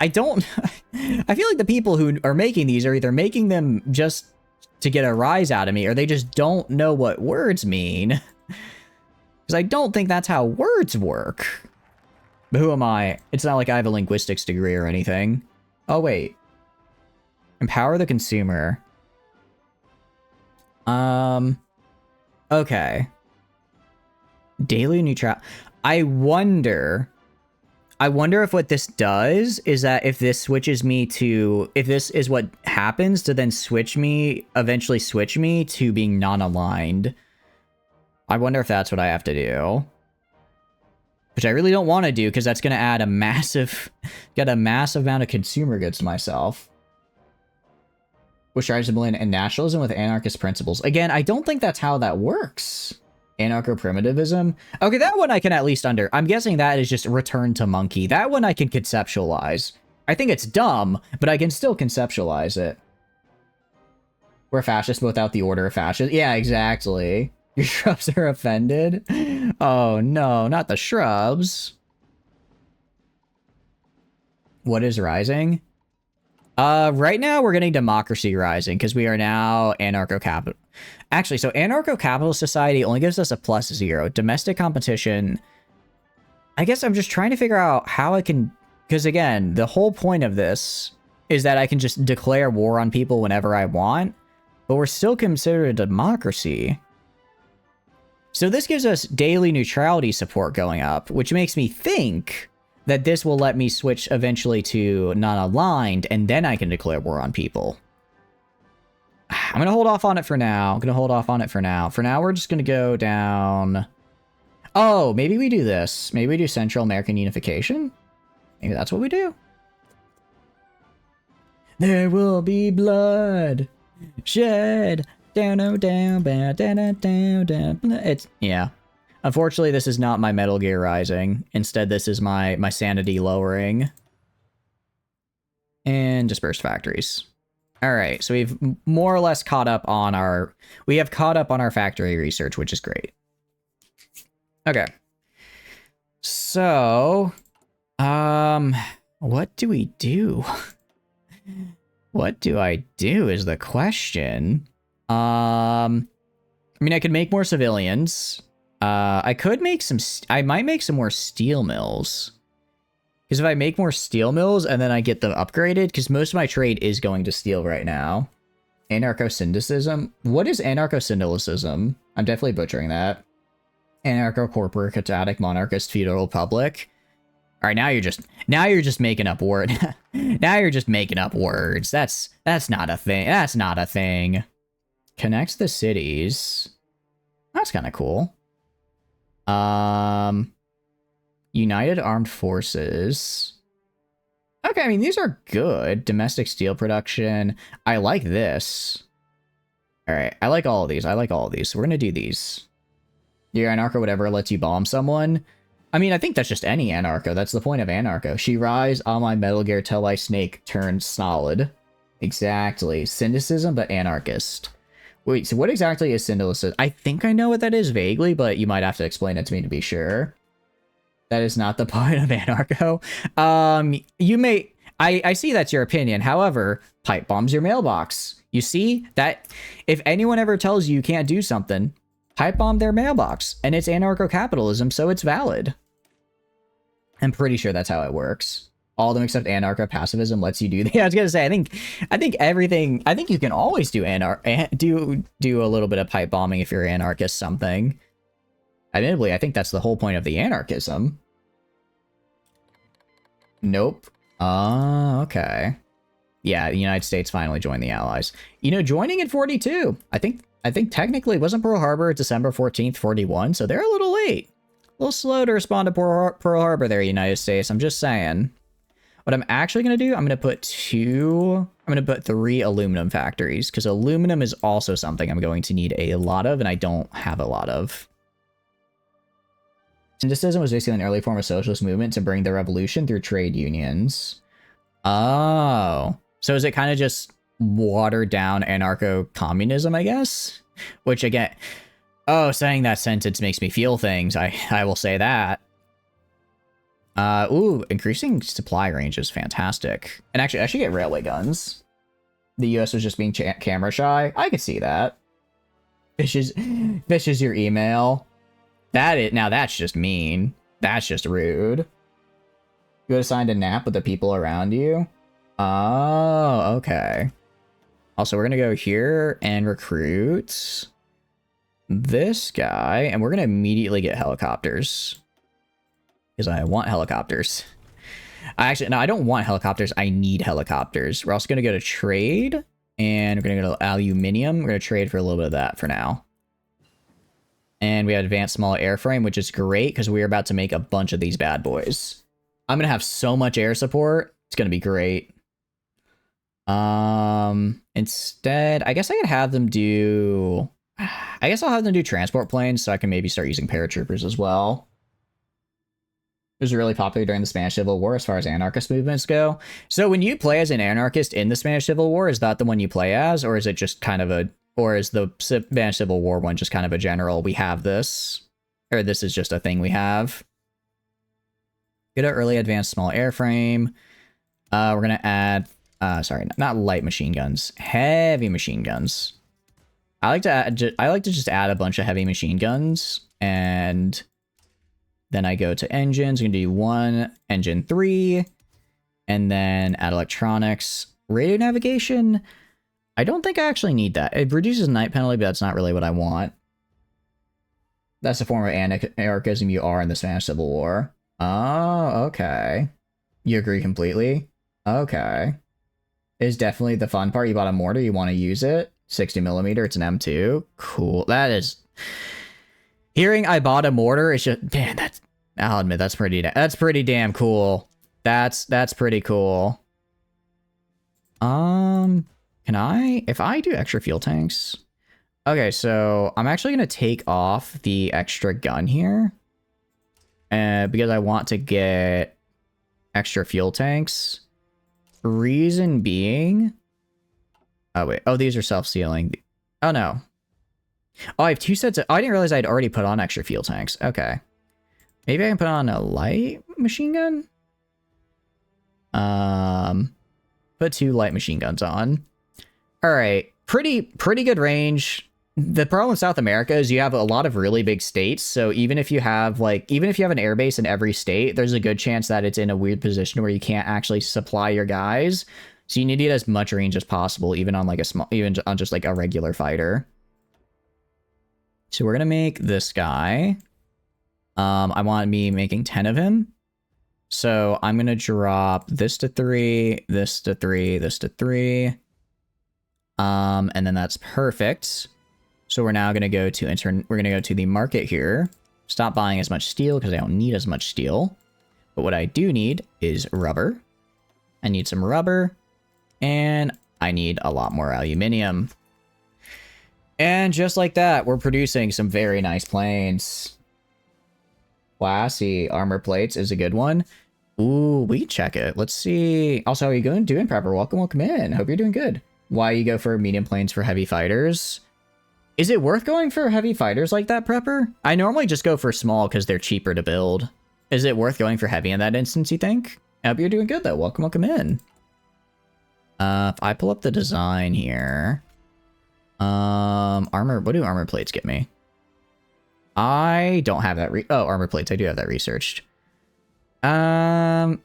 A: I don't... I feel like the people who are making these are either making them just to get a rise out of me, or they just don't know what words mean. Because I don't think that's how words work. But who am I? It's not like I have a linguistics degree or anything. Oh, wait. Empower the consumer. Okay. Daily neutral. I wonder if what this does is that if this switches me to... If this is what happens to then eventually switch me to being non-aligned. I wonder if that's what I have to do. Which I really don't want to do, because that's going to add a massive amount of consumer goods to myself. Which tries to blend in nationalism with anarchist principles. Again, I don't think that's how that works. Anarcho-primitivism. Okay, that one I can at least I'm guessing that is just return to monkey. That one I can conceptualize. I think it's dumb, but I can still conceptualize it. We're fascists without the order of fascists. Yeah, exactly. Your shrubs are offended? Oh no, not the shrubs. What is rising? Right now we're getting democracy rising because we are now anarcho-capital. Actually, so anarcho-capitalist society only gives us a +0. Domestic competition. I guess I'm just trying to figure out how I can... Because again, the whole point of this is that I can just declare war on people whenever I want. But we're still considered a democracy. So this gives us daily neutrality support going up, which makes me think that this will let me switch eventually to non-aligned, and then I can declare war on people. I'm going to hold off on it for now. For now, we're just going to go down... Oh, maybe we do this. Maybe we do Central American unification? Maybe that's what we do. There will be blood shed. Down, oh, down, down, down, down, down. It's, yeah. Unfortunately, this is not my Metal Gear Rising. Instead, this is my sanity lowering. And dispersed factories. Alright, so we've more or less caught up on our... We have caught up on our factory research, which is great. Okay. So... what do we do? What do I do is the question. I mean, I could make more civilians. I could make some... I might make some more steel mills. Because if I make more steel mills and then I get them upgraded, because most of my trade is going to steel right now. Anarcho-syndicalism? What is anarcho-syndicalism? I'm definitely butchering that. Anarcho-corporate monarchist feudal republic. All right, now you're just making up words. Now you're just making up words. That's not a thing. That's not a thing. Connects the cities. That's kind of cool. United Armed Forces. Okay, I mean, these are good. Domestic steel production. I like this. All right, I like all of these. I like all of these. So we're going to do these. Your anarcho, whatever, lets you bomb someone. I mean, I think that's just any anarcho. That's the point of anarcho. She rise on my Metal Gear till I snake turns solid. Exactly. Cynicism, but anarchist. Wait, so what exactly is cynicism? I think I know what that is vaguely, but you might have to explain it to me to be sure. That is not the point of anarcho. You may... I see that's your opinion. However, pipe bombs your mailbox. You see that if anyone ever tells you can't do something, pipe bomb their mailbox. And it's anarcho-capitalism, so it's valid. I'm pretty sure that's how it works. All of them except anarcho-pacifism lets you do that. I was gonna say, I think everything... I think you can always do do a little bit of pipe bombing if you're anarchist something. Admittedly, I think that's the whole point of the anarchism. Nope. Okay. Yeah, the United States finally joined the Allies. You know, joining in 42. I think technically wasn't Pearl Harbor December 14th, 41, so they're a little late. A little slow to respond to Pearl Harbor there, United States. I'm just saying. What I'm actually going to do, I'm going to put 3 aluminum factories, because aluminum is also something I'm going to need a lot of, and I don't have a lot of. Syndicism was basically an early form of socialist movement to bring the revolution through trade unions. Oh. So is it kind of just watered down anarcho-communism, I guess? Which again... Oh, saying that sentence makes me feel things. I will say that. Ooh, increasing supply range is fantastic. And actually, I should get railway guns. The US was just being camera shy. I could see that. Fish is your email. Now that's just mean. That's just rude. You got assigned a nap with the people around you? Oh, okay. Also, we're gonna go here and recruit this guy, and we're gonna immediately get helicopters. Because I want helicopters. No, I don't want helicopters. I need helicopters. We're also gonna go to trade, and we're gonna go to aluminium. We're gonna trade for a little bit of that for now. And we have advanced small airframe, which is great because we're about to make a bunch of these bad boys. I'm gonna have so much air support. It's gonna be great. Instead, I guess I could have them do... I guess I'll have them do transport planes so I can maybe start using paratroopers as well. It was really popular during the Spanish Civil War as far as anarchist movements go. So when you play as an anarchist in the Spanish Civil War, is that the one you play as? Or is it just kind of a... Or is the Spanish Civil War one just kind of a general, we have this? Or this is just a thing we have? Get an early advanced small airframe. We're going to add... sorry, not light machine guns. Heavy machine guns. I like to just add a bunch of heavy machine guns. And then I go to engines. I'm going to do 1, engine 3. And then add electronics. Radio navigation... I don't think I actually need that. It reduces night penalty, but that's not really what I want. That's a form of anarchism you are in the Spanish Civil War. Oh, okay. You agree completely? Okay. It's definitely the fun part. You bought a mortar, you want to use it. 60mm, it's an M2. Cool. That is... Hearing I bought a mortar, it's just... Man, that's... I'll admit, that's pretty damn cool. That's pretty cool. Can I... If I do extra fuel tanks... Okay, so I'm actually going to take off the extra gun here. Because I want to get extra fuel tanks. Reason being... Oh, wait. Oh, these are self-sealing. Oh, no. Oh, I have 2 sets of... Oh, I didn't realize I'd already put on extra fuel tanks. Okay. Maybe I can put on a light machine gun? Put 2 light machine guns on. Alright, pretty good range. The problem with South America is you have a lot of really big states, so even if you have an airbase in every state, there's a good chance that it's in a weird position where you can't actually supply your guys. So you need to get as much range as possible, even on just like a regular fighter. So we're gonna make this guy. I want me making 10 of him. So I'm gonna drop this to 3, this to 3, this to 3. And then that's perfect. So we're now going to go to the market here. Stop buying as much steel because I don't need as much steel. But what I do need is rubber. I need some rubber. And I need a lot more aluminium. And just like that, we're producing some very nice planes. Classy. Armor plates is a good one. Ooh, we can check it. Let's see. Also, how are you doing, Prepper? Welcome in. Hope you're doing good. Why you go for medium planes for heavy fighters? Is it worth going for heavy fighters like that, Prepper? I normally just go for small because they're cheaper to build. Is it worth going for heavy in that instance, you think? I hope you're doing good, though. Welcome in. If I pull up the design here... armor... What do armor plates get me? I don't have that armor plates. I do have that researched. Nah.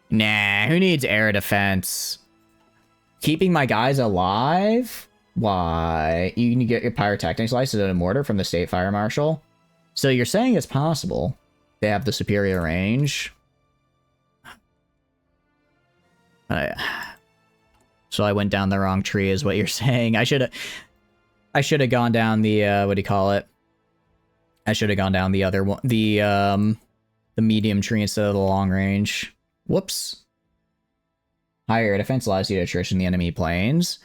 A: Who needs air defense? Keeping my guys alive? Why? You can get your pyrotechnics license and a mortar from the state fire marshal. So you're saying it's possible. They have the superior range. So I went down the wrong tree is what you're saying. I should have gone down the what do you call it? I should have gone down the other one, the medium tree instead of the long range. Whoops. Higher defense allows you to attrition the enemy planes.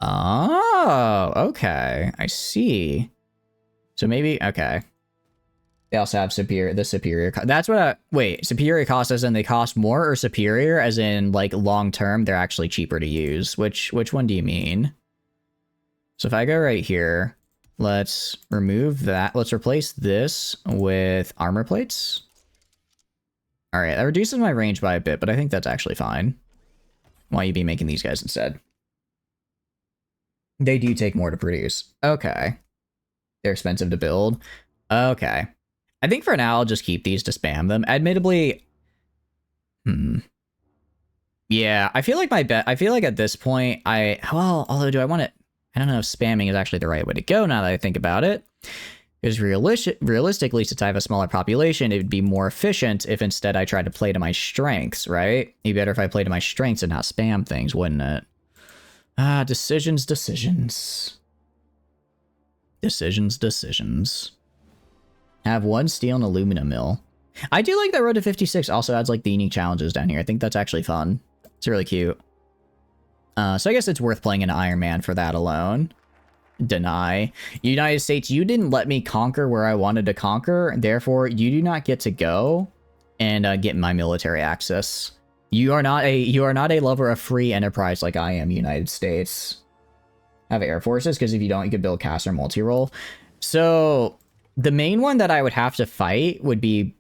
A: Oh, okay. I see. So maybe, okay. They also have superior, that's what wait, superior cost as in they cost more, or superior as in like long term they're actually cheaper to use? Which one do you mean? So if I go right here, let's remove that. Let's replace this with armor plates. All right, that reduces my range by a bit, but I think that's actually fine. Why you be making these guys instead? They do take more to produce. Okay. They're expensive to build. Okay. I think for now I'll just keep these to spam them. Admittedly, yeah, I feel like at this point although do I want it? I don't know if spamming is actually the right way to go now that I think about it. Because realistically, since I have a smaller population, it would be more efficient if instead I tried to play to my strengths, right? It'd be better if I play to my strengths and not spam things, wouldn't it? Decisions. Have one steel and aluminum mill. I do like that Road to 56 also adds like the unique challenges down here. I think that's actually fun. It's really cute. So I guess it's worth playing an Iron Man for that alone. Deny. United States, you didn't let me conquer where I wanted to conquer. Therefore, you do not get to go and get my military access. You are not a lover of free enterprise like I am, United States. Have air forces, because if you don't, you could build cast or multi-role. So the main one that I would have to fight would be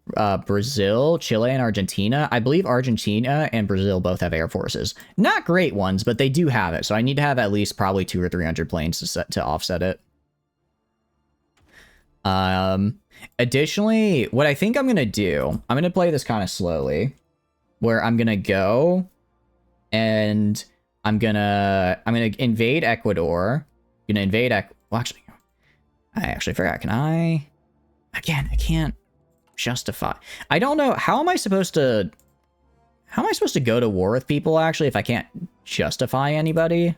A: Brazil, Chile, and Argentina. I believe Argentina and Brazil both have air forces. Not great ones, but they do have it. So I need to have at least probably 200 or 300 planes to offset it. Additionally, what I think I'm going to do, I'm going to play this kind of slowly, where I'm going to go and I'm going to invade Ecuador. I'm going to invade well, actually, I actually forgot. Can I? Again, I can't justify. I don't know. How am I supposed to go to war with people, actually, if I can't justify anybody?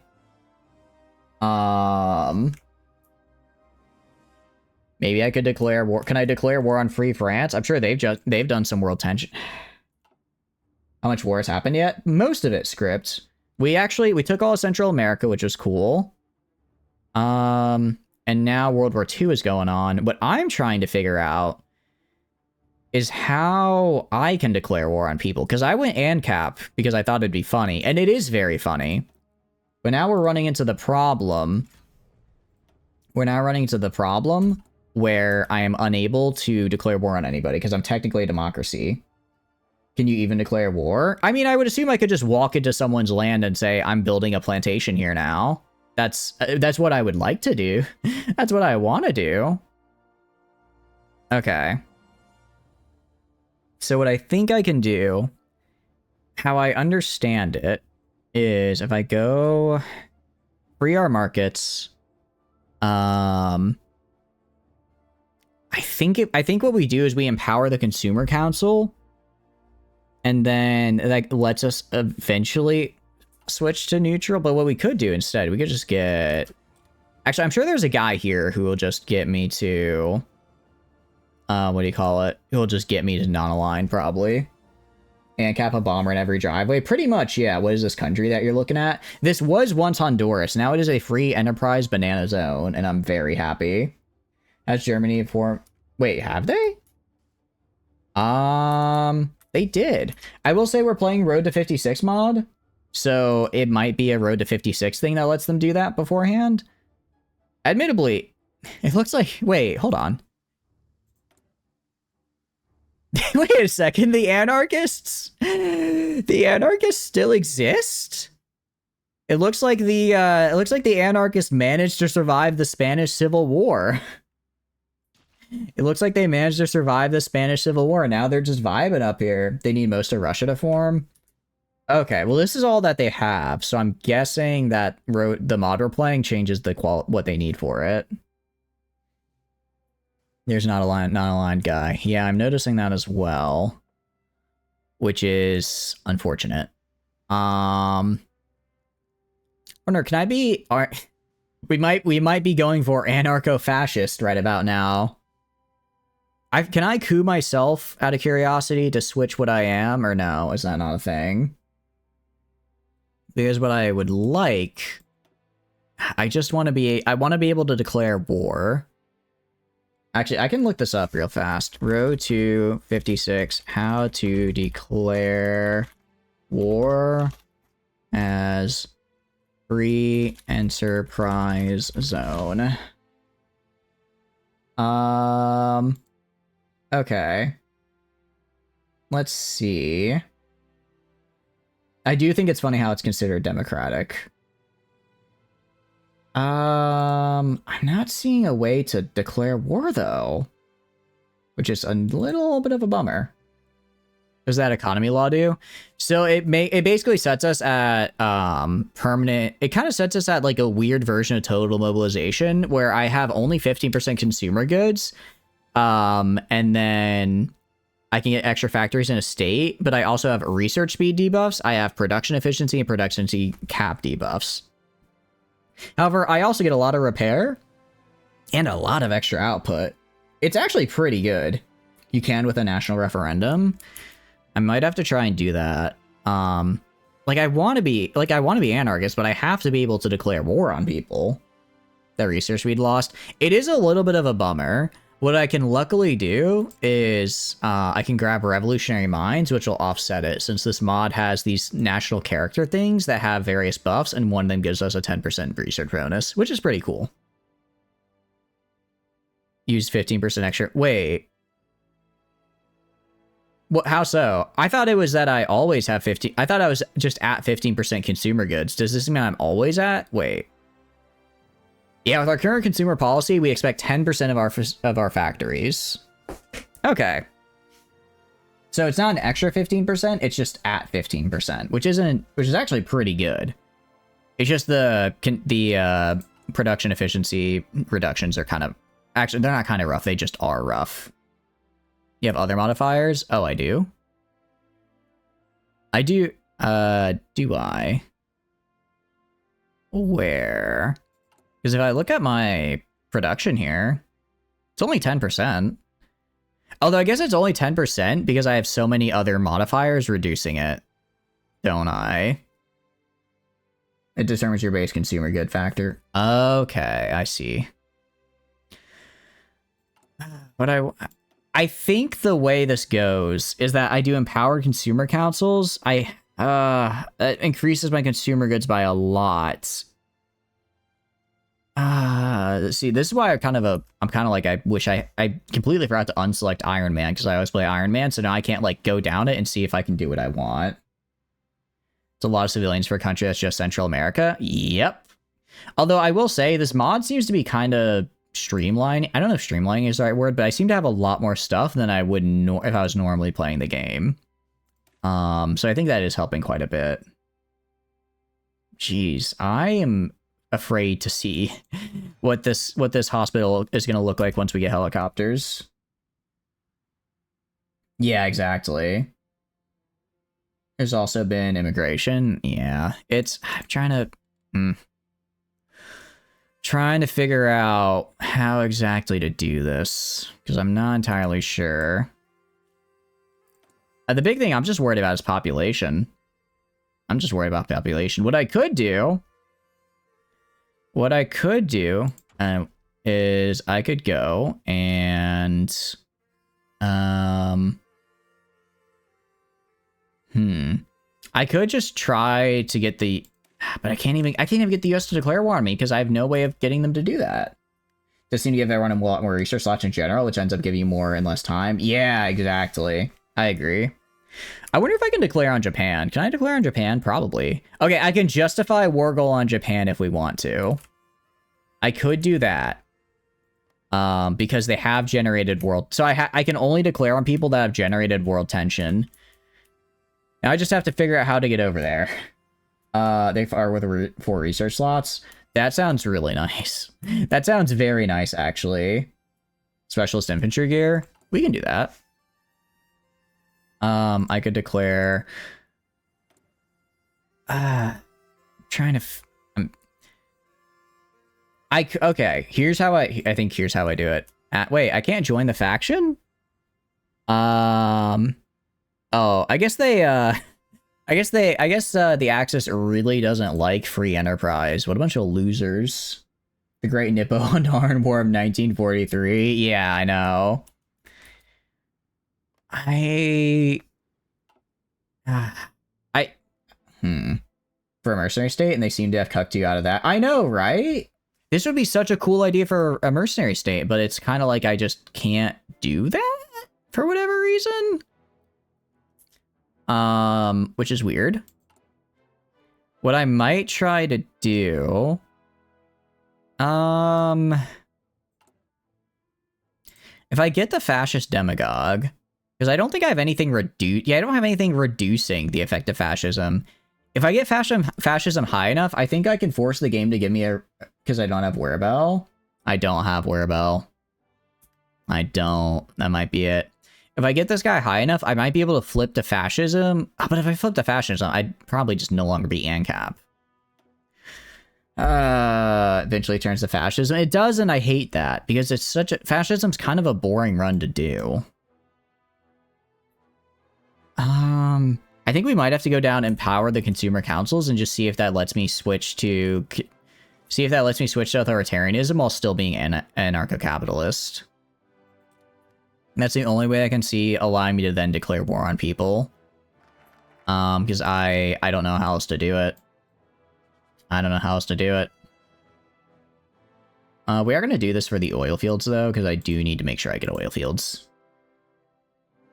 A: Maybe I could declare war. Can I declare war on Free France? I'm sure they've done some world tension. How much war has happened yet? Most of it script. We took all of Central America, which was cool. And now World War II is going on. What I'm trying to figure out is how I can declare war on people. Because I went ANCAP because I thought it'd be funny. And it is very funny. But now we're running into the problem. We're now running into the problem where I am unable to declare war on anybody because I'm technically a democracy. Can you even declare war? I mean, I would assume I could just walk into someone's land and say, I'm building a plantation here now. That's what I would like to do. That's what I want to do. Okay. So what I think I can do, how I understand it, is if I go free our markets, I think what we do is we empower the Consumer Council, and then that lets us eventually switch to neutral. But what we could do instead, we could just get... Actually, I'm sure there's a guy here who will just get me to what do you call it? He'll just get me to non-align, probably. And cap a bomber in every driveway. Pretty much, yeah. What is this country that you're looking at? This was once Honduras. Now it is a free enterprise banana zone, and I'm very happy. Has Germany for... Wait, have they? They did. I will say we're playing Road to 56 mod, so it might be a Road to 56 thing that lets them do that beforehand. Admittedly, it looks like... Wait, hold on. Wait a second, the anarchists? The anarchists still exist? It looks like the anarchists managed to survive the Spanish Civil War. It looks like they managed to survive the Spanish Civil War. Now they're just vibing up here. They need most of Russia to form. Okay, well this is all that they have, so I'm guessing that the mod we're playing changes the what they need for it. There's not a aligned guy. Yeah, I'm noticing that as well, which is unfortunate. Wonder, can I be? We might be going for anarcho-fascist right about now. Can I coup myself out of curiosity to switch what I am, or no? Is that not a thing? Because what I would like, I want to be able to declare war. Actually, I can look this up real fast. Road to 56, how to declare war as free enterprise zone. Okay. Let's see. I do think it's funny how it's considered democratic. I'm not seeing a way to declare war though, which is a little bit of a bummer. Does that economy law do? So it basically sets us at permanent. It kind of sets us at like a weird version of total mobilization where I have only 15% consumer goods, and then I can get extra factories in a state, but I also have research speed debuffs. I have production efficiency and production cap debuffs. However, I also get a lot of repair and a lot of extra output. It's actually pretty good. You can with a national referendum. I might have to try and do that. Like I want to be anarchist, but I have to be able to declare war on people. That research we'd lost. It is a little bit of a bummer. What I can luckily do is I can grab revolutionary minds, which will offset it, since this mod has these national character things that have various buffs, and one of them gives us a 10% research bonus, which is pretty cool. Use 15% extra. Wait. What? How so? I thought it was that I always have 15. I thought I was just at 15% consumer goods. Does this mean I'm always at? Wait. Yeah, with our current consumer policy, we expect 10% of our factories. Okay. So it's not an extra 15%, it's just at 15%, which is actually pretty good. It's just the production efficiency reductions are kind of, actually they're not kind of rough, they just are rough. You have other modifiers? Oh, I do. I do, do I? Where? Because if I look at my production here, it's only 10%. Although I guess it's only 10% because I have so many other modifiers reducing it, don't I? It determines your base consumer good factor. Okay, I see. But I think the way this goes is that I do empowered consumer councils. It increases my consumer goods by a lot. See, this is why I'm kind of like, I wish I completely forgot to unselect Iron Man because I always play Iron Man, so now I can't like go down it and see if I can do what I want. It's a lot of civilians for a country that's just Central America. Yep. Although I will say this mod seems to be kind of streamlining. I don't know if streamlining is the right word, but I seem to have a lot more stuff than I would if I was normally playing the game. So I think that is helping quite a bit. Jeez, I am afraid to see what this hospital is going to look like once we get helicopters. Yeah, exactly. There's also been immigration. Yeah, I'm trying Trying to figure out how exactly to do this, because I'm not entirely sure. The big thing I'm just worried about is population. I'm just worried about population. What I could do is I could go and I could just try to get the, but I can't even get the US to declare war on me because I have no way of getting them to do that. Just seem to give everyone a lot more research slots in general, which ends up giving you more in less time. Yeah, exactly. I agree. I wonder if I can declare on Japan. Can I declare on Japan? Probably. Okay, I can justify war goal on Japan if we want to. I could do that. Because they have generated world... So I can only declare on people that have generated world tension. Now I just have to figure out how to get over there. They are with 4 research slots. That sounds really nice. That sounds very nice, actually. Specialist infantry gear. We can do that. I could declare... trying to... okay, here's how I think here's how I do it. Wait, I can't join the faction? Oh, I guess the Axis really doesn't like free enterprise. What a bunch of losers. The Great Nippo-Honduran War of 1943. Yeah, I know. For a mercenary state, and they seem to have cucked you out of that. I know, right? This would be such a cool idea for a mercenary state, but it's kind of like I just can't do that for whatever reason. Which is weird. What I might try to do... if I get the fascist demagogue, because I don't think I have anything I don't have anything reducing the effect of fascism. If I get fascism high enough, I think I can force the game to give me a... Because I don't have Werebell. I don't have Werebell. I don't. That might be it. If I get this guy high enough, I might be able to flip to fascism. But if I flip to fascism, I'd probably just no longer be ANCAP. Eventually turns to fascism. It does, and I hate that. Because it's such a... Fascism's kind of a boring run to do. I think we might have to go down and power the consumer councils and just see if that lets me switch to... See if that lets me switch to authoritarianism while still being anarcho-capitalist. That's the only way I can see allowing me to then declare war on people. Because I don't know how else to do it. I don't know how else to do it. We are going to do this for the oil fields, though, because I do need to make sure I get oil fields.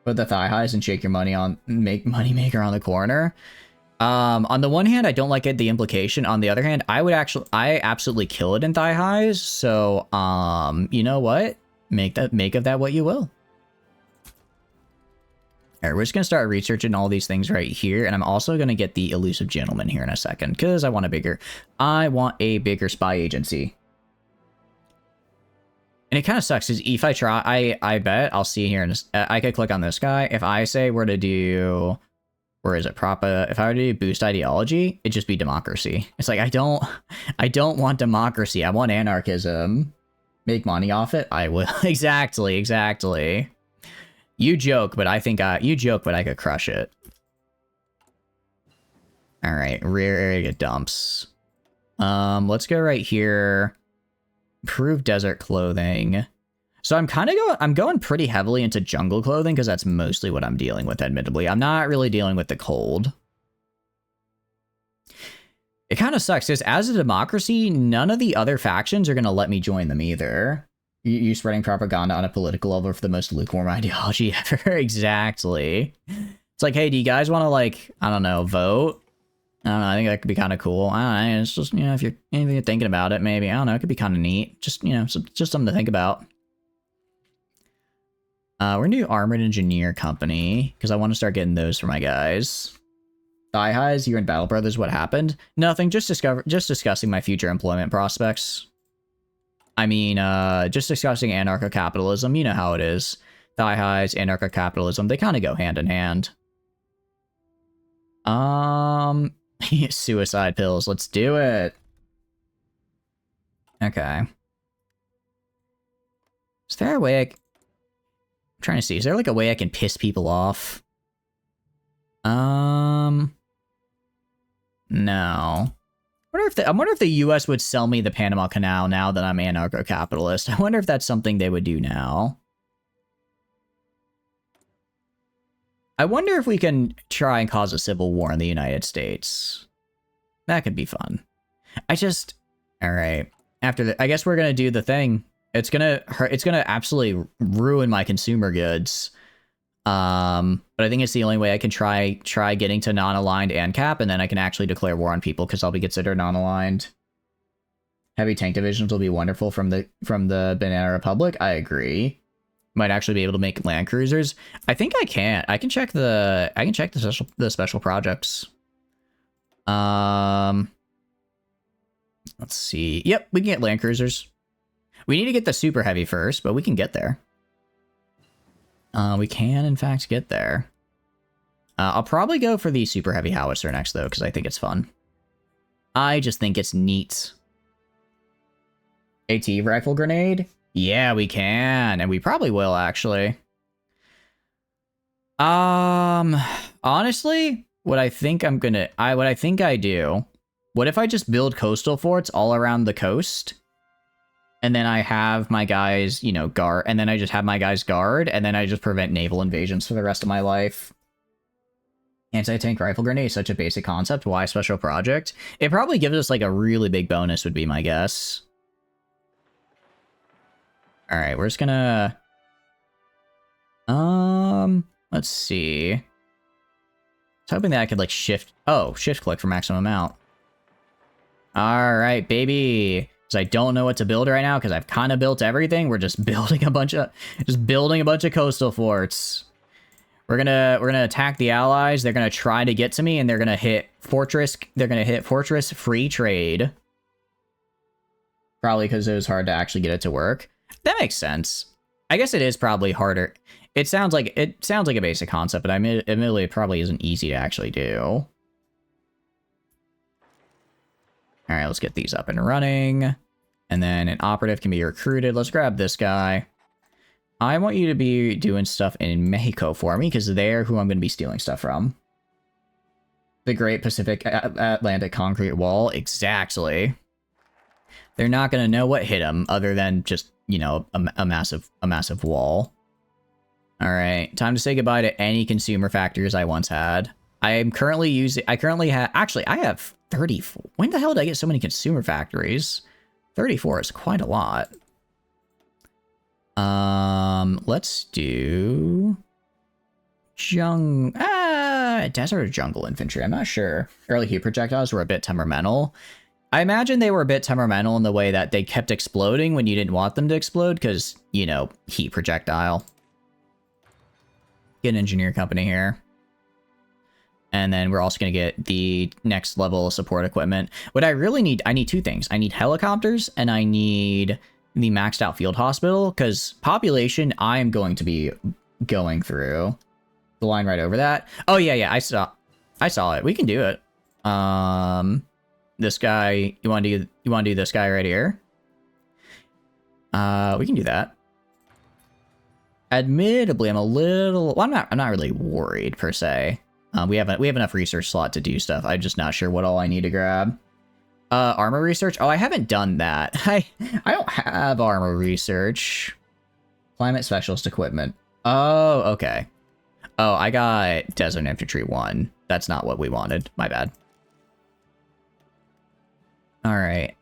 A: Put the thigh highs and shake your money on... Make money maker on the corner. On the one hand, I don't like it, the implication. On the other hand, I absolutely kill it in thigh highs. So, you know what? Make of that what you will. Alright, we're just gonna start researching all these things right here, and I'm also gonna get the elusive gentleman here in a second, because I want a bigger spy agency. And it kind of sucks, because if I try, I bet I'll see here, I could click on this guy. If I say we're to do... Where is it? If I were to do boost ideology, it'd just be democracy. It's like, I don't want democracy. I want anarchism. Make money off it? I will. Exactly. You joke, but I could crush it. All right, rear area dumps. Let's go right here. Improve desert clothing. So I'm going pretty heavily into jungle clothing because that's mostly what I'm dealing with, admittedly. I'm not really dealing with the cold. It kind of sucks because as a democracy, none of the other factions are going to let me join them either. You spreading propaganda on a political level for the most lukewarm ideology ever. Exactly. It's like, hey, do you guys want to, like, I don't know, vote? I don't know, I think that could be kind of cool. I don't know, it's just, you know, if you're thinking about it, maybe. I don't know, it could be kind of neat. Just, you know, just something to think about. We're gonna do Armored Engineer Company, because I want to start getting those for my guys. Thigh highs, you're in Battle Brothers, what happened? Nothing, just discussing my future employment prospects. I mean, just discussing anarcho-capitalism, you know how it is. Thigh highs, anarcho-capitalism, they kind of go hand in hand. Suicide pills, let's do it. Okay. Is there a way I'm trying to see. Is there like a way I can piss people off? No. I wonder if the US would sell me the Panama Canal now that I'm anarcho-capitalist. I wonder if that's something they would do now. I wonder if we can try and cause a civil war in the United States. That could be fun. All right. I guess we're gonna do the thing. It's gonna absolutely ruin my consumer goods. But I think it's the only way I can try getting to non-aligned and cap, and then I can actually declare war on people because I'll be considered non-aligned. Heavy tank divisions will be wonderful from the Banana Republic. I agree. Might actually be able to make land cruisers. I think I can. I can check the special projects. Let's see. Yep, we can get land cruisers. We need to get the super heavy first, but we can get there. We can, in fact, get there. I'll probably go for the super heavy howitzer next, though, because I think it's fun. I just think it's neat. AT rifle grenade? Yeah, we can, and we probably will, actually. Honestly, what I think I do, what if I just build coastal forts all around the coast? And then I have my guys, guard, and then I just have my guys guard, and then I just prevent naval invasions for the rest of my life. Anti-tank rifle grenade is such a basic concept. Why special project? It probably gives us, like, a really big bonus, would be my guess. Alright, we're just gonna... let's see. I was hoping that I could, like, shift click for maximum amount. Alright, baby. I don't know what to build right now because I've kind of built everything. We're just building a bunch of coastal forts. We're gonna attack the allies. They're gonna try to get to me, and they're gonna hit fortress. They're gonna hit fortress free trade. Probably because it was hard to actually get it to work. That makes sense. I guess it is probably harder. It sounds like a basic concept, but admittedly, it probably isn't easy to actually do. All right, let's get these up and running. And then an operative can be recruited. Let's grab this guy. I want you to be doing stuff in Mexico for me, because they're who I'm going to be stealing stuff from. The Great Pacific Atlantic Concrete Wall. Exactly. They're not going to know what hit them, other than just, a massive wall. All right, time to say goodbye to any consumer factories I once had. I have 34. When the hell did I get so many consumer factories? 34 is quite a lot. Let's do... desert or jungle infantry, I'm not sure. Early heat projectiles were a bit temperamental. I imagine they were a bit temperamental in the way that they kept exploding when you didn't want them to explode, because, heat projectile. Get an engineer company here. And then we're also going to get the next level of support equipment. What I really need, I need two things. I need helicopters, and I need the maxed out field hospital, because population, I am going to be going through. The line right over that. Oh, yeah, I saw it. We can do it. This guy, you want to do this guy right here? We can do that. Admittedly, I'm a little, well, I'm not really worried per se. We have enough research slot to do stuff. I'm just not sure what all I need to grab. Armor research? Oh, I haven't done that. I don't have armor research. Climate specialist equipment. Oh, okay. Oh, I got Desert Infantry 1. That's not what we wanted. My bad. All right.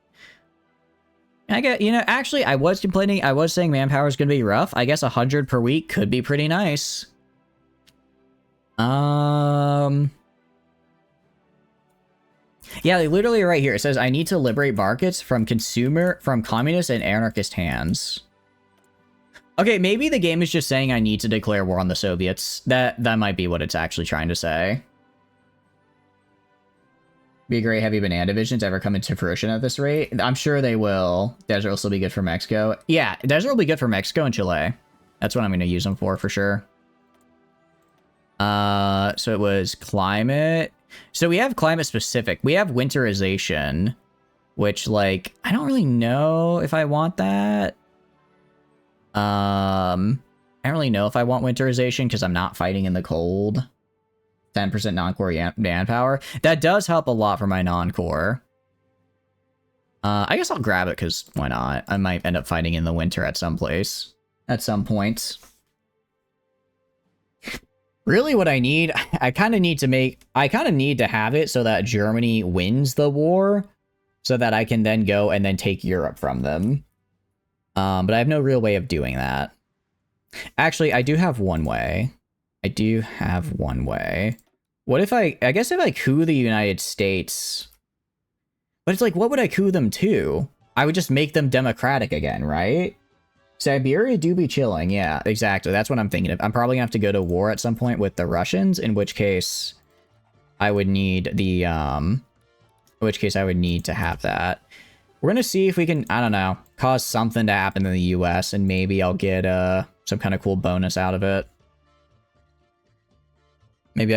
A: I get, actually, I was complaining. I was saying manpower is going to be rough. I guess 100 per week could be pretty nice. Yeah, literally right here. It says, I need to liberate markets from communist and anarchist hands. Okay, maybe the game is just saying I need to declare war on the Soviets. That might be what it's actually trying to say. Be great heavy banana divisions ever come into fruition at this rate? I'm sure they will. Desert will still be good for Mexico. Yeah, desert will be good for Mexico and Chile. That's what I'm going to use them for sure. So it was climate. So we have climate specific. We have winterization. which, like, I don't really know if I want that. I don't really know if I want winterization because I'm not fighting in the cold. 10% non-core manpower. That does help a lot for my non-core. I guess I'll grab it because why not? I might end up fighting in the winter at some place. At some point. Really what I need, I kind of need to have it so that Germany wins the war. So that I can then go and then take Europe from them. But I have no real way of doing that. Actually, I do have one way. What if I guess if I coup the United States... But it's like, what would I coup them to? I would just make them democratic again, right? Siberia do be chilling. Yeah, exactly. That's what I'm thinking of. I'm probably gonna have to go to war at some point with the Russians, in which case I would need the, in which case I would need to have that. We're gonna see if we can, I don't know, cause something to happen in the US, and maybe I'll get, some kind of cool bonus out of it. Maybe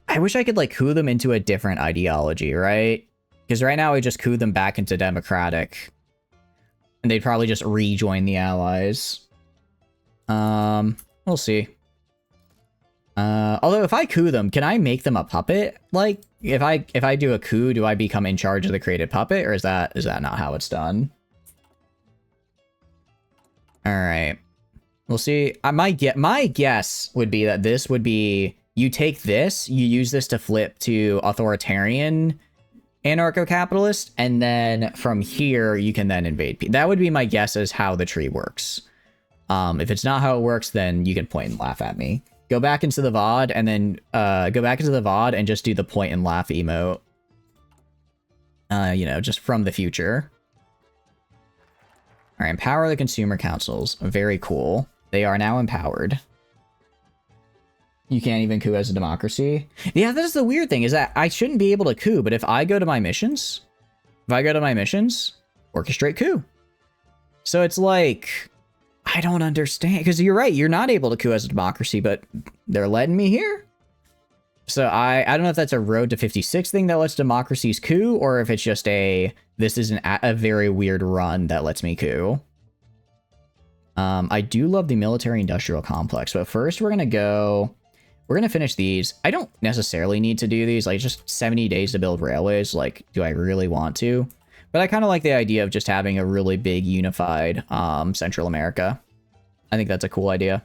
A: I wish I could, like, coup them into a different ideology, right? Because right now I just coup them back into democratic. And they'd probably just rejoin the Allies. We'll see. Although if I coup them, can I make them a puppet? Like, if I do a coup, do I become in charge of the created puppet? Or is that not how it's done? Alright. We'll see. My guess would be that this would be... You take this, you use this to flip to authoritarian... anarcho-capitalist, and then from here you can then invade. That would be my guess as how the tree works. If it's not how it works, then you can point and laugh at me. Go back into the VOD and then go back into the VOD and just do the point and laugh emote. You know, just from the future. All right, empower the consumer councils. Very cool. They are now empowered. You can't even coup as a democracy. Yeah, that's the weird thing, is that I shouldn't be able to coup, but if I go to my missions, orchestrate coup. So it's like, I don't understand, because you're right, you're not able to coup as a democracy, but they're letting me here. So I don't know if that's a Road to 56 thing that lets democracies coup, or if it's just this is a very weird run that lets me coup. I do love the military-industrial complex, but first we're going to finish these. I don't necessarily need to do these, like just 70 days to build railways. Like, do I really want to? But I kind of like the idea of just having a really big unified Central America. I think that's a cool idea.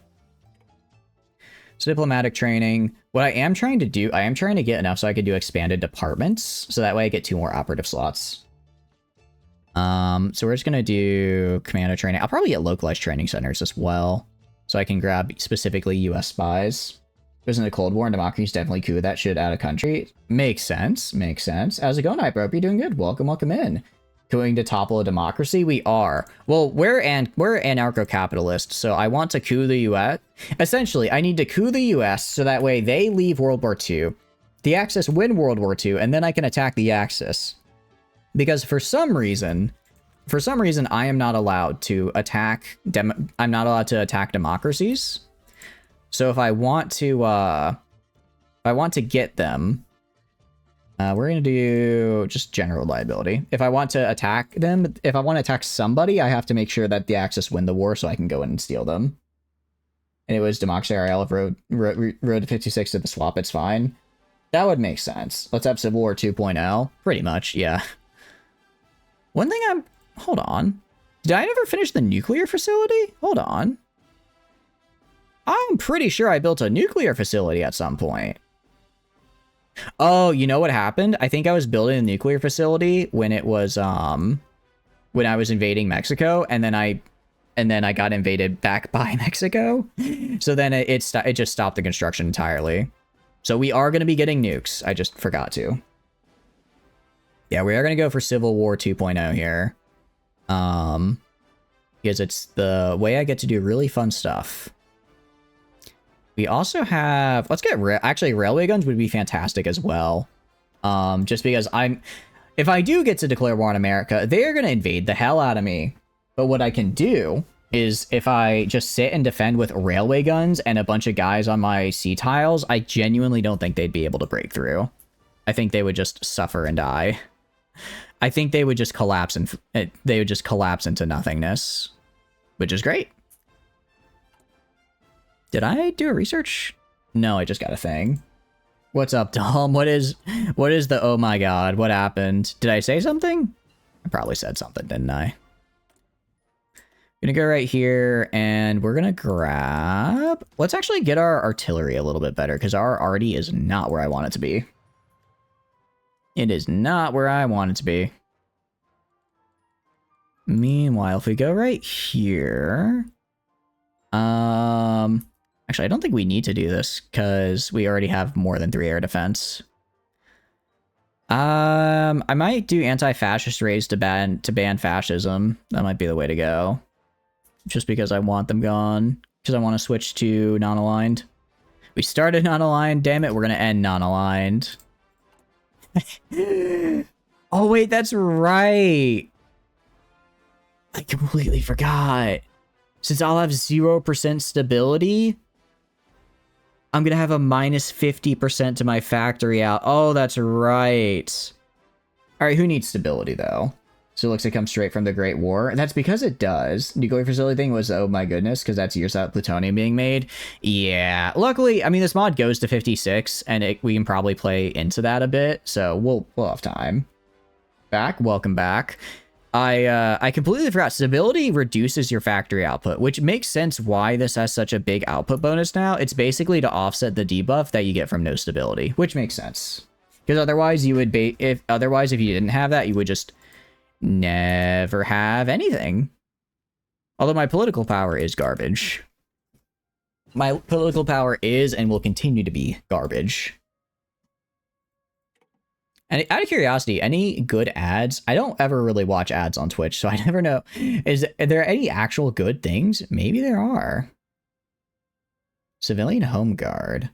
A: So diplomatic training. What I am trying to do, I am trying to get enough so I could do expanded departments. So that way I get 2 more operative slots. So we're just going to do commando training. I'll probably get localized training centers as well. So I can grab specifically US spies. There's in the Cold War and democracies definitely coup that shit out of country. Makes sense. Makes sense. How's it going, Hyper? Hope you're doing good. Welcome, welcome in. Going to topple a democracy? We are. Well, we're anarcho-capitalist, so I want to coup the US. Essentially, I need to coup the US so that way they leave World War II, the Axis win World War II, and then I can attack the Axis. Because for some reason I am not allowed to attack democracies. So if I want to get them, we're going to do just general liability. If I want to attack them, if I want to attack somebody, I have to make sure that the Axis win the war so I can go in and steal them. And it was democracy RL of road to 56 to the swap, it's fine. That would make sense. Let's have Civil War 2.0. Pretty much, yeah. One thing hold on. Did I never finish the nuclear facility? Hold on. I'm pretty sure I built a nuclear facility at some point. Oh, you know what happened? I think I was building a nuclear facility when it was, when I was invading Mexico, and then I got invaded back by Mexico. So then it just stopped the construction entirely. So we are going to be getting nukes. I just forgot to. Yeah, we are going to go for Civil War 2.0 here. Because it's the way I get to do really fun stuff. We also have, let's get, actually railway guns would be fantastic as well. Just because if I do get to declare war on America, they are going to invade the hell out of me. But what I can do is if I just sit and defend with railway guns and a bunch of guys on my sea tiles, I genuinely don't think they'd be able to break through. I think they would just suffer and die. I think they would just collapse and they would just collapse into nothingness, which is great. Did I do a research? No, I just got a thing. What's up, Dom? What is the oh my god? What happened? Did I say something? I probably said something, didn't I? Gonna go right here and we're gonna grab, let's actually get our artillery a little bit better because our arty is not where I want it to be. It is not where I want it to be. Meanwhile, if we go right here, actually, I don't think we need to do this because we already have more than 3 air defense. I might do anti-fascist raids to ban fascism. That might be the way to go. Just because I want them gone. Because I want to switch to non-aligned. We started non-aligned. Damn it, we're going to end non-aligned. Oh, wait, that's right. I completely forgot. Since I'll have 0% stability, I'm going to have a minus 50% to my factory out. Oh, that's right. All right, who needs stability, though? So it looks like it comes straight from the Great War. And that's because it does. Nuclear facility thing was, oh my goodness, because that's years out plutonium being made. Yeah. Luckily, I mean, this mod goes to 56, and we can probably play into that a bit. So we'll have time. Welcome back. I completely forgot. Stability reduces your factory output, which makes sense why this has such a big output bonus now. It's basically to offset the debuff that you get from no stability, which makes sense. Because otherwise you would if you didn't have that, you would just never have anything. Although my political power is garbage. My political power is and will continue to be garbage. And out of curiosity, any good ads? I don't ever really watch ads on Twitch, so I never know. Are there any actual good things? Maybe there are. Civilian Home Guard.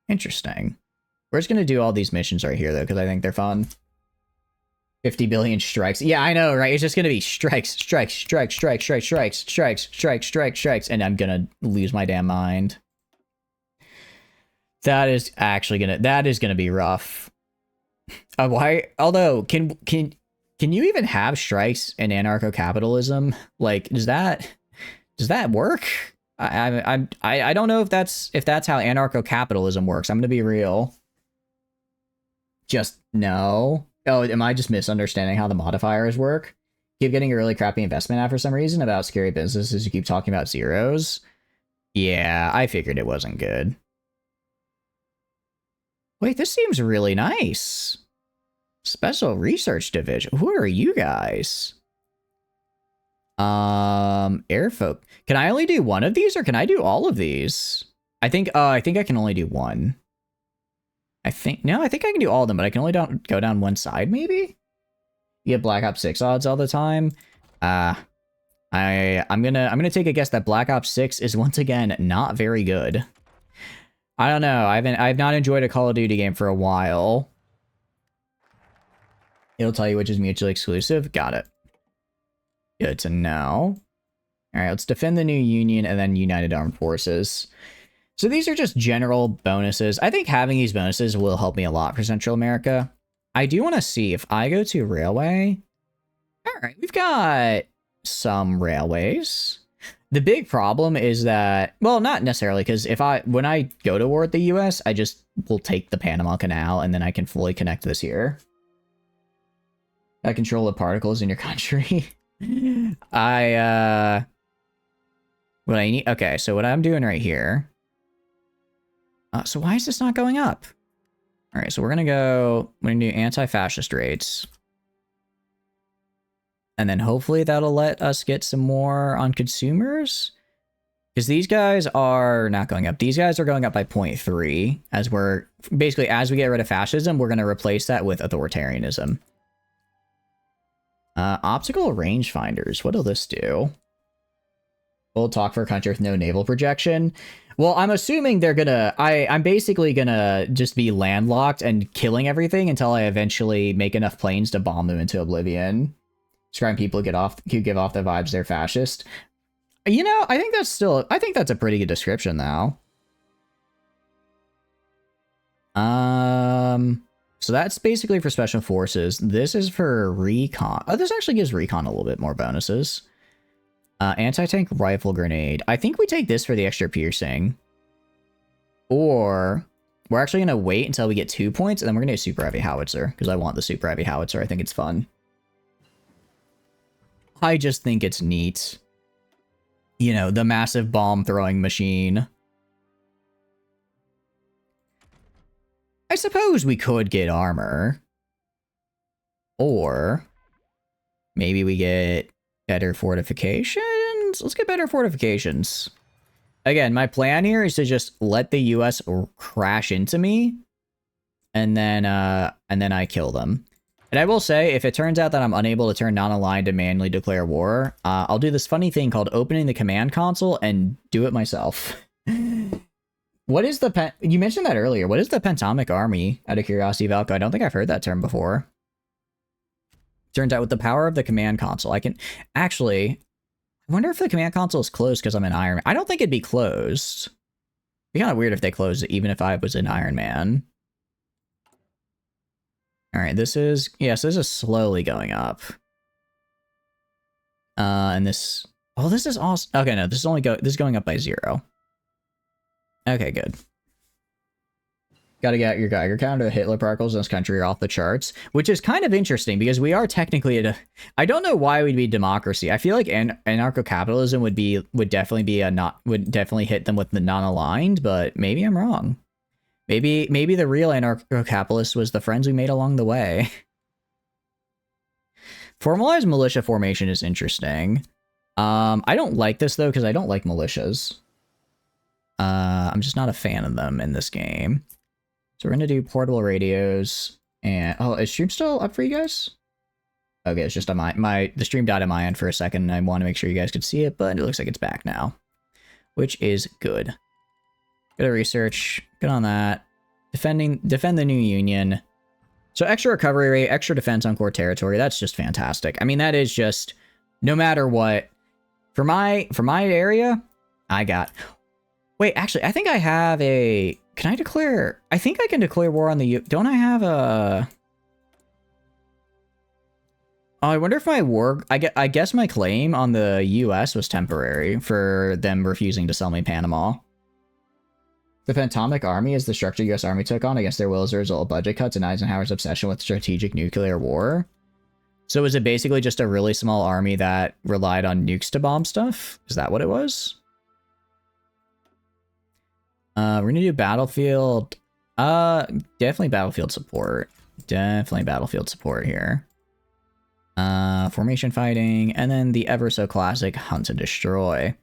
A: Interesting. We're just going to do all these missions right here, though, because I think they're fun. 50 billion strikes. Yeah, I know, right? It's just going to be strikes, and I'm going to lose my damn mind. That is going to be rough. Although, can you even have strikes in anarcho-capitalism? Like, does that work? I don't know if that's how anarcho-capitalism works. I'm going to be real. Just no. Oh, am I just misunderstanding how the modifiers work? Keep getting a really crappy investment ad for some reason about scary businesses. You keep talking about zeros. Yeah, I figured it wasn't good. Wait, this seems really nice. Special Research Division. Who are you guys? Airfolk. Can I only do one of these or can I do all of these? I think I can only do one. I think I can do all of them, but I can only go down one side, maybe? You get Black Ops 6 odds all the time. I'm gonna take a guess that Black Ops 6 is once again not very good. I don't know. I've not enjoyed a Call of Duty game for a while. It'll tell you which is mutually exclusive. Got it. Good to know. All right, let's defend the new Union and then United Armed Forces. So these are just general bonuses. I think having these bonuses will help me a lot for Central America. I do want to see if I go to railway. All right, we've got some railways. The big problem is that, well, not necessarily, because when I go to war with the US, I just will take the Panama Canal and then I can fully connect this here. I control the particles in your country. What I need, okay, so what I'm doing right here. So why is this not going up? All right, so we're gonna do anti-fascist raids. And then hopefully that'll let us get some more on consumers. Because these guys are not going up. These guys are going up by 0.3. As we get rid of fascism, we're going to replace that with authoritarianism. Optical rangefinders. What'll this do? We'll talk for a country with no naval projection. Well, I'm assuming they're gonna... I'm basically gonna just be landlocked and killing everything until I eventually make enough planes to bomb them into oblivion. Describing people who give off the vibes they're fascist. You know, I think that's a pretty good description now. So that's basically for special forces. This is for recon. Oh, this actually gives recon a little bit more bonuses. Anti-tank rifle grenade. I think we take this for the extra piercing. Or we're actually going to wait until we get 2 points, and then we're going to do super heavy howitzer, because I want the super heavy howitzer. I think it's fun. I just think it's neat. You know, the massive bomb throwing machine. I suppose we could get armor. Or maybe we get better fortifications? Let's get better fortifications. Again, my plan here is to just let the US crash into me, and then I kill them. And I will say, if it turns out that I'm unable to turn non-aligned to manually declare war, I'll do this funny thing called opening the command console and do it myself. What is the you mentioned that earlier. What is the Pentamic Army, out of curiosity, Valko? I don't think I've heard that term before. Turns out with the power of the command console, I can actually... I wonder if the command console is closed because I'm an Iron Man. I don't think it'd be closed. It'd be kind of weird if they closed it, even if I was an Iron Man. All right, this is... Yes, this is slowly going up. And this... Oh, this is awesome. Okay, no, this is going up by 0. Okay, good. Gotta get your Geiger counter. Hitler particles in this country are off the charts, which is kind of interesting because we are technically at a... I don't know why we'd be democracy. I feel like anarcho-capitalism would definitely hit them with the non-aligned, but maybe I'm wrong. Maybe the real anarcho-capitalist was the friends we made along the way. Formalized militia formation is interesting. I don't like this though because I don't like militias. I'm just not a fan of them in this game. So we're gonna do portable radios, and oh, is stream still up for you guys? Okay, it's just on the stream died on my end for a second, and I want to make sure you guys could see it, but it looks like it's back now, which is good. Good research, good on that. Defend the new union. So extra recovery rate, extra defense on core territory. That's just fantastic. I mean, that is just no matter what. For my area, I got. Wait, actually, I think I have a... Can I declare... I think I can declare war on the... Don't I have a... Oh, I wonder if my war... I guess my claim on the US was temporary for them refusing to sell me Panama. The Pentamic Army is the structure US Army took on against their will as a result of budget cuts and Eisenhower's obsession with strategic nuclear war. So is it basically just a really small army that relied on nukes to bomb stuff? Is that what it was? We're gonna do battlefield. Definitely battlefield support. Definitely battlefield support here. Formation fighting, and then the ever so classic hunt and destroy.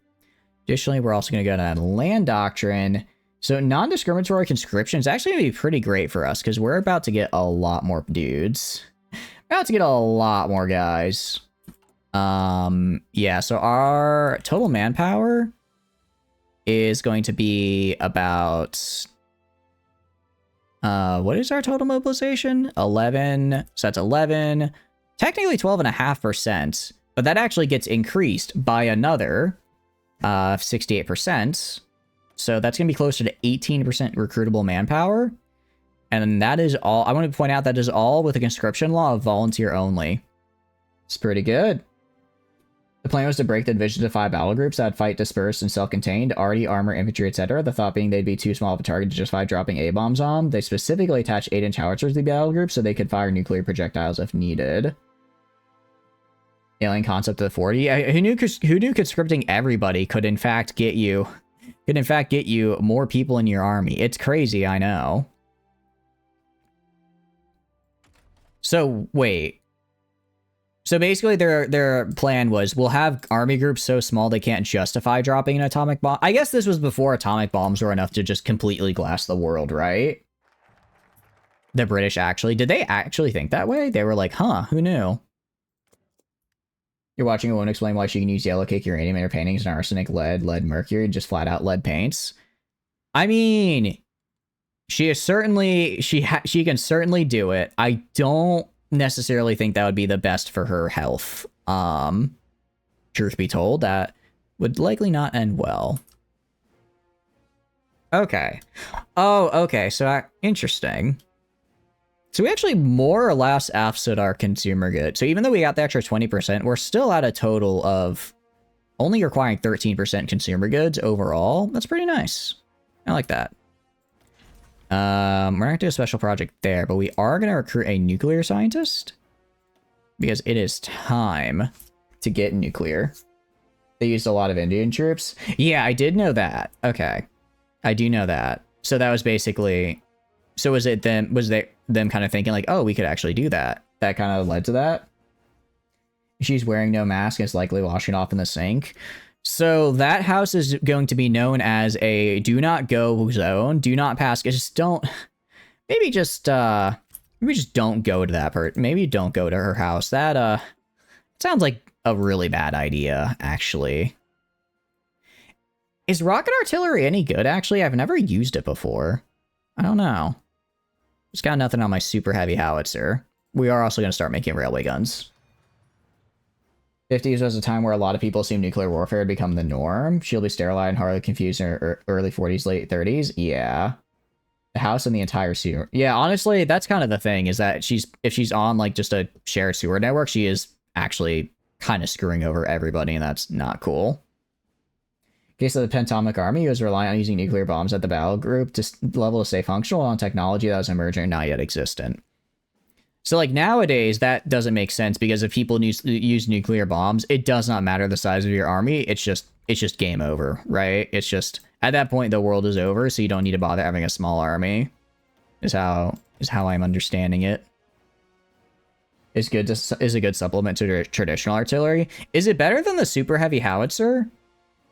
A: Additionally, we're also gonna go to land doctrine. So non-discriminatory conscription is actually gonna be pretty great for us because we're about to get a lot more dudes. About to get a lot more guys. Yeah. So our total manpower is going to be about what is our total mobilization? 11. So that's 11, technically 12.5%, but that actually gets increased by another 68%. So that's gonna be closer to 18% recruitable manpower, and that is all. I want to point out that is all with a conscription law of volunteer only. It's pretty good. The plan was to break the division into 5 battle groups that fight dispersed and self-contained, arty, armor, infantry, etc. The thought being they'd be too small of a target to justify dropping A-bombs on. They specifically attached 8-inch howitzers to the battle groups so they could fire nuclear projectiles if needed. Alien concept of the 40. Who knew conscripting everybody could in fact get you more people in your army? It's crazy, I know. So wait. So basically their plan was, we'll have army groups so small they can't justify dropping an atomic bomb. I guess this was before atomic bombs were enough to just completely glass the world, right? The British actually. Did they actually think that way? They were like, huh, who knew? You're watching, it won't explain why she can use yellow cake uranium in her paintings and arsenic, lead, mercury, and just flat out lead paints. I mean, she is certainly, she can certainly do it. I don't necessarily think that would be the best for her health. Truth be told, that would likely not end well. Okay. Oh, okay. So interesting. So we actually more or less offset our consumer good. So even though we got the extra 20%, we're still at a total of only requiring 13% consumer goods overall. That's pretty nice. I like that. We're not going to do a special project there, but we are going to recruit a nuclear scientist. Because it is time to get nuclear. They used a lot of Indian troops. Yeah, I did know that. Okay. I do know that. So that was basically... So was it them... Was them kind of thinking like, oh, we could actually do that? That kind of led to that? She's wearing no mask and is likely washing off in the sink. So that house is going to be known as a do not go zone. Do not pass. Just don't... Maybe just don't go to that part. Maybe don't go to her house. That sounds like a really bad idea, actually. Is rocket artillery any good, actually? I've never used it before. I don't know. Just got nothing on my super heavy howitzer. We are also going to start making railway guns. 50s was a time where a lot of people assumed nuclear warfare had become the norm. She'll be sterilized and hardly confused in her early 40s, late 30s. Yeah. The house and the entire sewer. Yeah, honestly, that's kind of the thing, is that if she's on like just a shared sewer network, she is actually kind of screwing over everybody, and that's not cool. In case of the Pentatomic Army, was relying on using nuclear bombs at the battle group to level to stay functional on technology that was emerging and not yet existent. So like nowadays, that doesn't make sense, because if people use nuclear bombs, it does not matter the size of your army. It's just game over, right? It's just at that point the world is over, so you don't need to bother having a small army. Is how I'm understanding it. Is a good supplement to traditional artillery. Is it better than the super heavy howitzer?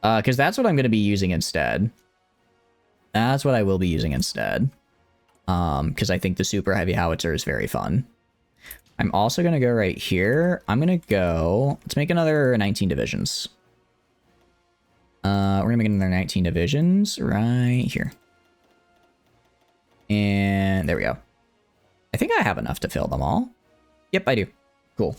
A: Because that's what I'm going to be using instead. That's what I will be using instead. Because I think the super heavy howitzer is very fun. I'm also going to go right here. I'm going to go... Let's make another 19 divisions. We're going to make another 19 divisions right here. And there we go. I think I have enough to fill them all. Yep, I do. Cool.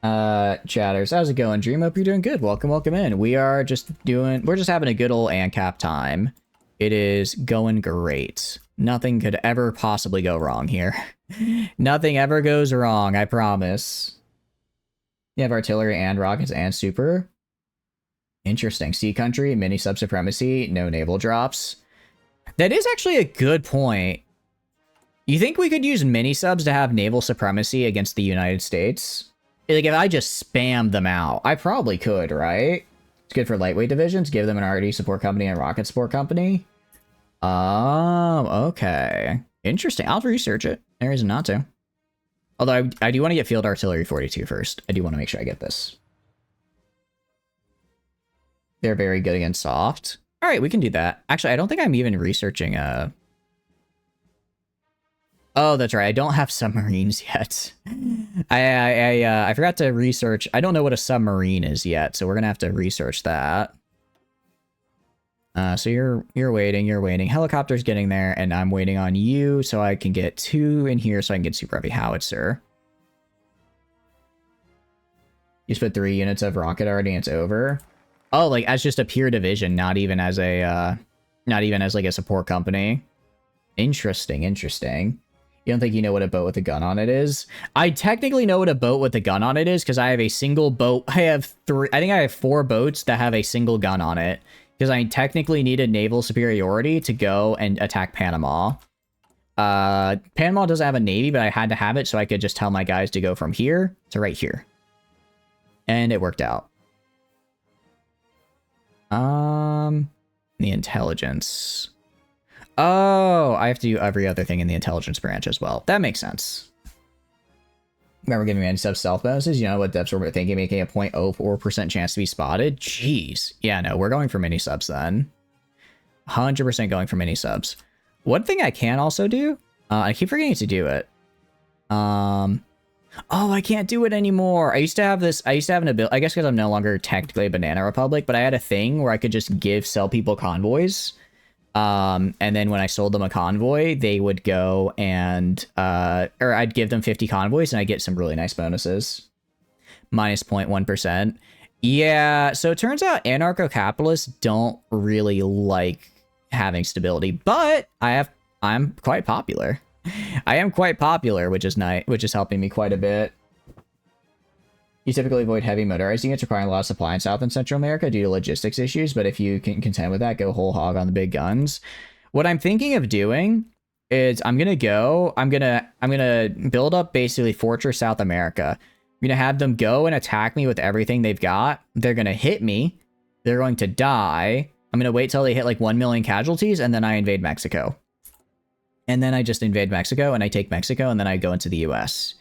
A: Chatters, how's it going? Dream, hope you're doing good. Welcome in. We're just having a good old ANCAP time. It is going great. Nothing could ever possibly go wrong here. Nothing ever goes wrong, I promise. You have artillery and rockets and super. Interesting. Sea country, mini sub supremacy, no naval drops. That is actually a good point. You think we could use mini subs to have naval supremacy against the United States? Like, if I just spammed them out, I probably could, right? It's good for lightweight divisions. Give them an RD support company and a rocket support company. Okay. Interesting. I'll research it. There is not to. Although I do want to get Field Artillery 42 first. I do want to make sure I get this. They're very good against soft. All right, we can do that. Actually, I don't think I'm even researching Oh, that's right. I don't have submarines yet. I forgot to research. I don't know what a submarine is yet, so we're gonna have to research that. So you're waiting. Helicopter's getting there, and I'm waiting on you, so I can get 2 in here, so I can get super heavy howitzer. You just put 3 units of rocket already, and it's over. Oh, like as just a pure division, not even as like a support company. Interesting. You don't think you know what a boat with a gun on it is? I technically know what a boat with a gun on it is, because I have a single boat. I have 4 boats that have a single gun on it, because I technically needed naval superiority to go and attack Panama. Panama doesn't have a navy, but I had to have it so I could just tell my guys to go from here to right here. And it worked out. The intelligence. Oh, I have to do every other thing in the intelligence branch as well. That makes sense. Remember giving me anti-sub stealth bonuses? You know what devs were thinking, making a 0.04% chance to be spotted? Jeez. Yeah, no, we're going for mini subs then. 100% going for mini subs. One thing I can also do, I keep forgetting to do it. Oh, I can't do it anymore. I used to have an ability, I guess because I'm no longer technically a Banana Republic, but I had a thing where I could just sell people convoys. And then when I sold them a convoy, they would go and, or I'd give them 50 convoys and I get some really nice bonuses. Minus 0.1%. Yeah, so it turns out anarcho-capitalists don't really like having stability, but I I'm quite popular. I am quite popular, which is nice, which is helping me quite a bit. You typically avoid heavy motorized units requiring a lot of supply in South and Central America due to logistics issues, but if you can contend with that, go whole hog on the big guns. What I'm thinking of doing is I'm gonna build up basically Fortress South America. I'm gonna have them go and attack me with everything they've got. They're gonna hit me. They're going to die. I'm gonna wait till they hit like 1 million casualties, and then I invade Mexico. And then I just invade Mexico, and I take Mexico, and then I go into the US.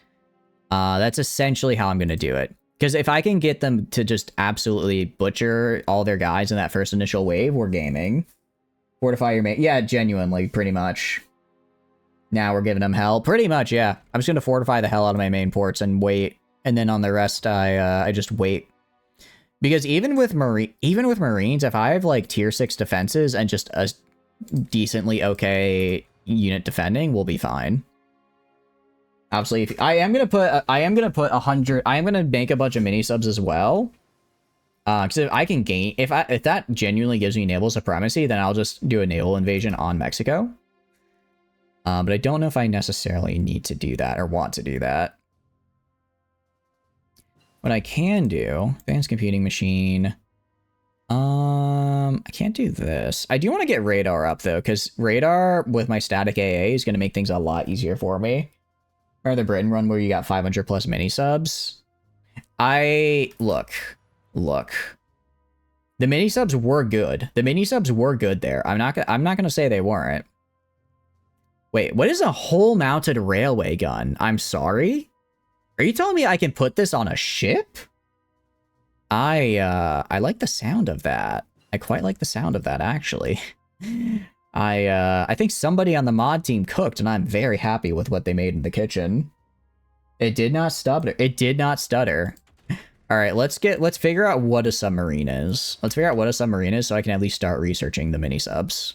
A: That's essentially how I'm gonna do it. Because if I can get them to just absolutely butcher all their guys in that first initial wave, we're gaming. Fortify your main... Yeah, genuinely, pretty much. Now we're giving them hell. Pretty much, yeah. I'm just gonna fortify the hell out of my main ports and wait. And then on the rest, I just wait. Because even with Marines, if I have like tier 6 defenses and just a decently okay unit defending, we'll be fine. Obviously, I am gonna put 100. I am gonna make a bunch of mini subs as well. Because if I can gain, if that genuinely gives me naval supremacy, then I'll just do a naval invasion on Mexico. But I don't know if I necessarily need to do that or want to do that. What I can do, advanced computing machine. I can't do this. I do want to get radar up though, because radar with my static AA is going to make things a lot easier for me. Or the Britain run where you got 500 plus mini subs. Look. The mini subs were good. The mini subs were good there. I'm not gonna say they weren't. Wait, what is a hull mounted railway gun? I'm sorry. Are you telling me I can put this on a ship? I like the sound of that. I quite like the sound of that, actually. I think somebody on the mod team cooked, and I'm very happy with what they made in the kitchen. It did not stutter. It did not stutter. All right, let's figure out what a submarine is. Let's figure out what a submarine is so I can at least start researching the mini subs.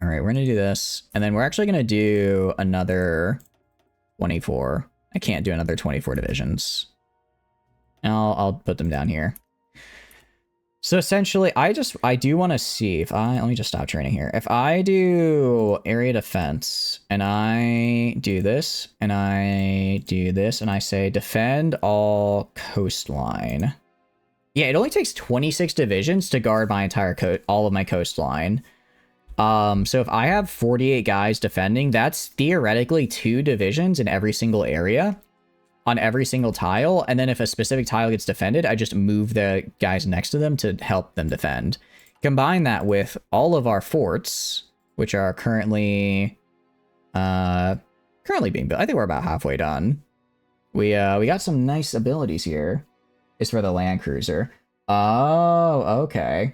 A: All right, we're gonna do this, and then we're actually gonna do another 24. I can't do another 24 divisions. I'll put them down here. So essentially, I do want to see if let me just stop training here. If I do area defense and I do this and I do this and I say defend all coastline. Yeah, it only takes 26 divisions to guard my entire all of my coastline. So if I have 48 guys defending, that's theoretically 2 divisions in every single area. On every single tile, and then if a specific tile gets defended, I just move the guys next to them to help them defend. Combine that with all of our forts, which are currently being built. I think we're about halfway done. We got some nice abilities here. It's for the land cruiser. Oh, okay.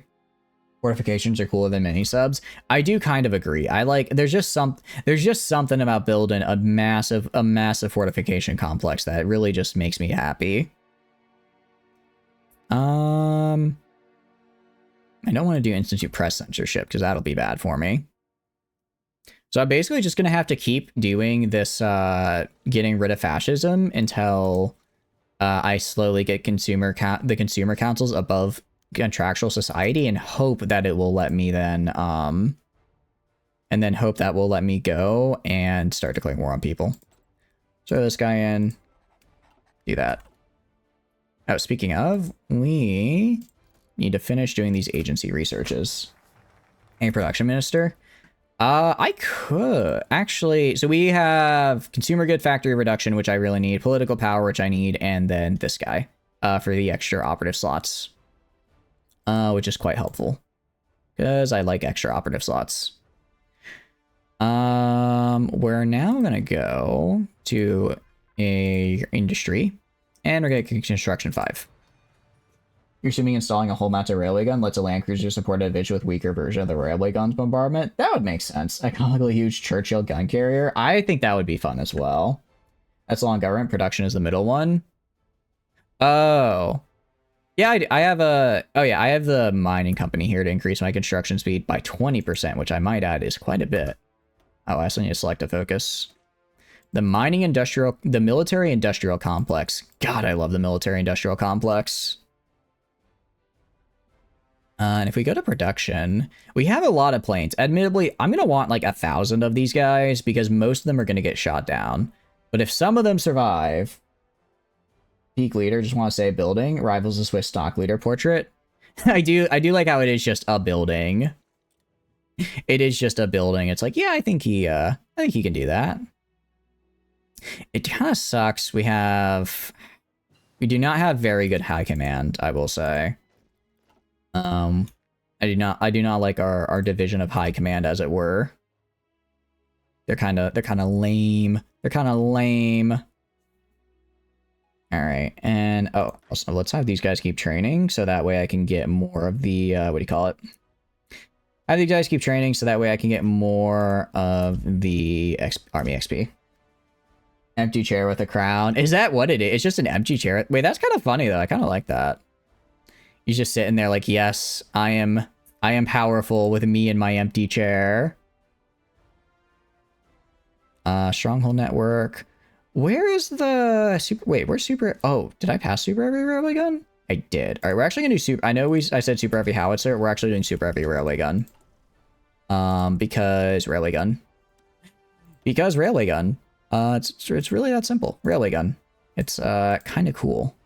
A: Fortifications are cooler than mini subs. I do kind of agree. There's just something about building a massive fortification complex that really just makes me happy. I don't want to do institute press censorship because that'll be bad for me. So I'm basically just gonna have to keep doing this, getting rid of fascism until I slowly get the consumer councils above contractual society and hope that it will let me then and then hope that will let me go and start declaring war on people. Throw this guy in. Do that. Oh, speaking of, we need to finish doing these agency researches. A production minister. I could actually, so we have consumer good factory reduction, which I really need, political power, which I need, and then this guy for the extra operative slots. Which is quite helpful because I like extra operative slots. We're now gonna go to a industry and we're gonna get construction 5. You're assuming installing a whole mounted railway gun lets a land cruiser support a division with weaker version of the railway gun's bombardment. That would make sense. Iconically huge Churchill gun carrier. I think that would be fun as well. That's long government. Production is the middle one. Oh. Yeah, I have I have the mining company here to increase my construction speed by 20%, which I might add is quite a bit. Oh, I still need to select a focus. The military industrial complex. God, I love the military industrial complex. And if we go to production, we have a lot of planes. Admittedly, I'm going to want like 1,000 of these guys because most of them are going to get shot down. But if some of them survive, peak leader, just want to say building, rivals the Swiss stock leader portrait. I do like how it is just a building. It is just a building. It's like, yeah, I think he can do that. It kind of sucks. We do not have very good high command, I will say. I do not like our division of high command, as it were. They're kind of lame. They're kind of lame. All right, and oh, also let's have these guys keep training, so that way I can get more of the what do you call it? Have these guys keep training, so that way I can get more of the army XP. Empty chair with a crown. Is that what it is? It's just an empty chair. Wait, that's kind of funny though. I kind of like that. He's just sitting there like, yes, I am powerful with me and my empty chair. Stronghold network. Where is the super? Wait, where's super? Oh, did I pass super heavy railway gun? I did. All right, we're actually gonna do super. I know I said super heavy howitzer. We're actually doing super heavy railway gun. Because railway gun. Because railway gun. It's really that simple. Railway gun. It's kind of cool.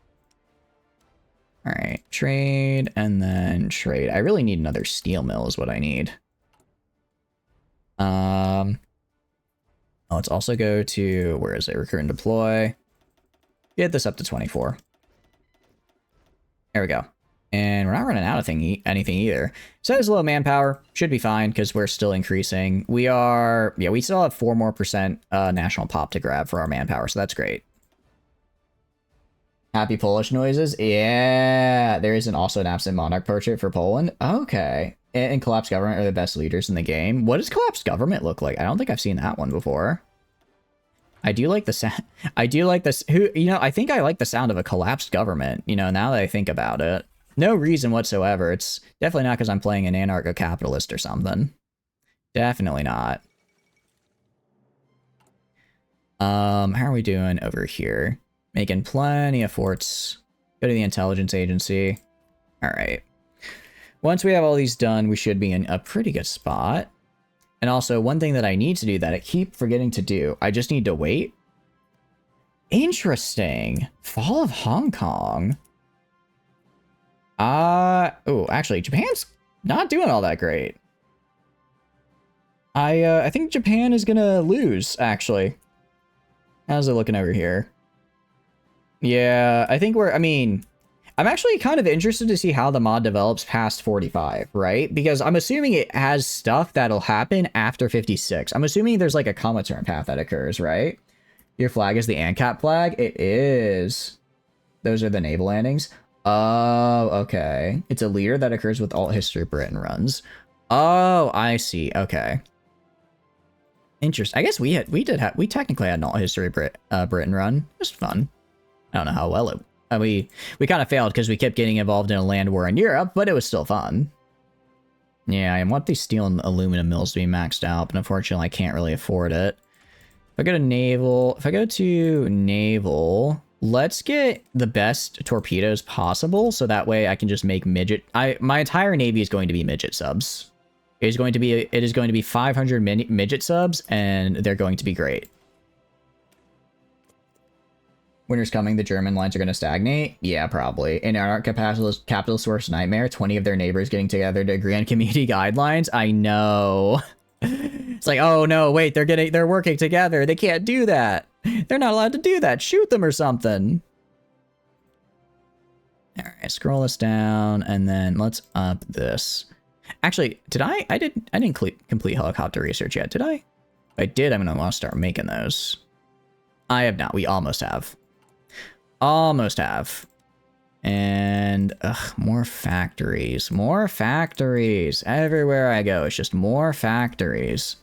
A: All right, trade and then trade. I really need another steel mill is what I need. Let's also go to, where is it? Recruit and deploy. Get this up to 24. There we go. And we're not running out of anything either. So it's low manpower. Should be fine because we're still increasing. We still have 4% more national pop to grab for our manpower. So that's great. Happy Polish noises. Yeah, there is also an absent monarch portrait for Poland. Okay. And collapsed government are the best leaders in the game. What does collapsed government look like? I don't think I've seen that one before. I do like the sound. I do like this. I think I like the sound of a collapsed government, now that I think about it. No reason whatsoever. It's definitely not because I'm playing an anarcho-capitalist or something. Definitely not. How are we doing over here? Making plenty of forts. Go to the intelligence agency. All right. Once we have all these done, we should be in a pretty good spot. And also, one thing that I need to do that I keep forgetting to do, I just need to wait. Interesting. Fall of Hong Kong. Oh, actually, Japan's not doing all that great. I think Japan is gonna lose, actually. How's it looking over here? Yeah, I think I'm actually kind of interested to see how the mod develops past 45, right? Because I'm assuming it has stuff that'll happen after 56. I'm assuming there's like a comma turn path that occurs, right? Your flag is the ANCAP flag? It is. Those are the naval landings. Oh, okay. It's a leader that occurs with alt history Britain runs. Oh, I see. Okay. Interesting. I guess we technically had an alt history Britain run. Just fun. I don't know how well it. We kind of failed because we kept getting involved in a land war in Europe, but it was still fun. Yeah, I want these steel and aluminum mills to be maxed out, but unfortunately I can't really afford it. If I go to naval, let's get the best torpedoes possible, so that way I can just make midget. My entire navy is going to be midget subs. It is going to be 500 midget subs, and they're going to be great. Winter's coming, the German lines are going to stagnate? Yeah, probably. In our capitalist worst nightmare, 20 of their neighbors getting together to agree on community guidelines? I know. It's like, oh no, wait, they're working together. They can't do that. They're not allowed to do that. Shoot them or something. All right, scroll this down, and then let's up this. Actually, I didn't complete helicopter research yet, did I? If I did, I'm going to want to start making those. I have not. We almost have. Almost have. And more factories. More factories. Everywhere I go, it's just more factories.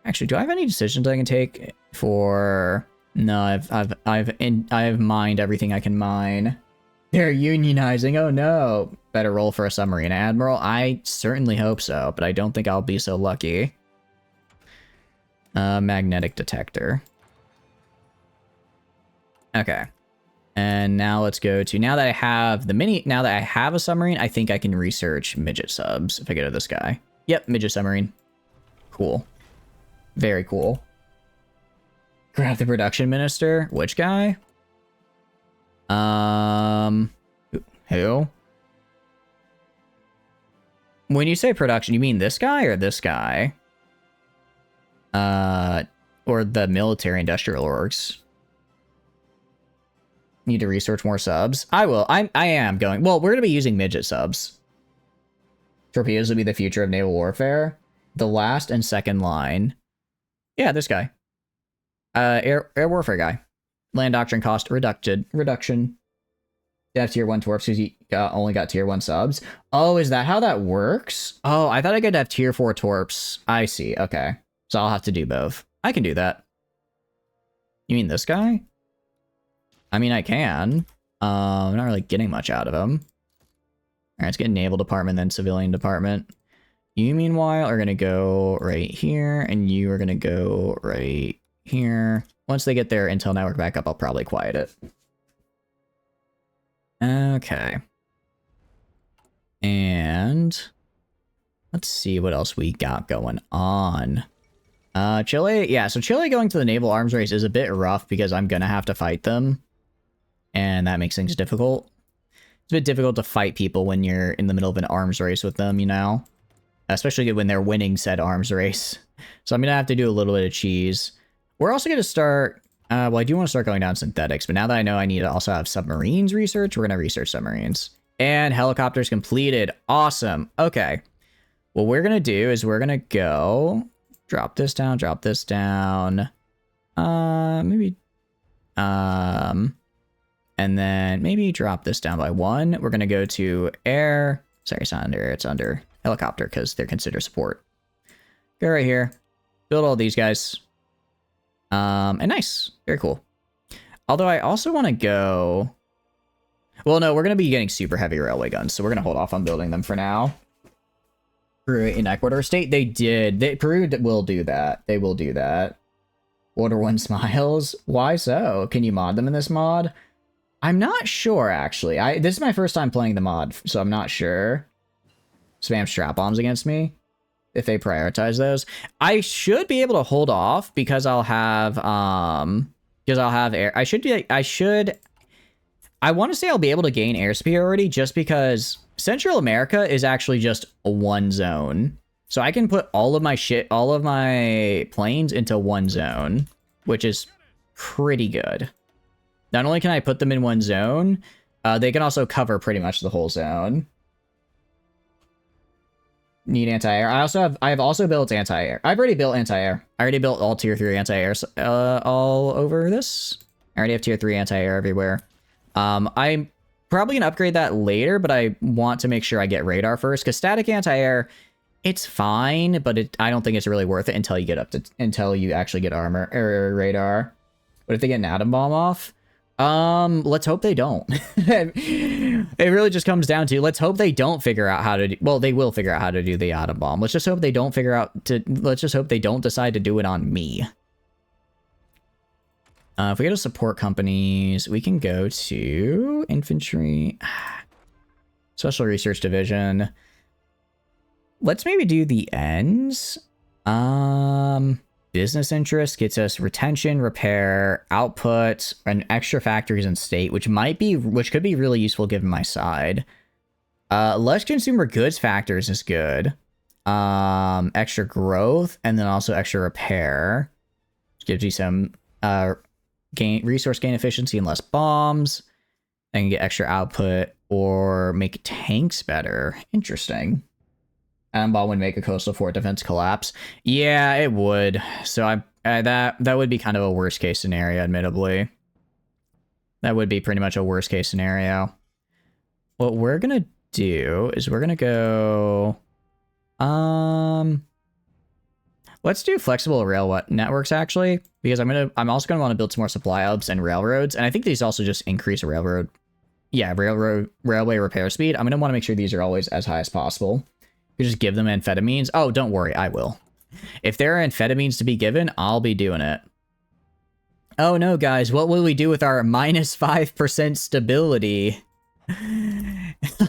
A: Actually, do I have any decisions I can take for? No, I've mined everything I can mine. They're unionizing. Oh no. Better roll for a submarine admiral. I certainly hope so, but I don't think I'll be so lucky. Magnetic detector. Okay. And now let's go to, now that I have the now that I have a submarine, I think I can research midget subs if I go to this guy. Yep, midget submarine. Cool. Very cool. Grab the production minister. Which guy? Who? When you say production, you mean this guy or this guy? Or the military industrial orgs? Need to research more subs. I will. I am going. Well, we're gonna be using midget subs. Torpedoes will be the future of naval warfare. The last and second line. Yeah, this guy. Air warfare guy. Land doctrine cost reduction. You have tier 1 torps because you only got tier 1 subs. Oh, is that how that works? Oh, I thought I could have tier 4 torps. I see. Okay. So I'll have to do both. I can do that. You mean this guy? I mean, I can. I'm not really getting much out of him. Alright, let's get naval department, then civilian department. You, meanwhile, are going to go right here, and you are going to go right here. Once they get their intel network back up, I'll probably quiet it. Okay. And let's see what else we got going on. Chile, yeah, so Chile going to the naval arms race is a bit rough because I'm gonna have to fight them. And that makes things difficult. It's a bit difficult to fight people when you're in the middle of an arms race with them, you know? Especially when they're winning said arms race. So I'm gonna have to do a little bit of cheese. We're also gonna start... well, I do want to start going down synthetics, but now that I know I need to also have submarines research, we're going to research submarines. And helicopters completed. Awesome. Okay. What we're going to do is we're going to go drop this down, maybe, and then maybe drop this down by 1. We're going to go to air. Sorry, it's not under air, it's under helicopter because they're considered support. Go right here. Build all these guys. And nice. Very cool. Although I also want to go... Well, no, we're going to be getting super heavy railway guns, so we're going to hold off on building them for now. Peru in Ecuador State, they did. Peru will do that. They will do that. Order 1 smiles. Why so? Can you mod them in this mod? I'm not sure, actually. This is my first time playing the mod, so I'm not sure. Spam strap bombs against me. If they prioritize those, I should be able to hold off because I'll have air. I want to say I'll be able to gain air superiority just because Central America is actually just one zone. So I can put all of my planes into one zone, which is pretty good. Not only can I put them in one zone, they can also cover pretty much the whole zone. Need anti-air. I have also built anti-air. I've already built anti-air. I already built all tier 3 anti-airs all over this. I already have tier 3 anti-air everywhere. I'm probably gonna upgrade that later, but I want to make sure I get radar first because static anti-air, it's fine, but I don't think it's really worth it until you actually get armor or radar. But if they get an atom bomb off, let's hope they don't. It really just comes down to, let's hope they don't figure out how to do, well, they will figure out how to do the atom bomb. Let's just hope they don't let's just hope they don't decide to do it on me. If we go to support companies, we can go to infantry, special research division. Let's maybe do the ends. Business interest gets us retention, repair, output, and extra factories and state, which could be really useful given my side. Less consumer goods factors is good. Extra growth, and then also extra repair. Which gives you some resource gain efficiency and less bombs. And get extra output or make tanks better. Interesting. Atom bomb would make a coastal fort defense collapse. Yeah, it would. So that would be kind of a worst case scenario, admittedly. That would be pretty much a worst case scenario. What we're gonna do is we're gonna go. Let's do flexible rail networks actually, because I'm also gonna want to build some more supply hubs and railroads, and I think these also just increase railway repair speed. I'm gonna want to make sure these are always as high as possible. You just give them amphetamines. Oh, don't worry, I will. If there are amphetamines to be given, I'll be doing it. Oh no, guys, what will we do with our minus 5% stability?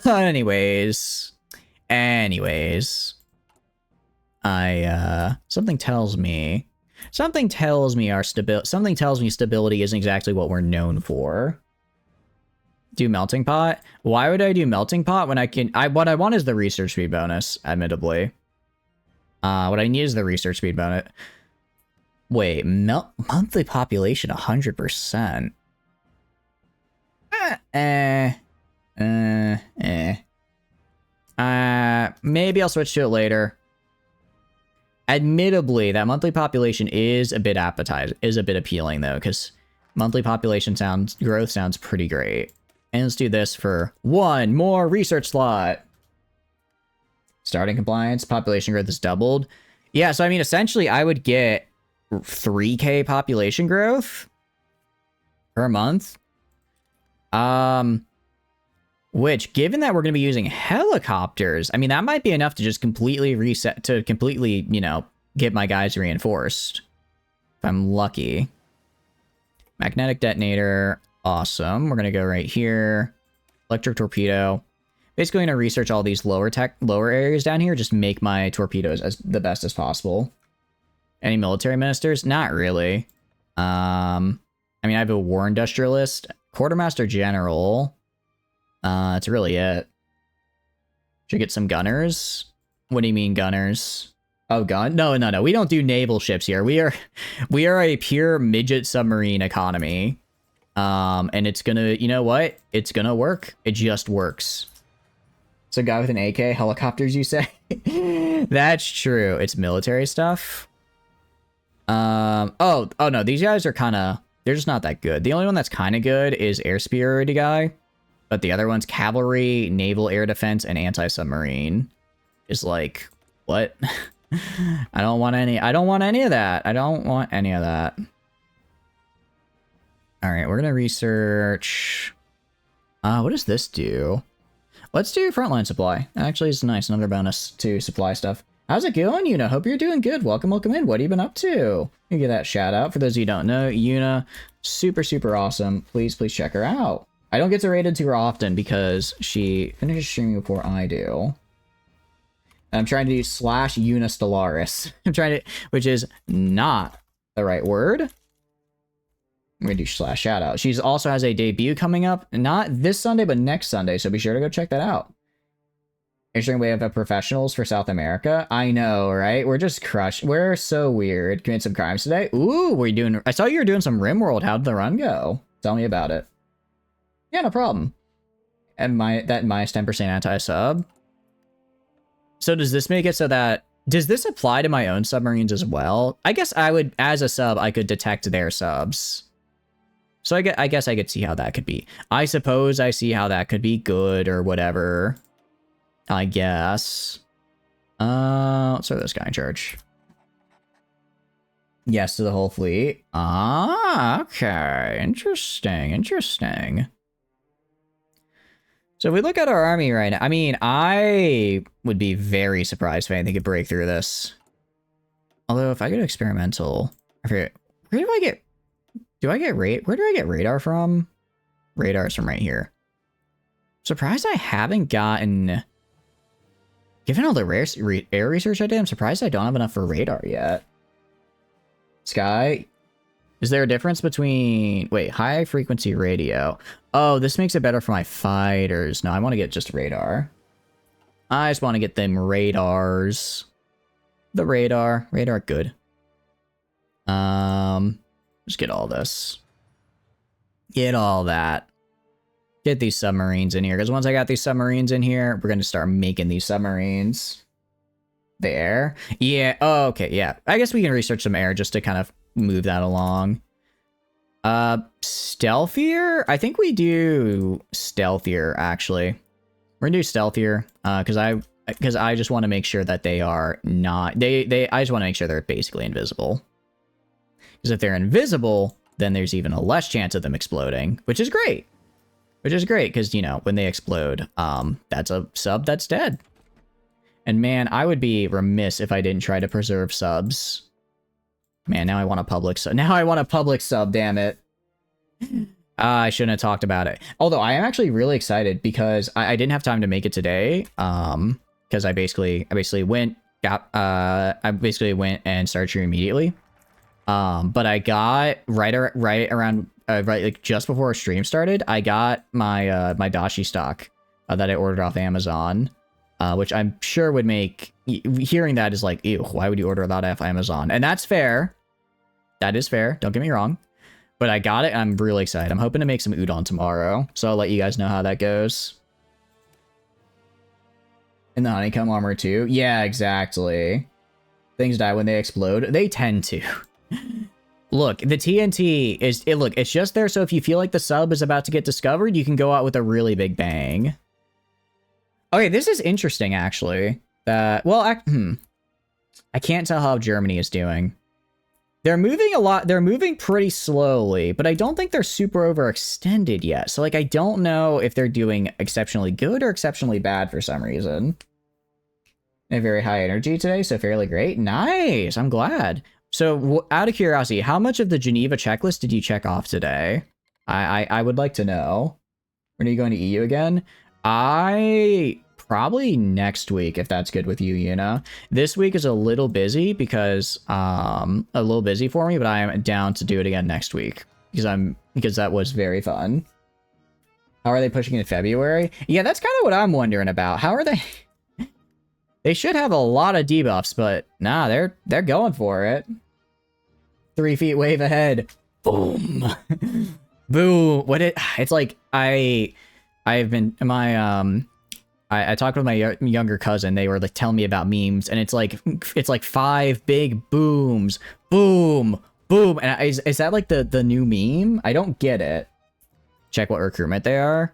A: Anyways. Something tells me stability isn't exactly what we're known for. Do melting pot? Why would I do melting pot when what I want is the research speed bonus, admittedly. What I need is the research speed bonus. Wait, monthly population 100%. Maybe I'll switch to it later. Admittedly, that monthly population is a bit appealing though, because monthly population growth sounds pretty great. And let's do this for one more research slot. Starting compliance, population growth is doubled. Yeah, so I mean, essentially, I would get 3K population growth per month. Which, given that we're going to be using helicopters, I mean, that might be enough to just completely reset, you know, get my guys reinforced. If I'm lucky. Magnetic detonator. Awesome. We're going to go right here. Electric torpedo. Basically going to research all these lower areas down here. Just make my torpedoes as the best as possible. Any military ministers? Not really. I mean, I have a war industrialist. Quartermaster general. That's really it. Should get some gunners. What do you mean gunners? Oh, gun? No. We don't do naval ships here. We are a pure midget submarine economy. And it's gonna, you know what? It's gonna work. It just works. It's a guy with an AK, helicopters, you say? That's true. It's military stuff. Oh no, these guys are they're just not that good. The only one that's kind of good is air superiority guy. But the other one's cavalry, naval air defense, and anti-submarine. Is like, what? I don't want any of that. Alright, we're gonna research... what does this do? Let's do frontline supply. Actually, it's nice. Another bonus to supply stuff. How's it going, Yuna? Hope you're doing good. Welcome in. What have you been up to? You get that shout out. For those of you who don't know, Yuna, super awesome. Please check her out. I don't get to raid into her often because she finishes streaming before I do. And I'm trying to do /Yuna Stellaris. Which is not the right word. I'm gonna do /shoutout. She also has a debut coming up, not this Sunday, but next Sunday, so be sure to go check that out. Interesting way of professionals for South America. I know, right? We're just crushed. We're so weird. Commit some crimes today. Ooh, I saw you were doing some RimWorld. How'd the run go? Tell me about it. Yeah, no problem. And that minus 10% anti-sub. So does this make it so that... Does this apply to my own submarines as well? I guess I would, as a sub, I could detect their subs. So I guess I could see how that could be. I suppose I see how that could be good or whatever. I guess. Let's throw this guy in charge. Yes to the whole fleet. Okay. Interesting. So if we look at our army right now, I mean, I would be very surprised if anything could break through this. Although if I go to experimental, I forget, where do I get radar from? Radar's from right here. Surprised I haven't gotten, given all the air research I did, I'm surprised I don't have enough for radar yet. Sky. Is there a difference between... Wait, high frequency radio. Oh, this makes it better for my fighters. No, I want to get just radar. I just want to get them radars. The radar. Radar, good. Just get all this. Get all that. Get these submarines in here. Because once I got these submarines in here, we're going to start making these submarines. There. Yeah. Oh, okay. Yeah. I guess we can research some air just to kind of move that along. Stealthier? I think we do stealthier, actually. We're gonna do stealthier, because I just want to make sure that they are not... I just want to make sure they're basically invisible. Because if they're invisible, then there's even a less chance of them exploding, which is great. Which is great, because, you know, when they explode, that's a sub that's dead. And man, I would be remiss if I didn't try to preserve subs. Man, now I want a public sub. Now I want a public sub, damn it. I shouldn't have talked about it. Although I am actually really excited because I didn't have time to make it today. Because I basically went and started streaming immediately. But I got right around like just before our stream started, I got my my dashi stock that I ordered off Amazon, which I'm sure would make hearing that is like, ew, why would you order that off Amazon? And that's fair. That is fair. Don't get me wrong. But I got it, and I'm really excited. I'm hoping to make some udon tomorrow, so I'll let you guys know how that goes. In the honeycomb armor too? Yeah, exactly. Things die when they explode. They tend to. Look, the TNT is... look, it's just there, so if you feel like the sub is about to get discovered, you can go out with a really big bang. Okay, this is interesting, actually. Well, I can't tell how Germany is doing. They're moving a lot. They're moving pretty slowly, but I don't think they're super overextended yet. So, like, I don't know if they're doing exceptionally good or exceptionally bad for some reason. They're very high energy today, so fairly great. Nice. I'm glad. So, out of curiosity, how much of the Geneva checklist did you check off today? I would like to know. When are you going to EU again? Probably next week, if that's good with you, Yuna. This week is a little busy because a little busy for me, but I am down to do it again next week because that was very fun. How are they pushing in February? Yeah, that's kind of what I'm wondering about. How are they? They should have a lot of debuffs, but nah, they're going for it. 3 feet wave ahead. Boom. Boom. It's like I talked with my younger cousin. They were like telling me about memes, and it's like 5 big booms, boom, boom. And is that like the new meme? I don't get it. Check what recruitment they are.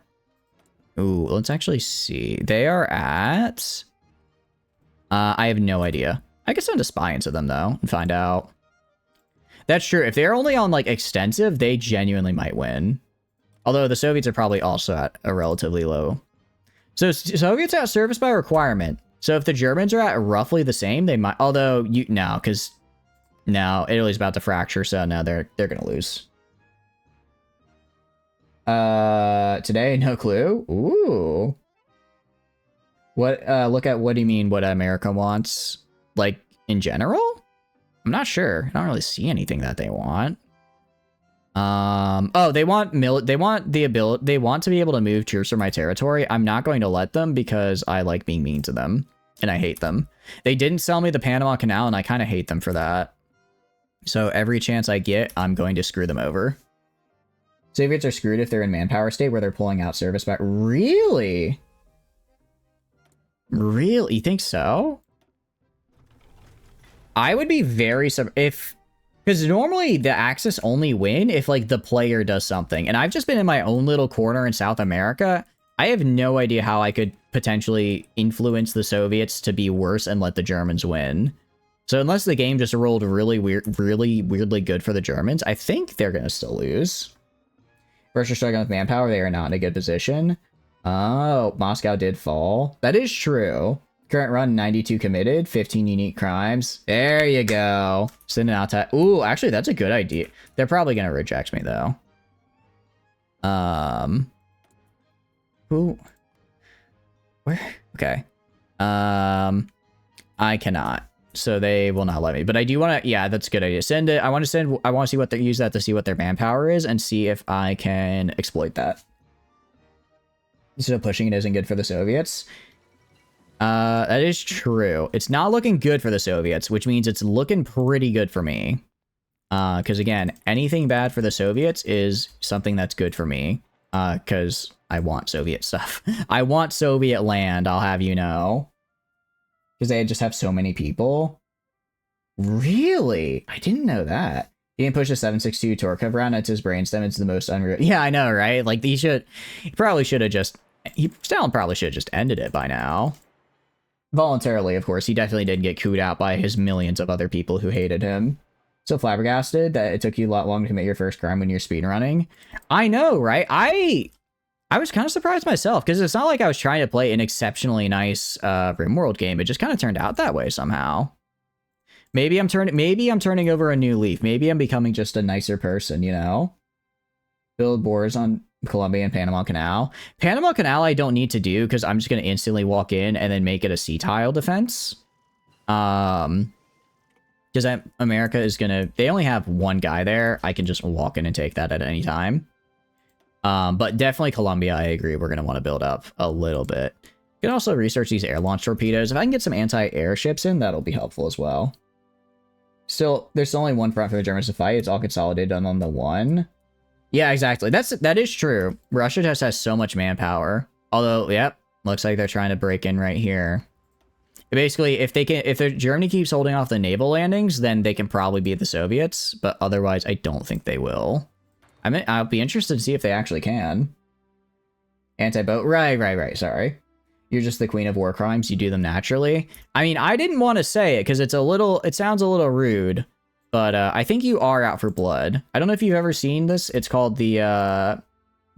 A: Ooh, let's actually see. They are at. I have no idea. I could send a spy into them though and find out. That's true. If they're only on like extensive, they genuinely might win. Although the Soviets are probably also at a relatively low. So Soviets at service by requirement. So if the Germans are at roughly the same, they might. Although because now Italy's about to fracture, so now they're gonna lose. Today, no clue. Ooh. What? Look at what do you mean? What America wants? Like in general? I'm not sure. I don't really see anything that they want. Oh, they want the ability. They want to be able to move troops from my territory. I'm not going to let them because I like being mean to them and I hate them. They didn't sell me the Panama Canal and I kind of hate them for that. So every chance I get, I'm going to screw them over. Soviets are screwed if they're in manpower state where they're pulling out service back. Really? Really? You think so? I would be very because normally the Axis only win if like the player does something. And I've just been in my own little corner in South America. I have no idea how I could potentially influence the Soviets to be worse and let the Germans win. So unless the game just rolled really weirdly good for the Germans, I think they're going to still lose. Russia struggling with manpower. They are not in a good position. Oh, Moscow did fall. That is true. Current run, 92 committed, 15 unique crimes. There you go. Send an out to... Ooh, actually, that's a good idea. They're probably going to reject me, though. Who? Where? Okay. I cannot. So they will not let me. But I do want to... Yeah, that's a good idea. Send it. I want to see what they use that to see what their manpower is and see if I can exploit that. So pushing it isn't good for the Soviets. That is true. It's not looking good for the Soviets, which means it's looking pretty good for me. Because again, anything bad for the Soviets is something that's good for me. Because I want Soviet stuff. I want Soviet land, I'll have you know. Because they just have so many people. Really? I didn't know that. He didn't push a 762 Torkov round into his brainstem. It's the most unreal. Yeah, I know, right? Like, Stalin probably should have just ended it by now. Voluntarily, of course. He definitely didn't get cooed out by his millions of other people who hated him. So flabbergasted that it took you a lot longer to commit your first crime when you're speedrunning. I know, right? I was kind of surprised myself, because it's not like I was trying to play an exceptionally nice RimWorld game. It just kind of turned out that way somehow. Maybe I'm turning over a new leaf. Maybe I'm becoming just a nicer person, you know? Build borders on Columbia and Panama Canal. Panama Canal I don't need to do because I'm just going to instantly walk in and then make it a sea tile defense. Because America is going to... They only have one guy there. I can just walk in and take that at any time. But definitely Columbia, I agree. We're going to want to build up a little bit. You can also research these air launch torpedoes. If I can get some anti-air ships in, that'll be helpful as well. Still, there's only one front for the Germans to fight. It's all consolidated on the one. Yeah, exactly. That is true. Russia just has so much manpower. Although, yep, looks like they're trying to break in right here. Basically, if Germany keeps holding off the naval landings, then they can probably beat the Soviets. But otherwise, I don't think they will. I mean, I'll be interested to see if they actually can. Anti-boat. Right. Sorry. You're just the queen of war crimes. You do them naturally. I mean, I didn't want to say it because it sounds a little rude. But I think you are out for blood. I don't know if you've ever seen this. It's called the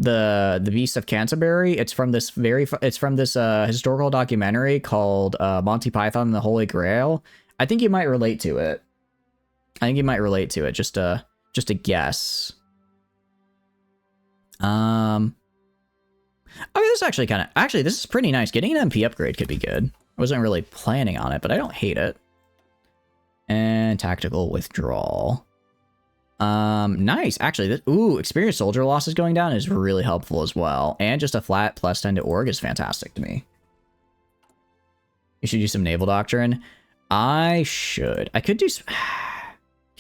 A: Beast of Canterbury. It's from this historical documentary called Monty Python and the Holy Grail. I think you might relate to it. Just a guess. Okay, this is actually this is pretty nice. Getting an MP upgrade could be good. I wasn't really planning on it, but I don't hate it. And tactical withdrawal. Nice. Actually, experienced soldier losses going down is really helpful as well. And just a flat +10 to org is fantastic to me. You should do some naval doctrine. I should. I could do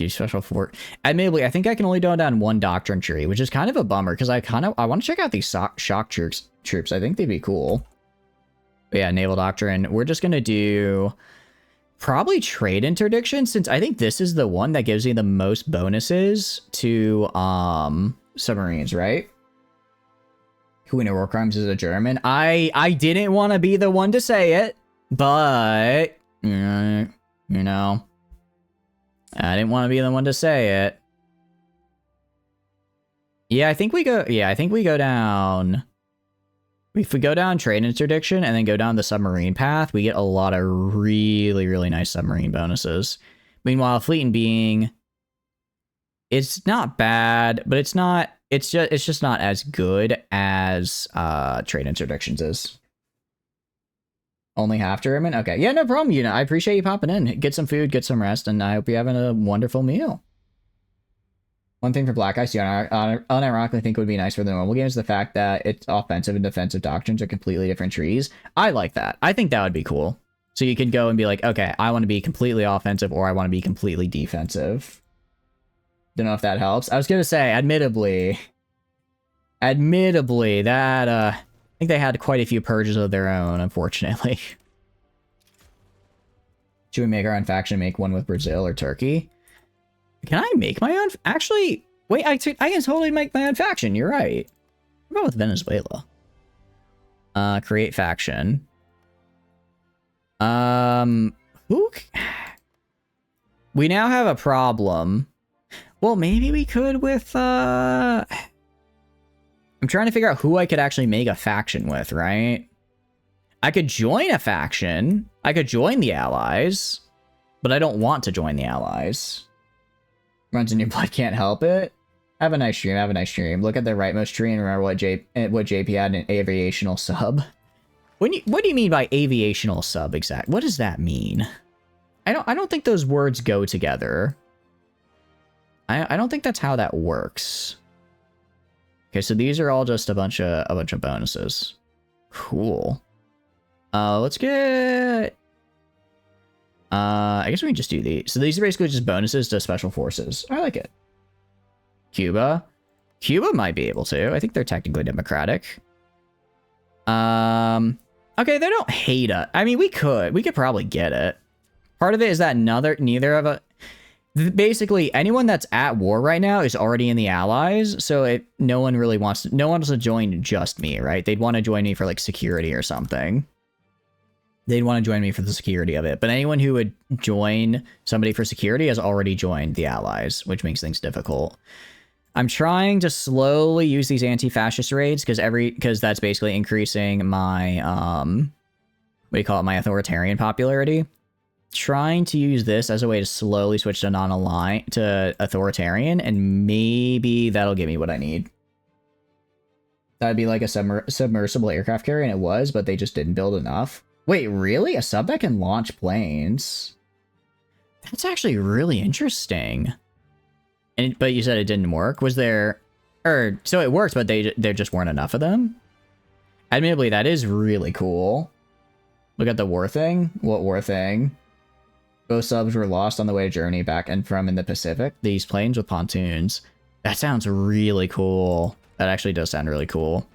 A: special fort. Admittedly, I think I can only go down one doctrine tree, which is kind of a bummer because I want to check out these shock troops. I think they'd be cool. But yeah, naval doctrine. We're just gonna do probably trade interdiction, since I think this is the one that gives me the most bonuses to submarines, right? Queen of war crimes is a German. I didn't want to be the one to say it, but you know, I didn't want to be the one to say it. Yeah, I think we go down. If we go down trade interdiction and then go down the submarine path, we get a lot of really, really nice submarine bonuses. Meanwhile, fleet and being, it's not bad, but it's just not as good as trade interdictions is. Only half German? Okay. Yeah, no problem, Una. I appreciate you popping in. Get some food, get some rest, and I hope you're having a wonderful meal. One thing for Black Ice, unironically think would be nice for the normal game is the fact that its offensive and defensive doctrines are completely different trees. I like that. I think that would be cool. So you can go and be like, okay, I want to be completely offensive or I want to be completely defensive. Don't know if that helps. I was going to say, admittedly, that, I think they had quite a few purges of their own, unfortunately. Should we make our own faction, make one with Brazil or Turkey? Can I make my own? Actually, wait, I can totally make my own faction. You're right. What about with Venezuela? Create faction. We now have a problem. Well, maybe we could with, I'm trying to figure out who I could actually make a faction with, right? I could join a faction. I could join the Allies, but I don't want to join the Allies. Runs in your blood, can't help it. Have a nice stream. Look at the rightmost tree and remember what JP had an aviational sub. What do you mean by aviational sub exact? What does that mean? I don't think those words go together. I don't think that's how that works. Okay, so these are all just a bunch of bonuses. Cool. Let's get... I guess we can just do these. So these are basically just bonuses to special forces. I like it. Cuba. Cuba might be able to. I think they're technically democratic. Okay, they don't hate us. I mean, we could probably get it. Part of it is that neither of us... Basically, anyone that's at war right now is already in the Allies, so no one wants to join just me, right? They'd want to join me for, like, security or something. They'd want to join me for the security of it. But anyone who would join somebody for security has already joined the Allies, which makes things difficult. I'm trying to slowly use these anti-fascist raids because that's basically increasing my, my authoritarian popularity. trying to use this as a way to slowly switch to non-aligned to authoritarian, and maybe that'll give me what I need. That'd be like a submersible aircraft carrier, and it was, but they just didn't build enough. Wait, really? A sub that can launch planes? That's actually really interesting. But you said it didn't work. Was there... so it worked, but there just weren't enough of them? Admittedly, that is really cool. Look at the war thing. What war thing? Both subs were lost on the way to Germany back and from in the Pacific. These planes with pontoons. That sounds really cool. That actually does sound really cool.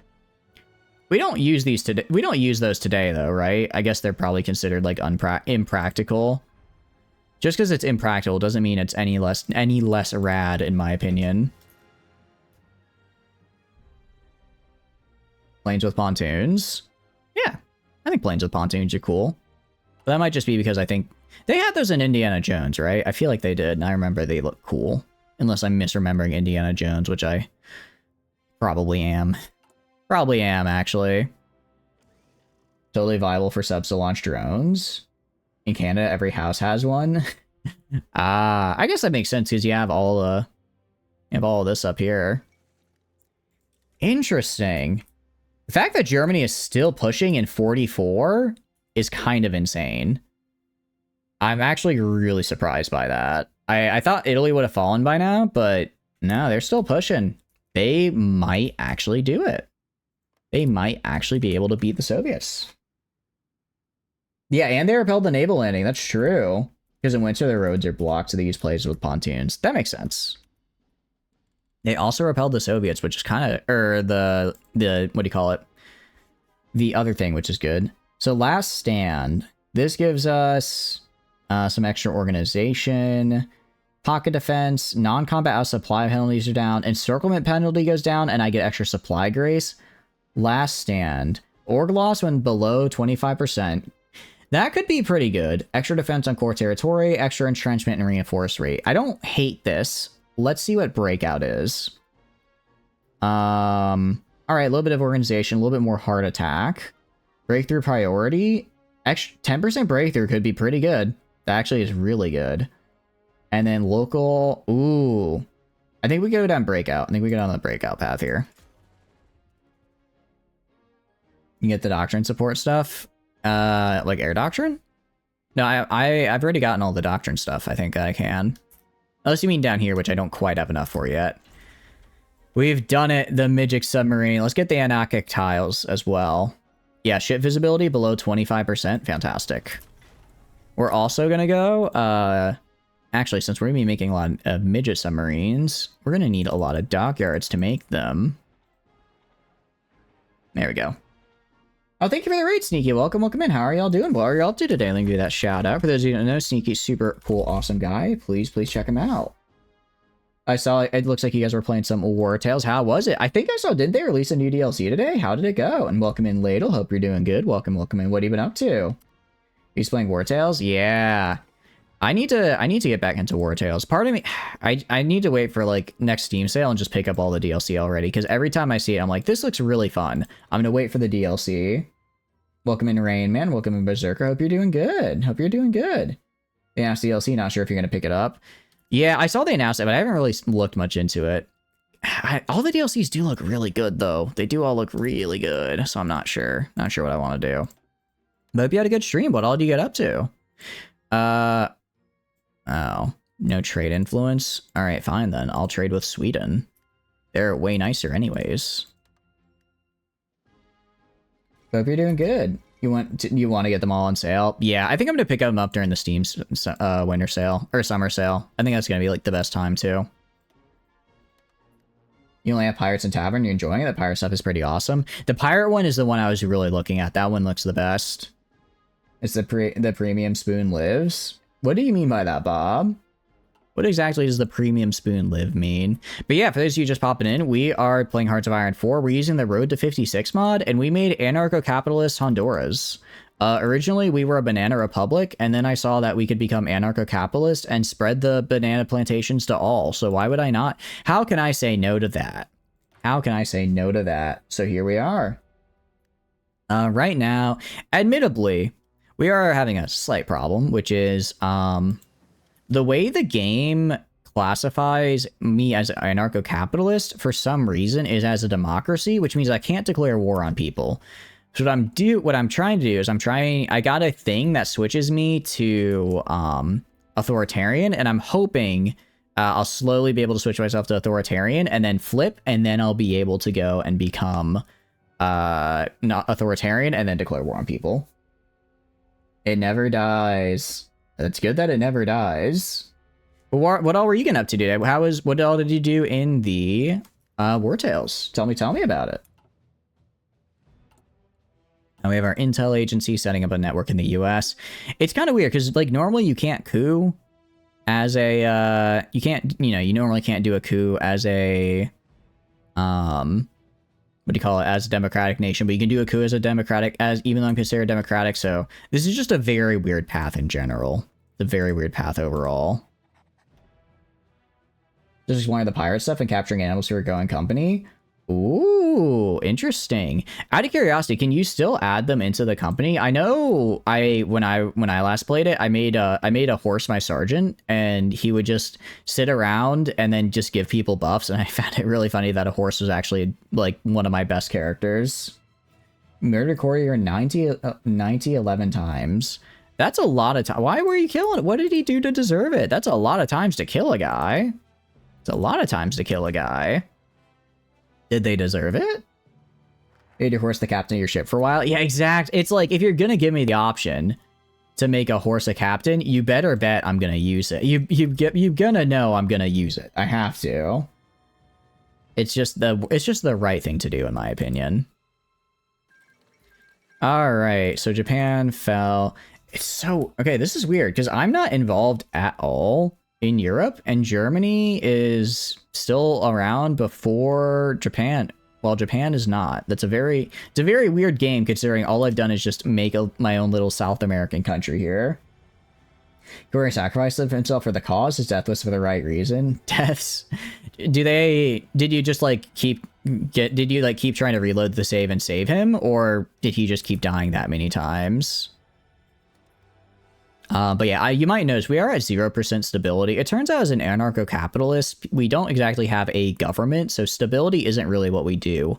A: We don't use these today. We don't use those today, though, right? I guess they're probably considered like impractical. Just because it's impractical doesn't mean it's any less rad, in my opinion. Planes with pontoons. Yeah, I think planes with pontoons are cool. But that might just be because I think they had those in Indiana Jones, right? I feel like they did, and I remember they look cool. Unless I'm misremembering Indiana Jones, which I probably am. Probably am, actually. Totally viable for subs to launch drones. In Canada, every house has one. I guess that makes sense because you have all of this up here. Interesting. The fact that Germany is still pushing in 44 is kind of insane. I'm actually really surprised by that. I thought Italy would have fallen by now, but no, they're still pushing. They might actually do it. They might actually be able to beat the Soviets. Yeah, and they repelled the naval landing. That's true. Because in winter, the roads are blocked, so they use places with pontoons. That makes sense. They also repelled the Soviets, which is kind of... Or the... What do you call it? The other thing, which is good. So last stand. This gives us some extra organization. Pocket defense. Non-combat out supply penalties are down. Encirclement penalty goes down, and I get extra supply grace. Last stand. Org loss when below 25%. That could be pretty good. Extra defense on core territory, extra entrenchment and reinforce rate. I don't hate this. Let's see what breakout is. All right, a little bit of organization, a little bit more hard attack. Breakthrough priority. 10% breakthrough could be pretty good. That actually is really good. And then local. Ooh. I think we go down breakout. I think we go down the breakout path here. You get the doctrine support stuff. Like air doctrine? No, I've already gotten all the doctrine stuff. I think I can. Unless you mean down here, which I don't quite have enough for yet. We've done it. The Midget submarine. Let's get the anarchic tiles as well. Yeah, ship visibility below 25%. Fantastic. We're also gonna go. Actually, since we're gonna be making a lot of midget submarines, we're gonna need a lot of dockyards to make them. There we go. Oh, thank you for the raid, Sneaky. Welcome in. How are y'all doing? What are y'all up to today? Let me do that shout out. For those of you who don't know, Sneaky's super cool, awesome guy. Please check him out. I saw it looks like you guys were playing some War Tales. How was it? I think I saw, didn't they release a new DLC today? How did it go? And welcome in, Ladle. Hope you're doing good. Welcome in. What have you been up to? He's playing War Tales? Yeah. I need to get back into War Tales. Part of me, I need to wait for like next Steam sale and just pick up all the DLC already. Because every time I see it, I'm like, this looks really fun. I'm gonna wait for the DLC. Welcome in, Rain Man. Welcome in, Berserker. Hope you're doing good. Hope you're doing good. They announced DLC. Not sure if you're gonna pick it up. Yeah, I saw they announced it, but I haven't really looked much into it. All the DLCs do look really good though. They do all look really good. So I'm not sure. Not sure what I want to do. But hope you had a good stream. What all do you get up to? Oh, no trade influence. All right, fine then. I'll trade with Sweden. They're way nicer anyways. Hope you're doing good. You want to get them all on sale? Yeah, I think I'm going to pick them up during the Steam winter sale or summer sale. I think that's going to be like the best time too. You only have Pirates and Tavern. You're enjoying it? The pirate stuff is pretty awesome. The pirate one is the one I was really looking at. That one looks the best. It's the premium spoon lives. What do you mean by that, Bob? What exactly does the premium spoon live mean? But yeah, for those of you just popping in, we are playing Hearts of Iron 4. We're using the Road to 56 mod, and we made anarcho-capitalist Honduras. Originally, we were a banana republic, and then I saw that we could become anarcho-capitalist and spread the banana plantations to all. So why would I not? How can I say no to that? How can I say no to that? So here we are. Right now, admittedly, we are having a slight problem, which is the way the game classifies me as an anarcho-capitalist for some reason is as a democracy, which means I can't declare war on people. So what I'm trying to do is I got a thing that switches me to authoritarian, and I'm hoping I'll slowly be able to switch myself to authoritarian and then flip, and then I'll be able to go and become not authoritarian and then declare war on people. It never dies. It's good that it never dies. What all were you getting up to today? What all did you do in the War Tales? Tell me about it. And we have our intel agency setting up a network in the US. It's kind of weird because like normally you can't coup as a you normally can't do a coup as a what do you call it, as a democratic nation, but you can do a coup as a democratic, even though I'm considered democratic. So this is just a very weird path in general. It's a very weird path overall. This is one of the pirate stuff and capturing animals who are going company. Ooh, interesting. Out of curiosity, can you still add them into the company? I know when I last played it, I made a horse my sergeant, and he would just sit around and then just give people buffs, and I found it really funny that a horse was actually like one of my best characters. Murder courier 11 times. That's a lot of time. Why were you killing it? What did he do to deserve it? That's a lot of times to kill a guy. It's a lot of times to kill a guy. Did they deserve it? Made your horse the captain of your ship for a while? Yeah, exact. It's like, if you're gonna give me the option to make a horse a captain, you better bet I'm gonna use it. You gonna know I'm gonna use it. I have to. It's just the right thing to do, in my opinion. Alright, so Japan fell. It's so... Okay, this is weird, because I'm not involved at all in Europe, and Germany is still around before Japan. Well, Japan is not. It's a very weird game, considering all I've done is just make my own little South American country here. Goring sacrificed himself for the cause. His death was for the right reason. Deaths. Did you just like keep trying to reload the save and save him, or did he just keep dying that many times? But yeah, you might notice we are at 0% stability. It turns out as an anarcho-capitalist, we don't exactly have a government, so stability isn't really what we do.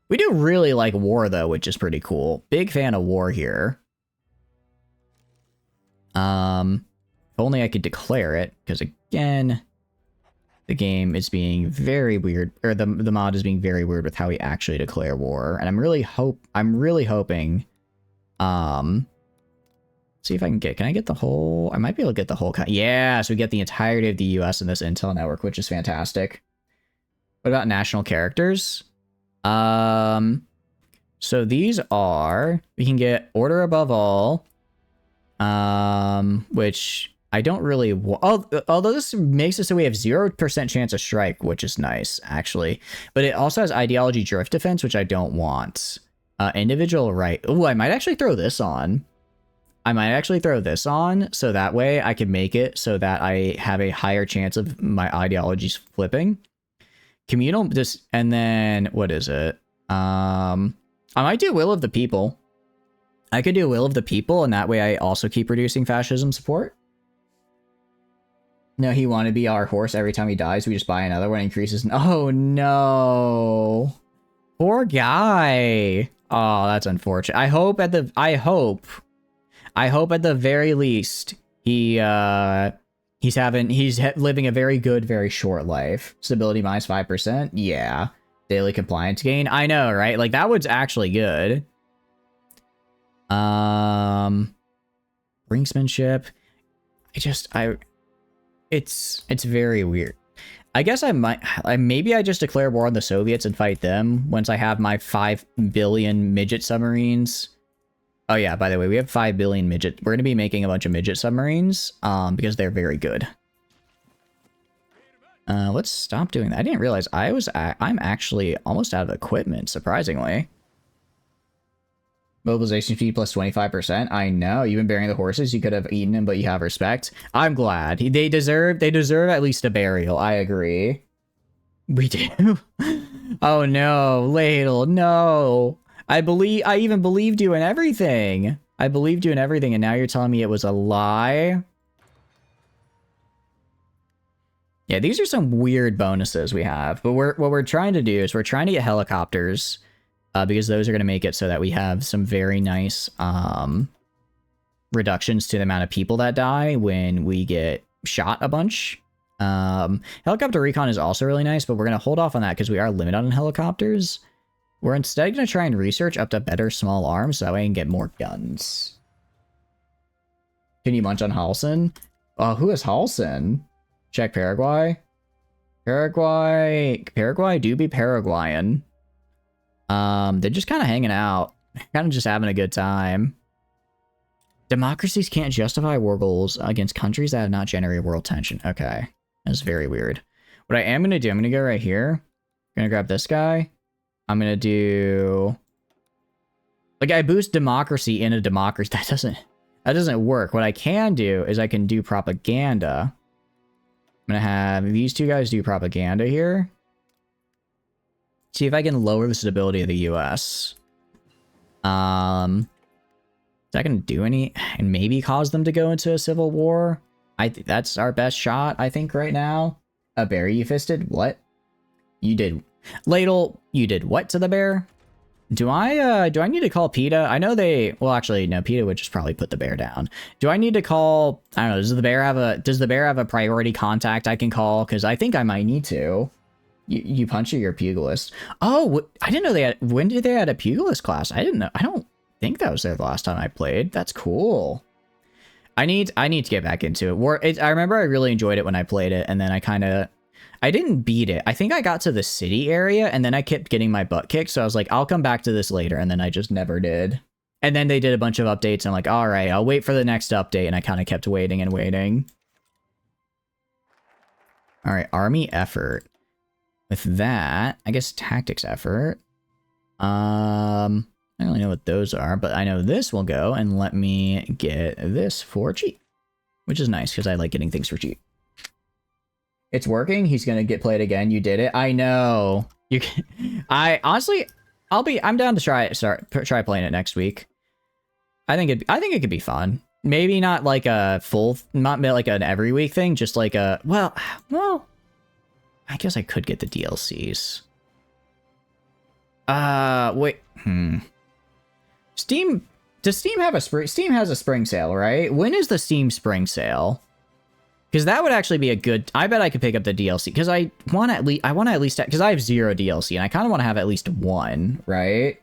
A: We do really like war, though, which is pretty cool. Big fan of war here. If only I could declare it, because again, the game is being very weird, or the mod is being very weird with how we actually declare war, and I'm really hoping, see if I can I get the whole, I might be able to get the whole, yeah, so we get the entirety of the US in this intel network, which is fantastic. What about national characters? So these are, we can get order above all, which I don't really, although this makes it so we have 0% chance of strike, which is nice, actually. But it also has ideology drift defense, which I don't want. Individual right. Oh, I might actually throw this on. So that way I can make it so that I have a higher chance of my ideologies flipping. Communal, and then, what is it? I might do Will of the People. I could do Will of the People, and that way I also keep reducing fascism support. No, he wanted to be our horse. Every time he dies, we just buy another one, increases. Oh, no. Poor guy. Oh, that's unfortunate. I hope at the very least he's living a very good, very short life. Stability minus 5%. Yeah. Daily compliance gain. I know, right? Like, that was actually good. Brinksmanship. It's very weird. I guess maybe I just declare war on the Soviets and fight them once I have my 5 billion midget submarines. Oh yeah, by the way, we have 5 billion midget. We're going to be making a bunch of midget submarines because they're very good. Let's stop doing that. I didn't realize I'm actually almost out of equipment, surprisingly. Mobilization speed plus 25%. I know. You've been burying the horses. You could have eaten them, but you have respect. I'm glad. They deserve at least a burial. I agree. We do. Oh no, Ladle, no. I even believed you in everything. I believed you in everything, and now you're telling me it was a lie? Yeah, these are some weird bonuses we have. But what we're trying to do is we're trying to get helicopters, because those are going to make it so that we have some very nice reductions to the amount of people that die when we get shot a bunch. Helicopter recon is also really nice, but we're going to hold off on that because we are limited on helicopters. We're instead going to try and research up to better small arms so that way I can get more guns. Can you munch on Halson? Oh, who is Halson? Check Paraguay. Paraguay do be Paraguayan. They're just kind of hanging out. Kind of just having a good time. Democracies can't justify war goals against countries that have not generated world tension. Okay. That's very weird. What I am going to do, I'm going to go right here. I'm going to grab this guy. I'm going to do... Like, I boost democracy in a democracy. That doesn't work. What I can do is I can do propaganda. I'm going to have these two guys do propaganda here. See if I can lower the stability of the US. Is that going to do any... And maybe cause them to go into a civil war? That's our best shot, I think, right now. A bear you fisted? What? You did... Ladle, you did what to the bear? Do I need to call PETA? I know they... Well, actually, no, PETA would just probably put the bear down. Do I need to call... I don't know, does the bear have a priority contact I can call? Because I think I might need to. You punch your pugilist. Oh, I didn't know they had... When did they add a pugilist class? I didn't know. I don't think that was there the last time I played. That's cool. I need to get back into it. I remember I really enjoyed it when I played it, and then I didn't beat it. I think I got to the city area, and then I kept getting my butt kicked, so I was like, I'll come back to this later, and then I just never did. And then they did a bunch of updates, and I'm like, all right, I'll wait for the next update, and I kind of kept waiting and waiting. All right, army effort. With that, I guess tactics effort. I don't really know what those are, but I know this will go and let me get this for cheap, which is nice because I like getting things for cheap. It's working. He's gonna get played again. You did it. I know. You can. I honestly, I'm down to try playing it next week. I think it could be fun. Maybe not like a not like an every week thing. Just like a well. I guess I could get the DLCs. Wait. Steam. Does Steam have a spring? Steam has a spring sale, right? When is the Steam spring sale? Because that would actually be a good... I bet I could pick up the DLC. Because I want at least... Because I have 0 DLC, and I kind of want to have at least 1, right?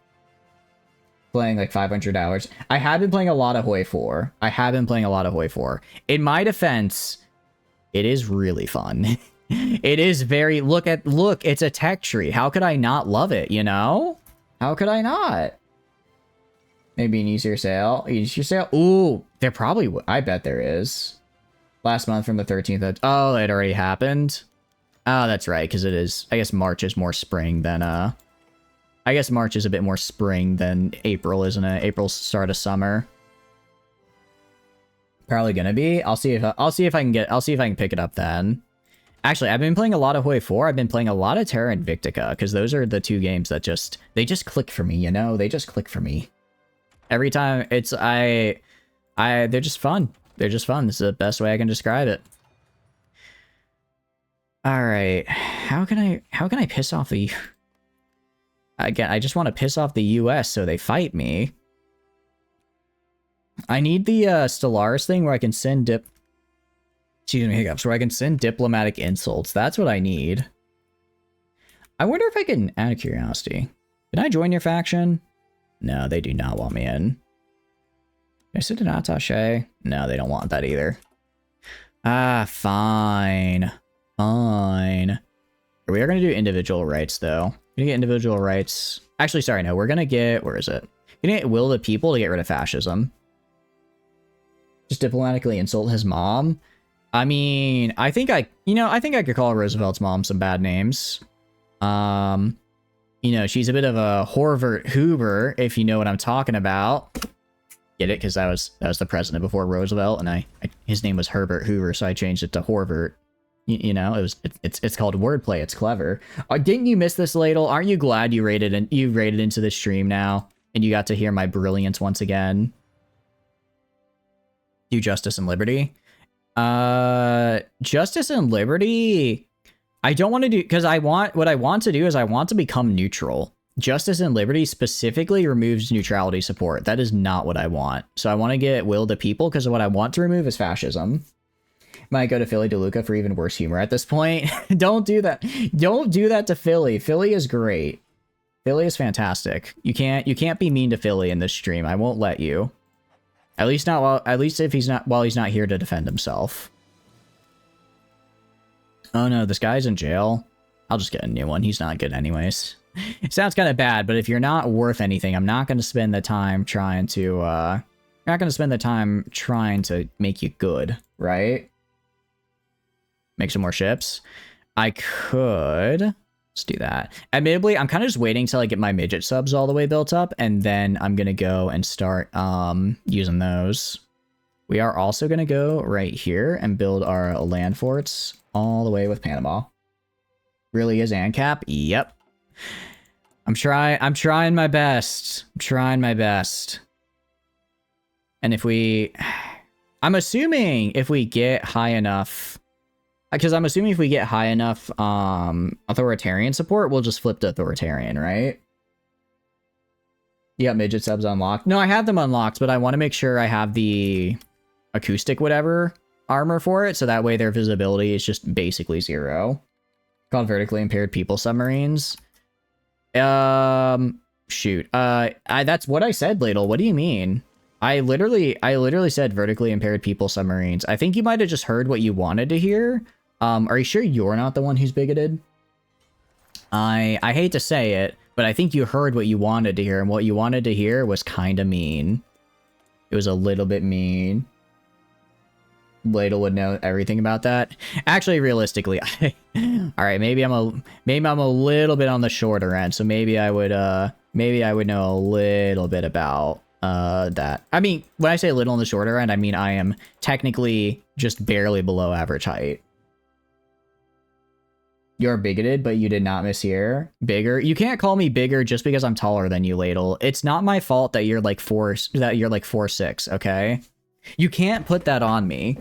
A: Playing like 500 hours. I have been playing a lot of Hoi 4. In my defense, it is really fun. It is very... Look, it's a tech tree. How could I not love it, you know? How could I not? Maybe an easier sale. Ooh, there probably would. I bet there is. Last month from the 13th. Oh, it already happened. Oh, that's right, because it is. I guess March is more spring than I guess March is a bit more spring than April, isn't it? April's start of summer. Probably gonna be. I'll see if I can pick it up then. Actually, I've been playing a lot of Hoi 4. I've been playing a lot of Terra Invictica because those are the 2 games that they just click for me. You know, they just click for me. Every time they're just fun. They're just fun. This is the best way I can describe it. All right. How can I piss off the... Again, I just want to piss off the US so they fight me. I need the Stellaris thing where I can send Excuse me, hiccups. Where I can send diplomatic insults. That's what I need. I wonder if I can... Out of curiosity. Can I join your faction? No, they do not want me in. Can I send an attaché? No, they don't want that either. Ah, fine. Fine. We are going to do individual rights, though. We're going to get individual rights. Actually, sorry, no. We're going to get... Where is it? We're going to get will the people to get rid of fascism. Just diplomatically insult his mom. I mean, I think I could call Roosevelt's mom some bad names. You know, she's a bit of a Horvert Hoover, if you know what I'm talking about. Get it? Because that was the president before Roosevelt, and his name was Herbert Hoover, so I changed it to Horvert. You know, it's called wordplay. It's clever. Didn't you miss this, Ladle? Aren't you glad you raided into the stream now, and you got to hear my brilliance once again? Do Justice and Liberty. Justice and Liberty. I don't want to do, because what I want to do is I want to become neutral. Justice and Liberty specifically removes neutrality support. That is not what I want. So I want to get Will to People, because what I want to remove is fascism. Might go to Philly DeLuca for even worse humor at this point. Don't do that. Don't do that to Philly. Philly is great. Philly is fantastic. You can't be mean to Philly in this stream. I won't let you. At least if he's not here to defend himself. Oh no, this guy's in jail. I'll just get a new one. He's not good anyways. It sounds kind of bad, but if you're not worth anything, I'm not going to spend the time trying to make you good, right? Make some more ships. I could. Let's do that. Admittedly, I'm kind of just waiting till I get my midget subs all the way built up, and then I'm going to go and start using those. We are also going to go right here and build our land forts all the way with Panama. Really is ANCAP? Yep. I'm trying my best. I'm trying my best. And I'm assuming if we get high enough, because I'm assuming if we get high enough authoritarian support, we'll just flip to authoritarian, right? You got midget subs unlocked? No, I have them unlocked, but I want to make sure I have the acoustic whatever armor for it, so that way their visibility is just basically 0. Called vertically impaired people submarines. Shoot. That's what I said, Ladle. What do you mean? I literally said vertically impaired people submarines. I think you might have just heard what you wanted to hear. Are you sure you're not the one who's bigoted? I hate to say it, but I think you heard what you wanted to hear, and what you wanted to hear was kind of mean. It was a little bit mean. Ladle would know everything about that. Actually, realistically, all right, maybe I'm a little bit on the shorter end, so maybe I would know a little bit about that. I mean, when I say a little on the shorter end, I mean I am technically just barely below average height. You're bigoted, but you did not mishear. Bigger? You can't call me bigger just because I'm taller than you, Ladle. It's not my fault that you're like 4'6", okay? You can't put that on me.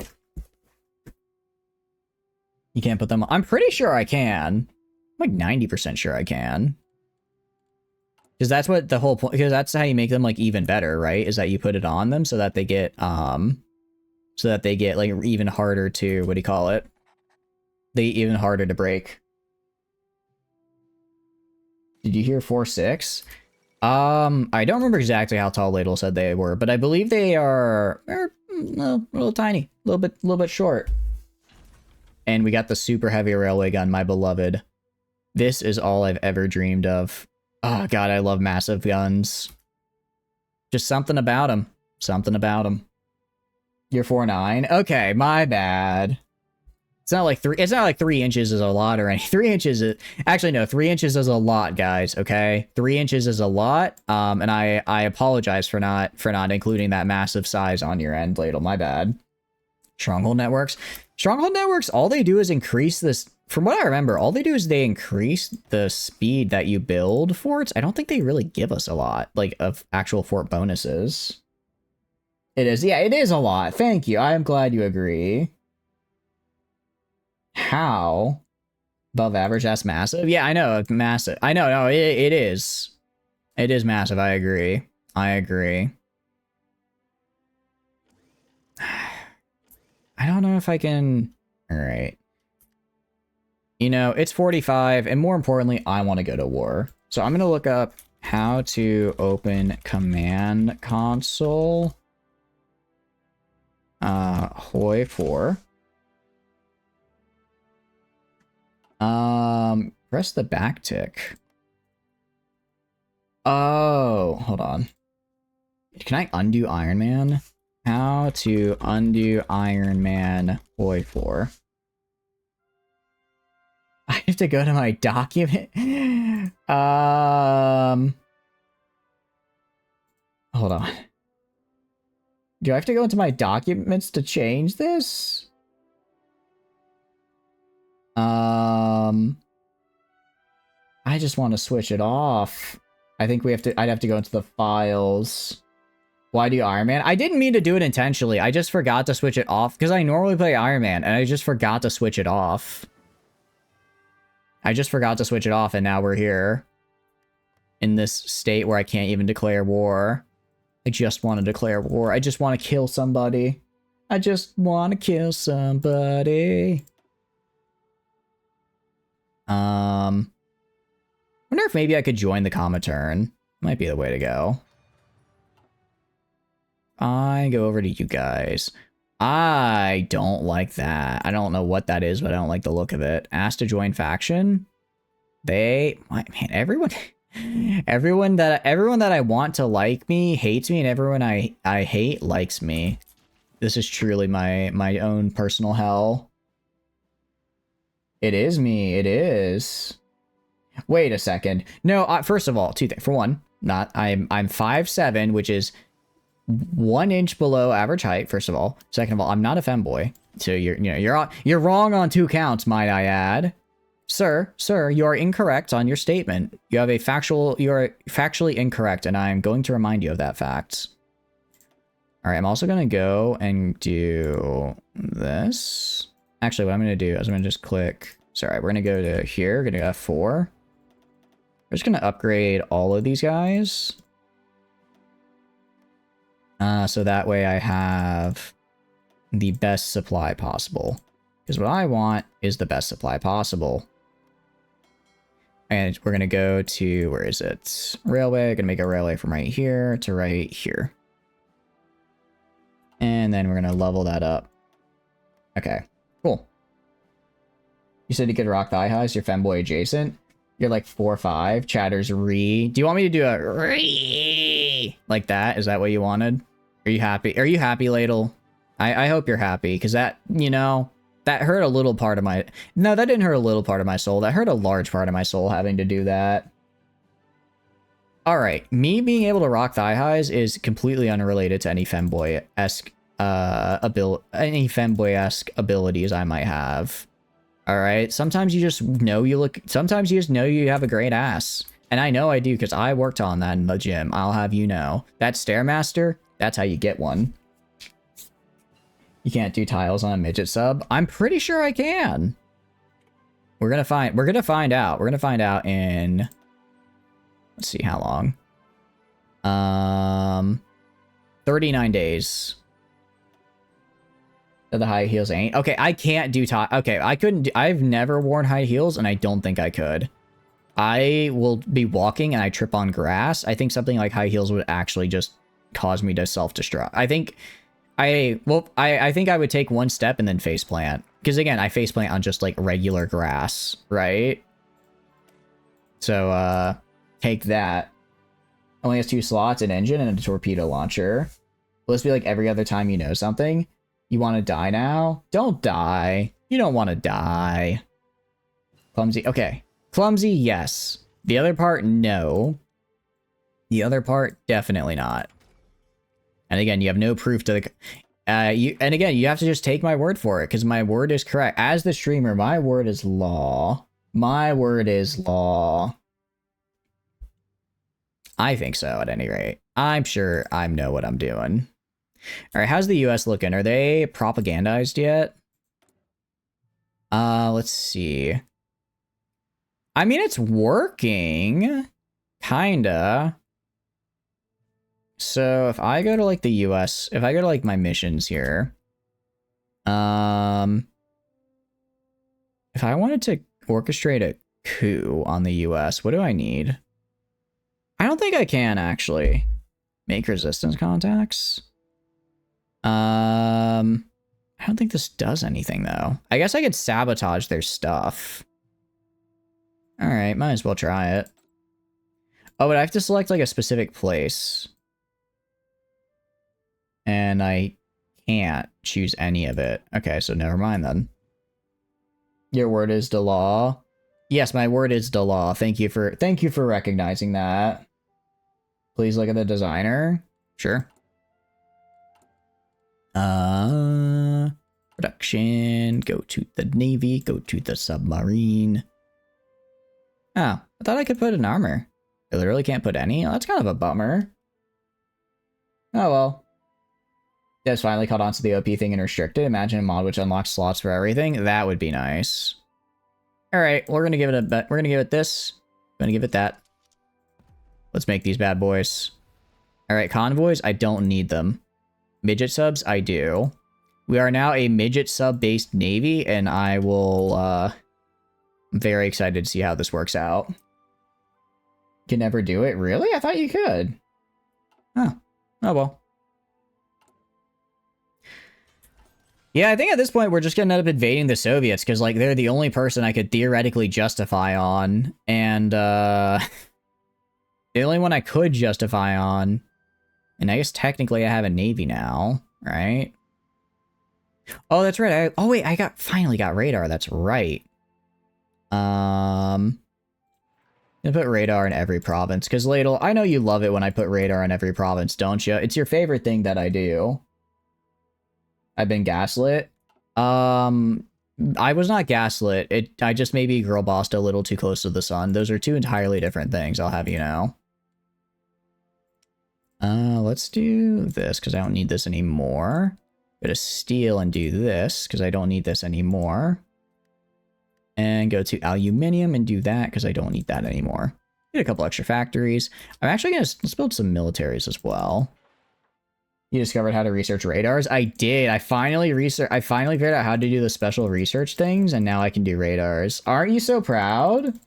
A: You can't put them on. I'm pretty sure I can. I'm like 90% sure I can. Because that's what the whole point, because that's how you make them like even better, right? Is that you put it on them so that they get like even harder to, what do you call it? They even harder to break. Did you hear 4'6"? I don't remember exactly how tall Ladle said they were, but I believe they are a little tiny, a little bit short. And we got the super heavy railway gun, my beloved. This is all I've ever dreamed of. Oh god, I love massive guns. Just something about them. Something about them. You're 4'9"? Okay, my bad. It's not like 3 inches is a lot or anything. 3 inches is, actually no, 3 inches is a lot, guys, okay? 3 inches is a lot. And I apologize for not including that massive size on your end, Ladle, my bad. Stronghold networks. Stronghold networks, all they do is increase this, from what I remember, all they do is they increase the speed that you build forts. I don't think they really give us a lot, like, of actual fort bonuses. It is, yeah, it is a lot. Thank you. I am glad you agree. How? Above average, that's massive? Yeah, I know, massive. I know, no, it is. It is massive, I agree. I agree. I don't know if I can... Alright. You know, it's 45, and more importantly, I want to go to war. So I'm going to look up how to open command console. Hoi 4. Press the back tick. Oh, hold on. Can I undo Iron Man? How to undo Iron Man Hoi 4. I have to go to my document. Hold on. Do I have to go into my documents to change this? I just want to switch it off. I think I'd have to go into the files. Why do Iron Man? I didn't mean to do it intentionally. I just forgot to switch it off because I normally play Iron Man and I just forgot to switch it off. I just forgot to switch it off and now we're here in this state where I can't even declare war. I just want to declare war. I just want to kill somebody. I just want to kill somebody. Wonder if maybe I could join the Comintern. Might be the way to go. I go over to you guys. I don't like that. I don't know what that is, but I don't like the look of it. Asked to join faction. Man, everyone that I want to like me hates me, and everyone I hate likes me. This is truly my own personal hell. It is me. It is. Wait a second. No, first of all, two things. For one, I'm 5'7", which is 1 inch below average height. First of all. Second of all, I'm not a femboy. So you're wrong on 2 counts, might I add. Sir, you are incorrect on your statement. You are factually incorrect, and I'm going to remind you of that fact. All right, I'm also going to go and do this. Actually, what I'm going to do is I'm going to just click. Sorry, we're going to go to here. We're going to go F4. We're just going to upgrade all of these guys. So that way I have the best supply possible. Because what I want is the best supply possible. And we're going to go to, where is it? Railway. Going to make a railway from right here to right here. And then we're going to level that up. Okay, cool. You said you could rock thigh highs. You're femboy adjacent. You're like 4'5". Chatters re. Do you want me to do a re like that? Is that what you wanted? Are you happy? Are you happy, Ladle? I hope you're happy, because that, that hurt a little part of my... No, that didn't hurt a little part of my soul. That hurt a large part of my soul having to do that. Alright, me being able to rock thigh highs is completely unrelated to any femboy-esque abilities I might have. Alright, sometimes you just know sometimes you just know you have a great ass. And I know I do, because I worked on that in the gym. I'll have you know. That Stairmaster, that's how you get one. You can't do tiles on a midget sub? I'm pretty sure I can. We're gonna find out. We're gonna find out in... Let's see how long. 39 days. The high heels ain't. Okay, I can't do okay, I couldn't I've never worn high heels, and I don't think I could. I will be walking and I trip on grass. I think something like high heels would actually just cause me to self-destruct. I think I think I would take one step and then faceplant. Because again, I faceplant on just like regular grass, right? So take that. Only has 2 slots, an engine and a torpedo launcher. Will this be like every other time you know something? You want to die now? Don't die. You don't want to die. Clumsy. Okay. Clumsy, yes. The other part, no. The other part, definitely not. And again, you have no proof to the... and again, you have to just take my word for it, because my word is correct. As the streamer, my word is law. My word is law. I think so, at any rate. I'm sure I know what I'm doing. Alright, how's the US looking? Are they propagandized yet? Let's see. I mean, it's working. Kinda. So, if I go to, like, the US... If I go to, like, my missions here... If I wanted to orchestrate a coup on the US, what do I need? I don't think I can, actually. Make resistance contacts? I don't think this does anything, though. I guess I could sabotage their stuff. Alright, might as well try it. Oh, but I have to select, like, a specific place. And I can't choose any of it. Okay, so never mind, then. Your word is the law. Yes, my word is the law. Thank you for recognizing that. Please look at the designer. Sure. Production, go to the Navy, go to the submarine. Oh, I thought I could put an armor. I literally can't put any? Oh, that's kind of a bummer. Oh well. Devs finally caught on to the OP thing and restricted. Imagine a mod which unlocks slots for everything. That would be nice. Alright, we're gonna give it a we're gonna give it this. We're gonna give it that. Let's make these bad boys. Alright, convoys, I don't need them. Midget subs, I do. We are now a midget sub-based navy, and I will, I'm very excited to see how this works out. Can never do it? Really? I thought you could. Oh. Oh well. Yeah, I think at this point we're just gonna end up invading the Soviets, because, like, they're the only person I could theoretically justify on, and, the only one I could justify on, and I guess technically I have a navy now, right? Oh, that's right. Oh wait, I finally got radar. That's right. I'm gonna put radar in every province, because Ladle, I know you love it when I put radar in every province, don't you? It's your favorite thing that I do. I've been gaslit. I was not gaslit. I just maybe girl bossed a little too close to the sun. Those are two entirely different things, I'll have you know. Let's do this, because I don't need this anymore. Go to steel and do this, because I don't need this anymore. And go to aluminium and do that, because I don't need that anymore. Get a couple extra factories. I'm actually going to build some militaries as well. You discovered how to research radars? I did. I finally figured out how to do the special research things, and now I can do radars. Aren't you so proud?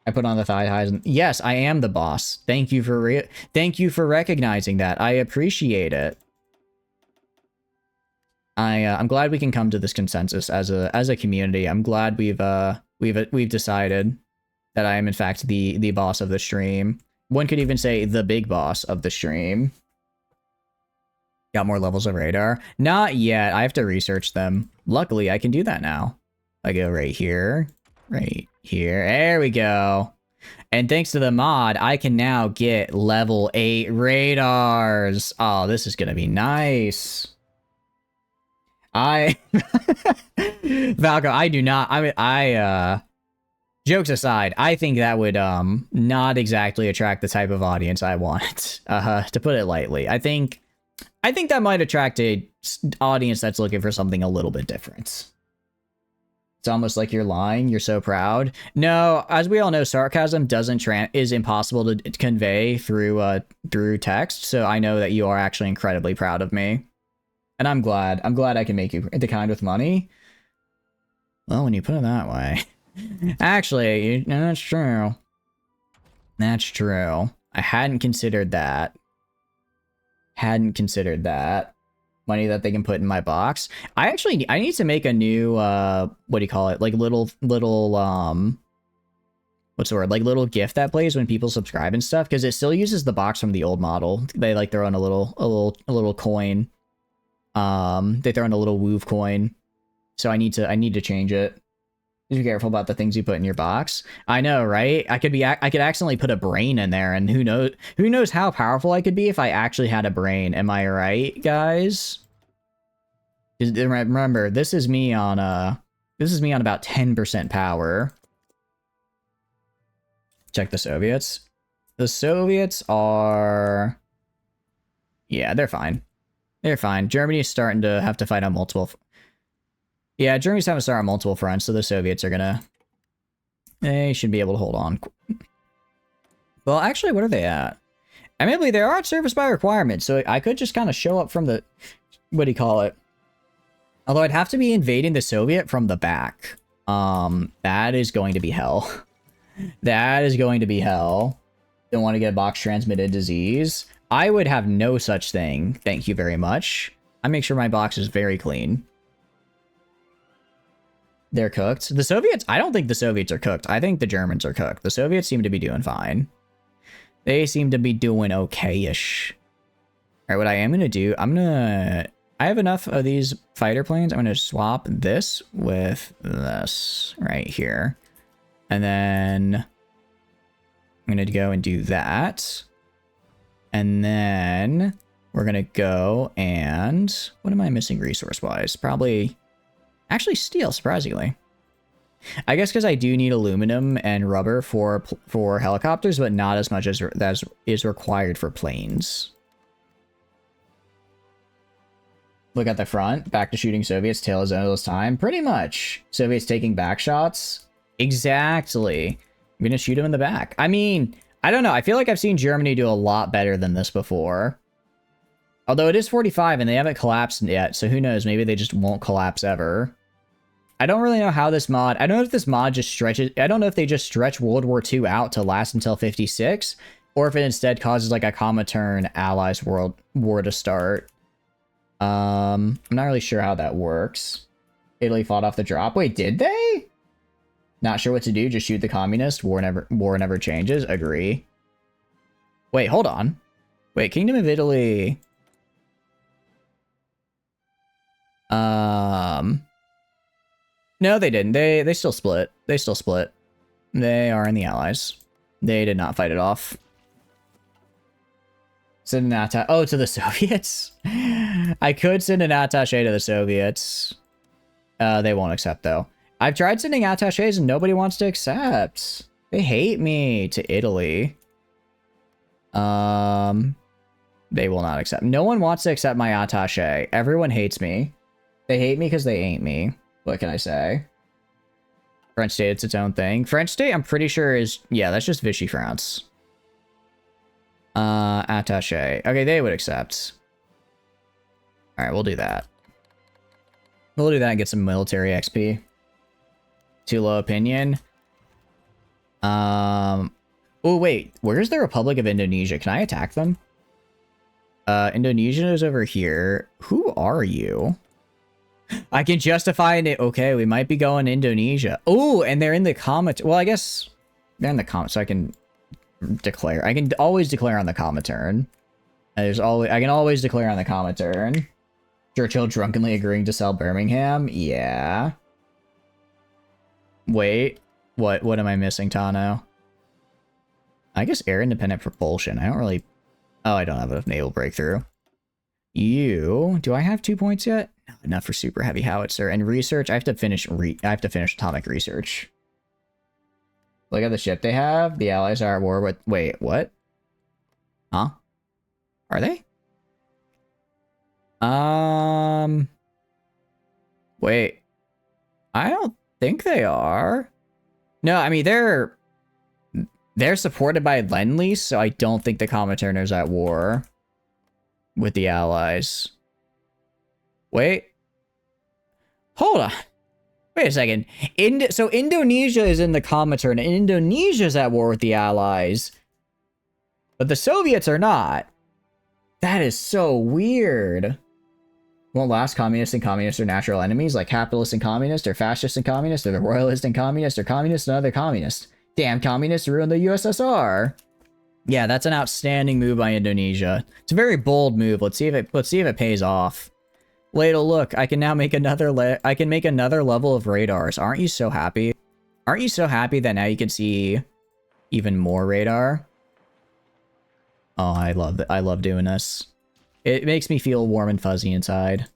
A: I put on the thigh highs. Yes, I am the boss. Thank you for recognizing that. I appreciate it. I'm glad we can come to this consensus as a community. I'm glad we've decided that I am in fact the boss of the stream. One could even say the big boss of the stream. Got more levels of radar? Not yet. I have to research them. Luckily, I can do that now. I go right here. Right here. There we go. And thanks to the mod, I can now get level 8 radars. Oh, this is gonna be nice. Valko, I do not. I mean, jokes aside, I think that would not exactly attract the type of audience I want. To put it lightly, I think that might attract a audience that's looking for something a little bit different. It's almost like you're lying. You're so proud. No, as we all know, sarcasm is impossible to convey through text. So I know that you are actually incredibly proud of me, and I'm glad. I'm glad I can make you the kind with money. Well, when you put it that way, actually, that's true. That's true. I hadn't considered that. Money that they can put in my box. I need to make a new what do you call it? Like little what's the word? Like little gift that plays when people subscribe and stuff, because it still uses the box from the old model. They like throw in a little coin. They throw in a little woof coin. So I need to change it. Be careful about the things you put in your box. I know, right? I could accidentally put a brain in there, and who knows how powerful I could be if I actually had a brain. Am I right, guys? Remember, this is me on about 10% power. Check the Soviets. The Soviets are, yeah, they're fine. They're fine. Germany is starting to have to fight on multiple. Yeah, Germany's having to start on multiple fronts, so the Soviets are they should be able to hold on. Well, actually, what are they at? Admittedly, they are at service by requirement, so I could just kind of show up from the, what do you call it? Although I'd have to be invading the Soviet from the back. That is going to be hell. That is going to be hell. Don't want to get box transmitted disease. I would have no such thing. Thank you very much. I make sure my box is very clean. They're cooked. The Soviets, I don't think the Soviets are cooked. I think the Germans are cooked. The Soviets seem to be doing fine. They seem to be doing okay-ish. All right, what I am going to do, I have enough of these fighter planes. I'm going to swap this with this right here. And then I'm going to go and do that. And then we're going to go and, what am I missing resource-wise? Probably, actually steel, surprisingly. I guess because I do need aluminum and rubber for helicopters, but not as much as is required for planes. Look at the front. Back to shooting Soviets. Tail is endless time. Pretty much. Soviets taking back shots. Exactly. I'm gonna shoot him in the back. I mean, I don't know. I feel like I've seen Germany do a lot better than this before. Although it is 45 and they haven't collapsed yet, so who knows? Maybe they just won't collapse ever. I don't really know how this mod... I don't know if this mod just stretches... I don't know if they just stretch World War II out to last until 56, or if it instead causes like a Comintern Allies World War to start. I'm not really sure how that works. Italy fought off the drop. Wait, did they? Not sure what to do. Just shoot the communist. War never changes. Agree. Wait, hold on. Wait, Kingdom of Italy. No, they didn't. They still split. They still split. They are in the Allies. They did not fight it off. Send an attache. Oh, to the Soviets? I could send an attache to the Soviets. They won't accept, though. I've tried sending attaches and nobody wants to accept. They hate me to Italy. They will not accept. No one wants to accept my attache. Everyone hates me. They hate me because they ain't me. What can I say? French state, it's its own thing. French state, I'm pretty sure is... Yeah, that's just Vichy France. Attaché. Okay, they would accept. Alright, we'll do that. We'll do that and get some military XP. Too low opinion. Oh, wait. Where's the Republic of Indonesia? Can I attack them? Indonesia is over here. Who are you? I can justify it. Okay, we might be going to Indonesia. Oh, and they're in the comment. Well, I guess they're in the comment, so I can declare. I can always declare on the Comintern. There's always I can always declare on the Comintern. Churchill drunkenly agreeing to sell Birmingham. Yeah. Wait, what am I missing, Tano? I guess air independent propulsion. I don't really. Oh, I don't have enough naval breakthrough. Do I have 2 points yet? Not enough for super heavy howitzer and research. I have to finish atomic research. Look at the ship they have. The Allies are at war with... Wait, what? Huh? Are they? Wait. I don't think they are. No, I mean, they're supported by Lend-Lease, so I don't think the Comintern is at war with the Allies. Wait. Hold on. Wait a second. So Indonesia is in the Comintern, and Indonesia's at war with the Allies. But the Soviets are not. That is so weird. Won't last. Communists and communists are natural enemies, like capitalists and communists, or fascists and communists, or the royalists and communists, or communists and other communists. Damn, communists ruined the USSR. Yeah, that's an outstanding move by Indonesia. It's a very bold move. Let's see if it pays off. Ladle, look, I can now make another level of radars. Aren't you so happy? Aren't you so happy that now you can see even more radar? Oh, I love doing this. It makes me feel warm and fuzzy inside.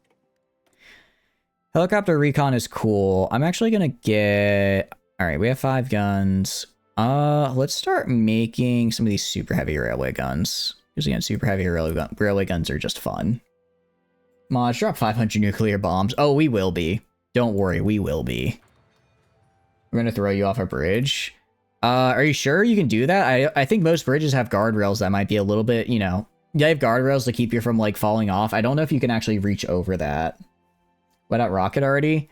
A: Helicopter recon is cool. I'm actually gonna get... Alright, we have 5 guns. Let's start making some of these super heavy railway guns. Because again, super heavy railway guns are just fun. Mods, drop 500 nuclear bombs. Oh, we will be. Don't worry, we will be. We're gonna throw you off a bridge. Are you sure you can do that? I think most bridges have guardrails that might be a little bit, you know... They have guardrails to keep you from, like, falling off. I don't know if you can actually reach over that. What out rocket already?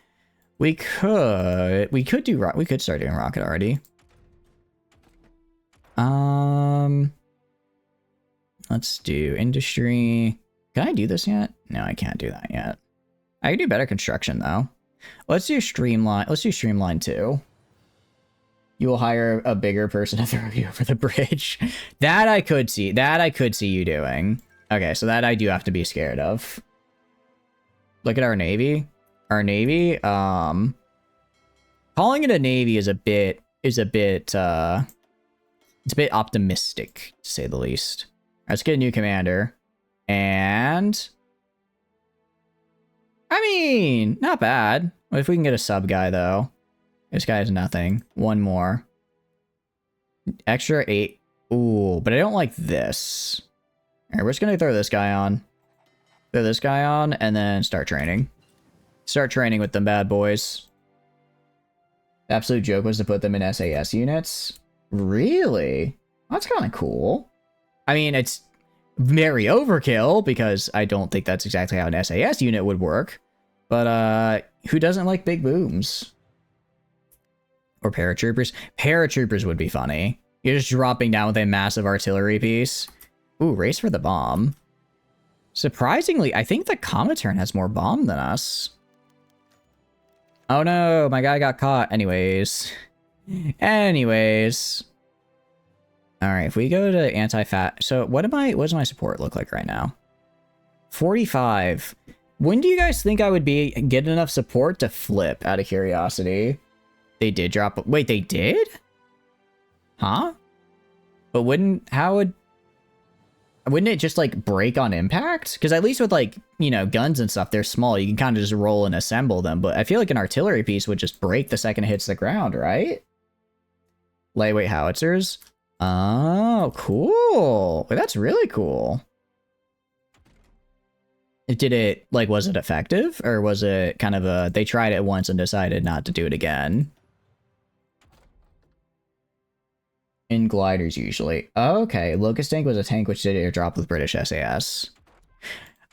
A: We could start doing rocket already. Let's do industry. Can I do this yet? No, I can't do that yet. I can do better construction though. Let's do streamline. Let's do streamline 2. You will hire a bigger person to throw you over the bridge. That I could see. That I could see you doing. Okay, so that I do have to be scared of. Look at our navy. Our navy, calling it a navy is a bit it's a bit optimistic, to say the least. Let's get a new commander. And I mean, not bad. If we can get a sub guy though. This guy has nothing. One more. Extra 8. Ooh, but I don't like this. Alright, we're just gonna throw this guy on. Throw this guy on, and then start training. Start training with them bad boys. The absolute joke was to put them in SAS units. Really? That's kind of cool. I mean, it's very overkill, because I don't think that's exactly how an SAS unit would work. But, who doesn't like big booms? Or paratroopers? Paratroopers would be funny. You're just dropping down with a massive artillery piece. Ooh, race for the bomb. Surprisingly, I think the Cometern has more bomb than us. Oh no, my guy got caught. Anyways. Anyways. Alright, if we go to anti-fat... So, what does my support look like right now? 45. When do you guys think I would get enough support to flip, out of curiosity? They did drop... Wait, they did? Huh? But wouldn't it just, like, break on impact? Because at least with, like, you know, guns and stuff, they're small. You can kind of just roll and assemble them. But I feel like an artillery piece would just break the second it hits the ground, right? Lightweight howitzers? Oh, cool. Wait, that's really cool. Did it, like, was it effective? Or was it kind of they tried it once and decided not to do it again? In gliders, usually. Okay, Locust Tank was a tank which did airdrop with British SAS.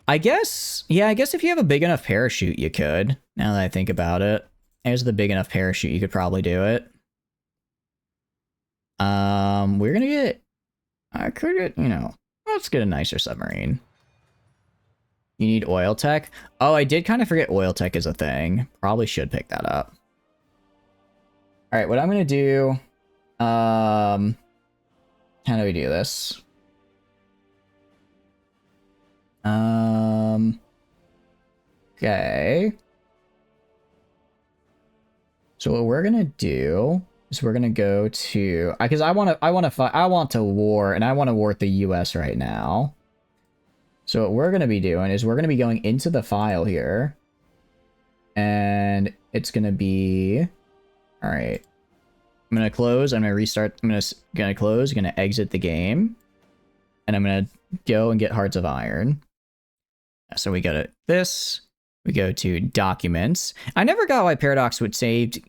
A: I guess, yeah, I guess if you have a big enough parachute, you could. Now that I think about it. There's the big enough parachute, you could probably do it. We're gonna get... I could get, you know... Let's get a nicer submarine. You need oil tech? Oh, I did kind of forget oil tech is a thing. Probably should pick that up. Alright, what I'm gonna do... How do we do this? Okay. So what we're gonna do is we're gonna go to... Because I want to war, and I want to war with the US right now. So what we're gonna be doing is we're gonna be going into the file here. And it's gonna be... Alright. I'm gonna close, I'm gonna restart, I'm gonna close, I'm gonna exit the game. And I'm gonna go and get Hearts of Iron. So we go to this, we go to Documents. I never got why Paradox would save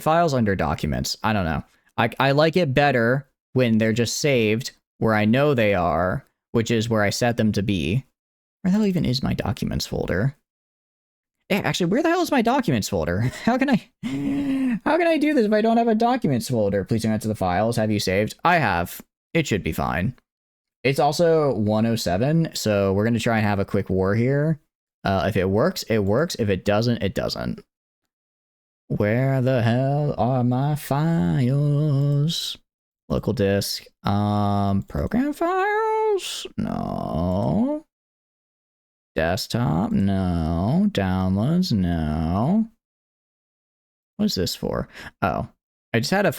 A: files under Documents. I don't know. I like it better when they're just saved where I know they are, which is where I set them to be. Where the hell even is my Documents folder? Yeah, actually, where the hell is my Documents folder? How can I do this if I don't have a Documents folder? Please go to the files. Have you saved? I have. It should be fine. It's also 107, so we're going to try and have a quick war here. If it works, it works. If it doesn't, it doesn't. Where the hell are my files? Local disk. Program files? No. Desktop? No. Downloads? No. What is this for? Oh. I just had a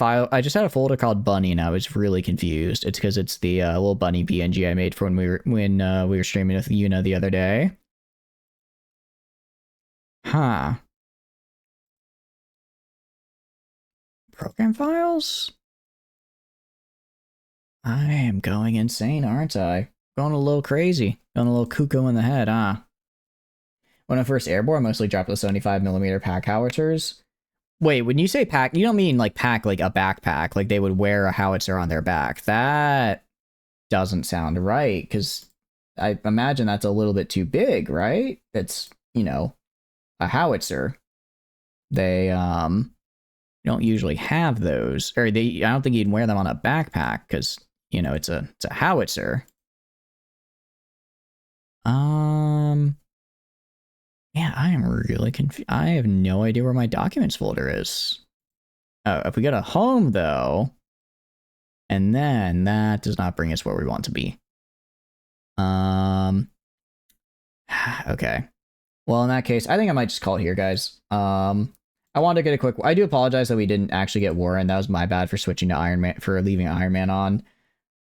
A: folder called Bunny, and I was really confused. It's because it's the little bunny PNG I made for when we were streaming with Yuna the other day. Huh. Program files? I am going insane, aren't I? Going a little crazy. Going a little cuckoo in the head, huh? When I first airborne, I mostly dropped the 75mm pack howitzers. Wait, when you say pack, you don't mean like pack like a backpack, like they would wear a howitzer on their back. That doesn't sound right, because I imagine that's a little bit too big, right? That's, you know, a howitzer. They don't usually have those, or I don't think you'd wear them on a backpack, because, you know, it's a howitzer. Yeah, I am really confused. I have no idea where my Documents folder is. Oh, if we go to home, though, and then that does not bring us where we want to be. Okay. Well, in that case, I think I might just call it here, guys. I wanted to get a quick... I do apologize that we didn't actually get Warren. That was my bad for switching to Iron Man, for leaving Iron Man on.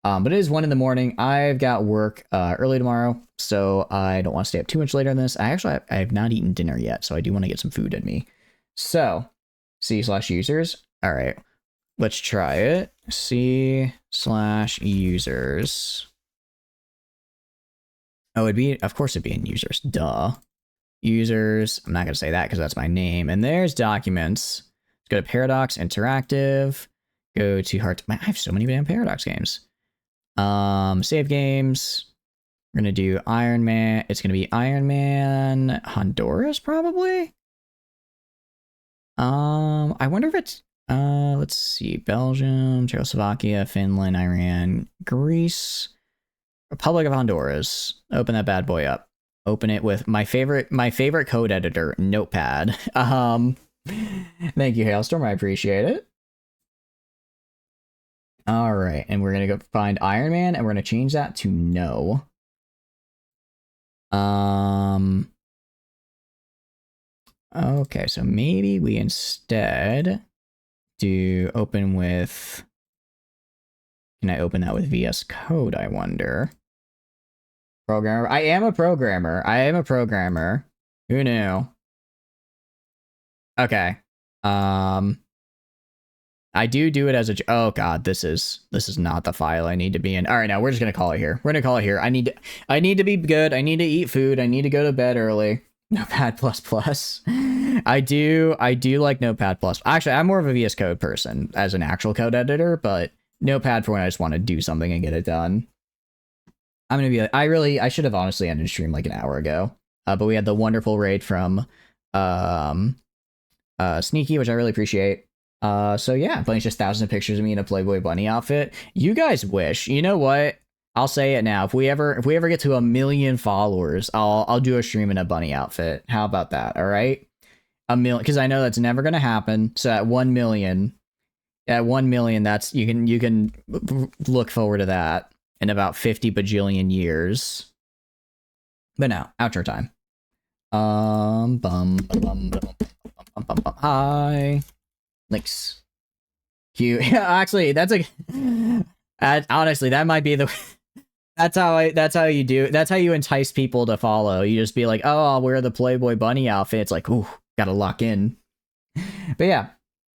A: But it is 1 in the morning. I've got work early tomorrow, so I don't want to stay up too much later than this. I have not eaten dinner yet, so I do want to get some food in me. So, C/users. All right, let's try it. C/users. Oh, of course it'd be in users. Duh. Users. I'm not going to say that because that's my name. And there's documents. Let's go to Paradox Interactive. Go to Heart. I have so many damn Paradox games. Save games. We're going to do Iron Man. It's going to be Iron Man Honduras, probably. I wonder if it's, let's see, Belgium, Czechoslovakia, Finland, Iran, Greece, Republic of Honduras. Open that bad boy up. Open it with my favorite code editor, Notepad. Thank you, Hailstorm. I appreciate it. All right, and we're gonna go find Iron Man, and we're gonna change that to no. Okay, so maybe we instead do open with. Can I open that with VS Code? I wonder. Programmer. I am a programmer. Who knew? Okay. I do it as a. Oh god, this is not the file I need to be in. All right, now we're just gonna call it here. We're gonna call it here. I need to be good. I need to eat food. I need to go to bed early. Notepad++. I do like Notepad++. Actually, I'm more of a VS Code person as an actual code editor, but Notepad for when I just want to do something and get it done. I'm gonna be like, I should have honestly ended stream like an hour ago. But we had the wonderful raid from Sneaky, which I really appreciate. So yeah, playing just thousands of pictures of me in a Playboy bunny outfit. You guys wish. You know what? I'll say it now. If we ever get to 1 million followers, I'll do a stream in a bunny outfit. How about that? All right, 1 million, because I know that's never gonna happen. So at 1 million, that's you can look forward to that in about 50 bajillion years. But now, outro time. Hi. Links. Cute. Yeah, actually, that's a. Honestly, that might be the. That's how you do. That's how you entice people to follow. You just be like, oh, I'll wear the Playboy bunny outfit. It's like, ooh, gotta lock in. But yeah,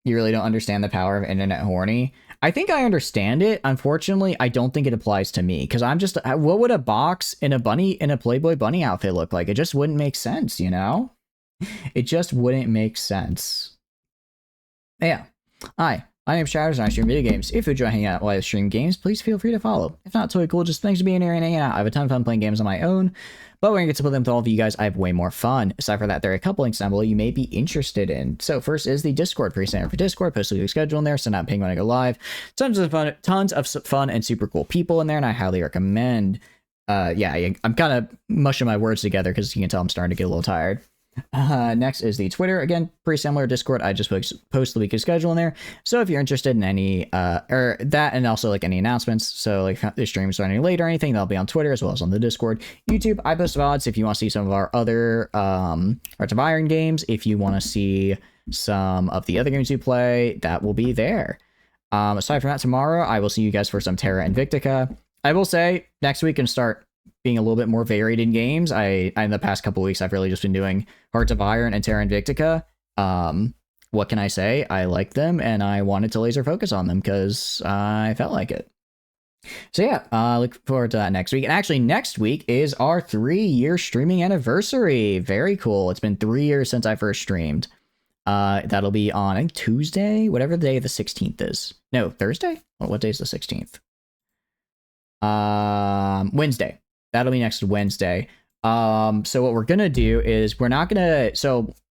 A: you really don't understand the power of internet horny. I think I understand it. Unfortunately, I don't think it applies to me because I'm just. What would a box in a Playboy bunny outfit look like? It just wouldn't make sense, you know. It just wouldn't make sense. Yeah. Hi, my name's Shadows and I stream video games. If you enjoy hanging out while I stream games, please feel free to follow. If not, totally cool. Just thanks for being here and hanging out. I have a ton of fun playing games on my own, but when I get to play them with all of you guys, I have way more fun. Aside from that, there are a couple links down below you may be interested in. So first is the Discord. Pre-sign for Discord, post a schedule in there, send out ping when I go live. Tons of fun and super cool people in there, and I highly recommend. Yeah, I'm kind of mushing my words together because you can tell I'm starting to get a little tired. Next is the Twitter. Again, pretty similar. Discord, I just post the weekly schedule in there. So if you're interested in any or that, and also like any announcements, so like if the stream's starting late or anything, that'll be on Twitter as well as on the Discord. YouTube, I post VODs if you want to see some of our other Hearts of Iron games. If you want to see some of the other games we play, that will be there. Aside from that, tomorrow I will see you guys for some Terra Invictica. I will say next week and start being a little bit more varied in games. I in the past couple weeks, I've really just been doing Hearts of Iron and Terra Invictica. What can I say? I like them, and I wanted to laser focus on them because I felt like it. So yeah, look forward to that next week. And actually, next week is our 3-year streaming anniversary. Very cool. It's been 3 years since I first streamed. That'll be on, I think, Tuesday, whatever the day of the 16th is. No, Thursday? What day is the 16th? Wednesday. That'll be next Wednesday. So what we're gonna do is we'll do a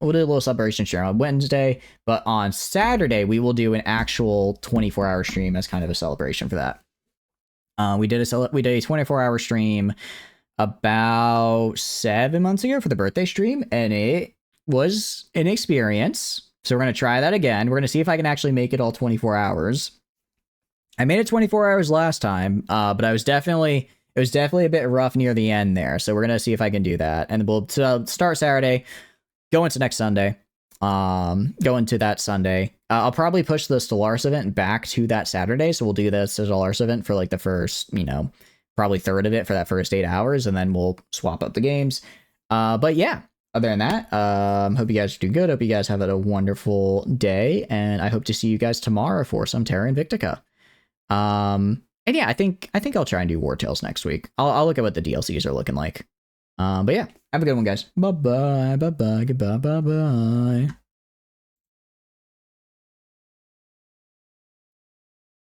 A: little celebration share on Wednesday, but on Saturday we will do an actual 24-hour stream as kind of a celebration for that. We did a 24-hour stream about 7 months ago for the birthday stream, and it was an experience. So we're gonna try that again. We're gonna see if I can actually make it all 24 hours. I made it 24 hours last time, but it was definitely a bit rough near the end there. So we're going to see if I can do that. And we'll start Saturday, go into next Sunday, go into that Sunday. I'll probably push the Stellaris event back to that Saturday. So we'll do the Stellaris event for like the first, probably third of it for that first 8 hours. And then we'll swap up the games. But yeah, other than that, hope you guys do good. Hope you guys have a wonderful day. And I hope to see you guys tomorrow for some Terra Invictica. And yeah, I think I'll try and do War Tales next week. I'll look at what the DLCs are looking like. But yeah, have a good one, guys. Bye bye. Bye bye. Goodbye. Bye bye.